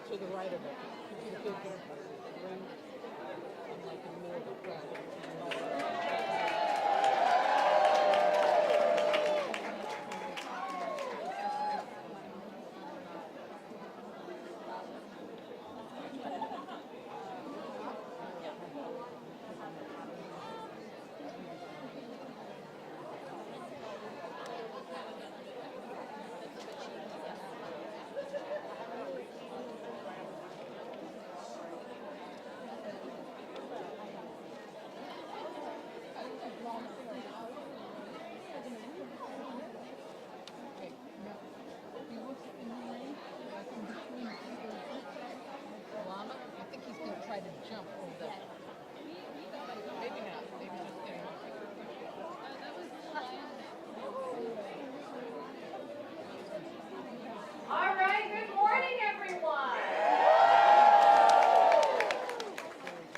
[SPEAKER 19] To the right of it.
[SPEAKER 22] All right, good morning, everyone.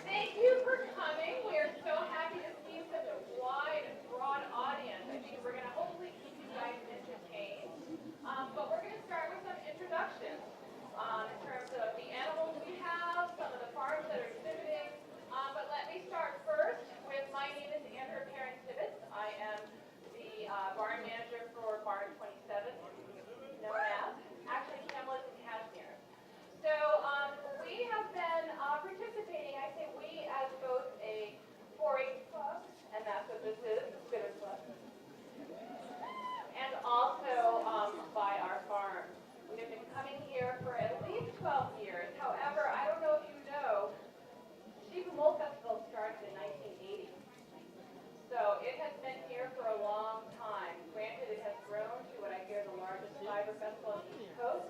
[SPEAKER 22] Thank you for coming. We are so happy to see such a wide and broad audience. I think we're going to hopefully keep you guys entertained. But we're going to start with some introductions in terms of the animals we have, some of the farms that are exhibiting. But let me start first with, my name is Andrea Perrin-Tibbetts. I am the barn manager for Barn 27, known as, actually Camelot and Cashmere. So we have been participating, I say we, as both a 4-H club, and that's what this is, the Spitter Club, and also by our farm. We have been coming here for at least 12 years. However, I don't know if you know, Sheep and Wool Festival started in 1980. So it has been here for a long time. Granted, it has grown to what I hear the largest fiber festival on the East Coast.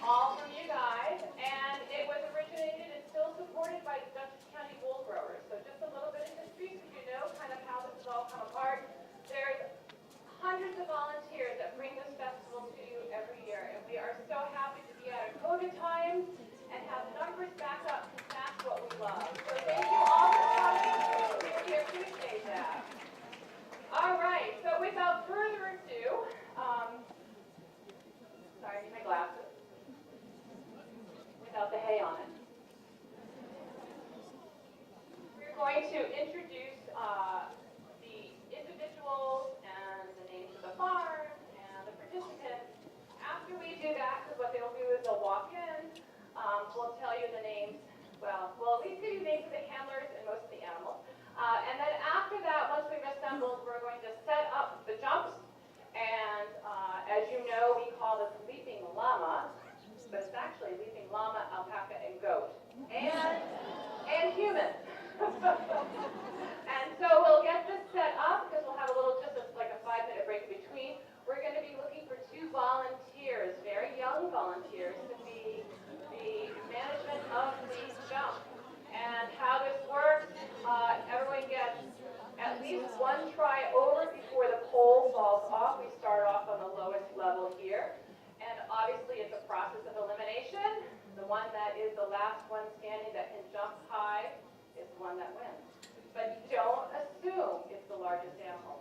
[SPEAKER 22] All from you guys. And it was originated and still supported by the Dutchess County wool growers. So just a little bit of history so you know kind of how this has all come apart. There's hundreds of volunteers that bring this festival to you every year. And we are so happy to be out of COVID times and have numbers back up, because that's what we love. So thank you all for coming. We really appreciate that. All right, so without further ado, sorry, I need my glasses. Without the hay on it. We're going to introduce the individuals and the names of the farms and the participants. After we do that, because what they'll do is they'll walk in, we'll tell you the names. Well, we'll at least give you names of the handlers and most of the animals. And then after that, once we've assembled, we're going to set up the jumps. And as you know, we call this leaping llama, but it's actually leaping llama, alpaca, and goat, and human. And so we'll get this set up because we'll have a little, just like a 5-minute break in between. We're going to be looking for 2 volunteers, very young volunteers, to be the management of these jumps. And how this works, everyone gets at least 1 try over before the pole falls off. We start off on the lowest level here. And obviously it's a process of elimination. The one that is the last one standing that can jump high is the one that wins. But don't assume it's the largest animal.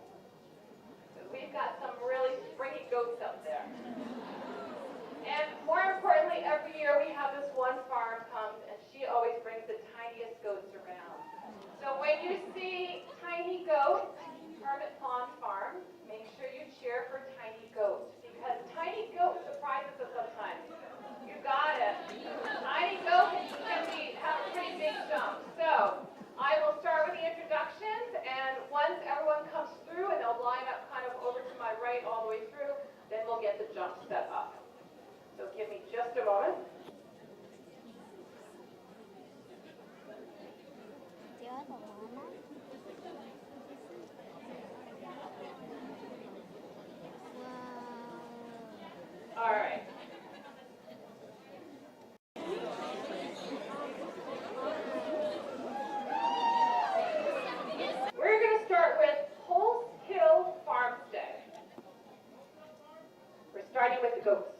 [SPEAKER 22] We've got some really springy goats up there. And more importantly, every year we have this one farm comes and she always brings the tiniest goats around. So when you see tiny goats, Hermit Pond Farm, make sure you cheer for tiny goats, because tiny goats surprises us sometimes. You got it. Tiny goats can have a pretty big jump. So I will start with the introductions, and once everyone comes through and they'll line up kind of over to my right all the way through, then we'll get the jump set up. So give me just a moment.
[SPEAKER 12] Do you have a llama?
[SPEAKER 22] All right. We're going to start with Holst Hill Farmstead. We're starting with the goats.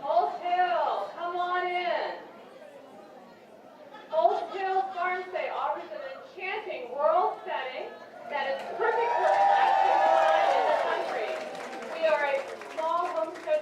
[SPEAKER 22] Holst Hill, come on in. Holst Hill Farmstead offers an enchanting rural setting that is perfect for relaxing time in the country. We are a small homestead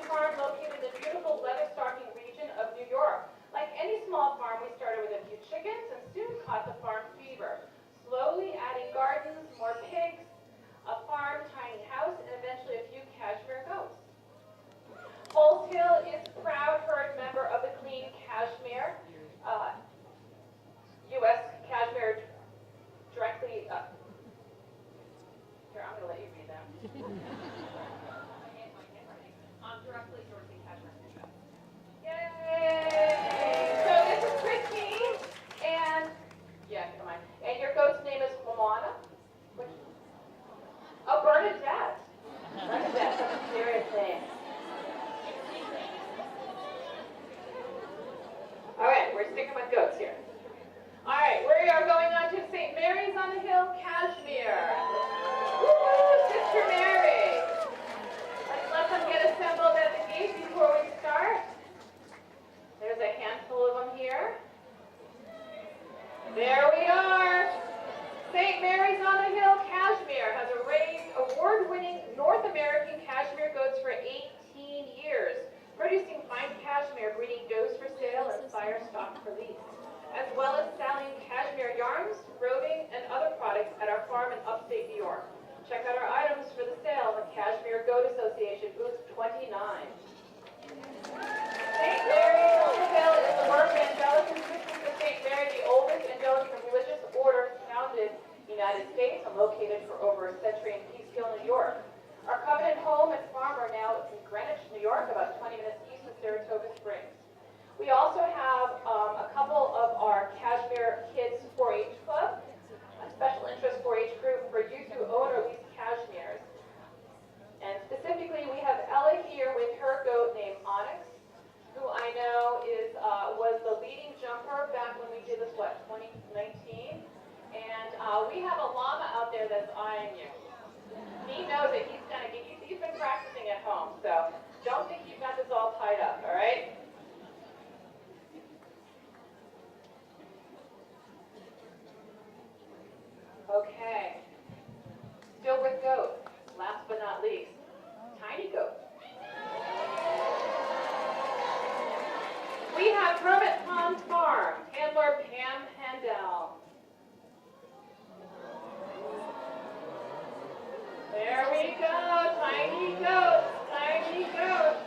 [SPEAKER 22] States and located for over a century in Peekskill, New York. Our covenant home and farm are now in Greenwich, New York, about 20 minutes east of Saratoga Springs. We also have a couple of our Cashmere Kids 4-H Club, a special interest 4-H group for youth who own or lease cashmeres. And specifically, we have Ella here with her goat named Onyx, who I know is was the leading jumper back when we did this, 2019? And we have a llama out there that's eyeing you. He knows it. He's been practicing at home, so don't think you've got this all tied up, all right? Okay. Still with goats. Last but not least, tiny goats. We have Hermit Pond Farm, handler Pam Handel. There we go, tiny goats, tiny goats.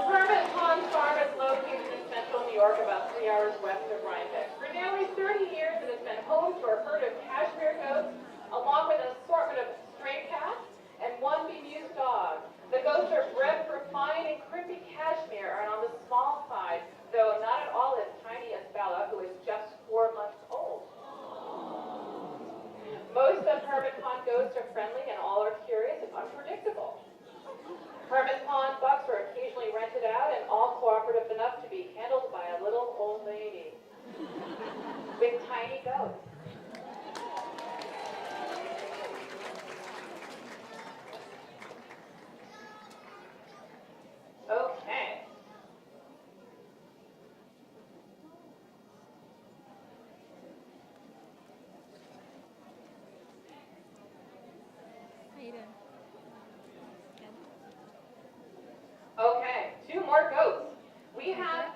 [SPEAKER 22] Hermit Pond Farm is located in central New York, about 3 hours west of Rhinebeck. For nearly 30 years, it has been home to a herd of cashmere goats, along with an assortment of stray cats and one bemused dog. The goats are bred for fine and crimpy cashmere and on the small side, though not at all as tiny as Bella, who is just 4 months old. Most of Hermit Pond goats are friendly and all are curious and unpredictable. Hermit Pond bucks are occasionally rented out and all cooperative enough to be handled by a little old lady with tiny goats. Okay. Okay, 2 more goats. We have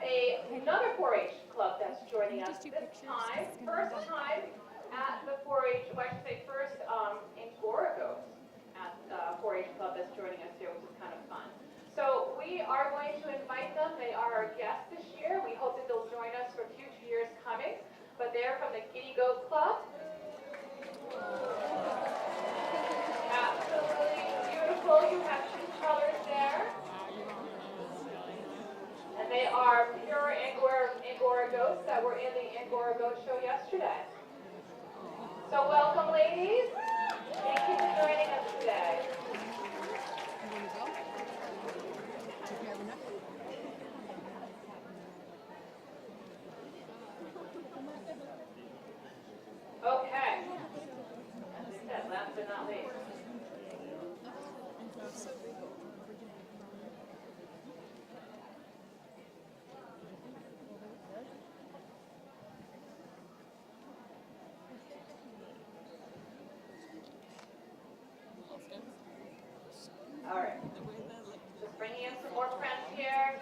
[SPEAKER 22] another 4-H club that's joining us this time. First time at the 4-H, well, I should say first Angora goats at the 4-H club that's joining us here, which is kind of fun. So we are going to invite them. They are our guests this year. We hope that they'll join us for future years coming. But they're from the Giddy Goat Club. Absolutely beautiful. You have 2 colors there. And they are pure Angora goats that were in the Angora Goat Show yesterday. So welcome, ladies. Thank you for joining us today. Okay. As I said, last but not least. All right. Just bringing in some more friends here.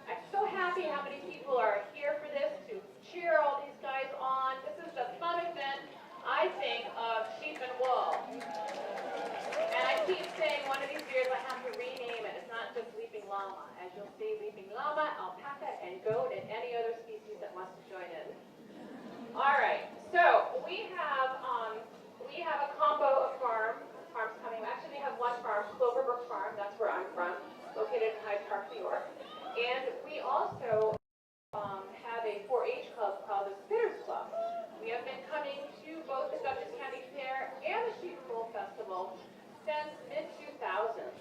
[SPEAKER 22] I'm so happy how many people are here for this to cheer all these guys on. This is the fun event, I think, of sheep and wool. And I keep saying one of these years I have to rename it. It's not just leaping llama. As you'll see, leaping llama, alpaca, and goat, and any other species that wants to join in. All right. So we have a combo of farms coming. Actually, we have one farm, Cloverbrook Farm. That's where I'm from, located in Hyde Park, New York. And we also have a 4-H club called the Spitters Club. We have been coming to both the Dutchess County Fair and the Sheep and Wool Festival since mid-2000s.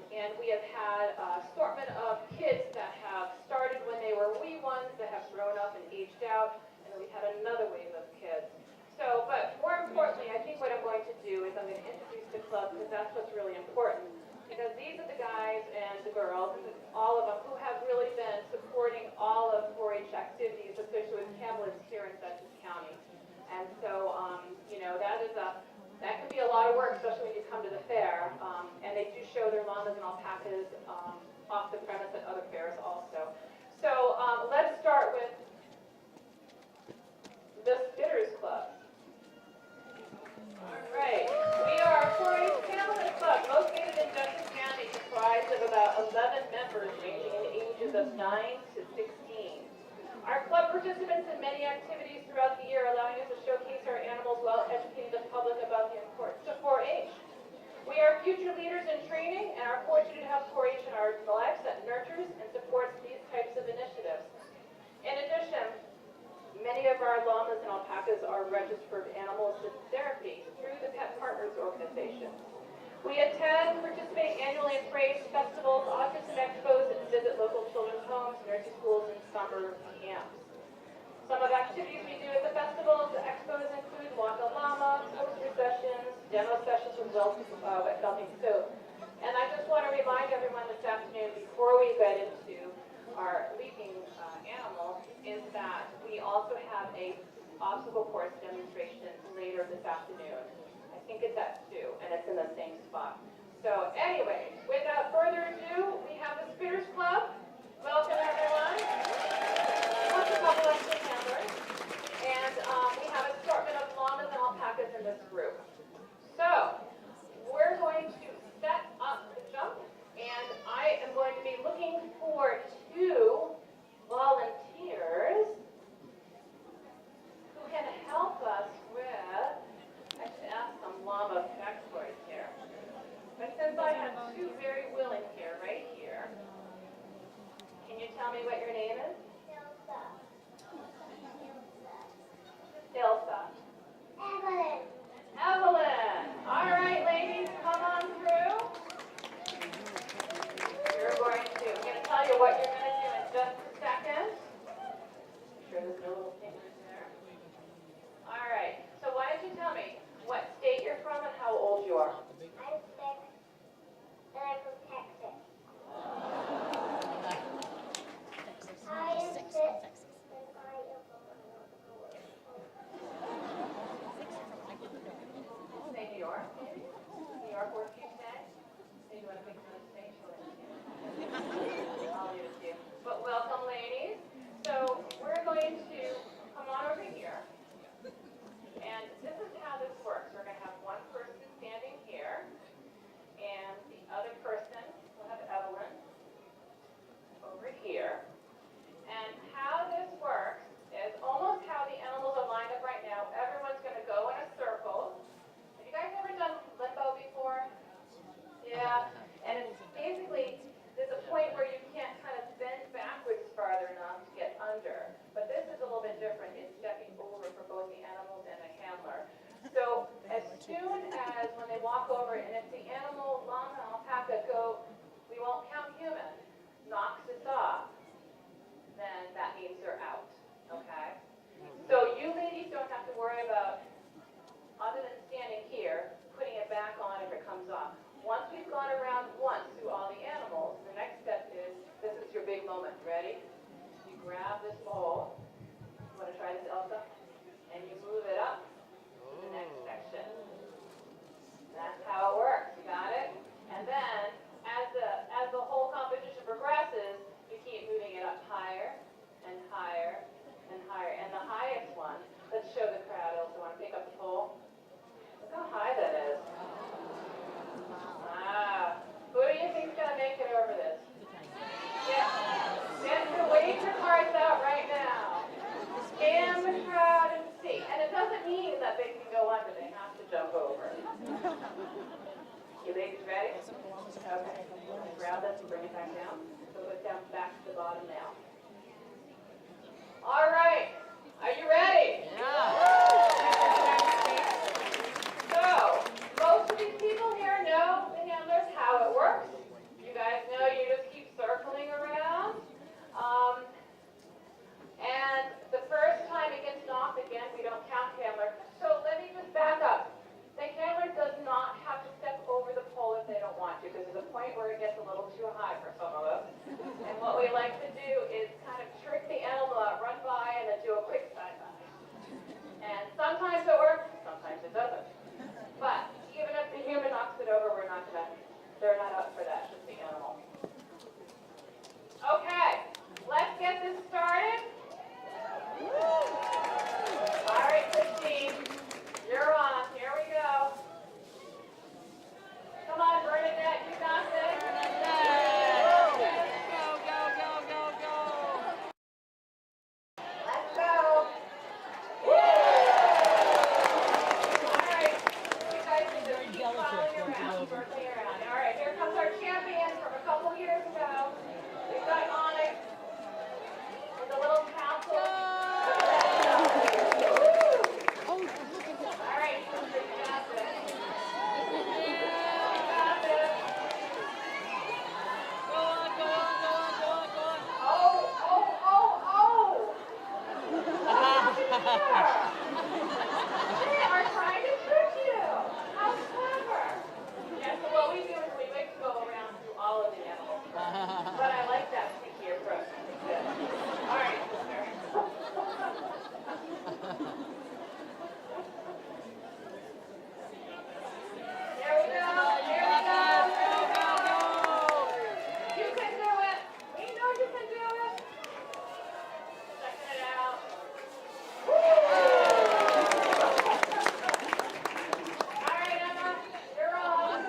[SPEAKER 22] And we have had an assortment of kids that have started when they were wee ones that have grown up and aged out. And then we've had another wave of kids. So, but more importantly, I think what I'm going to do is I'm going to introduce the club because that's what's really important. Because these are the guys and the girls, and all of them, who have really been supporting all of 4-H activities associated with camelids here in Dutchess County. And so, you know, that can be a lot of work, especially when you come to the fair. And they do show their llamas and alpacas off the premise at other fairs also. So let's start with the Spitters Club. All right, we are a 4-H Camelid Club located in Dutchess County, comprised of about 11 members ranging in ages of 9 to 16. Our club participants in many activities and training and are fortunate to have 4-H in our lives that nurtures and supports these types of initiatives. In addition, many of our llamas and alpacas are registered animal assisted therapy through the Pet Partners organization. We attend, participate annually in parades, festivals, autism expos, and visit local children's homes, nursery schools, and summer camps. Some of the activities we do at the festivals, the expos include Walk a Llama, poster sessions, demo sessions with Belting Soup. And I just want to remind everyone this afternoon, before we get into our leaping animal, is that we also have a obstacle course demonstration later this afternoon. I think it's at 2, and it's in the same spot. So anyway, without further ado, we have the Spitters Club. Welcome everyone. Plus a couple extra handlers. And we have an assortment of llamas and alpacas in this group. So, we're going to set up the jump, and I am going to be looking for 2 volunteers who can help us with, I should ask some llama backstories here. But since I have 2 very willing here, right here, can you tell me what your name is? Ilsa. Evelyn. Evelyn. All right, ladies, come on through. I'm going to tell you what you're going to do in just a second. Make sure there's no little fingers there. All right, so why don't you tell me what state you're from and how old you are? I'm 6, and I'm from Texas. I am 6, and I am Say New York. New York works for you today? Say you want to pick another state? I'll leave it to you. But welcome, ladies. So we're going to come on over here. And this is how this works. We're going to have one person standing here, and the other person, we'll have Evelyn, over here. And how this works is almost how the animals are lined up right now. Everyone's going to go in a circle. Have you guys ever done limbo before? Yeah. And it's basically, there's a point where you can't kind of bend backwards farther enough to get under. But this is a little bit different. It's stepping over for both the animals and the handler. So as soon as when they walk over, and if the animal, llama, alpaca go, we won't count human, knocks us off, then that means they're out, okay? So you ladies don't have to worry about, other than standing here, putting it back on if it comes off. Once we've gone around once through all the animals, the next step is, this is your big moment, ready? You grab this bowl, you wanna try this, Elsa? And you move it up to the next section. That's how it works, you got it? And then, as the whole competition progresses, you keep moving it up higher and higher and higher. And the highest one, let's show the crowd, Elsa, wanna pick up the pole? Look how high that is. Wow. Who do you think's gonna make it over this? Get to wave your cards out right now. Scan the crowd and see. And it doesn't mean that they can go under, they have to jump over. You ladies ready? Okay. Grab this and bring it back down. So put it down back to the bottom now. All right. Are you ready? So, most of these people here know the handlers, how it works. You guys know you just keep circling around. And the first time it gets knocked, again, we don't count handler. So let me just back up. The handler does not have to step over the pole if they don't want to, because there's a point where it gets a little too high for some of us. And what we like to do is kind of trick the animal out, run by, and then do a They are trying to trick you. How clever. Yeah, so what we do is we like to go around through all of the animals. But I like that sneaky approach. Good. All right, sister. There we go. There we go. There we go. You can do it. We know you can do it. Checking it out. Woo! All right, Emma, you're on.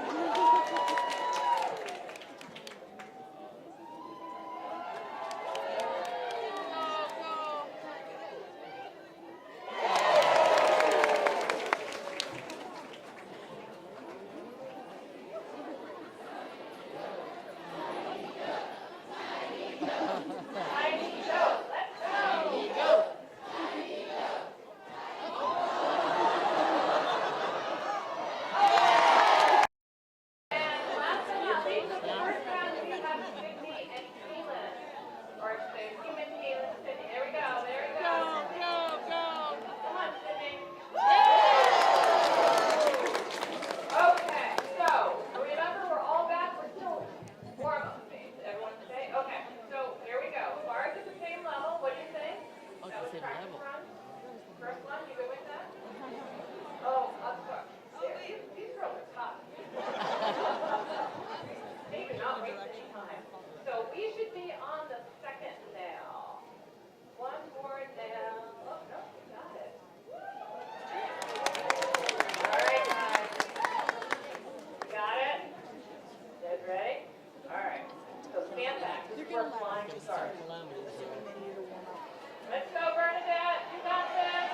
[SPEAKER 22] Tiny Joe, let's go. And last but not least, the first round we have Sydney and Kaylin. Or say human Kaylin, Sydney. There we go, there we go. Go. Come on, Sydney. Okay, so remember we're all back, we're still warm up phase. Everyone say? Okay, so here we go. Bars at the same level, what do you think? That was practice run. First one, you good with that? Oh, of course. These girls are tough. They do not waste any time. So we should be on the second nail. One more nail. Oh, no, we got it. All right, guys. Got it? You guys ready? All right. So stand back. This is where flying starts. Let's go, Bernadette. You got this.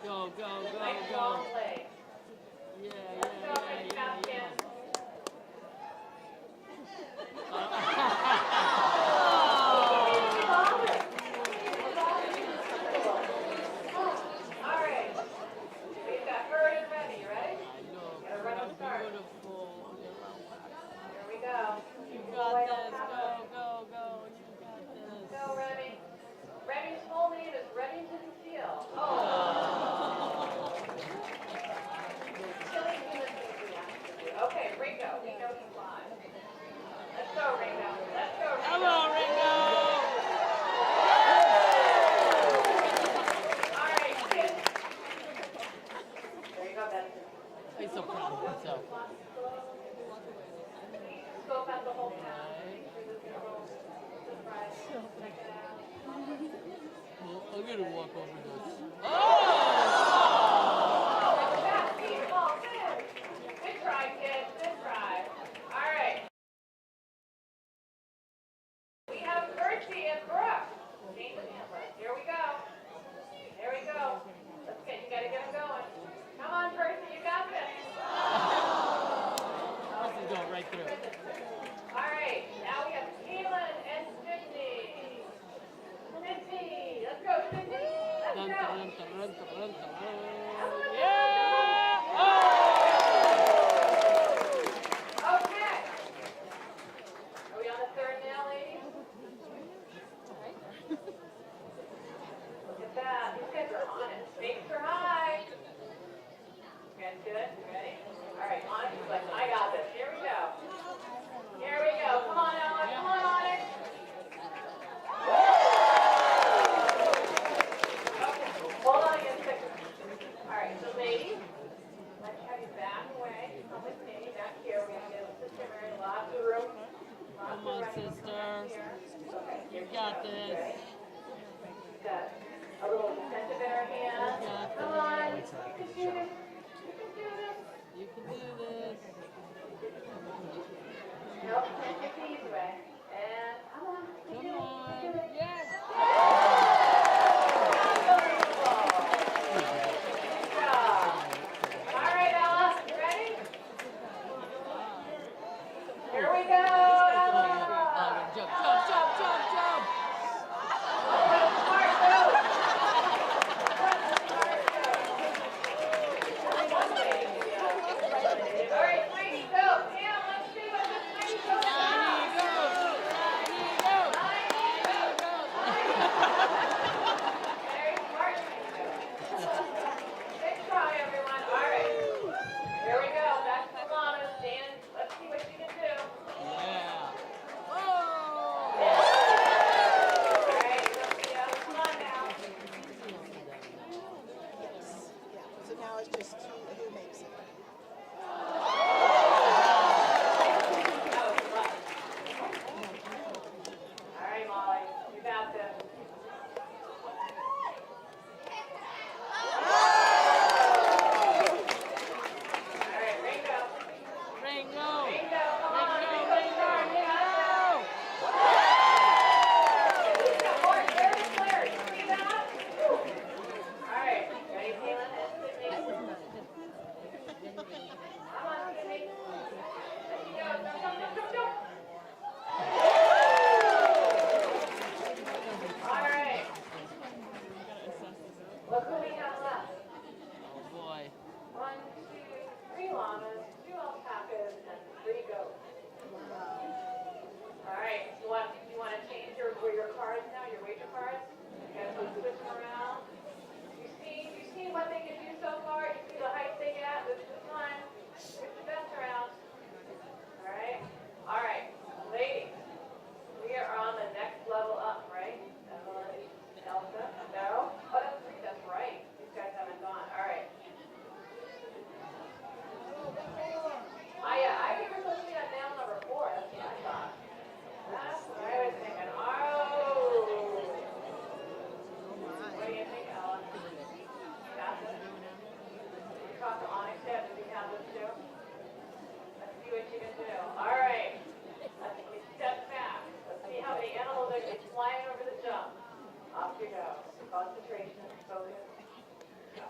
[SPEAKER 3] Go, go, go,
[SPEAKER 22] Nice
[SPEAKER 3] go.
[SPEAKER 22] long leg.
[SPEAKER 3] Yeah,
[SPEAKER 22] Let's go, Miss Champion. All right. We've got Bird and Remy. You ready? Gotta run up start.
[SPEAKER 3] Beautiful.
[SPEAKER 22] Here we go.
[SPEAKER 3] You got this. Go, go, go. You got this.
[SPEAKER 22] Go, Remy. Remy's full name is Remington Steele. Oh. Silly human things we have to do. Okay, Ringo. We know he's live. Let's go, Ringo. Let's go, Ringo.
[SPEAKER 3] Come on, Ringo.
[SPEAKER 22] All right, kids. There you go, Benson.
[SPEAKER 3] He's so proud of himself.
[SPEAKER 22] Scope out the whole town. Make sure there's no surprise. Check it out.
[SPEAKER 3] Well, I'm gonna walk over this.
[SPEAKER 22] Good try, kids. Good try. All right. We have Bertie and Brooke. Here we go. Here we go. Let's get. You gotta get them going. Come on, Bertie. You got this.
[SPEAKER 3] This is going right through.
[SPEAKER 22] All right. Now we have Kaylin and Sydney. Sydney. Let's go, Sydney. Let's
[SPEAKER 3] Dun,
[SPEAKER 22] go.
[SPEAKER 3] dun, dun, dun, dun, dun, dun.
[SPEAKER 22] Yeah! Okay. Are we on the third now, ladies? Look at that. These guys are on it. Stakes are high. You guys good? You ready? All right, Onyx is like, I got this. Here we go. Here we go. Come on, Ella. Come on, Onyx. Okay, hold on again a second. All right, so ladies, let's have you back away. Come with me back here. We're going to get Sister Mary lots of room.
[SPEAKER 3] Come on, sister. You got this.
[SPEAKER 22] Got a little incentive in our hand. Come on. You can do this.
[SPEAKER 3] You can do this.
[SPEAKER 22] Nope, can't get the easy way. And come on.
[SPEAKER 3] Come on. Yes.
[SPEAKER 22] Good job. All right, Ella, you ready? Here we go, Ella.
[SPEAKER 3] Jump, jump, jump, jump, jump. All right, tiny go. Yeah, let's see what this tiny go Very smart. Good try, everyone. All right. Here we go. Back to Lana. Stand. Let's see what you can do. Yeah.
[SPEAKER 22] All right. Come on now.
[SPEAKER 18] So now it's just who makes it.
[SPEAKER 22] All right, Molly. You got this. All right, Ringo.
[SPEAKER 3] Ringo.
[SPEAKER 22] Ringo, come on.
[SPEAKER 3] Ringo,
[SPEAKER 22] Ringo,
[SPEAKER 3] Ringo,
[SPEAKER 22] start. You got
[SPEAKER 3] Ringo.
[SPEAKER 22] this. He's got more very clear. You see that? All right. Ready, Kaylin and Sydney? Come on, Sydney. There you go. Jump, jump, jump, jump, jump. All right. Look who we have left.
[SPEAKER 3] Oh boy.
[SPEAKER 22] 1, 2, 3 llamas, 2 alpacas, and 3 goats. All right. You want to change your cards now? Your wager cards? You guys want to switch them around? You see what they can do so far? You see the height they get? This is the time. Switch the best around. All right. All right, ladies. We are on the next level up, right? Emily, Elsa, no? Oh, that's 3. That's right. These guys haven't gone. All right. I think we're supposed to be on nail number 4. That's what I thought. That's what I was thinking. Oh. What do you think, Ella? Got this? You talk to Onyx yet? Does he have this too? Let's see what you can do. All right. Let's step back. Let's see how many animals are flying over the jump. Off you go. Concentration. Focus. Go.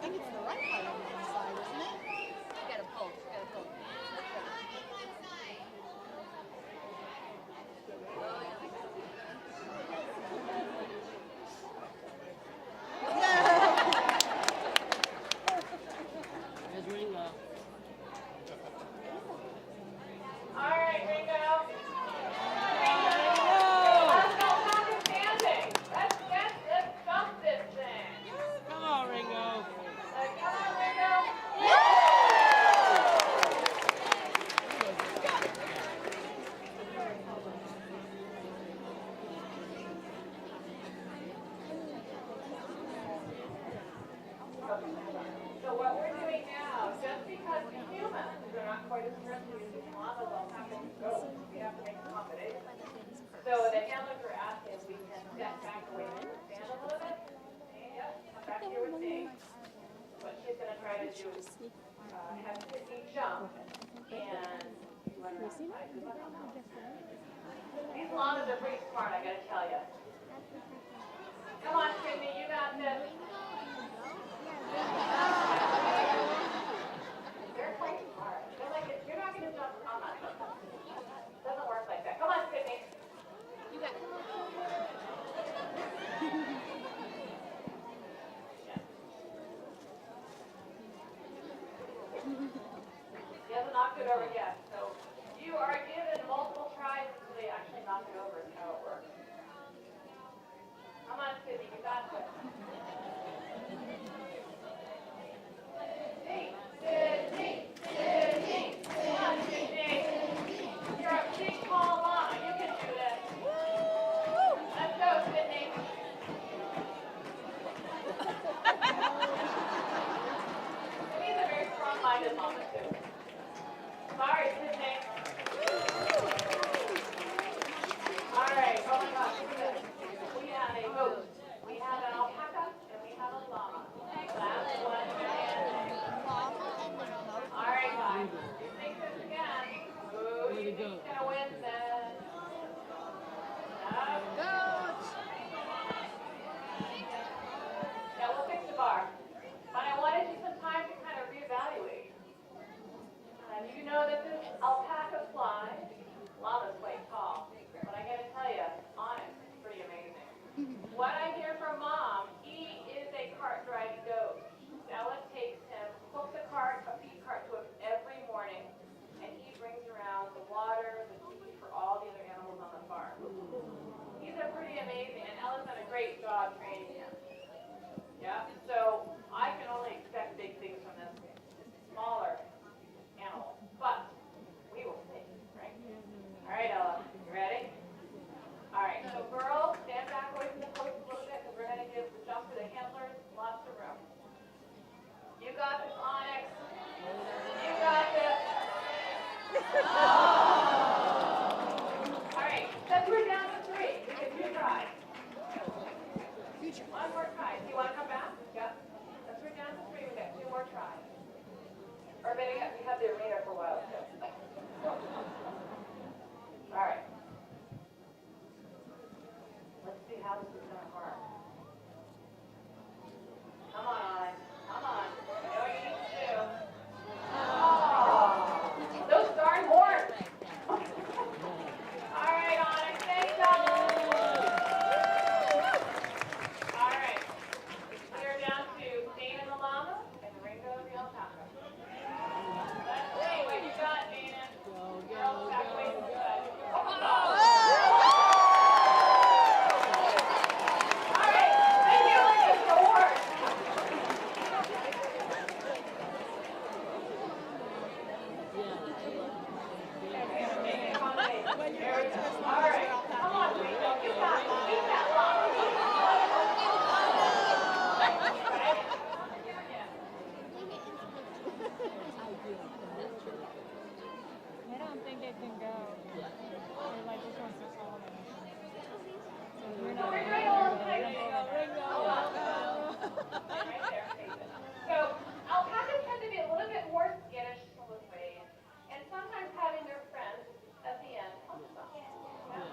[SPEAKER 5] think it's the right part on the side, isn't it?
[SPEAKER 20] You gotta pull, you gotta pull.
[SPEAKER 16] There's Ringo.
[SPEAKER 22] All right, Ringo. Let's jump this thing.
[SPEAKER 16] Come on, Ringo.
[SPEAKER 22] Come on, Ringo. So what we're doing now, just because humans are not quite as friendly as these llamas, all happen to go, we have to make accommodations. So the handlers are asking if we can step back away and stand a little bit. Yep, come back here with me. What she's going to try to do is have Sydney jump and let her outside. Good luck on that. These llamas are pretty smart, I got to tell you. Come on, Sydney, you got this. They're quite smart. They're like, you're not going to jump on that. Doesn't work like that. Come on, Sydney. You got it. He hasn't knocked it over yet. So you are given multiple tries until they actually knock it over is how it works. Come on, Sydney, you got this. Sydney, Sydney, come on, Sydney. You're a big, tall llama. You can do this. Let's go, Sydney. Sydney's a very strong-minded llama, too. Sorry, Sydney. All right. Oh, my gosh. Look at this. We have a goat. We have an alpaca, and we have a llama. Last one. All right, guys. Let's make this again. Who do you think's going to win this? Goat. Yeah, we'll fix the bar. But I wanted you some time to kind of reevaluate. You know that this alpaca flies. Llama's quite tall. But I got to tell you, Onyx is pretty amazing. What I hear from Mom, he is a cart-driving goat. Ella takes him, hooks a feed cart to him every morning, and he brings around the water, the feed for all the other animals on the farm. He's a pretty amazing, and Ella's done a great job training him. Yeah, so I can only expect big things from this smaller animal, but we will see, right? All right, Ella, you ready? All right, so girls, stand back away from the post a little bit because we're going to give the jump to the handlers lots of room. You got this, Onyx. You got this. All right, since we're down to 3, we get 2 tries. One more try. Do you want to come back? Yep. Since we're down to 3, we got 2 more tries. Or better yet, we have the arena for a while too. All right. Let's see how this is going to work. Come on, Onyx. Come on. You know what you need to do. Oh, those darn horns. All right, Onyx. Thanks, Ella. All right. We are down to Dana the llama and Ringo the alpaca. Let's see what you got, Dana. Girls, back away from the side. Oh. All right. Thank you, Lucas, for horse. All right. Come on, Ringo. You got it. Keep that llama.
[SPEAKER 19] I don't think it can go. Or like this one's so small.
[SPEAKER 22] So alpacas tend to be a little bit more skittish in this way, and sometimes having their friends at the end helps them. Yeah.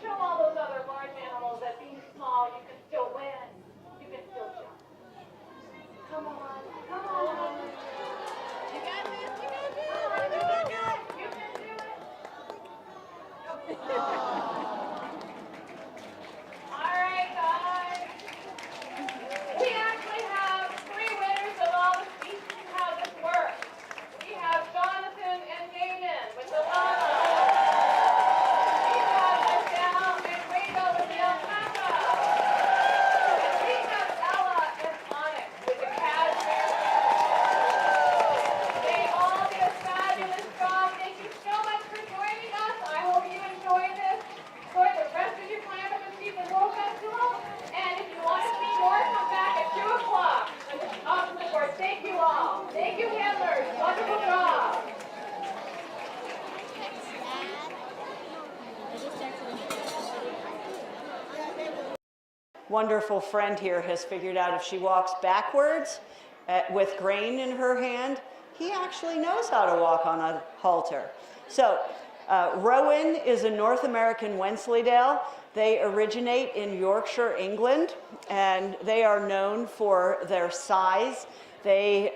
[SPEAKER 22] Show all those other large animals that being small, you can still win. You can still jump. Come on, come on. You got this, you got this. Come on, you can do it. You can do it. All right, guys. We actually have 3 winners of all the species how this works. We have Jonathan and Damon with the llama. We have Adele and Ringo with the alpaca. And we have Ella and Onyx with the cashmere. They all did a fabulous job. Thank you so much for joining us. I hope you enjoyed this. Enjoy the rest of your time at the Stephen Wolf Festival. And if you want to see more, come back at 2 o'clock. Off the board. Thank you all. Thank you, handlers. Wonderful job.
[SPEAKER 10] Wonderful friend here has figured out if she walks backwards with grain in her hand, he actually knows how to walk on a halter. So Rowan is a North American Wensleydale. They originate in Yorkshire, England, and they are known for their size. They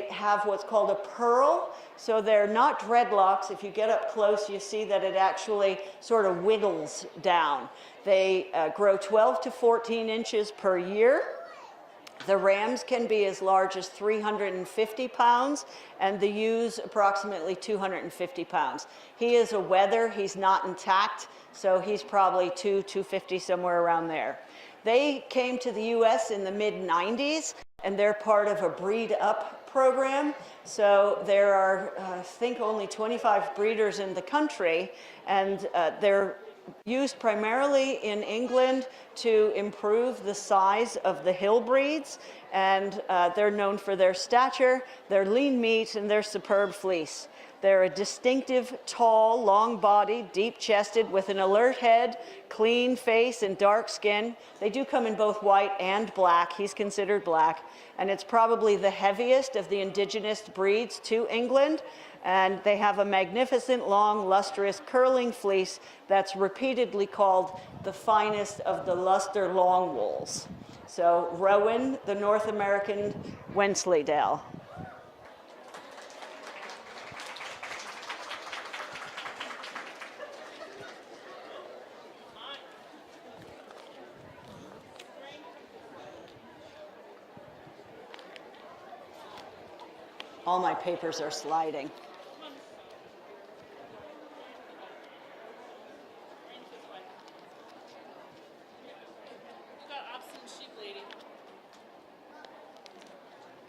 [SPEAKER 10] have what's called a pearl, so they're not dreadlocks. If you get up close, you see that it actually sort of wiggles down. They grow 12 to 14 inches per year. The rams can be as large as 350 pounds, and the ewes approximately 250 pounds. He is a wether, he's not intact, so he's probably 250, somewhere around there. They came to the US in the mid-90s, and they're part of a breed up program. So there are, I think, only 25 breeders in the country, and they're used primarily in England to improve the size of the hill breeds, and they're known for their stature, their lean meat, and their superb fleece. They're a distinctive, tall, long-bodied, deep-chested, with an alert head, clean face, and dark skin. They do come in both white and black. He's considered black. And it's probably the heaviest of the indigenous breeds to England. And they have a magnificent, long, lustrous, curling fleece that's repeatedly called the finest of the luster long wools. So Rowan, the North American Wensleydale. All my papers are sliding.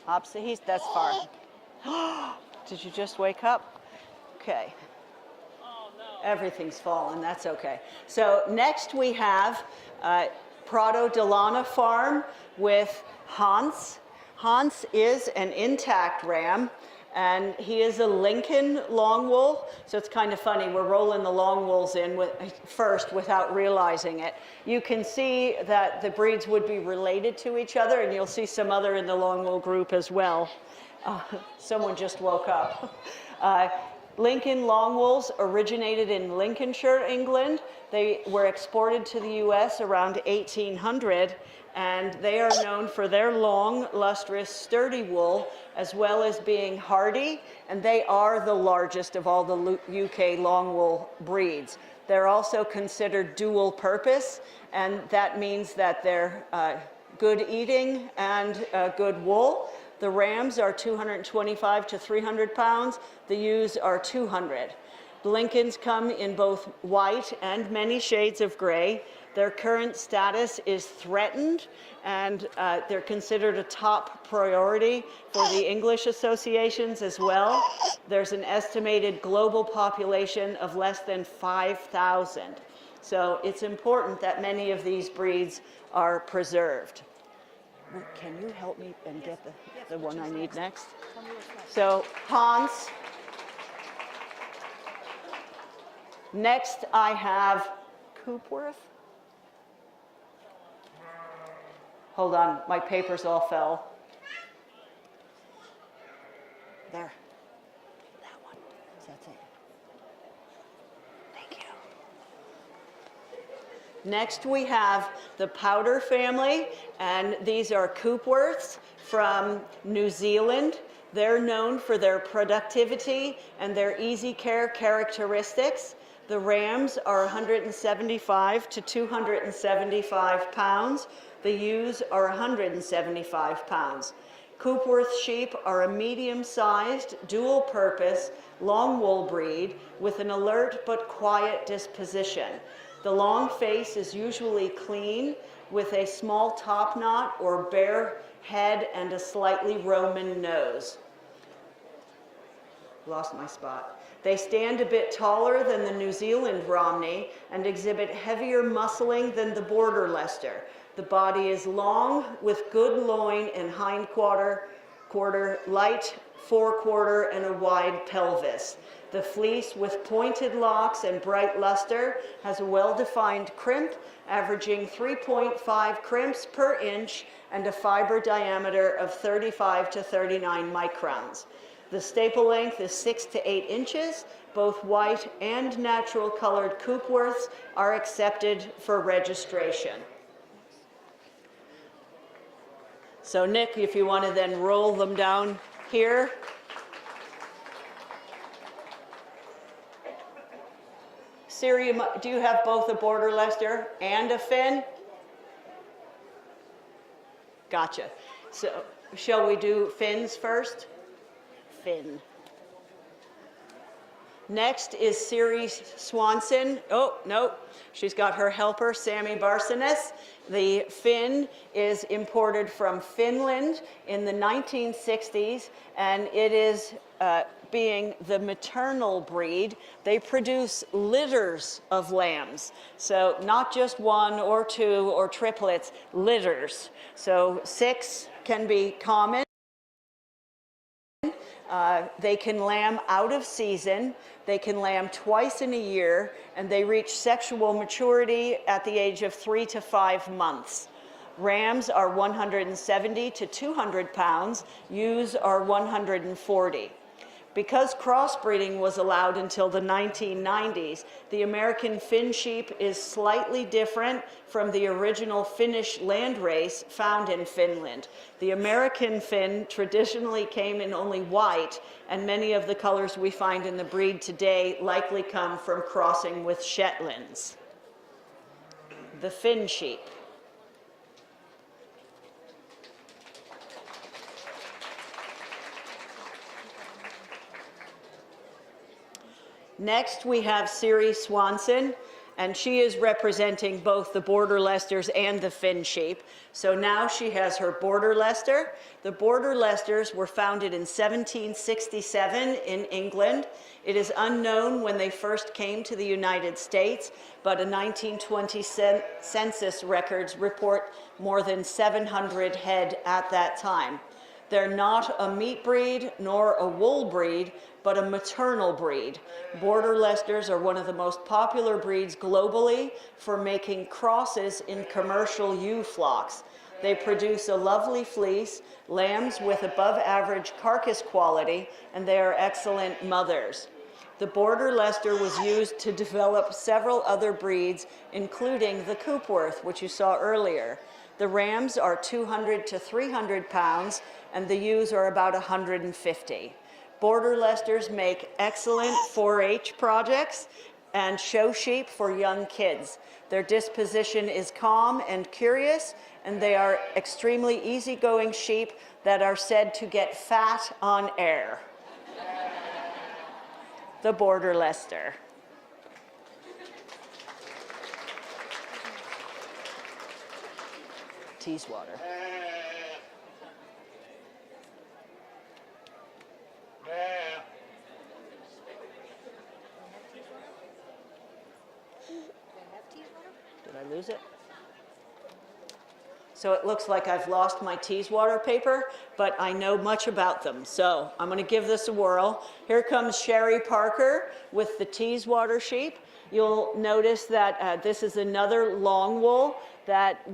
[SPEAKER 10] Opposite, that's far. Did you just wake up? Okay. Everything's fallen, that's okay. So next we have Prado de Lana Farm with Hans. Hans is an intact ram, and he is a Lincoln long wool. So it's kind of funny, we're rolling the long wools in first without realizing it. You can see that the breeds would be related to each other, and you'll see some other in the long wool group as well. Someone just woke up. Lincoln long wools originated in Lincolnshire, England. They were exported to the US around 1800. And they are known for their long, lustrous, sturdy wool, as well as being hardy, and they are the largest of all the UK long wool breeds. They're also considered dual purpose, and that means that they're good eating and good wool. The rams are 225 to 300 pounds. The ewes are 200. Lincolns come in both white and many shades of gray. Their current status is threatened, and they're considered a top priority for the English associations as well. There's an estimated global population of less than 5,000. So it's important that many of these breeds are preserved. Can you help me and get the one I need next? So Hans. Next I have Coopworth. Hold on, my papers all fell. There. That one. That's it. Next we have the Powder family, and these are Coopworths from New Zealand. They're known for their productivity and their easy care characteristics. The rams are 175 to 275 pounds. The ewes are 175 pounds. Coopworth sheep are a medium-sized, dual-purpose, long wool breed with an alert but quiet disposition. The long face is usually clean with a small top knot or bare head and a slightly Roman nose. Lost my spot. They stand a bit taller than the New Zealand Romney and exhibit heavier muscling than the Border Leicester. The body is long with good loin and hind quarter, light forequarter, and a wide pelvis. The fleece with pointed locks and bright luster has a well-defined crimp, averaging 3.5 crimps per inch and a fiber diameter of 35 to 39 microns. The staple length is 6 to 8 inches. Both white and natural colored Coopworths are accepted for registration. So Nick, if you want to then roll them down here. Siri, do you have both a Border Leicester and a Finn? Gotcha. So shall we do Finns first? Finn. Next is Siri Swanson. Oh, no, she's got her helper, Sammy Barsones. The Finn is imported from Finland in the 1960s, and it is being the maternal breed. They produce litters of lambs. So not just one or two or triplets, litters. So 6 can be common. They can lamb out of season, they can lamb twice in a year, and they reach sexual maturity at the age of 3 to 5 months. Rams are 170 to 200 pounds, ewes are 140. Because crossbreeding was allowed until the 1990s, the American Finn sheep is slightly different from the original Finnish landrace found in Finland. The American Finn traditionally came in only white, and many of the colors we find in the breed today likely come from crossing with Shetlands. The Finn sheep. Next, we have Siri Swanson, and she is representing both the Border Leicesters and the Finn sheep. So now she has her Border Leicester. The Border Leicesters were founded in 1767 in England. It is unknown when they first came to the United States, but a 1920 census records report more than 700 head at that time. They're not a meat breed nor a wool breed, but a maternal breed. Border Leicesters are one of the most popular breeds globally for making crosses in commercial ewe flocks. They produce a lovely fleece, lambs with above average carcass quality, and they are excellent mothers. The Border Leicester was used to develop several other breeds, including the Coopworth, which you saw earlier. The rams are 200 to 300 pounds, and the ewes are about 150. Border Leicesters make excellent 4-H projects and show sheep for young kids. Their disposition is calm and curious, and they are extremely easygoing sheep that are said to get fat on air. The Border Leicester. Teeswater. Did I lose it? So it looks like I've lost my Teeswater paper,
[SPEAKER 8] but I know much about them. So I'm going to give this a whirl. Here comes Sherry Parker with the Teeswater sheep. You'll notice that this is another long wool that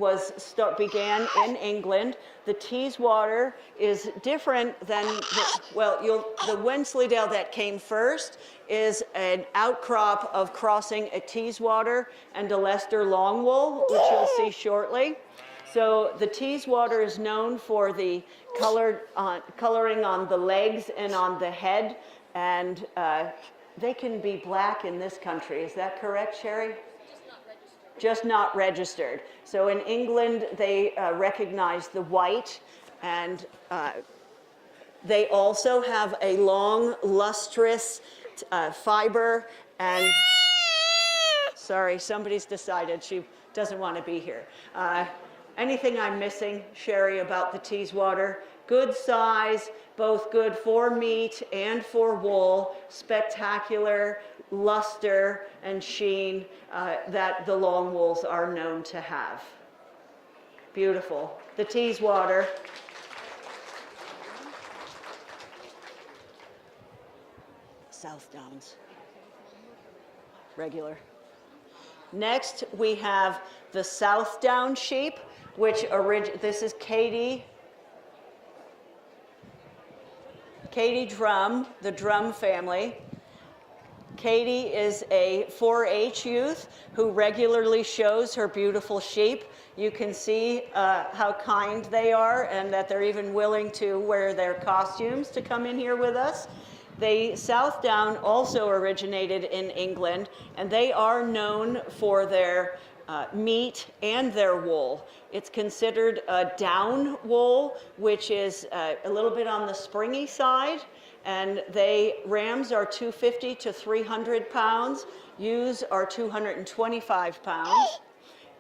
[SPEAKER 8] began in England. The Teeswater is different than, the Wensleydale that came first is an outcrop of crossing a Teeswater and a Leicester long wool, which you'll see shortly. So the Teeswater is known for the coloring on the legs and on the head, and they can be black in this country. Is that correct, Sherry? Just not registered. So in England, they recognize the white, and they also have a long, lustrous fiber. And sorry, somebody's decided she doesn't want to be here. Anything I'm missing, Sherry, about the Teeswater? Good size, both good for meat and for wool, spectacular luster and sheen that the long wools are known to have. Beautiful. The Teeswater. South Downs. Regular. Next, we have the South Down sheep, which this is Katie Drum, the Drum family. Katie is a 4-H youth who regularly shows her beautiful sheep. You can see how kind they are and that they're even willing to wear their costumes to come in here with us. The South Down also originated in England, and they are known for their meat and their wool. It's considered a down wool, which is a little bit on the springy side, and rams are 250 to 300 pounds, ewes are 225 pounds.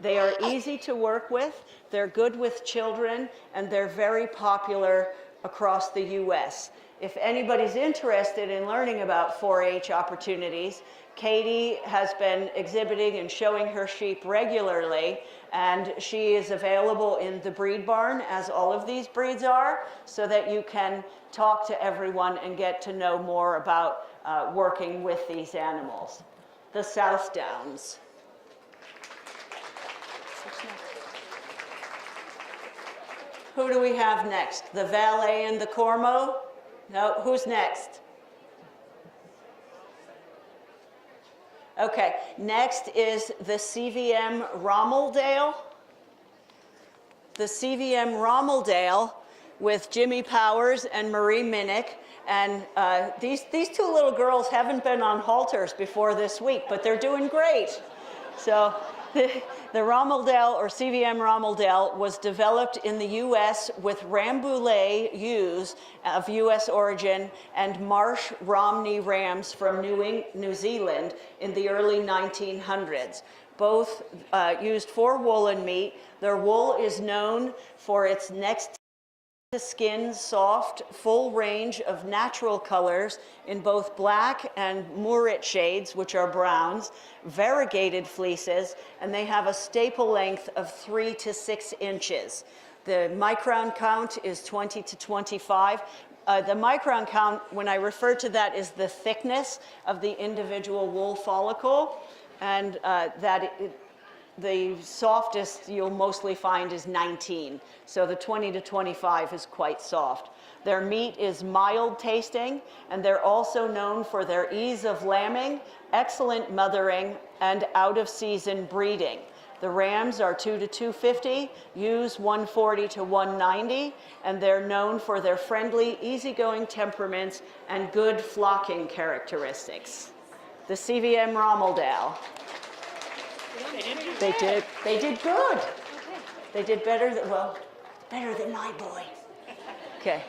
[SPEAKER 8] They are easy to work with, they're good with children, and they're very popular across the U.S. If anybody's interested in learning about 4-H opportunities, Katie has been exhibiting and showing her sheep regularly, and she is available in the breed barn, as all of these breeds are, so that you can talk to everyone and get to know more about working with these animals. The South Downs. Who do we have next? The Valais and the Cormo? No, who's next? Okay, next is the CVM Rommeldale. The CVM Rommeldale with Jimmy Powers and Marie Minnick. And these two little girls haven't been on halters before this week, but they're doing great. So the Rommeldale, or CVM Rommeldale, was developed in the U.S. with Rambouillet ewes of U.S. origin and Marsh Romney rams from New Zealand in the early 1900s. Both used for wool and meat. Their wool is known for its next to skin, soft, full range of natural colors in both black and mouret shades, which are browns, variegated fleeces, and they have a staple length of 3 to 6 inches. The micron count is 20 to 25. The micron count, when I refer to that, is the thickness of the individual wool follicle, and the softest you'll mostly find is 19. So the 20 to 25 is quite soft. Their meat is mild tasting, and they're also known for their ease of lambing, excellent mothering, and out-of-season breeding. The rams are 2 to 250, ewes 140 to 190, and they're known for their friendly, easygoing temperaments and good flocking characteristics. The CVM Rommeldale. They did good. They did better than my boy. Okay.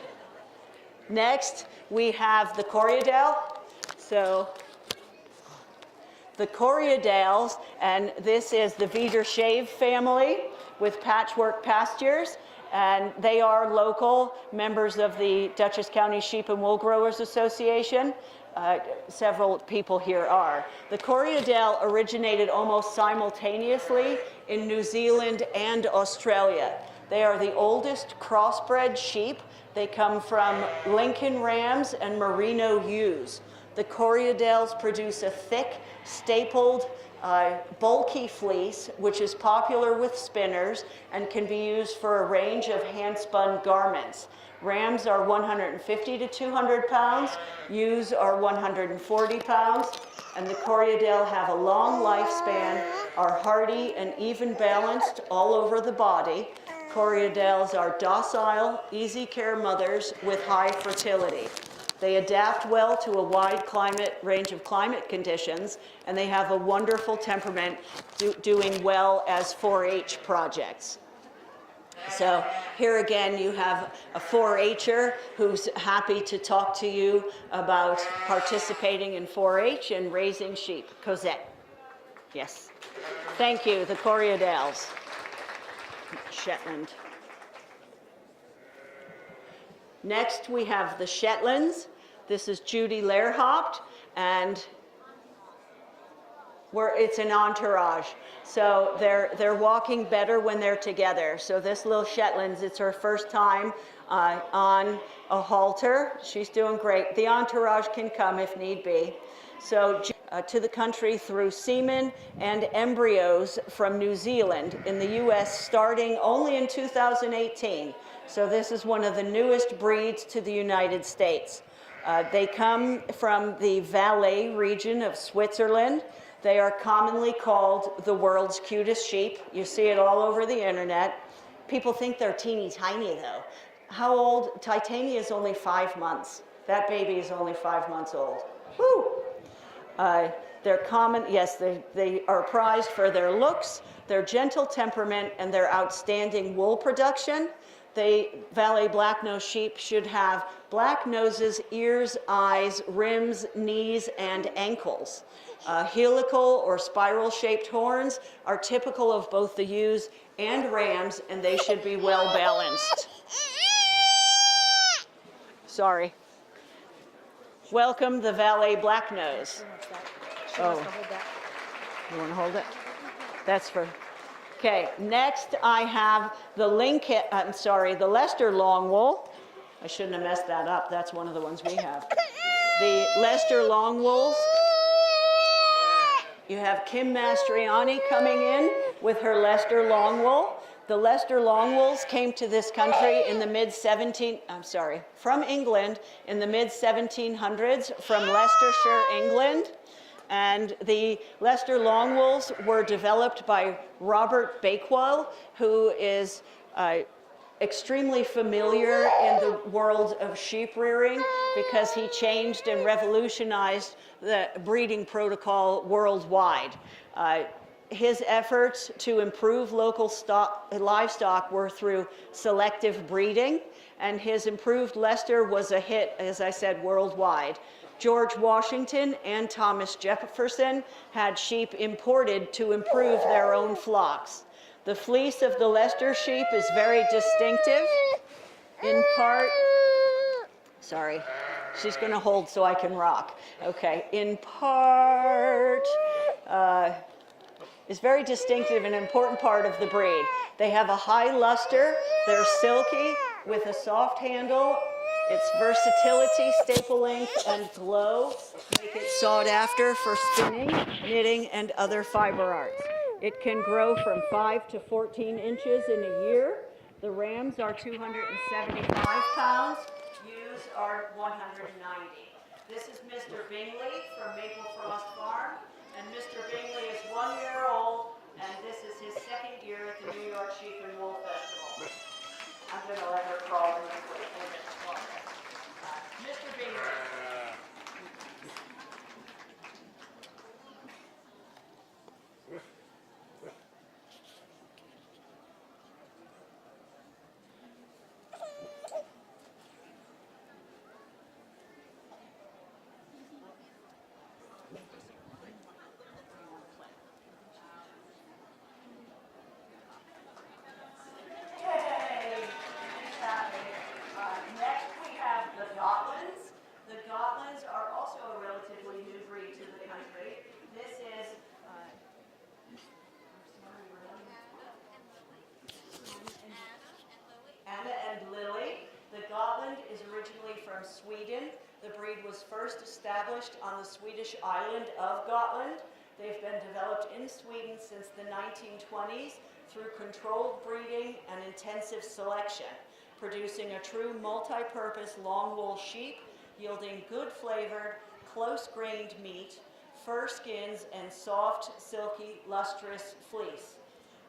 [SPEAKER 8] Next, we have the Corriedale. So the Corriedales, and this is the Viedershave family with patchwork pastures, and they are local members of the Dutchess County Sheep and Wool Growers Association. Several people here are. The Corriedale originated almost simultaneously in New Zealand and Australia. They are the oldest crossbred sheep. They come from Lincoln Rams and Merino ewes. The Corriedales produce a thick, stapled, bulky fleece, which is popular with spinners and can be used for a range of hand-spun garments. Rams are 150 to 200 pounds, ewes are 140 pounds, and the Corriedale have a long lifespan, are hardy and even balanced all over the body. Corriedales are docile, easy care mothers with high fertility. They adapt well to a wide range of climate conditions, and they have a wonderful temperament, doing well as 4-H projects. So here again, you have a 4-H'er who's happy to talk to you about participating in 4-H and raising sheep. Cosette. Yes. Thank you, the Corriedales. Shetland. Next, we have the Shetlands. This is Judy Lerhaupt, and it's an entourage. So they're walking better when they're together. So this little Shetlands, it's her first time on a halter. She's doing great. The entourage can come if need be. So to the country through semen and embryos from New Zealand in the US starting only in 2018. So this is one of the newest breeds to the United States. They come from the Valais region of Switzerland. They are commonly called the world's cutest sheep. You see it all over the internet. People think they're teeny tiny though. How old? Titania is only 5 months. That baby is only 5 months old. Woo! They're common, yes, they are prized for their looks, their gentle temperament, and their outstanding wool production. Valais black-nosed sheep should have black noses, ears, eyes, rims, knees, and ankles. Helical or spiral-shaped horns are typical of both the ewes and rams, and they should be well balanced. Sorry. Welcome the Valais black-nose. Oh, you want to hold it? That's for... Okay, next I have the Leicester Longwool. I shouldn't have messed that up. That's one of the ones we have. The Leicester Longwools. You have Kim Mastriani coming in with her Leicester Longwool. The Leicester Longwools came to this country in the from England in the mid-1700s from Leicestershire, England. And the Leicester Longwools were developed by Robert Bakewell, who is extremely familiar in the world of sheep rearing because he changed and revolutionized the breeding protocol worldwide. His efforts to improve local livestock were through selective breeding, and his improved Leicester was a hit, as I said, worldwide. George Washington and Thomas Jefferson had sheep imported to improve their own flocks. The fleece of the Leicester sheep is very distinctive, in part, sorry, she's gonna hold so I can rock. Okay, in part, is very distinctive and important part of the breed. They have a high luster, they're silky with a soft handle. Its versatility, staple length, and glow make it sought after for spinning, knitting, and other fiber arts. It can grow from 5 to 14 inches in a year. The rams are 275 pounds. Ewes are 190. This is Mr. Bingley from Maple Frost Farm, and Mr. Bingley is 1 year old, and this is his second year at the New York Sheep and Wool Festival. I'm going to let her crawl in this way. Mr. Bingley. Next from Sweden. The breed was first established on the Swedish island of Gotland. They've been developed in Sweden since the 1920s through controlled breeding and intensive selection, producing a true multi-purpose long wool sheep, yielding good flavored, close-grained meat, fur skins, and soft, silky, lustrous fleece.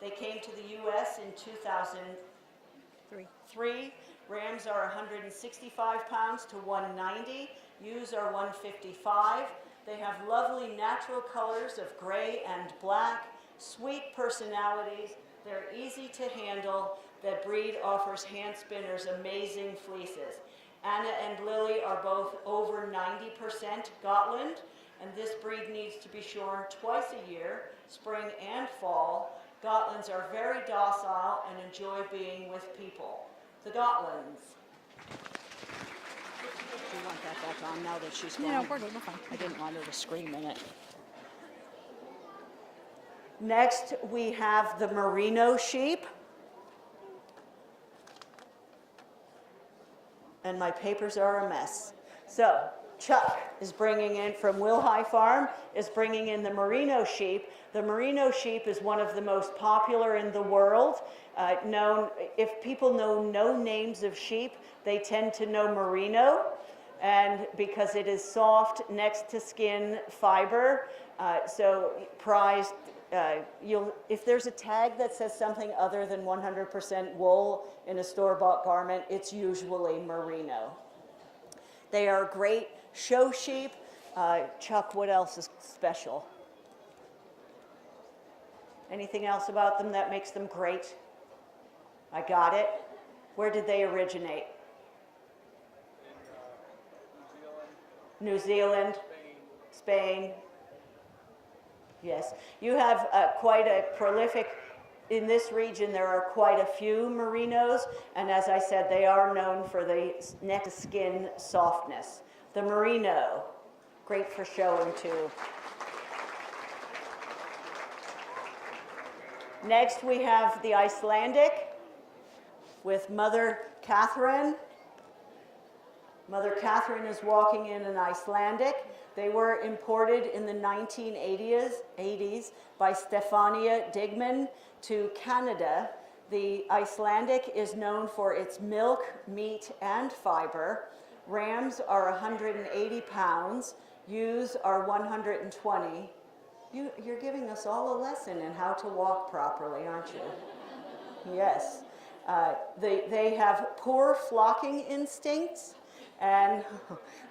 [SPEAKER 8] They came to the U.S. in 2003. Rams are 165 pounds to 190. Ewes are 155. They have lovely natural colors of gray and black, sweet personalities. They're easy to handle. That breed offers hand spinners amazing fleeces. Anna and Lily are both over 90% Gotland, and this breed needs to be shorn twice a year, spring and fall. Gotlands are very docile and enjoy being with people. The Gotlands.
[SPEAKER 5] Do you want that back on now that she's gone?
[SPEAKER 6] No, we're good, we're fine.
[SPEAKER 5] I didn't want her to scream in it.
[SPEAKER 8] Next, we have the Merino sheep. And my papers are a mess. So, Chuck is bringing in, from Wilhigh Farm, is bringing in the Merino sheep. The Merino sheep is one of the most popular in the world. If people know no names of sheep, they tend to know Merino, and because it is soft next to skin fiber, so prized. If there's a tag that says something other than 100% wool in a store-bought garment, it's usually Merino. They are great show sheep. Chuck, what else is special? Anything else about them that makes them great? I got it. Where did they originate? New Zealand, Spain. Yes, you have quite a prolific, in this region there are quite a few Merinos, and as I said, they are known for the neck to skin softness. The Merino, great for showing too. Next we have the Icelandic with Mother Catherine. Mother Catherine is walking in an Icelandic. They were imported in the 1980s by Stefania Digman to Canada. The Icelandic is known for its milk, meat, and fiber. Rams are 180 pounds. Ewes are 120. You're giving us all a lesson in how to walk properly, aren't you? Yes. They have poor flocking instincts, and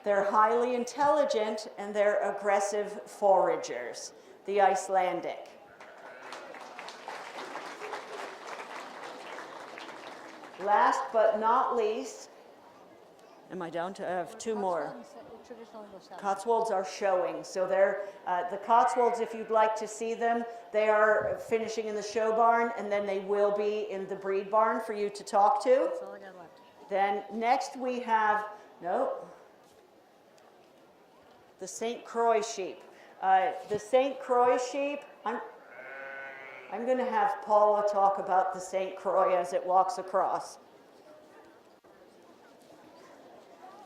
[SPEAKER 8] they're highly intelligent, and they're aggressive foragers, the Icelandic. Last but not least, am I down to, I have two more. Cotswolds are showing, so they're, the Cotswolds, if you'd like to see them, they are finishing in the show barn, and then they will be in the breed barn for you to talk to.
[SPEAKER 6] That's all I got left.
[SPEAKER 8] Then next we have, the St. Croix sheep. The St. Croix sheep, I'm going to have Paula talk about the St. Croix as it walks across.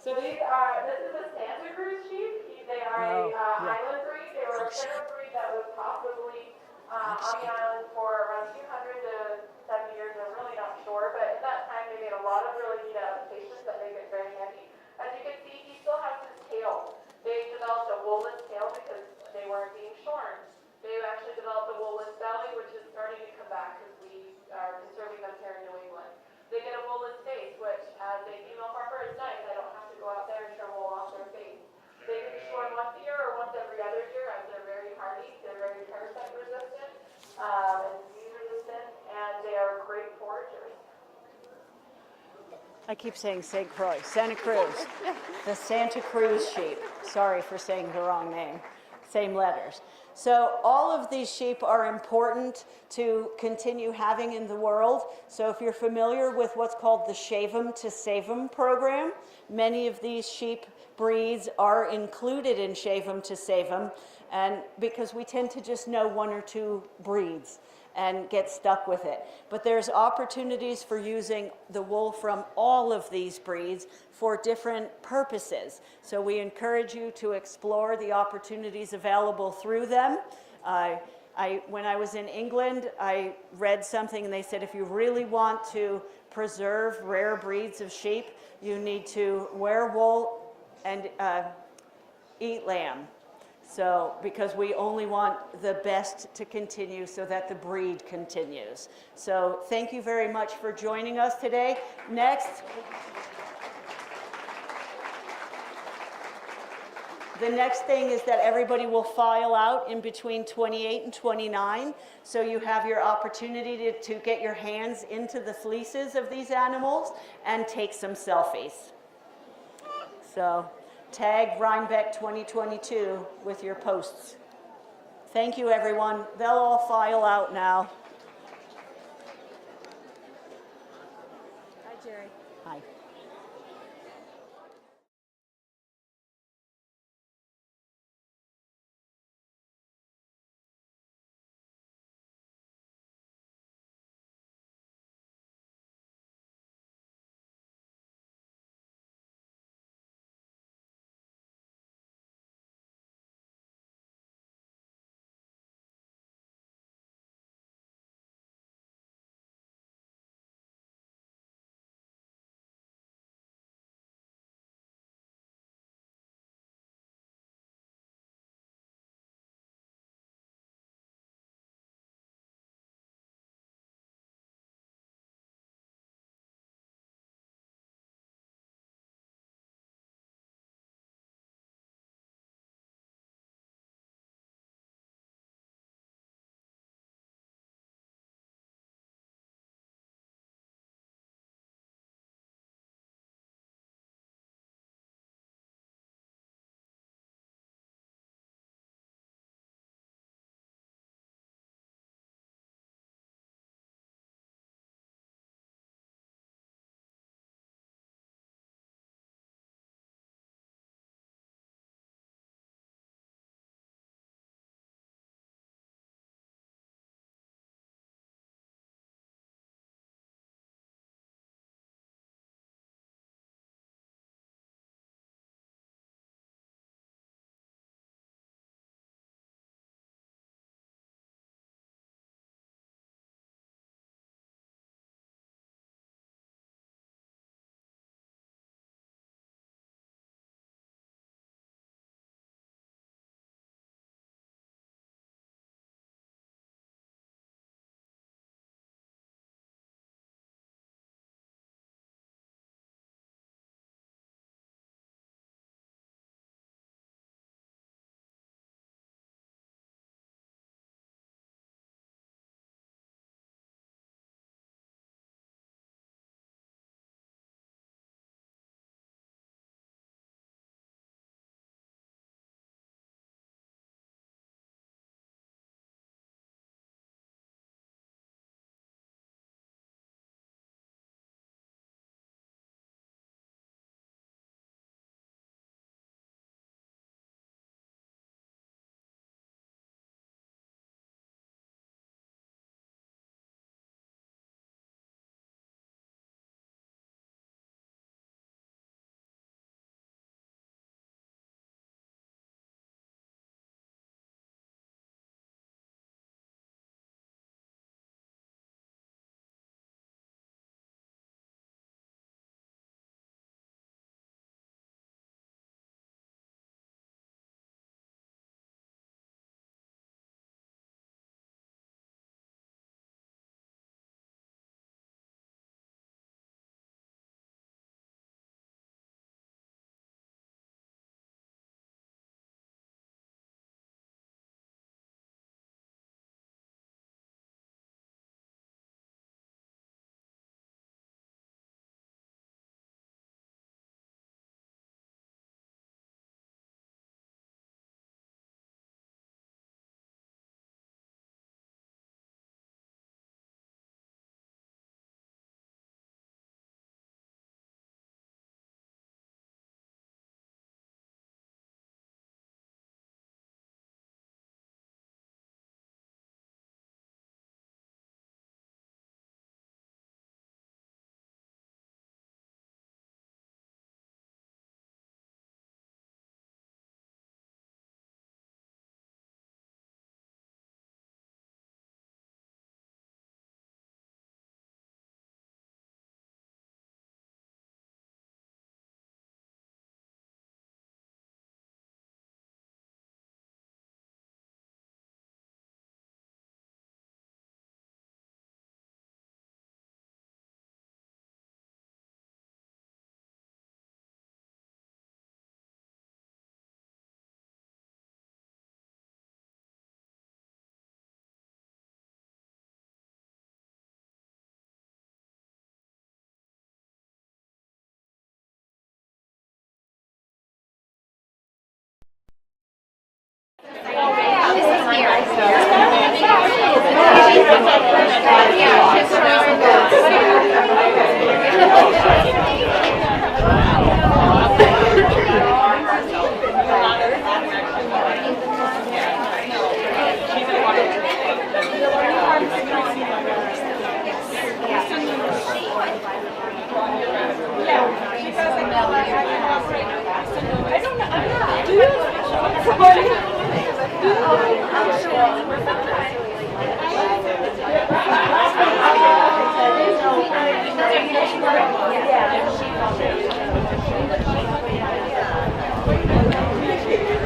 [SPEAKER 22] So this is a Santa Cruz sheep. They are island breed. They were a center breed that was possibly on the island for around 200 to 70 years. I'm really not sure, but in that time they made a lot of really neat adaptations that make it very handy. As you can see, he still has his tail. They developed a woolen tail because they weren't being shorn. They actually developed a woolen belly, which is starting to come back because we are conserving them here in New England. They get a woolen face, which as a female farmer is nice. I don't have to go out there and trim wool off their face. They can be shorn once a year or once every other year as they're very hardy. They're very parasite resistant and disease resistant, and they are great foragers.
[SPEAKER 8] I keep saying St. Croix, Santa Cruz. The Santa Cruz sheep. Sorry for saying the wrong name. Same letters. So all of these sheep are important to continue having in the world. So if you're familiar with what's called the Shave 'em to Save 'em program, many of these sheep breeds are included in Shave 'em to Save 'em, and because we tend to just know one or two breeds. and get stuck with it. But there's opportunities for using the wool from all of these breeds for different purposes. So we encourage you to explore the opportunities available through them. When I was in England, I read something and they said if you really want to preserve rare breeds of sheep, you need to wear wool and eat lamb. So, because we only want the best to continue so that the breed continues. So, thank you very much for joining us today. Next. The next thing is that everybody will file out in between 28 and 29. So you have your opportunity to get your hands into the fleeces of these animals and take some selfies. So tag Rhinebeck 2022 with your posts. Thank you, everyone. They'll all file out now.
[SPEAKER 6] Hi, Jerry.
[SPEAKER 8] Hi.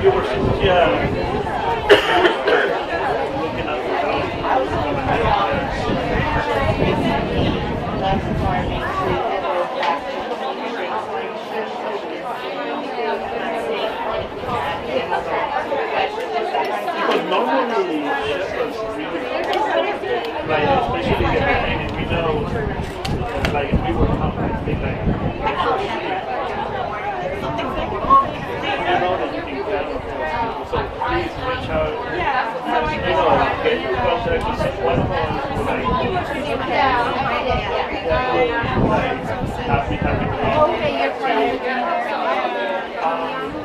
[SPEAKER 9] You were looking because normally shepherds really, like especially the training, we know, like we were complex, they like, you know that you can get so please reach out, you know, get your contact with one of us, like happy to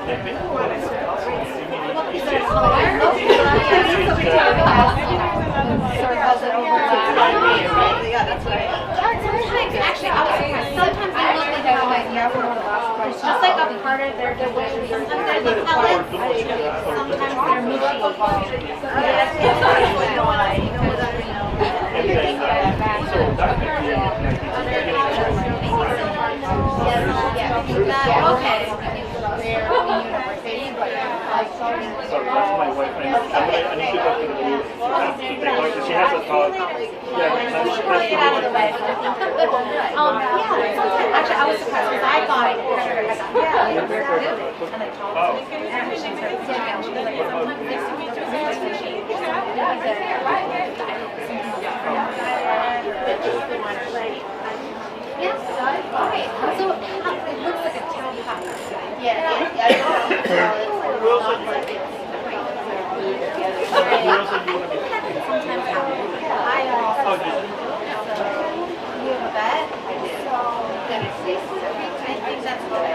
[SPEAKER 9] they've been quite awesome. It's just
[SPEAKER 12] Actually, sometimes I look like it's just like a part of their division. Sometimes they're the pellets, sometimes they're mushy.
[SPEAKER 20] Okay.
[SPEAKER 9] Sorry, that's my wife. I need to go to the booth. She has a thought. Yeah, let's
[SPEAKER 12] Get out of the way. Actually, I was surprised because I thought it was Yes. Okay. So it looks like a town hop.
[SPEAKER 20] You have a bet? I do. Then it's I think that's what I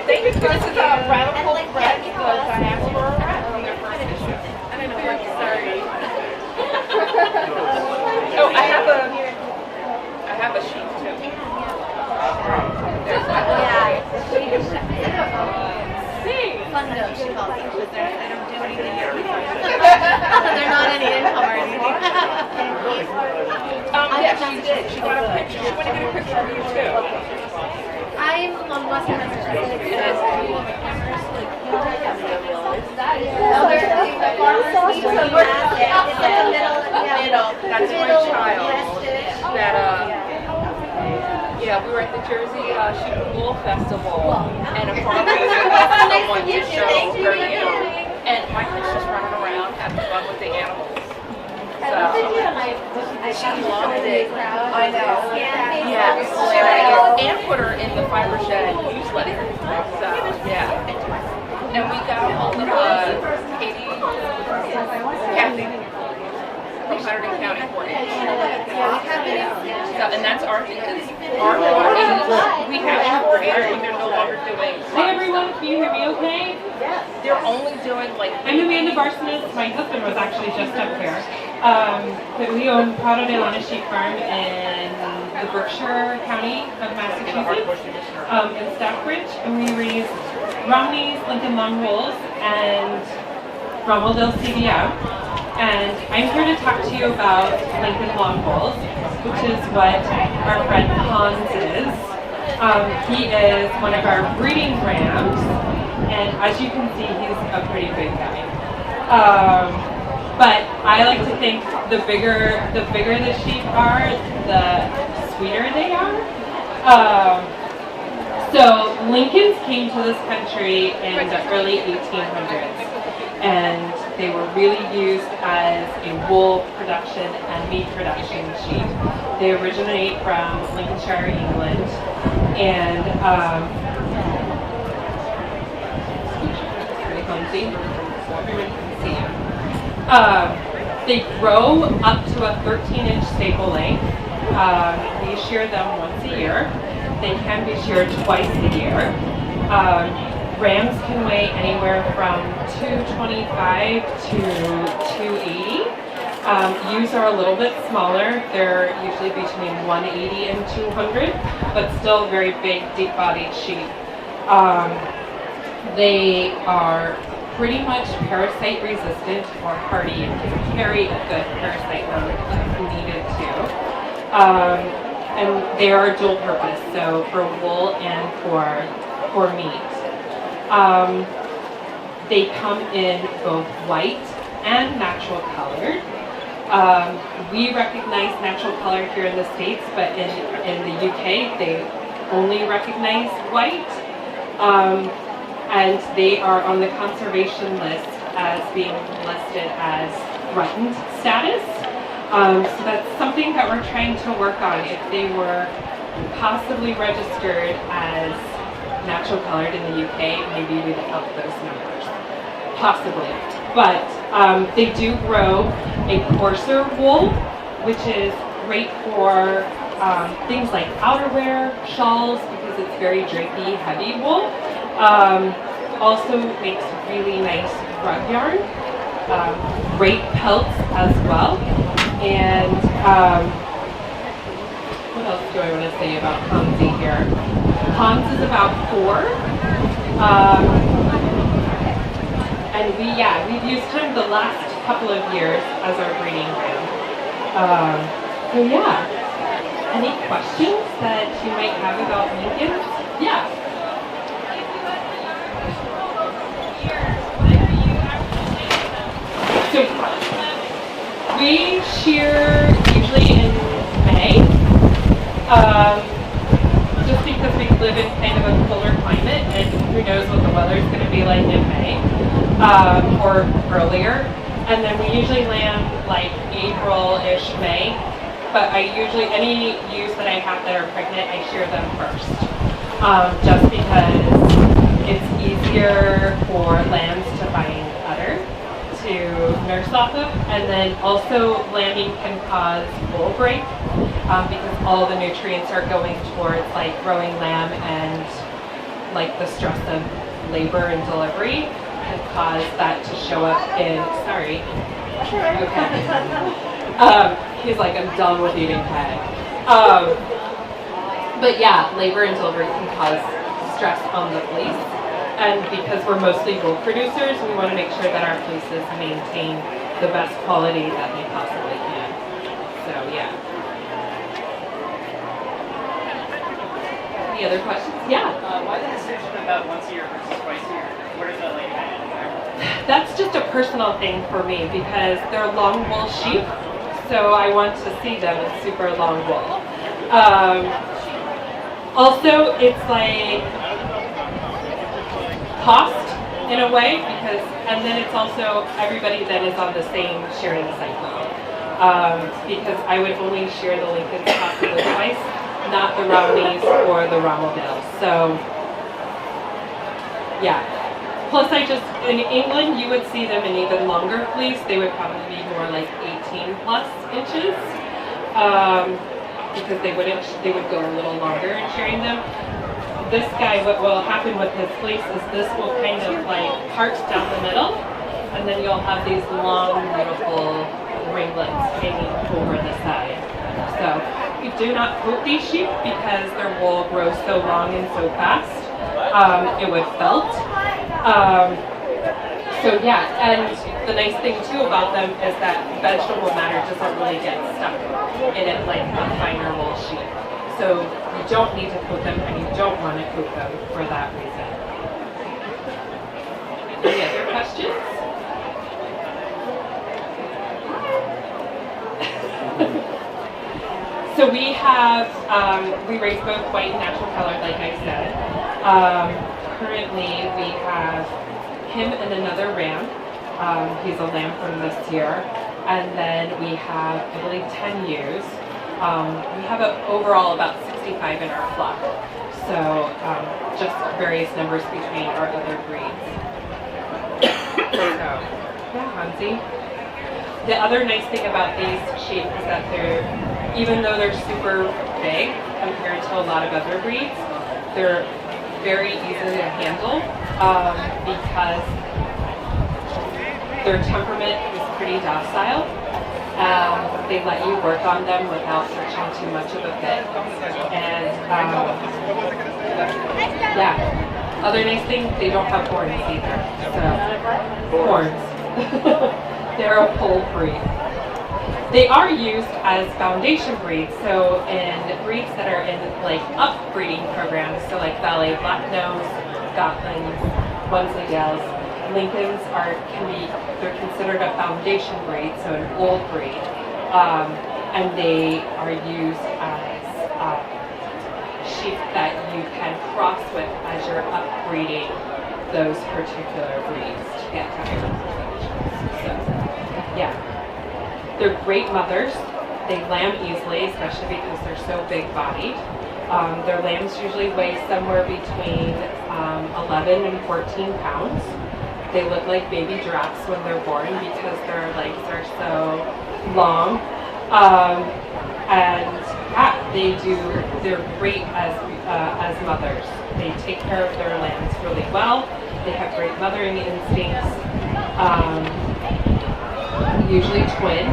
[SPEAKER 11] Thank you. This is a radical bread because I asked for a rat from their first issue. And I'm very sorry. Oh, I have a sheet too.
[SPEAKER 20] Fun note, she calls it, because they don't do anything. They're not any income or anything.
[SPEAKER 11] Yeah, she did. She got a picture. She went to get a picture of you too.
[SPEAKER 12] I'm on Western Massachusetts.
[SPEAKER 11] That's my child. That yeah, we were at the Jersey Sheep and Wool Festival, and a farmer asked someone to show her ewe, and Michael's just running around having fun with the animals. So she loved it. I know. Yes. And put her in the Fiber Shed newsletter. So yeah. And we got a hold of Katie, Kathy from Hunterdon County Coordinator. So, and that's our coordinator. We have a coordinator, and they're no longer doing.
[SPEAKER 15] Hi everyone, can you hear me okay?
[SPEAKER 11] Yes. They're only doing like.
[SPEAKER 15] I'm Amanda Barsmith. My husband was actually just up here. But we own Prado de Lana Sheep Farm in the Berkshire County of Massachusetts, in Stockbridge, and we raise Romneys, Lincoln Long Wools, and Romuldale CVM. And I'm here to talk to you about Lincoln Long Wools, which is what our friend Hans is. He is one of our breeding rams, and as you can see, he's a pretty big guy. But I like to think the bigger the sheep are, the sweeter they are. So Lincolns came to this country in the early 1800s, and they were really used as a wool production and meat production sheep. They originate from Lincolnshire, England, and they grow up to a 13-inch staple length. We shear them once a year. They can be sheared twice a year. Rams can weigh anywhere from 225 to 280. Ewes are a little bit smaller. They're usually between 180 and 200, but still very big, deep-bodied sheep. They are pretty much parasite resistant or hardy and can carry a good parasite load if needed to. And they are dual purpose, so for wool and for meat. They come in both white and natural colored. We recognize natural color here in the States, but in the UK, they only recognize white. And they are on the conservation list as being listed as threatened status. So that's something that we're trying to work on. If they were possibly registered as natural colored in the UK, maybe we'd up those numbers. Possibly. But they do grow a coarser wool, which is great for things like outerwear, shawls, because it's very drapey, heavy wool. Also makes really nice rug yarn. Great pelts as well. And what else do I want to say about Hansi here? Hans is about 4. And we've used him the last couple of years as our breeding ram. So yeah, any questions that you might have about Lincoln? Yeah. So we shear usually in May, just because we live in kind of a cooler climate, and who knows what the weather's going to be like in May, or earlier. And then we usually land like April-ish, May. But I usually, any ewes that I have that are pregnant, I shear them first, just because it's easier for lambs to find udder to nurse off of. And then also lambing can cause wool break, because all the nutrients are going towards like growing lamb, and like the stress of labor and delivery can cause that to show up in, sorry. Okay. He's like, I'm done with eating hay. But yeah, labor and delivery can cause stress on the fleece. And because we're mostly wool producers, we want to make sure that our fleeces maintain the best quality that they possibly can. So yeah. Any other questions? Yeah.
[SPEAKER 14] Why the decision about once a year versus twice a year? Where does that lay down?
[SPEAKER 15] That's just a personal thing for me because they're long wool sheep, so I want to see them in super long wool. Also, it's like cost in a way, because, and then it's also everybody that is on the same shearing cycle. Because I would only shear the Lincolns possibly twice, not the Romneys or the Rommeldales. So, yeah. Plus, in England, you would see them in even longer fleece. They would probably be more like 18 plus inches, because they would go a little longer in shearing them. This guy, what will happen with his fleece is this will kind of like part down the middle, and then you'll have these long, beautiful ringlets hanging over the side. So we do not coat these sheep because their wool grows so long and so fast. It would felt. So yeah, and the nice thing too about them is that vegetable matter doesn't really get stuck in it like a finer wool sheep. So you don't need to coat them, and you don't want to coat them for that reason. Any other questions? So we have, we raise both white and natural colored, like I said. Currently we have him and another ram. He's a lamb from this year. And then we have, I believe, 10 ewes. We have overall about 65 in our flock. So just various numbers between our other breeds. So, yeah, Hansi. The other nice thing about these sheep is that even though they're super big compared to a lot of other breeds, they're very easy to handle. because their temperament is pretty docile. They let you work on them without searching too much of a fit. And yeah. Other nice thing, they don't have horns either. So, horns. They're a pole breed. They are used as foundation breeds, so in breeds that are in like upbreeding programs, so like Ballet Blacknose, Gotlands, Wensleydales, Lincolns they're considered a foundation breed, so an old breed, and they are used as sheep that you can cross with as you're upbreeding those particular breeds to get higher percentages. So, yeah. They're great mothers. They lamb easily, especially because they're so big-bodied. Their lambs usually weigh somewhere between 11 and 14 pounds. They look like baby giraffes when they're born because their legs are so long. And yeah, they're great as mothers. They take care of their lambs really well. They have great mothering instincts. Usually twin.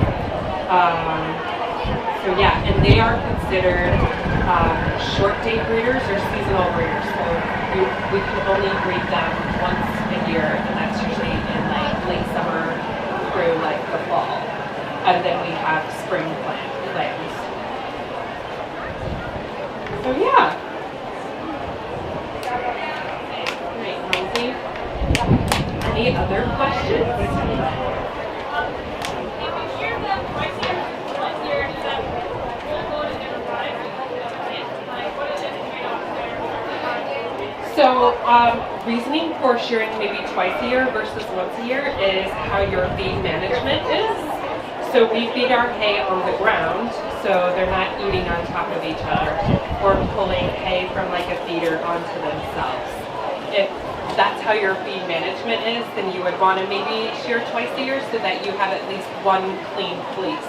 [SPEAKER 15] So yeah, and they are considered short day breeders or seasonal breeders. So we can only breed them once a year, and that's usually in like late summer through like the fall. And then we have spring lambs. So yeah. Great, Lindsay. Any other questions? So reasoning for shearing maybe twice a year versus once a year is how your feed management is. So we feed our hay on the ground, so they're not eating on top of each other or pulling hay from like a feeder onto themselves. If that's how your feed management is, then you would want to maybe shear twice a year so that you have at least one clean fleece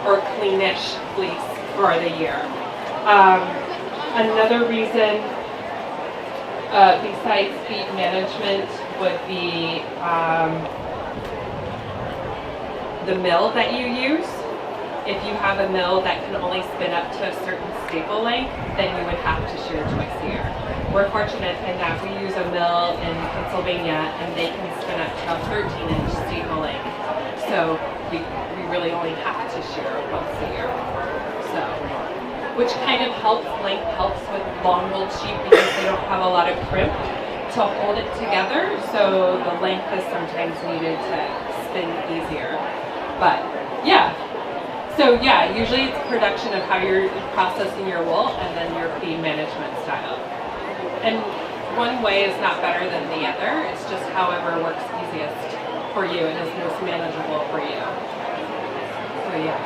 [SPEAKER 15] or cleanish fleece for the year. Another reason besides feed management would be the mill that you use. If you have a mill that can only spin up to a certain staple length, then you would have to shear twice a year. We're fortunate in that we use a mill in Pennsylvania and they can spin up to a 13-inch staple length. So we really only have to shear once a year. So, which kind of length helps with long-willed sheep because they don't have a lot of crimp to hold it together. So the length is sometimes needed to spin easier. But yeah. So yeah, usually it's production of how you're processing your wool and then your feed management style. And one way is not better than the other. It's just however works easiest for you and is most manageable for you. So yeah.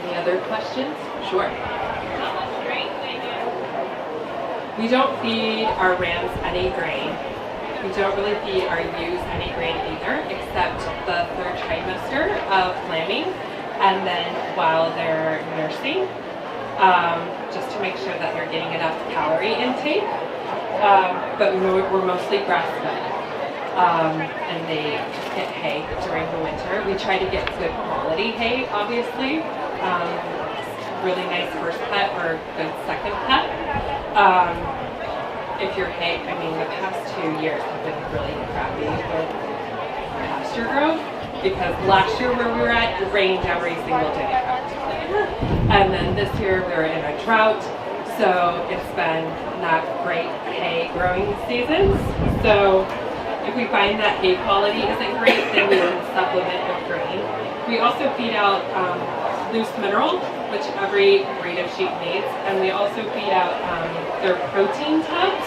[SPEAKER 15] Any other questions? Sure. We don't feed our rams any grain. We don't really feed our ewes any grain either, except the 3rd trimester of lambing, and then while they're nursing, just to make sure that they're getting enough calorie intake. But we're mostly grass-fed, and they just get hay during the winter. We try to get good quality hay, obviously. Really nice first cut or good second cut. If your hay, I mean, the past 2 years have been really crappy with pasture growth because last year where we were at, it rained every single day practically. And then this year we were in a drought, so it's been not great hay growing seasons. So if we find that hay quality isn't great, then we will supplement with grain. We also feed out loose mineral, which every breed of sheep needs, and we also feed out their protein tubs.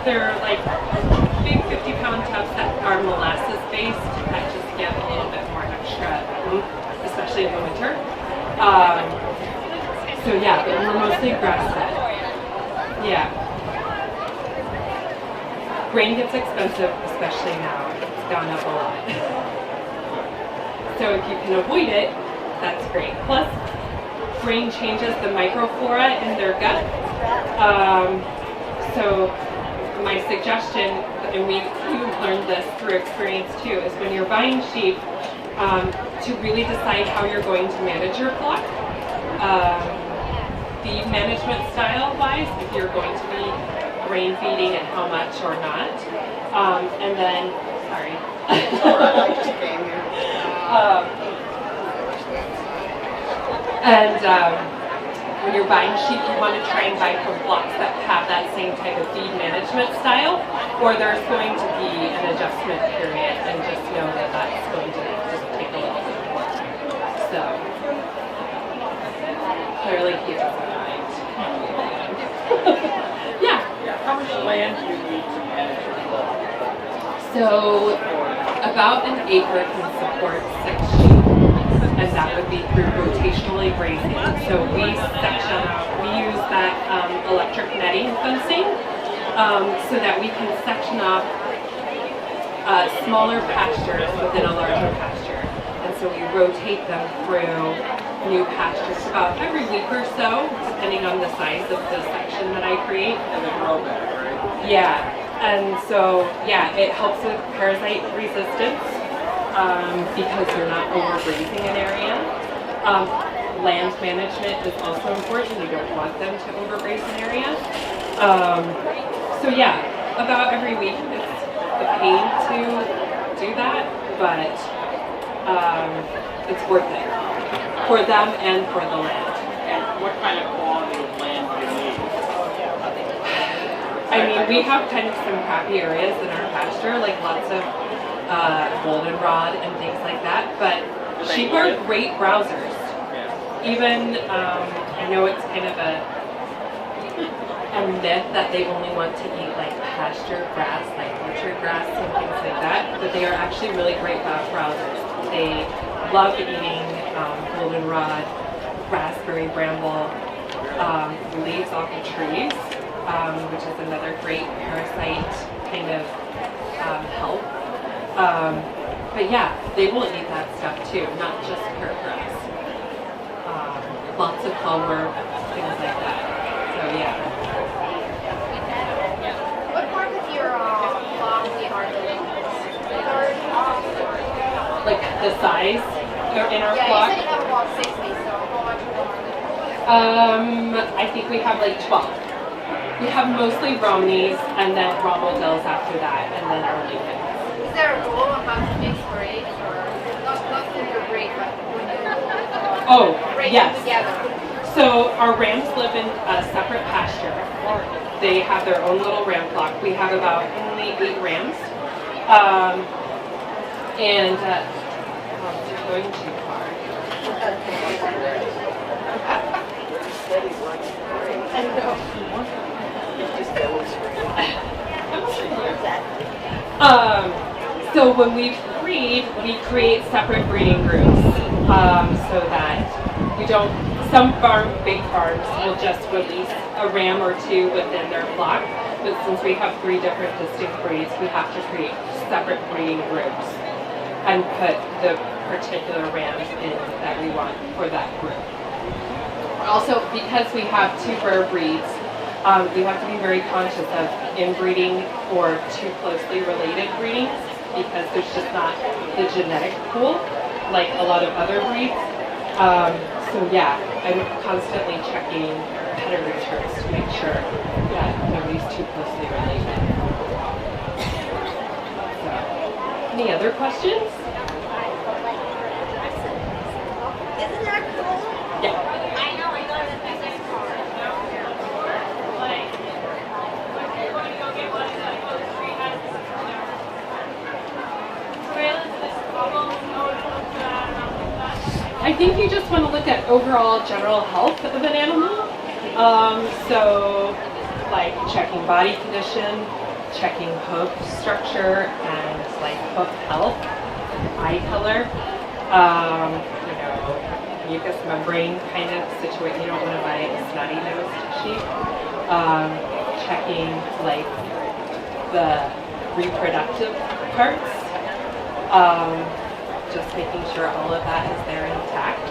[SPEAKER 15] They're like big 50-pound tubs that are molasses-based that just give a little bit more extra oomph, especially in the winter. So yeah, but we're mostly grass-fed. Yeah. Grain gets expensive, especially now. It's gone up a lot. So if you can avoid it, that's great. Plus, grain changes the microflora in their gut, So my suggestion, and we learned this through experience too, is when you're buying sheep, to really decide how you're going to manage your flock. Feed management style wise, if you're going to be grain feeding and how much or not. And then, sorry. When you're buying sheep, you want to try and buy from flocks that have that same type of feed management style, or there's going to be an adjustment period, and just know that that's going to just take a little bit more. So, clearly he doesn't mind. Yeah.
[SPEAKER 14] How much land do you need to manage your flock?
[SPEAKER 15] So, about an acre can support 6 sheep. And that would be through rotationally grazing. So we use that electric netting fencing so that we can section off smaller pastures within a larger pasture. And so we rotate them through new pastures about every week or so, depending on the size of the section that I create.
[SPEAKER 14] And they grow better, right?
[SPEAKER 15] Yeah, and so it helps with parasite resistance. Because you're not overgrazing an area. Land management is also important. You don't want them to overgraze an area. So about every week it's a pain to do that, but it's worth it for them and for the land.
[SPEAKER 14] And what kind of quality of land do you need?
[SPEAKER 15] I mean, we have kind of some crappy areas in our pasture, like lots of goldenrod and things like that, but sheep are great browsers. Even, I know it's kind of a myth that they only want to eat like pasture grass, like orchard grass and things like that, but they are actually really great browsers. They love eating goldenrod, raspberry bramble, leaves off of trees, which is another great parasite kind of help. But they will eat that stuff too, not just parrot grass. Lots of clover, things like that. So
[SPEAKER 12] What part of your flock are the
[SPEAKER 15] like the size in our flock?
[SPEAKER 12] Yeah, you said you have about 60, so how much more?
[SPEAKER 15] I think we have like 12. We have mostly Romneys and then Romuldels after that, and then our Lincolns.
[SPEAKER 12] Is there a rule about the mixed breeds, or not in your breed, but when you breed them together?
[SPEAKER 15] So our rams live in a separate pasture. They have their own little ram flock. We have about only 8 rams. You're going too far. So when we breed, we create separate breeding groups so that we don't, some big farms will just release a ram or 2 within their flock, but since we have 3 different distinct breeds, we have to create separate breeding groups and put the particular rams in that we want for that group. Also, because we have 2 rare breeds, you have to be very conscious of inbreeding or too closely related breedings because there's just not the genetic pool like a lot of other breeds. I'm constantly checking pedigree charts to make sure that nobody's too closely related. So, any other questions?
[SPEAKER 12] Isn't that cool?
[SPEAKER 15] Yeah.
[SPEAKER 12] I know that this is cool.
[SPEAKER 15] I think you just want to look at overall general health of an animal. So, like checking body condition, checking hoof structure and like hoof health, eye color, mucous membrane kind of situation. You don't want to buy a snotty-nosed sheep. Checking like the reproductive parts. Just making sure all of that is there intact.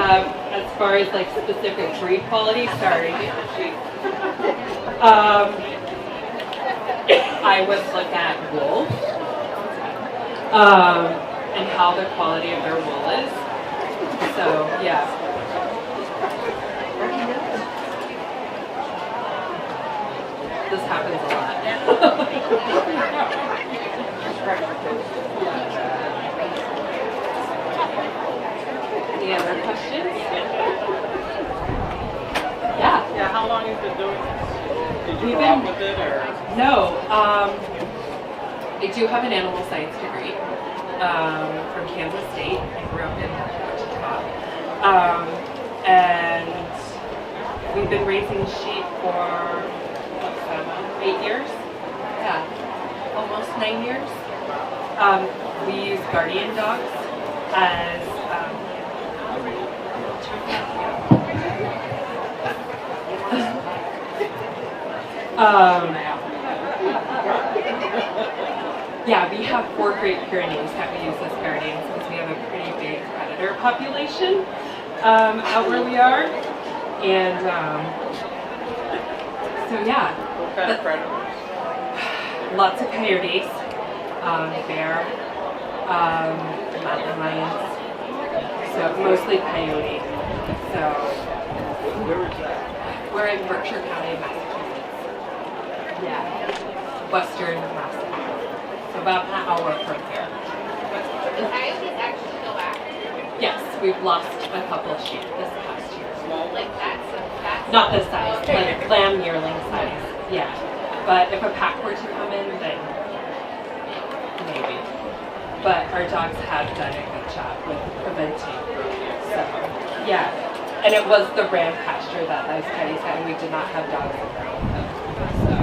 [SPEAKER 15] as far as like specific breed quality, sorry. I would look at wool and how the quality of their wool is. So yeah. This happens a lot. Any other questions? Yeah.
[SPEAKER 2] Yeah, how long have you been doing this? Did you
[SPEAKER 15] We've
[SPEAKER 2] grow up
[SPEAKER 15] been-
[SPEAKER 2] with it or?
[SPEAKER 15] No. I do have an animal science degree from Kansas State. I grew up in Wichita. And we've been raising sheep for 8 years? Yeah, almost 9 years. We use guardian dogs as yeah, we have 4 Great Pyrenees that we use as guardians because we have a pretty big predator population out where we are. And so yeah.
[SPEAKER 2] What kind of predators?
[SPEAKER 15] Lots of coyotes, bear, mountain lions, so mostly coyote. So
[SPEAKER 2] Where is that?
[SPEAKER 15] we're in Berkshire County, Massachusetts. Yeah, western Massachusetts. So about an hour from here.
[SPEAKER 22] The coyotes actually go after you?
[SPEAKER 15] Yes, we've lost a couple of sheep this past year.
[SPEAKER 22] Like that's
[SPEAKER 15] Not this size,
[SPEAKER 22] Okay.
[SPEAKER 15] like lamb yearling size. Yeah. But if a pack were to come in, then maybe. But our dogs have done a good job with preventing. So, yeah. And it was the ram pasture that those coyotes had, and we did not have dogs around them. So,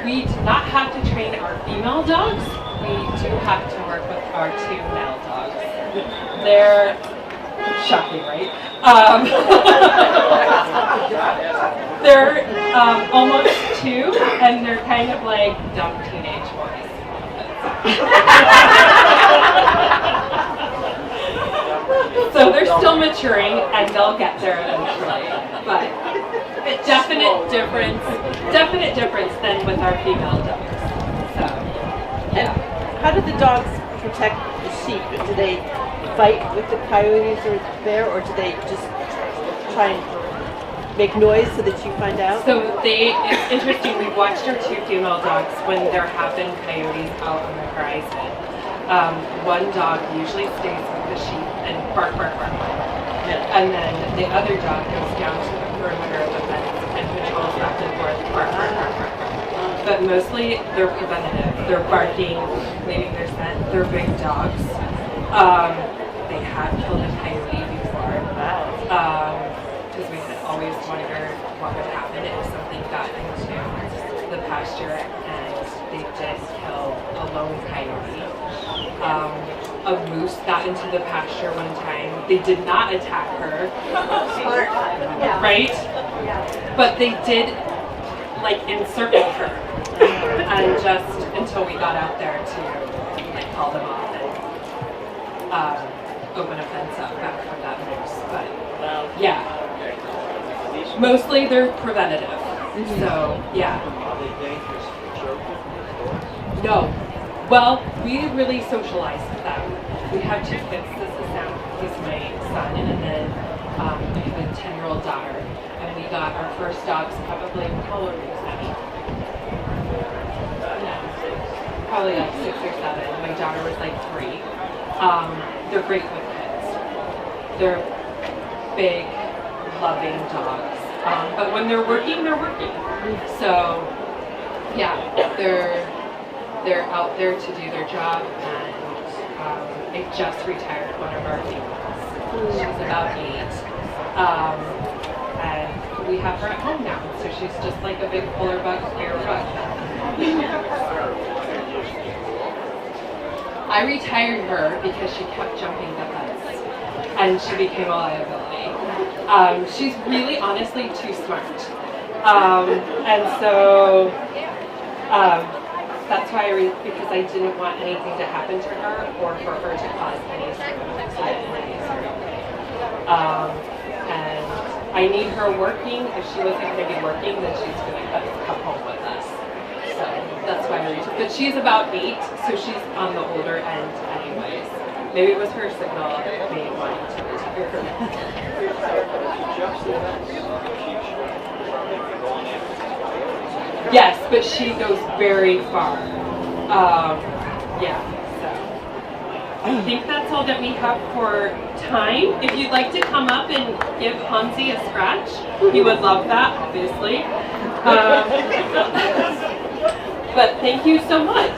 [SPEAKER 15] we do not have to train our female dogs. We do have to work with our 2 male dogs. They're shocking, right? They're almost 2, and they're kind of like dumb teenage boys. So they're still maturing, and they'll get there eventually. But definite difference than with our female dogs. So, yeah.
[SPEAKER 10] How do the dogs protect the sheep? Do they fight with the coyotes or bear, or do they just try and make noise so that you find out?
[SPEAKER 15] So it's interesting, we've watched our 2 female dogs when there have been coyotes out on the horizon. One dog usually stays with the sheep and bark, bark, bark, bark. And then the other dog goes down to the perimeter of the fence and patrols back and forth, bark, bark, bark, bark, bark. But mostly they're preventative. They're barking, leaving their scent. They're big dogs. They have killed a coyote before. Because we had always wondered what would happen if something got into the pasture, and they did kill a lone coyote. A moose got into the pasture one time. They did not attack her. Right? But they did like encircle her. And just until we got out there to like call them off and open a fence up back from that moose. But yeah. Mostly they're preventative. So yeah.
[SPEAKER 2] Are they dangerous for children?
[SPEAKER 15] No. Well, we really socialize with them. We have 2 kids. This is Sam. He's my son. And then I have a 10-year-old daughter. And we got our first dogs probably, how old were you, Sammy? Probably like 6 or 7. My daughter was like 3. They're great with kids. They're big, loving dogs. But when they're working, they're working. So, yeah, they're out there to do their job, and I just retired one of our females. She's about 8. And we have her at home now, so she's just like a big polar bug, bear bug. I retired her because she kept jumping the fence, and she became a liability. She's really, honestly, too smart. And so That's why because I didn't want anything to happen to her or for her to cause any sort of accident in any sort of way. And I need her working. If she wasn't going to be working, then she's going to come home with us. So that's why I reached. But she's about 8, so she's on the older end anyways. Maybe it was her signal me wanting to retire her. Yes, but she goes very far. Yeah, so I think that's all that we have for time. If you'd like to come up and give Hansi a scratch, he would love that, obviously. But thank you so much.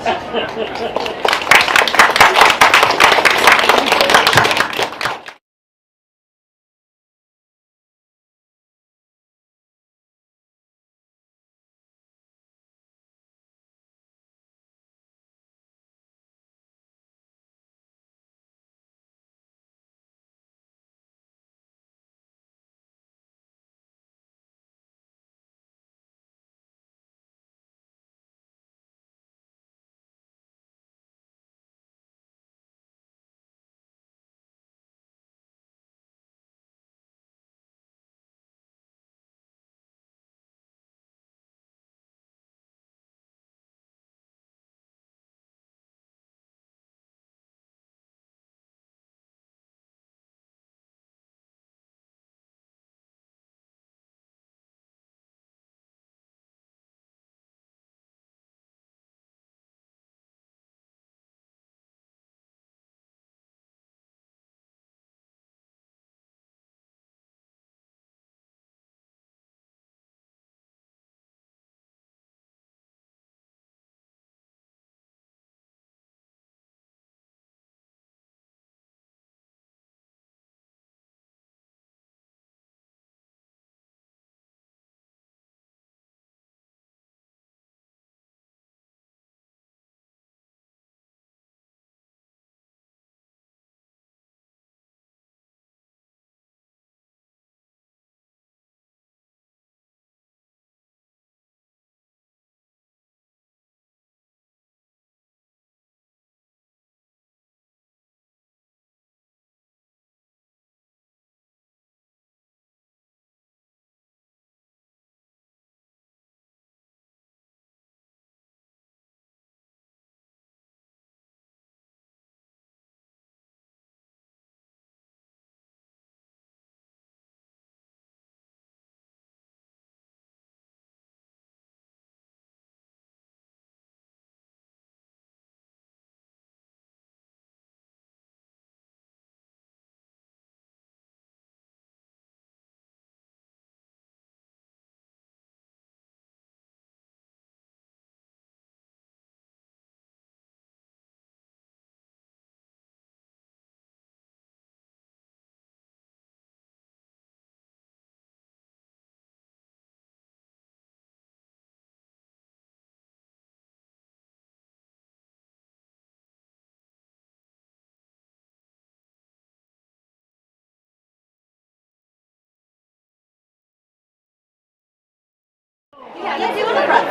[SPEAKER 5] Yeah, let's do it in the front.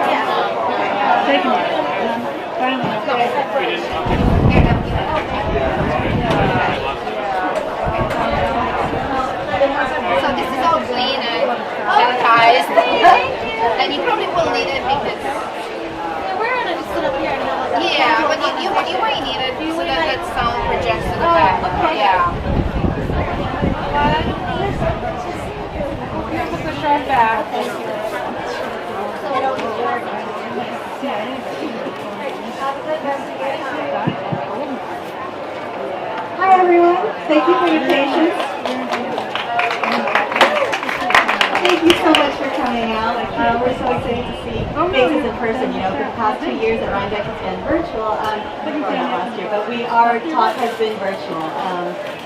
[SPEAKER 5] Yeah. Take him.
[SPEAKER 12] So this is all clean and sanitized. And you probably will need it because
[SPEAKER 19] We're gonna just sit up here and
[SPEAKER 12] yeah, but you might need it so that that sound projects to the back.
[SPEAKER 19] okay.
[SPEAKER 12] Yeah.
[SPEAKER 19] push our back.
[SPEAKER 13] Hi everyone, thank you for your patience. Thank you so much for coming out. We're so excited to see faces in person. You know, for the past 2 years at Rhinebeck it's been virtual, or not last year, but our talk has been virtual.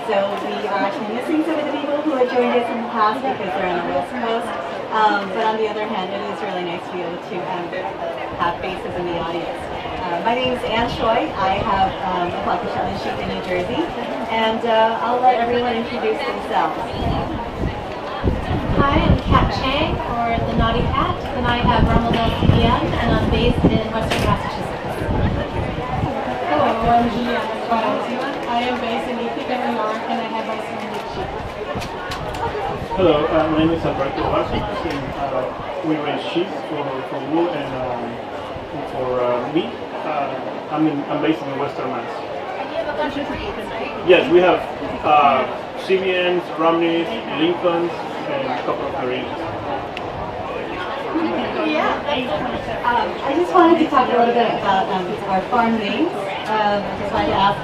[SPEAKER 13] So we are actually missing some of the people who have joined us in the past because they're on the West Coast. But on the other hand, it is really nice to be able to have faces in the audience. My name is Ann Choi. I have a Flock of Shetland sheep in New Jersey, and I'll let everyone introduce themselves.
[SPEAKER 12] Hi, I'm Kat Chang, or the Naughty Cat, and I have Romeldale CVM, and I'm based in Western Massachusetts.
[SPEAKER 15] Hello, I'm Juliana Quaresma. I am based in Ithaca, New York, and I have Icelandic sheep.
[SPEAKER 9] Hello, my name is Alberto Vázquez, and we raise sheep for wool and for meat. I'm based in Western Mass.
[SPEAKER 12] And you have a bunch of breeds, right?
[SPEAKER 9] Yes, we have CVNs, Romneys, Lincolns, and a couple of Norwegians.
[SPEAKER 13] I just wanted to talk a little bit about our farm names. I just wanted to ask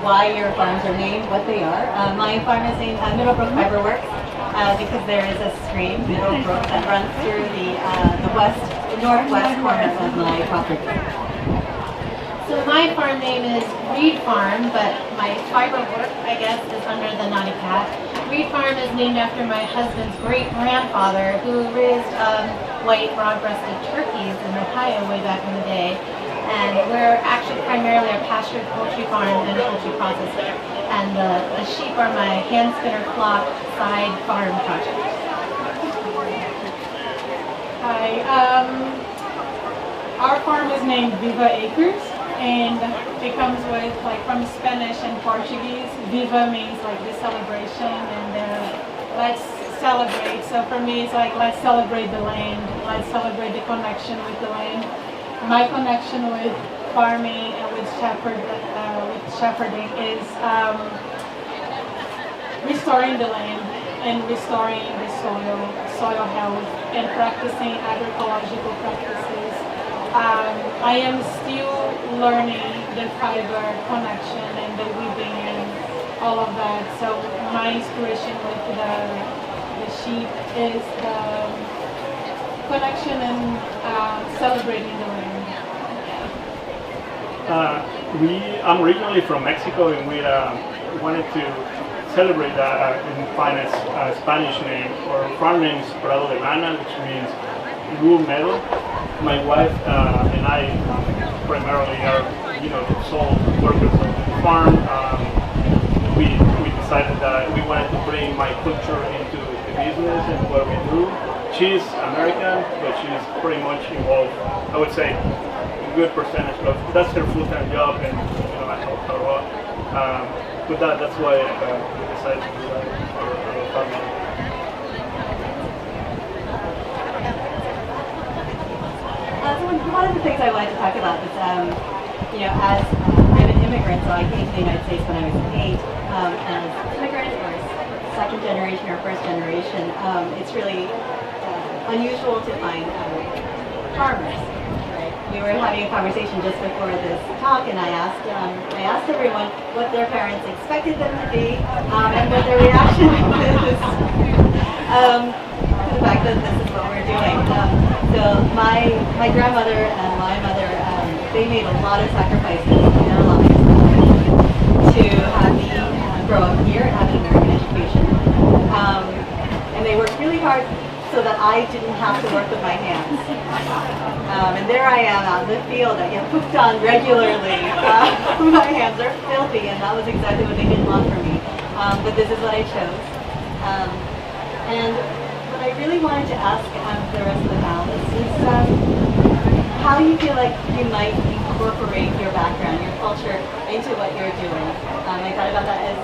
[SPEAKER 13] why your farms are named, what they are. My farm is named Middlebrook Fiberworks because there is a stream, Middlebrook, that runs through the northwest corner of my property.
[SPEAKER 12] So my farm name is Reed Farm, but my fiber work, I guess, is under the Naughty Cat. Reed Farm is named after my husband's great-grandfather, who raised white broad-breasted turkeys in Ohio way back in the day. And we're actually primarily a pastured poultry farm and poultry processor. And the sheep are my hand spinner flock side farm project.
[SPEAKER 15] Hi, our farm is named Viva Acres, and it comes with, like, from Spanish and Portuguese. Viva means like the celebration, and let's celebrate. So for me, it's like, let's celebrate the land, let's celebrate the connection with the land. My connection with farming and with shepherding is restoring the land and restoring the soil health, and practicing agroecological practices. I am still learning the fiber connection and the weaving and all of that. So my inspiration with the sheep is the connection and celebrating the land.
[SPEAKER 9] I'm originally from Mexico, and we wanted to celebrate that and find a Spanish name. Our farm name is Prado de Lana, which means wool meadow. My wife and I primarily are, the sole workers of the farm. We decided that we wanted to bring my culture into the business and what we do. She's American, but she's pretty much involved, I would say, a good percentage of, that's her full-time job, and I help her a lot. But that's why we decided to do that for our family.
[SPEAKER 13] So one of the things I wanted to talk about is, as I'm an immigrant, so I came to the United States when I was 8. As immigrant or second generation or first generation, it's really unusual to find farmers. Right? We were having a conversation just before this talk, and I asked everyone what their parents expected them to be, and what their reaction was to the fact that this is what we're doing. So my grandmother and my mother, they made a lot of sacrifices in their lives to have me grow up here and have an American education. And they worked really hard so that I didn't have to work with my hands. And there I am out in the field. I get pooped on regularly. My hands are filthy, and that was exactly what they didn't want for me. But this is what I chose. And what I really wanted to ask the rest of the panel is how you feel like you might incorporate your background, your culture, into what you're doing. I thought about that as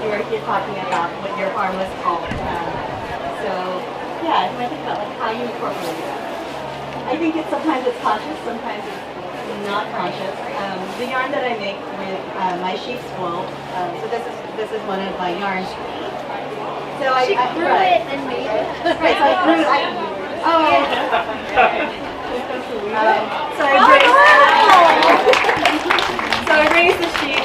[SPEAKER 13] you're talking about what your farm was called. So yeah, I think about how you incorporate that. I think sometimes it's conscious, sometimes it's not conscious. The yarn that I make with my sheep's wool. So this is one of my yarns. So
[SPEAKER 12] She grew it and made it.
[SPEAKER 13] Right, so I grew it. So I raised the sheep.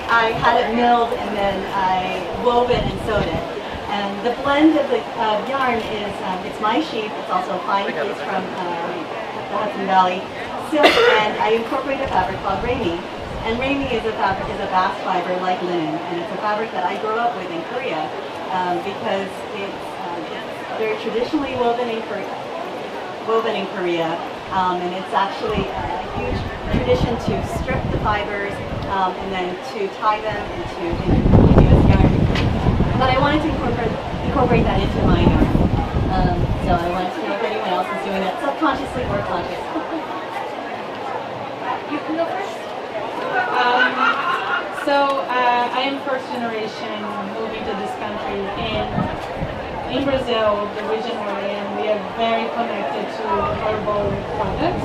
[SPEAKER 13] I had it milled, and then I wove it and sewed it. And the blend of the yarn is, it's my sheep. It's also a fine piece from the Hudson Valley silk, and I incorporate a fabric called Raimi. And Raimi is a bast fiber like linen, and it's a fabric that I grew up with in Korea because it's very traditionally woven in Korea, and it's actually a huge tradition to strip the fibers and then to tie them into continuous yarn. but I wanted to incorporate that into my yarn. So I wanted to know if anyone else is doing that subconsciously or consciously.
[SPEAKER 12] You can go first.
[SPEAKER 15] I am first generation moving to this country. In Brazil, the region we're in, we are very connected to herbal products.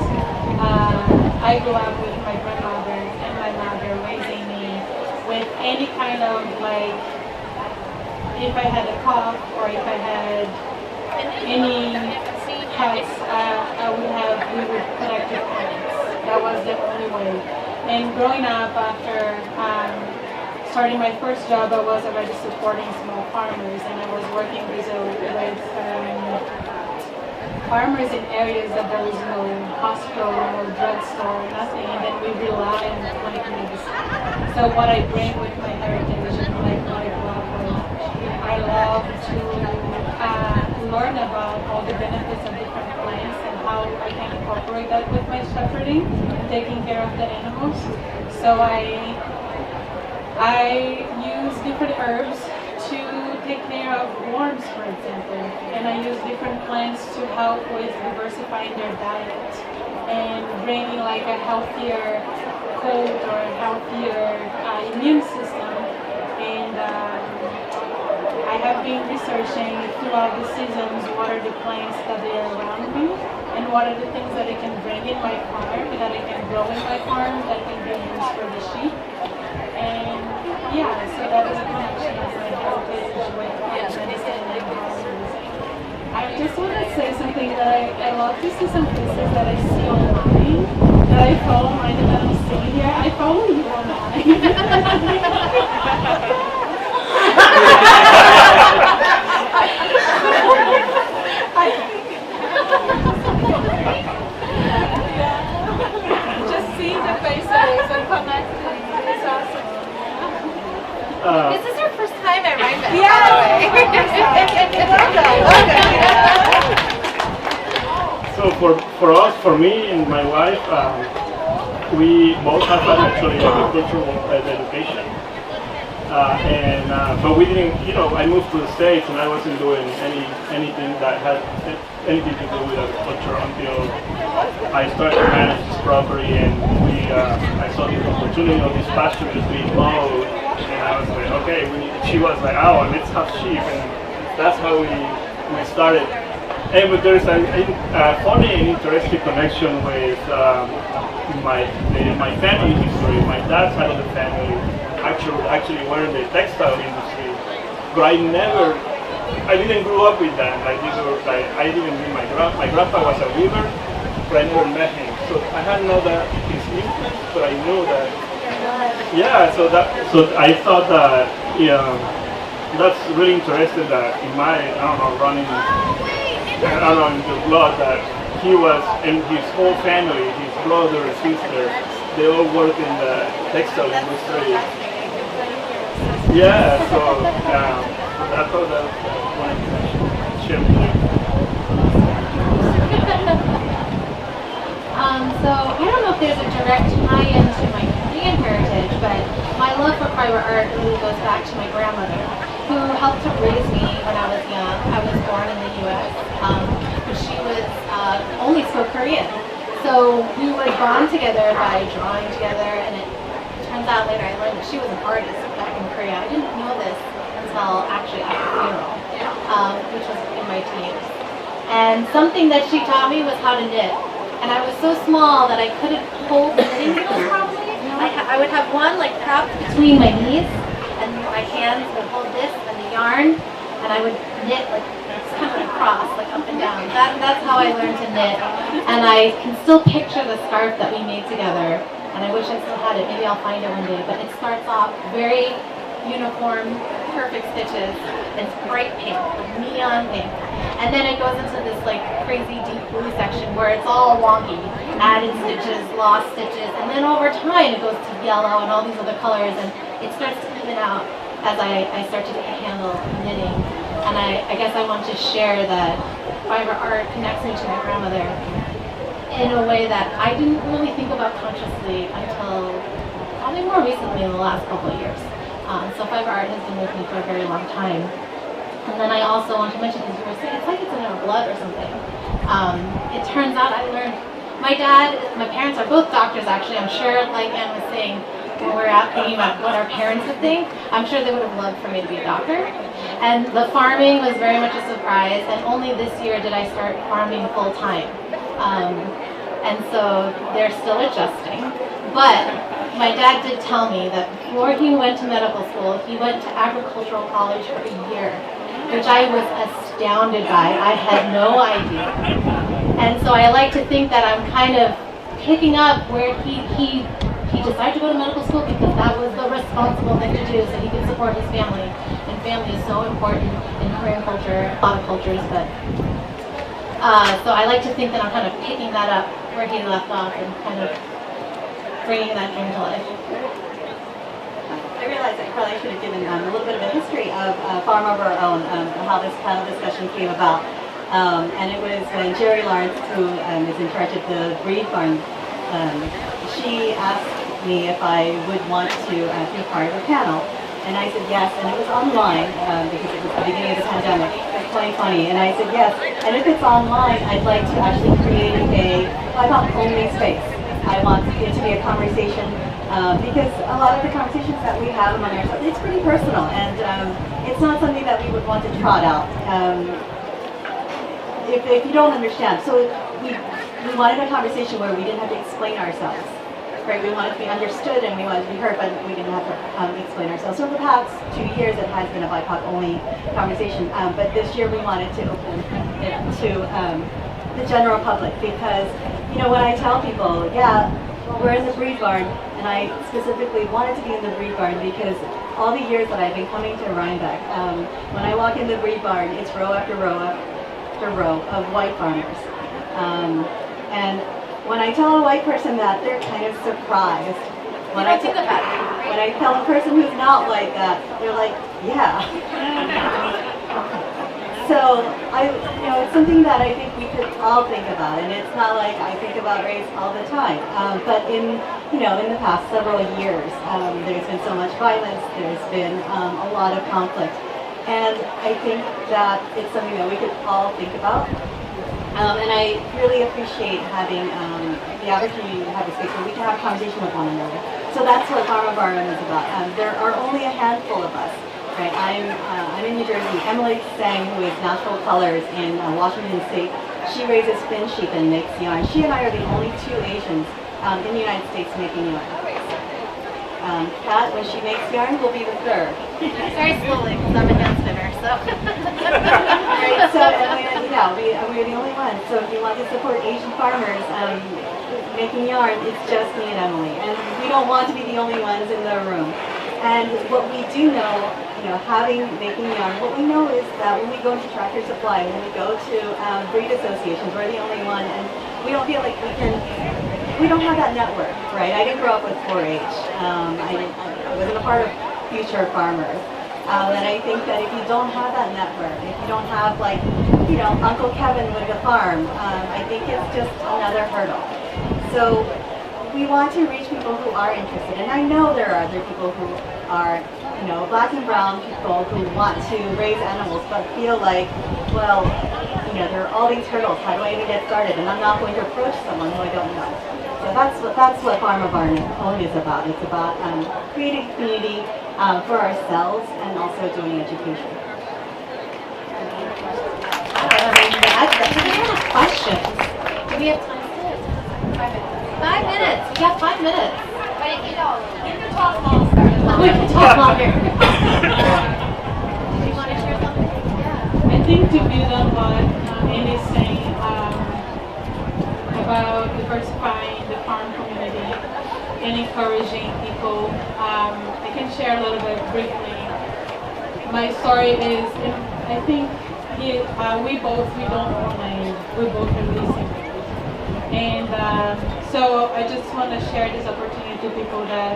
[SPEAKER 15] I grew up with my grandmother and my mother raising me with any kind of like, if I had a cough or if I had any cuts, we would connect to plants. That was the only way. And growing up after starting my first job, I was already supporting small farmers, and I was working with farmers in areas that there was no hospital, no drugstore, nothing, and then we rely on plant medicine. So what I bring with my heritage and what I grew up with, I love to learn about all the benefits of different plants and how I can incorporate that with my shepherding and taking care of the animals. So I use different herbs to take care of worms, for example, and I use different plants to help with diversifying their diet and bringing like a healthier cold or a healthier immune system. And I have been researching throughout the seasons what are the plants that they are around me and what are the things that I can bring in my farm, that I can grow in my farm, that can be used for the sheep. And yeah, so that is a connection of my heritage with medicine and herbs. I just want to say something that I love to see some places that I see online, that I follow online that I'm seeing here. I follow you online. Just seeing the faces and connecting is awesome.
[SPEAKER 12] This is your first time at Rhinebeck,
[SPEAKER 9] So for us, for me and my wife, we both have had actually agricultural education. But we didn't, I moved to the States and I wasn't doing anything that had anything to do with agriculture until I started to manage this property, and I saw the opportunity of this pasture just being mowed, and I was like, okay, she was like, oh, let's have sheep, and that's how we started. But there's a funny and interesting connection with my family history. My dad's side of the family actually were in the textile industry, but I didn't grow up with them. I didn't meet my grandpa. My grandpa was a weaver, but I never met him. So I hadn't known that his influence, but I knew that. Yeah. So I thought that that's really interesting that in my running around the blood that he was, and his whole family, his brother and sister, they all work in the textile industry. Yeah, so I thought that one share with you.
[SPEAKER 12] So I don't know if there's a direct tie-in to my Korean heritage, but my love for fiber art really goes back to my grandmother, who helped to raise me when I was young. I was born in the U.S., but she was only spoke Korean. So we would bond together by drawing together, and it turns out later I learned that she was an artist back in Korea. I didn't know this until actually after the funeral, which was in my teens. And something that she taught me was how to knit. And I was so small that I couldn't hold the knitting needle properly. I would have one like propped between my knees, and my hands would hold this and the yarn, and I would knit like kind of across, like up and down. That's how I learned to knit. And I can still picture the scarf that we made together, and I wish I still had it. Maybe I'll find it one day. But it starts off very uniform, perfect stitches. It's bright pink, like neon pink. And then it goes into this like crazy deep blue section where it's all wonky. Added stitches, lost stitches, and then over time it goes to yellow and all these other colors, and it starts to even out as I start to get a handle of knitting. And I guess I want to share that fiber art connects me to my grandmother in a way that I didn't really think about consciously until probably more recently in the last couple of years. So fiber art has been with me for a very long time. And then I also want to mention, as you were saying, it's like it's in our blood or something. It turns out I learned, my parents are both doctors actually. I'm sure, like Anne was saying, when we're out thinking about what our parents would think, I'm sure they would have loved for me to be a doctor. And the farming was very much a surprise, and only this year did I start farming full time. And so they're still adjusting. But my dad did tell me that before he went to medical school, he went to agricultural college for a year, which I was astounded by. I had no idea. And so I like to think that I'm kind of picking up where he decided to go to medical school because that was the responsible thing to do so he could support his family. And family is so important in Korean culture, a lot of cultures, but so I like to think that I'm kind of picking that up where he left off and kind of bringing that dream to life.
[SPEAKER 13] I realized I probably should have given a little bit of a history of Farm of Our Own, how this panel discussion came about. And it was when Jerry Lawrence, who is in charge of the breed farm, she asked me if I would want to be part of a panel. And I said yes, and it was online because it was the beginning of the pandemic, 2020. And I said yes, and if it's online, I'd like to actually create a BIPOC-only space. I want it to be a conversation because a lot of the conversations that we have among ourselves, it's pretty personal, and it's not something that we would want to trot out if you don't understand. So we wanted a conversation where we didn't have to explain ourselves. Right, we wanted to be understood and we wanted to be heard, but we didn't have to explain ourselves. So for the past 2 years, it has been a BIPOC-only conversation. But this year, we wanted to open it to the general public because, you know, when I tell people, yeah, we're in the breed barn, and I specifically wanted to be in the breed barn because all the years that I've been coming to Rhinebeck, when I walk in the breed barn, it's row after row after row of white farmers, and when I tell a white person that, they're kind of surprised. When I tell a person who's not like that, they're like, yeah. So it's something that I think we could all think about, and it's not like I think about race all the time. But in the past several years, there's been so much violence. There's been a lot of conflict, and I think that it's something that we could all think about. And I really appreciate having the opportunity to have a space where we can have a conversation with one another. So that's what Farm of Our Own is about. There are only a handful of us. Right? I'm in New Jersey. Emily Tsang, who is Natural Colors in Washington State, she raises fin sheep and makes yarn. She and I are the only 2 Asians in the United States making yarn. Kat, when she makes yarn, will be the 3rd.
[SPEAKER 12] Very slowly, because I'm a hand spinner, so.
[SPEAKER 13] Right, so we're the only ones. So if you want to support Asian farmers making yarn, it's just me and Emily. And we don't want to be the only ones in the room. And what we do know, making yarn, what we know is that when we go into Tractor Supply, when we go to breed associations, we're the only one, and we don't feel like we don't have that network, right? I didn't grow up with 4-H. I wasn't a part of Future Farmers. And I think that if you don't have that network, if you don't have Uncle Kevin with a farm, I think it's just another hurdle. So we want to reach people who are interested, and I know there are other people who are, black and brown people who want to raise animals, but feel like, well, there are all these hurdles. How do I even get started? And I'm not going to approach someone who I don't know. So that's what Farm of Our Own is about. It's about creating community for ourselves and also doing education.
[SPEAKER 12] Questions? Do we have time to 5 minutes. We got 5 minutes.
[SPEAKER 20] But you can talk longer.
[SPEAKER 12] We can talk longer. Did you want to share something? Yeah.
[SPEAKER 11] I think to build on what Annie is saying about diversifying the farm community and encouraging people, I can share a little bit briefly. My story is, I think we don't own land. We both are leasing. And so I just want to share this opportunity to people that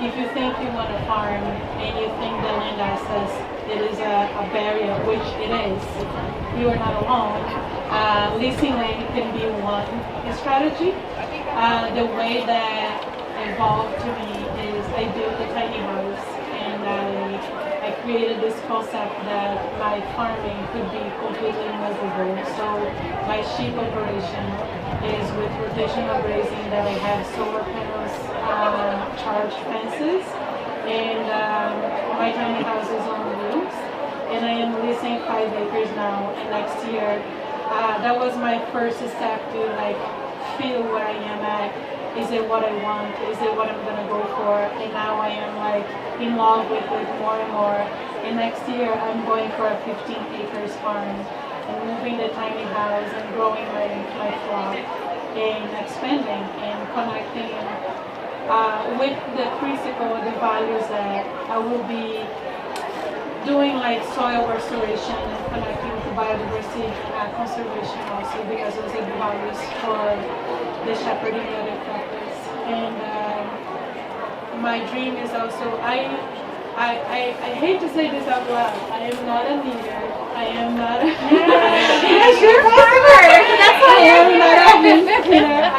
[SPEAKER 11] if you think you want to farm and you think the land access it is a barrier, which it is, you are not alone. Leasing land can be one strategy. The way that evolved to me is I built a tiny house and
[SPEAKER 15] created this concept that my farming could be completely movable. So my sheep operation is with rotational grazing, that I have solar panels, charged fences, and my tiny house is on wheels. And I am leasing 5 acres now, and next year, that was my first step to like feel where I am at. Is it what I want? Is it what I'm gonna go for? And now I am like in love with it more and more. And next year I'm going for a 15 acres farm and moving the tiny house and growing my flock and expanding and connecting with the principle, the values that I will be doing like soil restoration and connecting to biodiversity conservation also, because those are the values for the shepherding that I practice. And my dream is also, I hate to say this out loud, I am not a leader. I am not a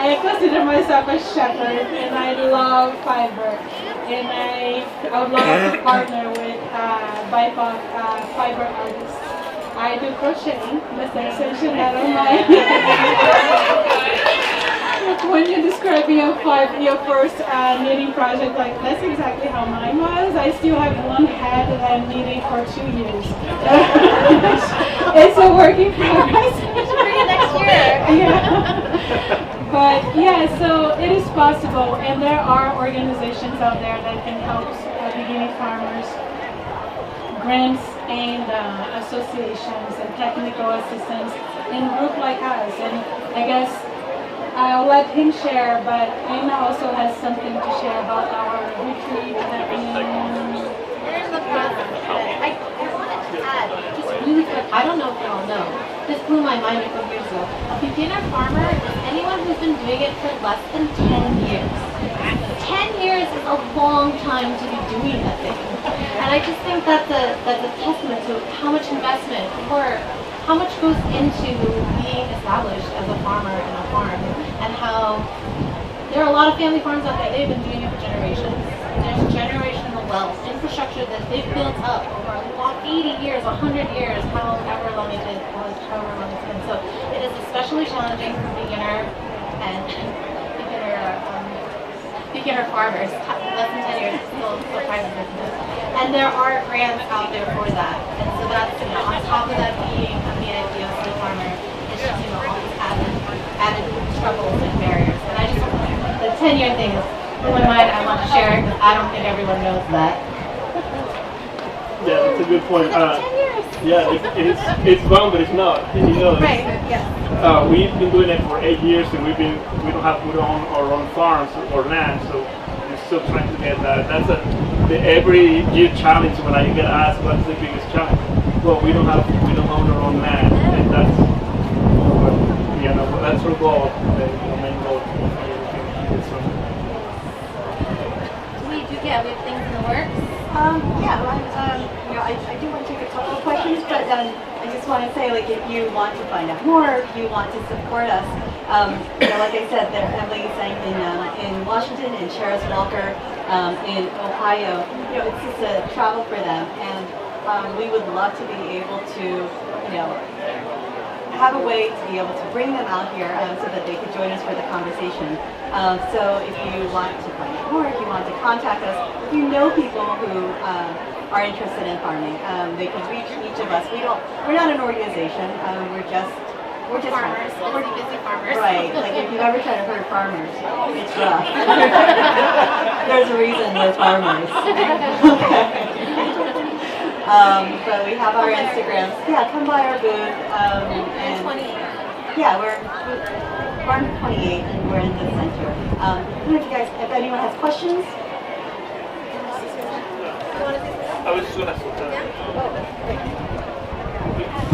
[SPEAKER 15] I consider myself a shepherd, and I love fiber. And I would love to partner with BIPOC fiber artists. I do crocheting, that's the extension that of my. When you're describing your first knitting project, like that's exactly how mine was. I still have one hat that I'm knitting for 2 years. It's a work in progress.
[SPEAKER 12] Bring it next year.
[SPEAKER 15] Yeah. But yeah, so it is possible, and there are organizations out there that can help beginning farmers, grants and associations and technical assistance in group like us. And I guess I'll let him share, but Anna also has something to share about our retreat happening.
[SPEAKER 12] There's the process. I wanted to add, just really quick, I don't know if you all know, this blew my mind a couple years ago. A beginner farmer is anyone who's been doing it for less than 10 years. 10 years is a long time to be doing that thing. And I just think that's a testament to how much investment, or how much goes into being established as a farmer in a farm, and how there are a lot of family farms out there, they've been doing it for generations. There's generational wealth, infrastructure that they've built up over 80 years, 100 years, however long it's been. So it is especially challenging for beginner farmers. Less than 10 years, still private business. And there are grants out there for that. And so that's, on top of that being a BIPOC farmer, it's just, all these added struggles and barriers. And I just, the 10-year thing is in my mind, I want to share, because I don't think everyone knows that.
[SPEAKER 9] Yeah, that's a good point. Yeah, it's fun, but it's not.
[SPEAKER 12] Right. Yeah.
[SPEAKER 9] We've been doing it for 8 years, and we don't have our own farms or land, so we're still trying to get that. That's the every year challenge. When I get asked what's the biggest challenge, well, we don't own our own land, and that's that's our goal. The main goal.
[SPEAKER 12] We have things in the works.
[SPEAKER 13] I do want to take a couple of questions, but I just want to say, like, if you want to find out more, if you want to support us, like I said, Emily's saying in Washington, in Sheriff Walker, in Ohio, it's just a travel for them, and we would love to be able to, have a way to be able to bring them out here so that they could join us for the conversation. So if you want to find out more, if you want to contact us, if you know people who are interested in farming, they can reach each of us. We're not an organization. We're just
[SPEAKER 12] farmers. We're busy farmers.
[SPEAKER 13] Right. Like if you've ever tried to herd farmers, it's rough. There's a reason we're farmers. But we have our Instagrams. Yeah, come by our booth. And 28. Yeah, we're on 28, and we're in the center. If anyone has questions.
[SPEAKER 9] I was just gonna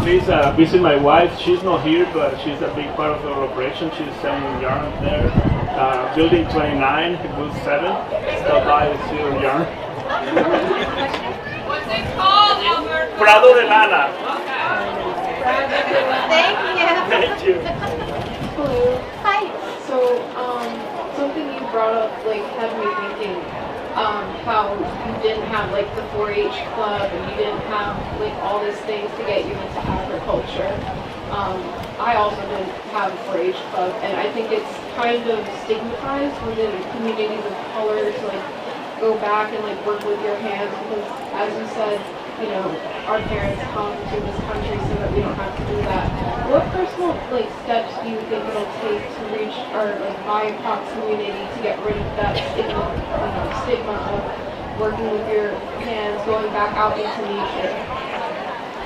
[SPEAKER 9] please visit my wife. She's not here, but she's a big part of our operation. She's selling yarn there. Building 29, booth 7. Stop by and see her yarn.
[SPEAKER 3] What's it called, Albert?
[SPEAKER 9] Prado de Lana.
[SPEAKER 12] Thank you.
[SPEAKER 9] Thank you.
[SPEAKER 1] Hello.
[SPEAKER 12] Hi.
[SPEAKER 1] So, something you brought up, had me thinking.
[SPEAKER 12] how you didn't have like the 4-H club and you didn't have like all these things to get you into agriculture. I also didn't have a 4-H club, and I think it's kind of stigmatized within communities of color to like go back and like work with your hands, because as you said, you know, our parents come to this country so that we don't have to do that. What personal like steps do you think it'll take to reach our like BIPOC community to get rid of that stigma of working with your hands, going back out into nature?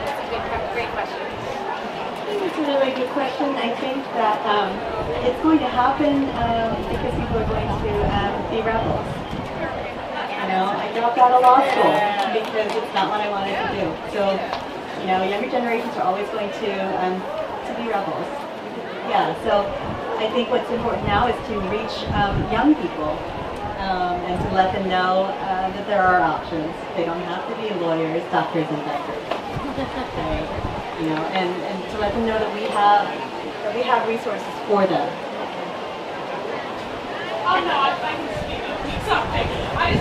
[SPEAKER 22] That's a great question.
[SPEAKER 13] I think it's a really good question. I think that it's going to happen because people are going to be rebels. You know, I dropped out of law school because it's not what I wanted to do. So, you know, younger generations are always going to be rebels. Yeah, so I think what's important now is to reach young people and to let them know that there are options. They don't have to be lawyers, doctors, and doctors. Right? You know, and to let them know that we have resources for them.
[SPEAKER 15] Oh no, I can speak up. Sorry. I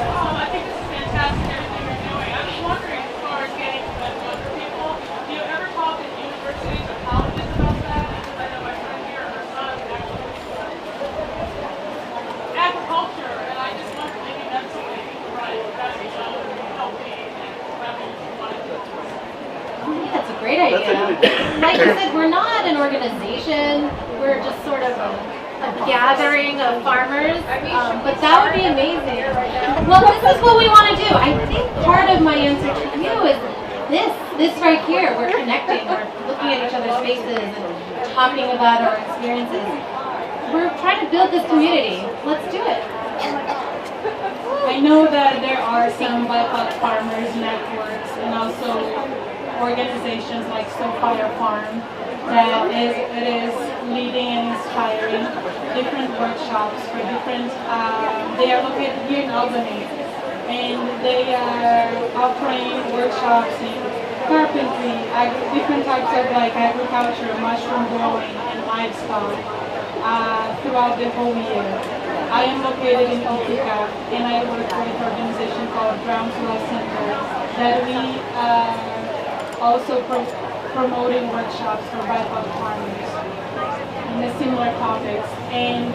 [SPEAKER 15] think this is fantastic, everything you're doing. I was wondering, as far as getting to know other people, do you ever talk at universities or colleges about that? Because I know my friend here, her son, actually agriculture, and I just wonder maybe that's something, right, that's helping and whoever you want to do it.
[SPEAKER 12] That's a great idea. Like I said, we're not an organization. We're just sort of a gathering of farmers, but that would be amazing. Well, this is what we want to do. I think part of my answer to you is this right here. We're connecting, we're looking at each other's faces and talking about our experiences. We're trying to build this community. Let's do it.
[SPEAKER 15] I know that there are some BIPOC farmers networks and also organizations like Soulfire Farm that it is leading and inspiring different workshops for different, they are located here in Albany, and they are offering workshops in carpentry, different types of like agriculture, mushroom growing, and livestock throughout the whole year. I am located in Utica, and I work with an organization called Groundswell Center that we also promoting workshops for BIPOC farmers in the similar topics, and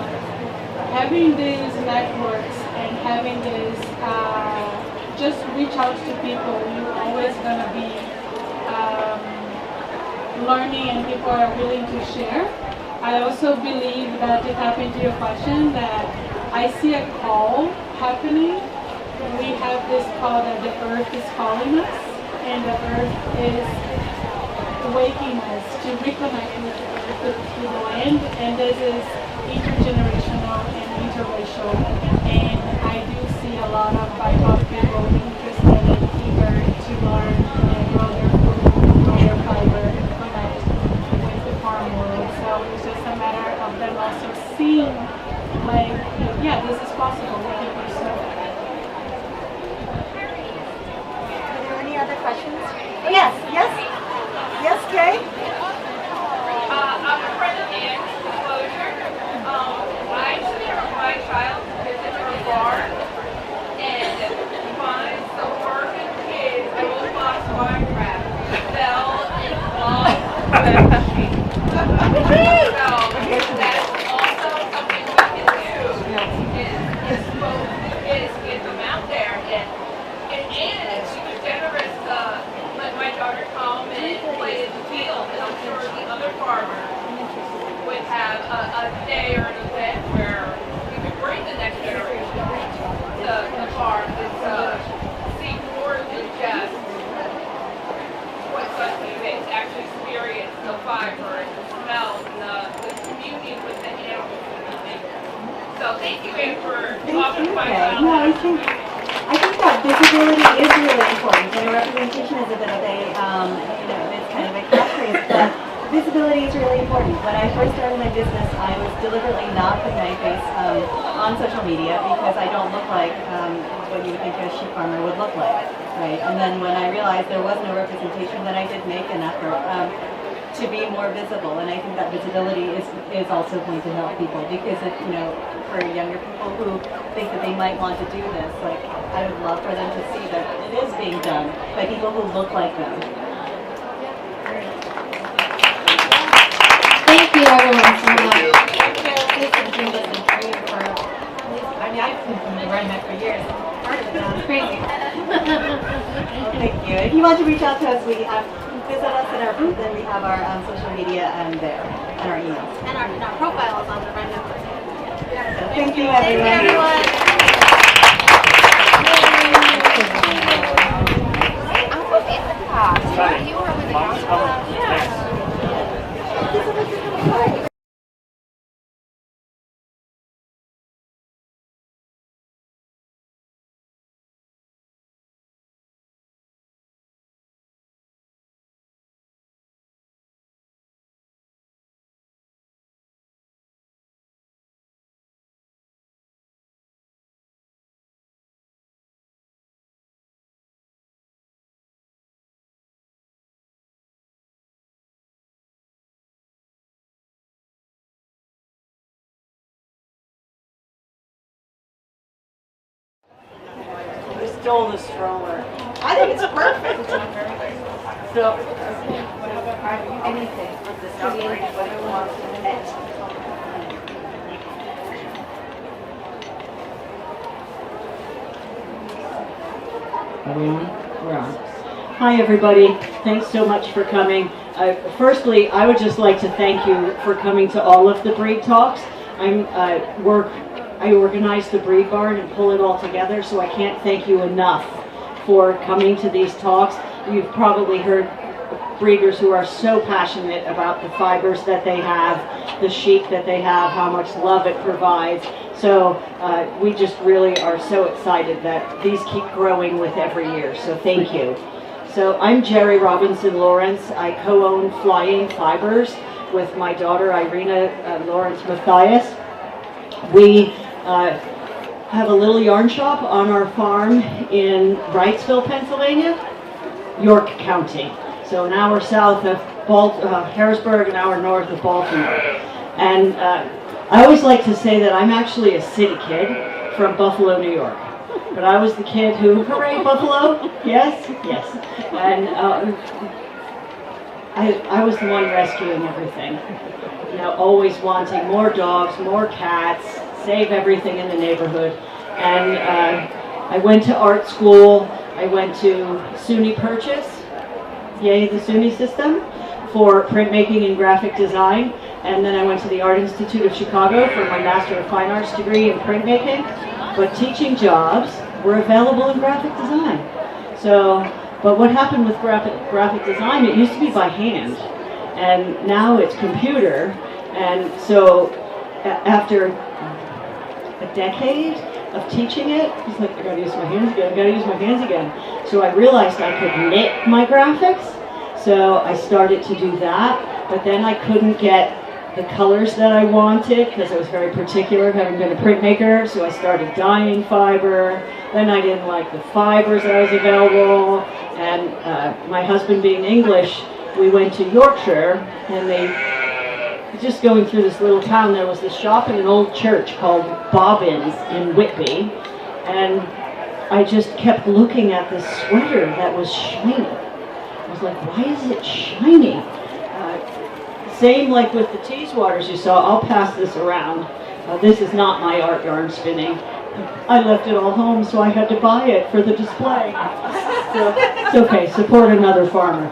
[SPEAKER 15] having these networks and having this just reach out to people. You're always going to be learning, and people are willing to share. I also believe that, to tap into your question, that I see a call happening. We have this call that the earth is calling us, and the earth is waking us to reconnect with the land, and this is intergenerational and interracial, and I do see a lot of BIPOC people interested and eager to learn and grow their food, grow their fiber, and connect with the farm world. So it's just a matter of them also seeing, like, yeah, this is possible, we can pursue it.
[SPEAKER 13] Are there any other questions? Yes, yes. Yes, Kay?
[SPEAKER 3] I'm a friend of Anne's Disclosure. I took my child to visit her farm, and my suburban kids, I will box Minecraft, fell in love with the sheep. So that's also something we can do, is both the kids, get them out there, and Anne, she was generous to let my daughter come and play in the field, and I'm sure the other farmers would have a day or an event where we could bring the next generation to the farm and see more than just what Sunday makes, actually experience the fiber and the smell and the communion with the animals and the nature. So thank you, Anne, for talking to my child.
[SPEAKER 13] No, I think that visibility is really important. You know, representation is a bit of a, it's kind of a catchphrase, but visibility is really important. When I first started my business, I was deliberately not putting my face on social media because I don't look like what you would think a sheep farmer would look like, right? And then when I realized there was no representation, then I did make an effort. to be more visible, and I think that visibility is also going to help people, because if, you know, for younger people who think that they might want to do this, like, I would love for them to see that it is being done by people who look like them.
[SPEAKER 12] Thank you, everyone, so much. Thank you, Jingles and Tree, for, I mean, I've been running that for years. Part of it sounds crazy.
[SPEAKER 13] Well, thank you. If you want to reach out to us, we have, visit us at our booth, and we have our social media there, and our emails.
[SPEAKER 12] And our profile is on the Run Network.
[SPEAKER 13] So thank you, everyone.
[SPEAKER 12] Thank you, everyone.
[SPEAKER 7] You were with the gospel.
[SPEAKER 8] We stole the stroller.
[SPEAKER 5] I think it's perfect.
[SPEAKER 8] So,
[SPEAKER 5] Anything. This creative, what you want in it.
[SPEAKER 16] Are we on? We're on. Hi, everybody. Thanks so much for coming. Firstly, I would just like to thank you for coming to all of the breed talks. I organize the breed barn and pull it all together, so I can't thank you enough for coming to these talks. You've probably heard breeders who are so passionate about the fibers that they have, the sheep that they have, how much love it provides. So we just really are so excited that these keep growing with every year, so thank you. So I'm Jerry Robinson Lawrence. I co-own Flying Fibers with my daughter Irina Lawrence Mathias. We have a little yarn shop on our farm in Wrightsville, Pennsylvania, York County. So an hour south of Harrisburg, an hour north of Baltimore. And I always like to say that I'm actually a city kid from Buffalo, New York. But I was the kid who, hooray, Buffalo, yes, yes. And I was the one rescuing everything. You know, always wanting more dogs, more cats, save everything in the neighborhood. And I went to art school. I went to SUNY Purchase, yay the SUNY system, for printmaking and graphic design. And then I went to the Art Institute of Chicago for my Master of Fine Arts degree in printmaking. But teaching jobs were available in graphic design. So, but what happened with graphic design, it used to be by hand. And now it's computer. And so after a decade of teaching it, it's like, I gotta use my hands again, I gotta use my hands again. So I realized I could knit my graphics. So I started to do that, but then I couldn't get the colors that I wanted because I was very particular, having been a printmaker. So I started dyeing fiber. Then I didn't like the fibers that was available. And my husband being English, we went to Yorkshire, and just going through this little town, there was this shop in an old church called Bobbins in Whitby. And I just kept looking at this sweater that was shiny. I was like, why is it shiny? Same like with the Teeswaters you saw. I'll pass this around. This is not my art yarn spinning. I left it all home, so I had to buy it for the display. So it's okay, support another farmer.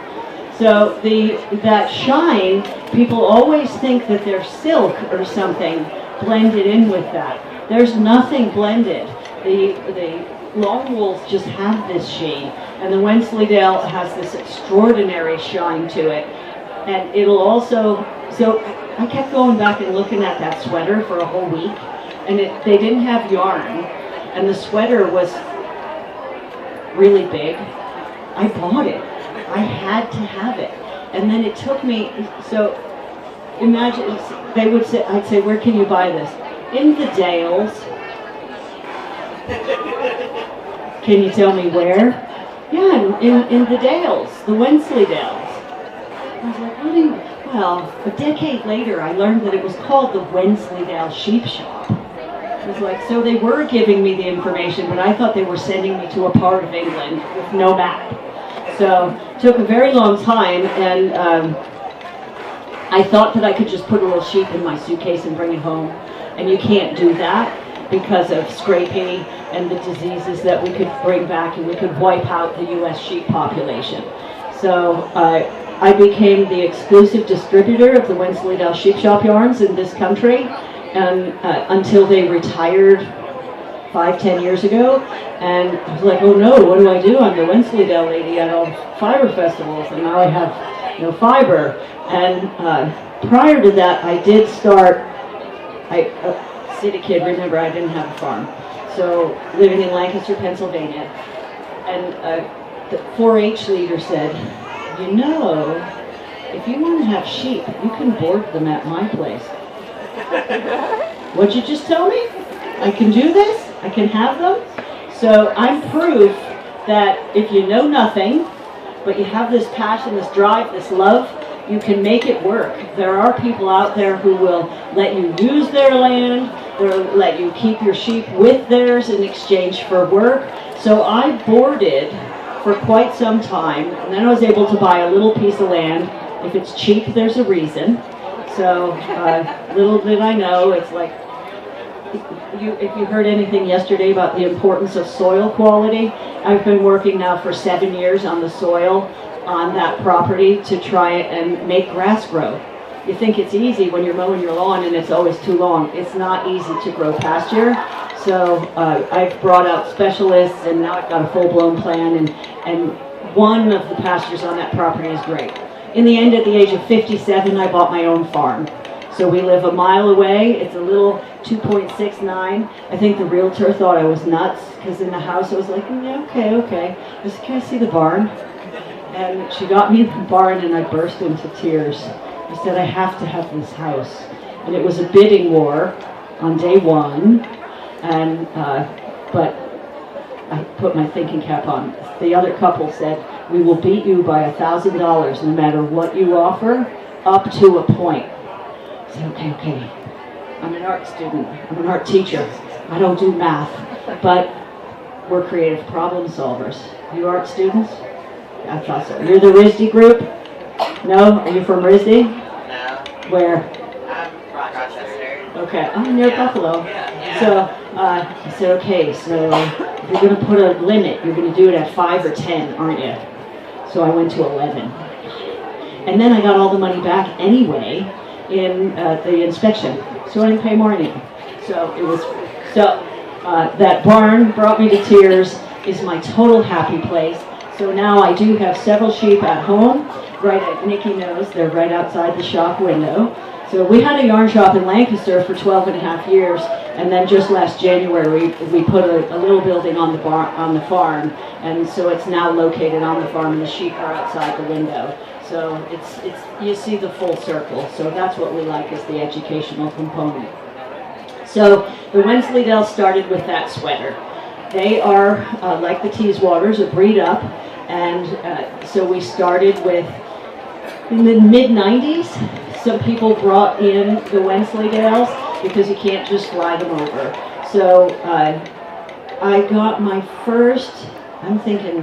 [SPEAKER 16] So that shine, people always think that they're silk or something blended in with that. There's nothing blended. The long wools just have this sheen, and the Wensleydale has this extraordinary shine to it. And it'll also, so I kept going back and looking at that sweater for a whole week, and they didn't have yarn, and the sweater was really big. I bought it. I had to have it. And then it took me, so imagine, they would say, I'd say, where can you buy this? In the Dales. Can you tell me where? Yeah, in the Dales, the Wensleydales. I was like, what
[SPEAKER 1] you, well, a decade later, I learned that it was called the Wensleydale Sheep Shop. It was like, so they were giving me the information, but I thought they were sending me to a part of England with no map. So it took a very long time, and I thought that I could just put a little sheep in my suitcase and bring it home. And you can't do that because of scrapie and the diseases that we could bring back, and we could wipe out the U.S. sheep population. So I became the exclusive distributor of the Wensleydale Sheep Shop yarns in this country, and until they retired 5-10 years ago. And I was like, oh no, what do I do? I'm the Wensleydale lady at all fiber festivals, and now I have no fiber. And prior to that, I did start, city kid, remember I didn't have a farm. So living in Lancaster, Pennsylvania. And the 4-H leader said, you know, if you want to have sheep, you can board them at my place. What'd you just tell me? I can do this? I can have them? So I'm proof that if you know nothing, but you have this passion, this drive, this love, you can make it work. There are people out there who will let you use their land, they'll let you keep your sheep with theirs in exchange for work. So I boarded for quite some time, and then I was able to buy a little piece of land. If it's cheap, there's a reason. So little did I know, it's like, if you heard anything yesterday about the importance of soil quality, I've been working now for 7 years on the soil on that property to try and make grass grow. You think it's easy when you're mowing your lawn and it's always too long. It's not easy to grow pasture. So I've brought out specialists, and now I've got a full-blown plan, and one of the pastures on that property is great. In the end, at the age of 57, I bought my own farm. So we live a mile away. It's a little 2.69. I think the realtor thought I was nuts, because in the house I was like, yeah, okay. I said, can I see the barn? And she got me in the barn, and I burst into tears. I said, I have to have this house. And it was a bidding war on day one, and but I put my thinking cap on. The other couple said, we will beat you by $1,000 no matter what you offer, up to a point. I said, okay. I'm an art student. I'm an art teacher. I don't do math, but we're creative problem solvers. You art students? I thought so. You're the RISD group? No? Are you from RISD?
[SPEAKER 2] No.
[SPEAKER 1] Where?
[SPEAKER 2] Rochester.
[SPEAKER 1] Okay. Oh, near Buffalo.
[SPEAKER 2] Yeah.
[SPEAKER 1] So I said, okay, so if you're going to put a limit, you're going to do it at 5 or 10, aren't you? So I went to 11. And then I got all the money back anyway in the inspection. So I didn't pay more anything. So it was, that barn brought me to tears, is my total happy place. So now I do have several sheep at home, right at Nikki knows, they're right outside the shop window. So we had a yarn shop in Lancaster for 12 and a half years, and then just last January we put a little building on the farm, and so it's now located on the farm, and the sheep are outside the window. So it's you see the full circle. So that's what we like, is the educational component. So the Wensleydale started with that sweater. They are, like the Teeswaters, a breed up, and so we started with, in the mid-90s, some people brought in the Wensleydales because you can't just fly them over. So I got my first, I'm thinking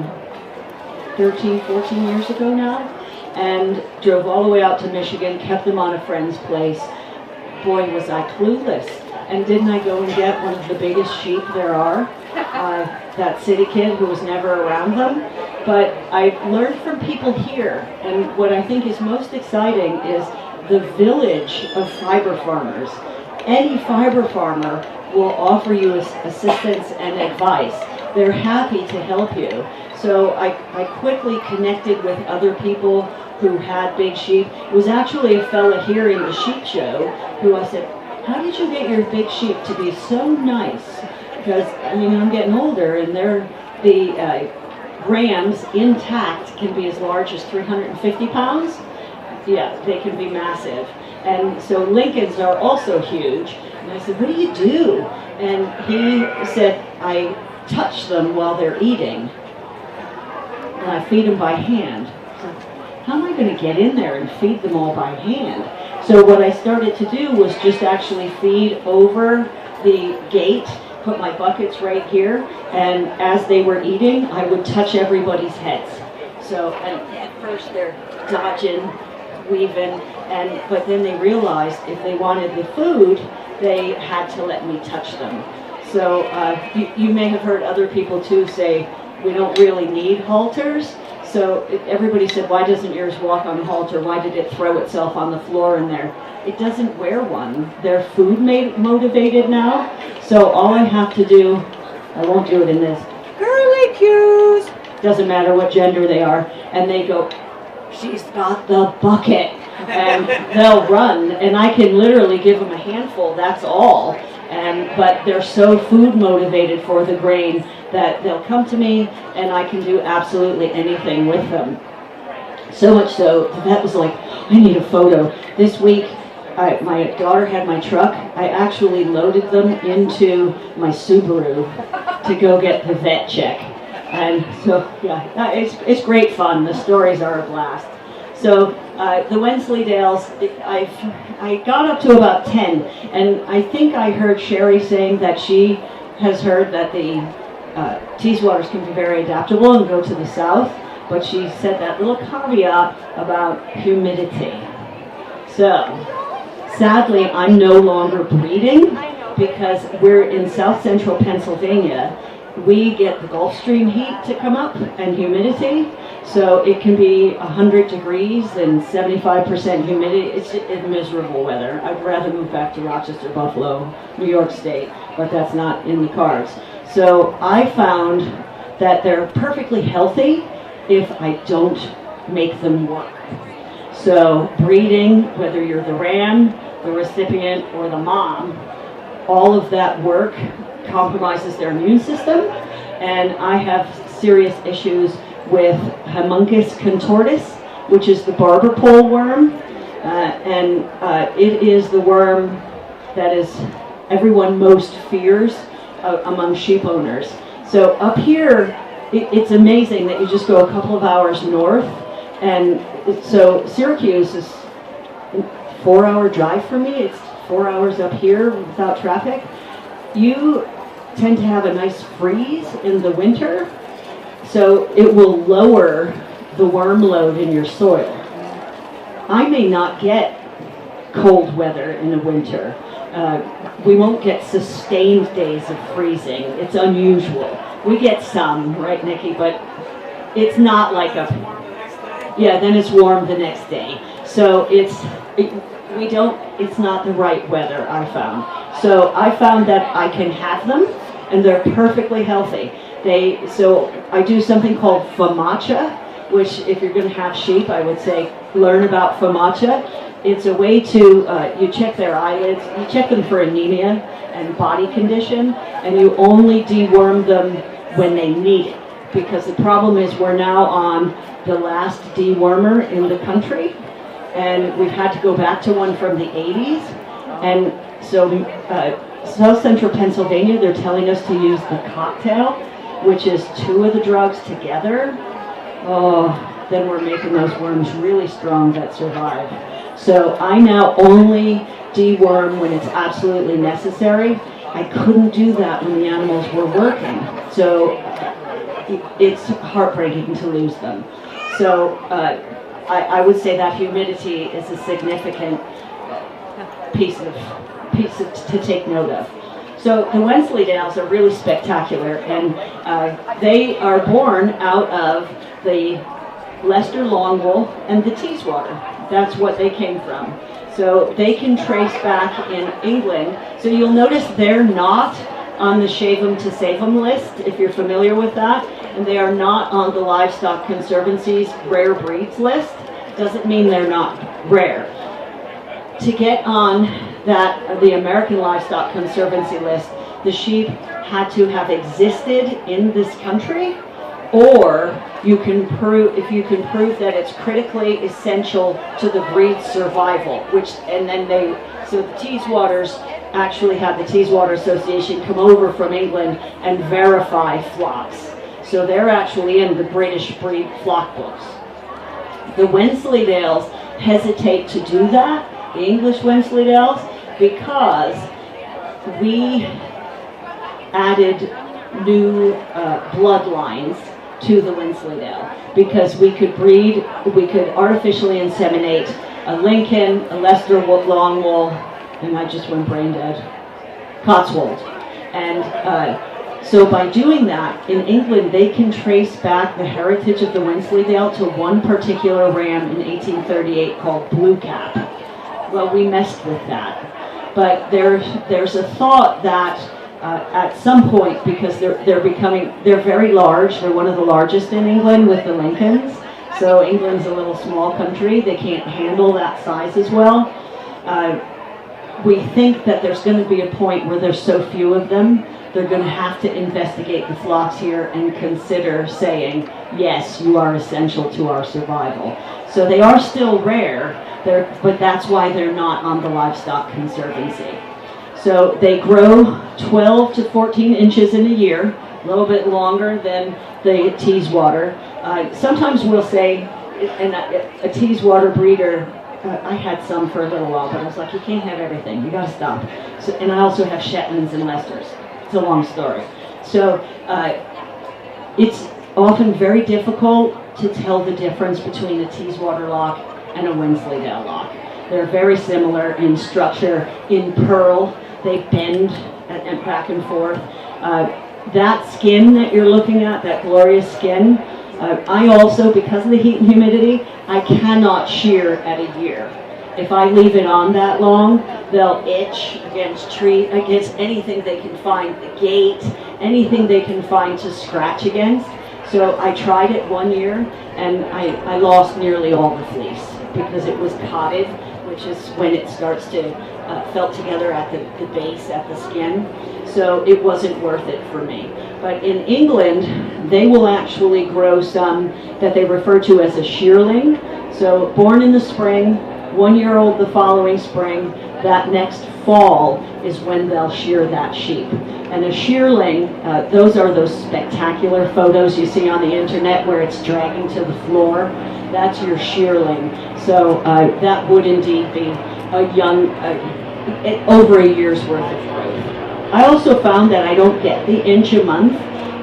[SPEAKER 1] 13, 14 years ago now, and drove all the way out to Michigan, kept them on a friend's place. Boy, was I clueless. And didn't I go and get one of the biggest sheep there are? That city kid who was never around them. But I learned from people here, and what I think is most exciting is the village of fiber farmers. Any fiber farmer will offer you assistance and advice. They're happy to help you. So I quickly connected with other people who had big sheep. It was actually a fella here in the sheep show who I said, how did you get your big sheep to be so nice? Because, I mean, I'm getting older, and the rams intact can be as large as 350 pounds. Yeah, they can be massive. And so Lincolns are also huge. And I said, what do you do? And he said, I touch them while they're eating. And I feed them by hand. So how am I going to get in there and feed them all by hand? So what I started to do was just actually feed over the gate, put my buckets right here, and as they were eating, I would touch everybody's heads. So and at first they're dodging, weaving, but then they realized if they wanted the food, they had to let me touch them. So you may have heard other people too say, we don't really need halters. So everybody said, why doesn't yours walk on a halter? Why did it throw itself on the floor in there? It doesn't wear one. They're food motivated now. So all I have to do, I won't do it in this, girly cues, doesn't matter what gender they are, and they go, she's got the bucket, and they'll run, and I can literally give them a handful, that's all. But they're so food motivated for the grain that they'll come to me and I can do absolutely anything with them. So much so, that was like, I need a photo. This week, my daughter had my truck. I actually loaded them into my Subaru to go get the vet check. And so, yeah, it's great fun. The stories are a blast. So the Wensleydales, I got up to about 10, and I think I heard Sherry saying that she has heard that the Teeswaters can be very adaptable and go to the south, but she said that little caveat about humidity. So sadly, I'm no longer breeding because we're in south central Pennsylvania. We get the Gulf Stream heat to come up and humidity. So it can be 100 degrees and 75% humidity. It's miserable weather. I'd rather move back to Rochester, Buffalo, New York State, but that's not in the cards. So I found that they're perfectly healthy if I don't make them work. So breeding, whether you're the ram, the recipient, or the mom, all of that work compromises their immune system, and I have serious issues with Haemonchus contortus, which is the barber pole worm, and it is the worm that is everyone most fears among sheep owners. So up here, it's amazing that you just go a couple of hours north, and so Syracuse is a 4-hour drive for me. It's 4 hours up here without traffic. You tend to have a nice freeze in the winter, so it will lower the worm load in your soil. I may not get cold weather in the winter. We won't get sustained days of freezing. It's unusual. We get some, right, Nikki? But it's not like then it's warm the next day. So it's not the right weather, I found. So I found that I can have them, and they're perfectly healthy. So I do something called FAMACHA, which if you're going to have sheep, I would say learn about FAMACHA. It's a way to, you check their eyelids, you check them for anemia and body condition, and you only deworm them when they need it. Because the problem is we're now on the last dewormer in the country, and we've had to go back to one from the 80s. And so South Central Pennsylvania, they're telling us to use the cocktail, which is 2 of the drugs together. Oh, then we're making those worms really strong that survive. So I now only deworm when it's absolutely necessary. I couldn't do that when the animals were working. So it's heartbreaking to lose them. So I would say that humidity is a significant piece to take note of. So the Wensleydales are really spectacular, and they are born out of the Leicester Longwool and the Teeswater. That's what they came from. So they can trace back in England. So you'll notice they're not on the Shave 'em to Save 'em list, if you're familiar with that, and they are not on the Livestock Conservancy's rare breeds list. Doesn't mean they're not rare. To get on the American Livestock Conservancy list, the sheep had to have existed in this country, or if you can prove that it's critically essential to the breed's survival, so the Teeswaters actually had the Teeswater Association come over from England and verify flocks. So they're actually in the British breed flock books. The Wensleydales hesitate to do that, the English Wensleydales, because we added new bloodlines to the Wensleydale, because we could artificially inseminate a Lincoln, a Leicester Longwool, and I just went brain dead, Cotswold. And so by doing that, in England, they can trace back the heritage of the Wensleydale to one particular ram in 1838 called Blue Cap. Well, we messed with that. But there's a thought that at some point, because they're very large, they're one of the largest in England with the Lincolns. So England's a little small country, they can't handle that size as well. We think that there's going to be a point where there's so few of them, they're going to have to investigate the flocks here and consider saying, yes, you are essential to our survival. So they are still rare, but that's why they're not on the Livestock Conservancy. So they grow 12 to 14 inches in a year, a little bit longer than the Teeswater. Sometimes we'll say, a Teeswater breeder, I had some for a little while, but I was like, you can't have everything, you gotta stop. So, and I also have Shetlands and Leicesters. It's a long story. So it's often very difficult to tell the difference between a Teeswater lock and a Wensleydale lock. They're very similar in structure, in pearl. They bend and back and forth. That skin that you're looking at, that glorious skin, I also, because of the heat and humidity, I cannot shear at a year. If I leave it on that long, they'll itch against anything they can find, the gate, anything they can find to scratch against. So I tried it 1 year, and I lost nearly all the fleece because it was cotted, which is when it starts to felt together at the base, at the skin. So it wasn't worth it for me. But in England, they will actually grow some that they refer to as a shearling. So born in the spring, 1 year old the following spring, that next fall is when they'll shear that sheep. And a shearling, those are those spectacular photos you see on the internet where it's dragging to the floor. That's your shearling. So that would indeed be a young, over a year's worth of growth. I also found that I don't get the inch a month,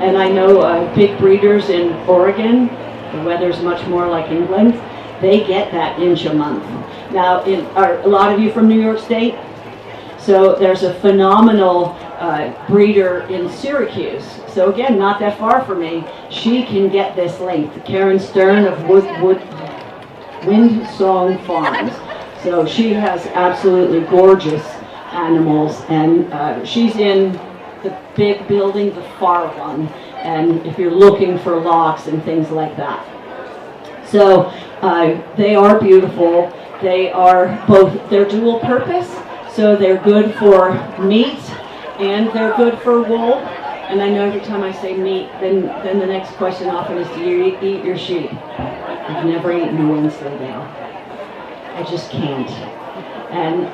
[SPEAKER 1] and I know big breeders in Oregon, the weather's much more like England, they get that inch a month. Now, are a lot of you from New York State? So there's a phenomenal breeder in Syracuse. So again, not that far from me. She can get this length. Karen Stern of Windsong Farms. So she has absolutely gorgeous animals, and she's in the big building, the far one, and if you're looking for locks and things like that. So they are beautiful. They are they're dual purpose, so they're good for meat and they're good for wool. And I know every time I say meat, then the next question often is, do you eat your sheep? I've never eaten a Wensleydale. I just can't. And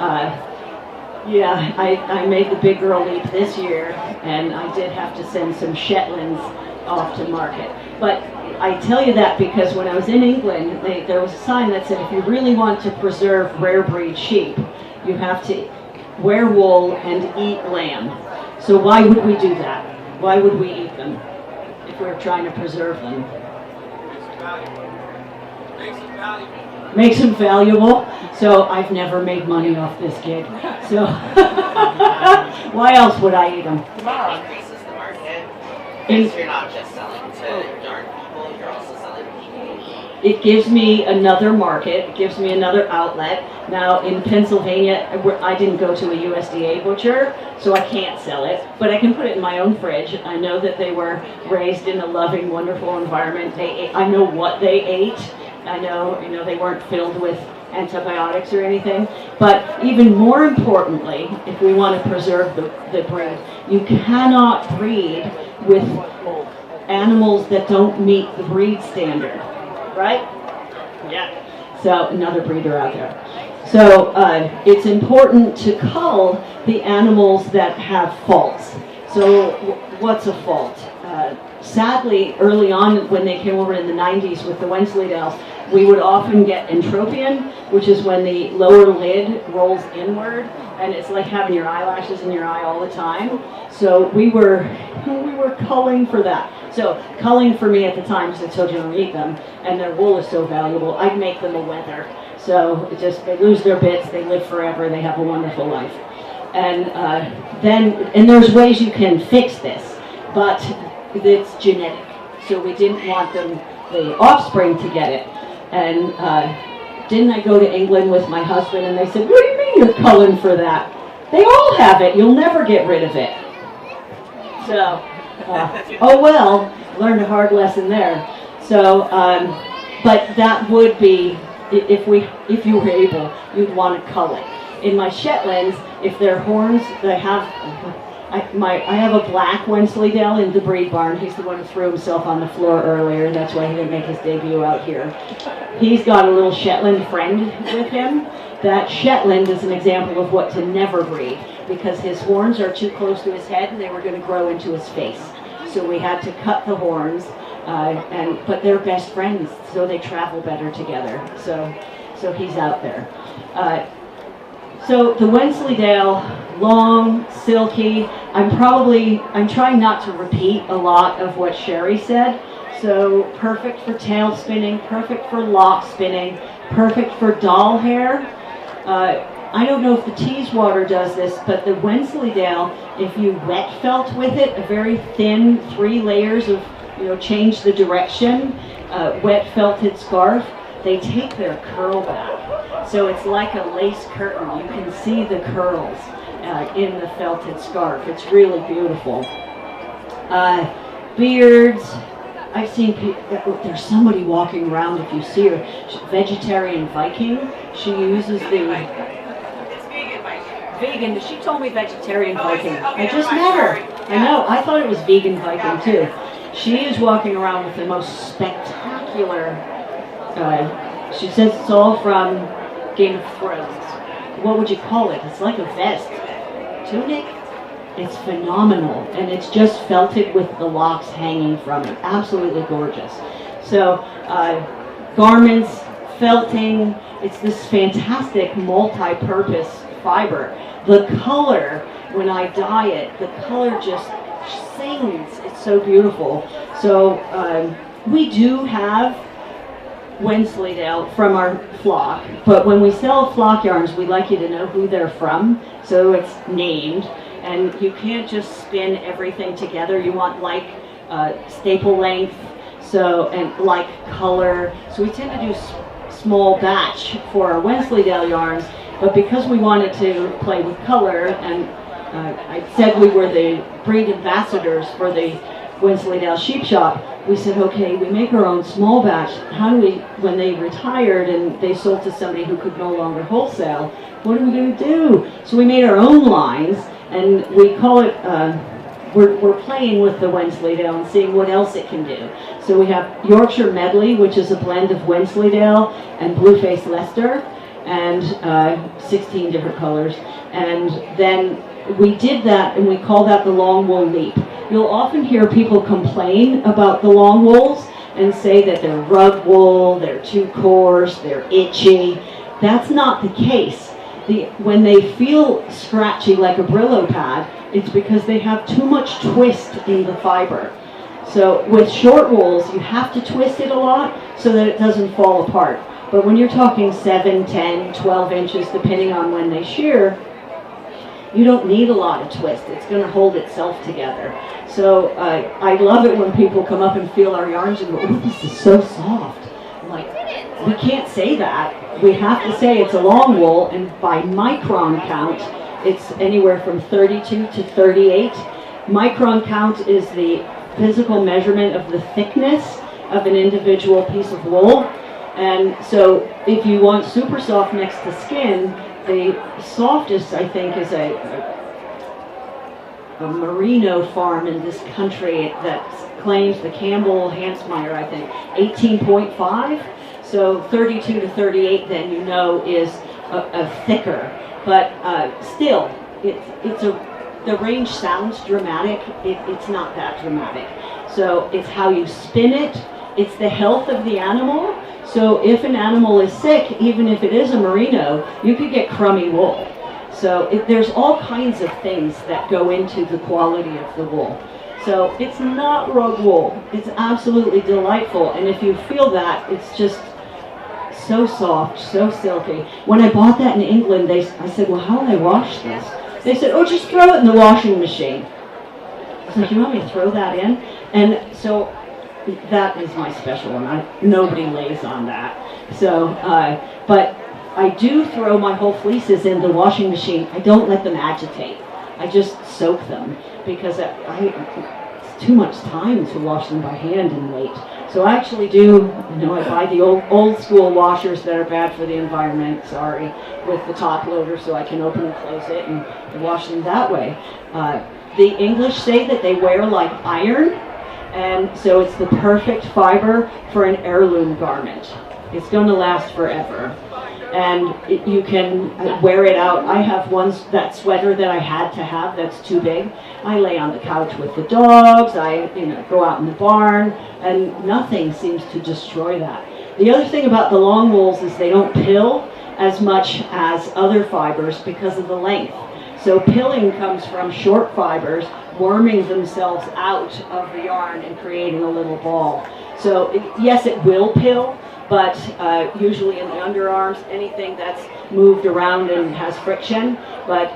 [SPEAKER 1] yeah, I made the big girl leap this year, and I did have to send some Shetlands off to market. But I tell you that because when I was in England, there was a sign that said if you really want to preserve rare breed sheep, you have to wear wool and eat lamb. So why would we do that? Why would we eat them if we were trying to preserve them? Makes them valuable. So I've never made money off this gig. So why else would I eat them?
[SPEAKER 2] It increases the market. Because you're not just selling to darn people, you're also selling to people.
[SPEAKER 1] It gives me another market. It gives me another outlet. Now in Pennsylvania, I didn't go to a USDA butcher, so I can't sell it, but I can put it in my own fridge. I know that they were raised in a loving, wonderful environment. I know what they ate. I know, they weren't filled with antibiotics or anything. But even more importantly, if we want to preserve the breed, you cannot breed with animals that don't meet the breed standard, right? Yeah. So another breeder out there. So it's important to cull the animals that have faults. So what's a fault? Sadly, early on when they came over in the 90s with the Wensleydales, we would often get entropion, which is when the lower lid rolls inward, and it's like having your eyelashes in your eye all the time. So we were culling for that. So culling for me at the time, because I told you I don't eat them, and their wool is so valuable, I'd make them a wether. So it just, they lose their bits, they live forever, they have a wonderful life. And and there's ways you can fix this, but it's genetic. So we didn't want them, the offspring, to get it. And didn't I go to England with my husband, and they said, what do you mean you're culling for that? They all have it, you'll never get rid of it. So, oh well, learned a hard lesson there. So, but that would be, if you were able, you'd want to cull it. In my Shetlands, if their horns, I have a black Wensleydale in the breed barn. He's the one who threw himself on the floor earlier. That's why he didn't make his debut out here. He's got a little Shetland friend with him. That Shetland is an example of what to never breed, because his horns are too close to his head and they were going to grow into his face. So we had to cut the horns, but they're best friends, so they travel better together. So he's out there. So the Wensleydale, long, silky. I'm trying not to repeat a lot of what Sherry said. So perfect for tail spinning, perfect for lock spinning, perfect for doll hair. I don't know if the Teeswater does this, but the Wensleydale, if you wet felt with it, a very thin 3 layers of, change the direction, wet felted scarf, they take their curl back. So it's like a lace curtain. You can see the curls in the felted scarf. It's really beautiful. Beards. I've seen people, there's somebody walking around, if you see her, vegetarian Viking. She uses the...
[SPEAKER 3] It's vegan Viking.
[SPEAKER 1] Vegan. She told me vegetarian Viking. I just met her. I know. I thought it was vegan Viking too. She is walking around with the most spectacular... she says it's all from Game of Thrones. What would you call it? It's like a vest. Tunic? It's phenomenal. And it's just felted with the locks hanging from it. Absolutely gorgeous. So, garments, felting, it's this fantastic multi-purpose fiber. The color, when I dye it, the color just sings. It's so beautiful. So, we do have Wensleydale from our flock, but when we sell flock yarns, we like you to know who they're from, so it's named, and you can't just spin everything together. You want like staple length, so, and like color. So we tend to do small batch for our Wensleydale yarns, but because we wanted to play with color, and I said we were the breed ambassadors for the Wensleydale Sheep Shop, we said, okay, we make our own small batch. How do we, when they retired and they sold to somebody who could no longer wholesale, what are we going to do? So we made our own lines, and we call it, we're playing with the Wensleydale and seeing what else it can do. So we have Yorkshire Medley, which is a blend of Wensleydale and Blueface Leicester, and 16 different colors. And then we did that, and we call that the long wool leap. You'll often hear people complain about the long wools and say that they're rug wool, they're too coarse, they're itchy. That's not the case. When they feel scratchy like a Brillo pad, it's because they have too much twist in the fiber. So with short wools, you have to twist it a lot so that it doesn't fall apart. But when you're talking 7, 10, 12 inches, depending on when they shear, you don't need a lot of twist. It's going to hold itself together. So I love it when people come up and feel our yarns and go, oh, this is so soft. I'm like, we can't say that. We have to say it's a long wool, and by micron count, it's anywhere from 32 to 38. Micron count is the physical measurement of the thickness of an individual piece of wool. And so if you want super soft next to skin, the softest, I think, is a merino farm in this country that claims the Campbell Hansmeyer, I think, 18.5. So 32 to 38, then you know, is a thicker. But still, the range sounds dramatic. It's not that dramatic. So it's how you spin it, it's the health of the animal. So if an animal is sick, even if it is a merino, you could get crummy wool. So there's all kinds of things that go into the quality of the wool. So it's not rug wool. It's absolutely delightful. And if you feel that, it's just so soft, so silky. When I bought that in England, I said, well, how do I wash this? They said, oh, just throw it in the washing machine. I said, you want me to throw that in? And so that is my special one. Nobody lays on that. So, but I do throw my whole fleeces in the washing machine. I don't let them agitate. I just soak them because it's too much time to wash them by hand and wait. So I actually do, I buy the old school washers that are bad for the environment, sorry, with the top loader so I can open and close it and wash them that way. The English say that they wear like iron, and so it's the perfect fiber for an heirloom garment. It's going to last forever. And you can wear it out. I have that sweater that I had to have that's too big. I lay on the couch with the dogs. I go out in the barn, and nothing seems to destroy that. The other thing about the long wools is they don't pill as much as other fibers because of the length. So pilling comes from short fibers worming themselves out of the yarn and creating a little ball. So yes, it will pill, but usually in the underarms, anything that's moved around and has friction, but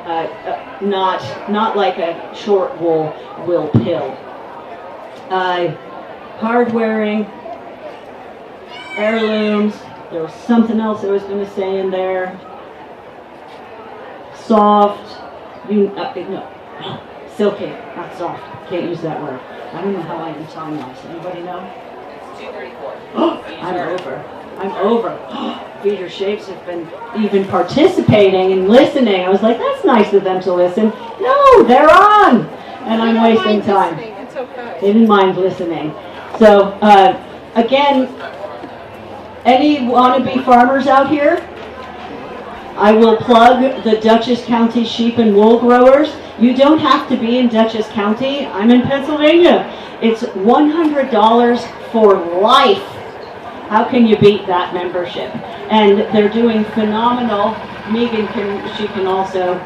[SPEAKER 1] not like a short wool will pill. Hard wearing, heirlooms, there was something else I was going to say in there. Soft, silky, not soft, can't use that word. I don't know how I am time wise. Anybody know?
[SPEAKER 20] 234.
[SPEAKER 1] I'm over. Feeder Shapes have been even participating and listening. I was like, that's nice of them to listen. No, they're on! And I'm wasting time.
[SPEAKER 19] It's okay.
[SPEAKER 1] They didn't mind listening. So, again, any wannabe farmers out here? I will plug the Dutchess County Sheep and Wool Growers. You don't have to be in Dutchess County. I'm in Pennsylvania. It's $100 for life. How can you beat that membership? And they're doing phenomenal. Megan can also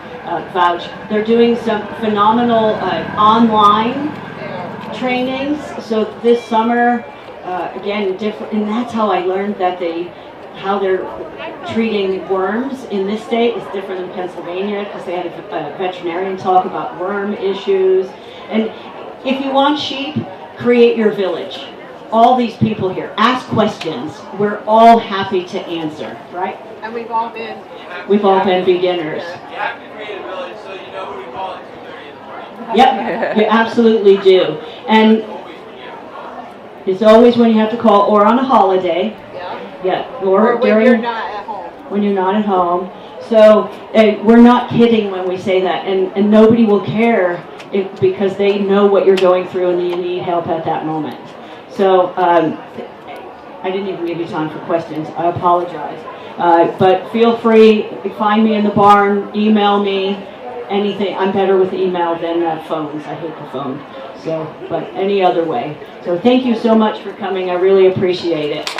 [SPEAKER 1] vouch. They're doing some phenomenal online trainings. So this summer, again, different, and that's how I learned that how they're treating worms in this state is different than Pennsylvania, because they had a veterinarian talk about worm issues. And if you want sheep, create your village. All these people here, ask questions. We're all happy to answer, right?
[SPEAKER 19] And we've all been
[SPEAKER 1] beginners.
[SPEAKER 2] You have to create a village so you know who to call at 2:30 in the morning.
[SPEAKER 1] Yep, you absolutely do. And it's always when you have to call, or on a holiday. Yeah, or
[SPEAKER 19] when you're not at home.
[SPEAKER 1] When you're not at home. So we're not kidding when we say that, and nobody will care because they know what you're going through and you need help at that moment. So I didn't even give you time for questions. I apologize. But feel free, find me in the barn, email me, anything. I'm better with email than phones. I hate the phone. So, but any other way. So thank you so much for coming. I really appreciate it.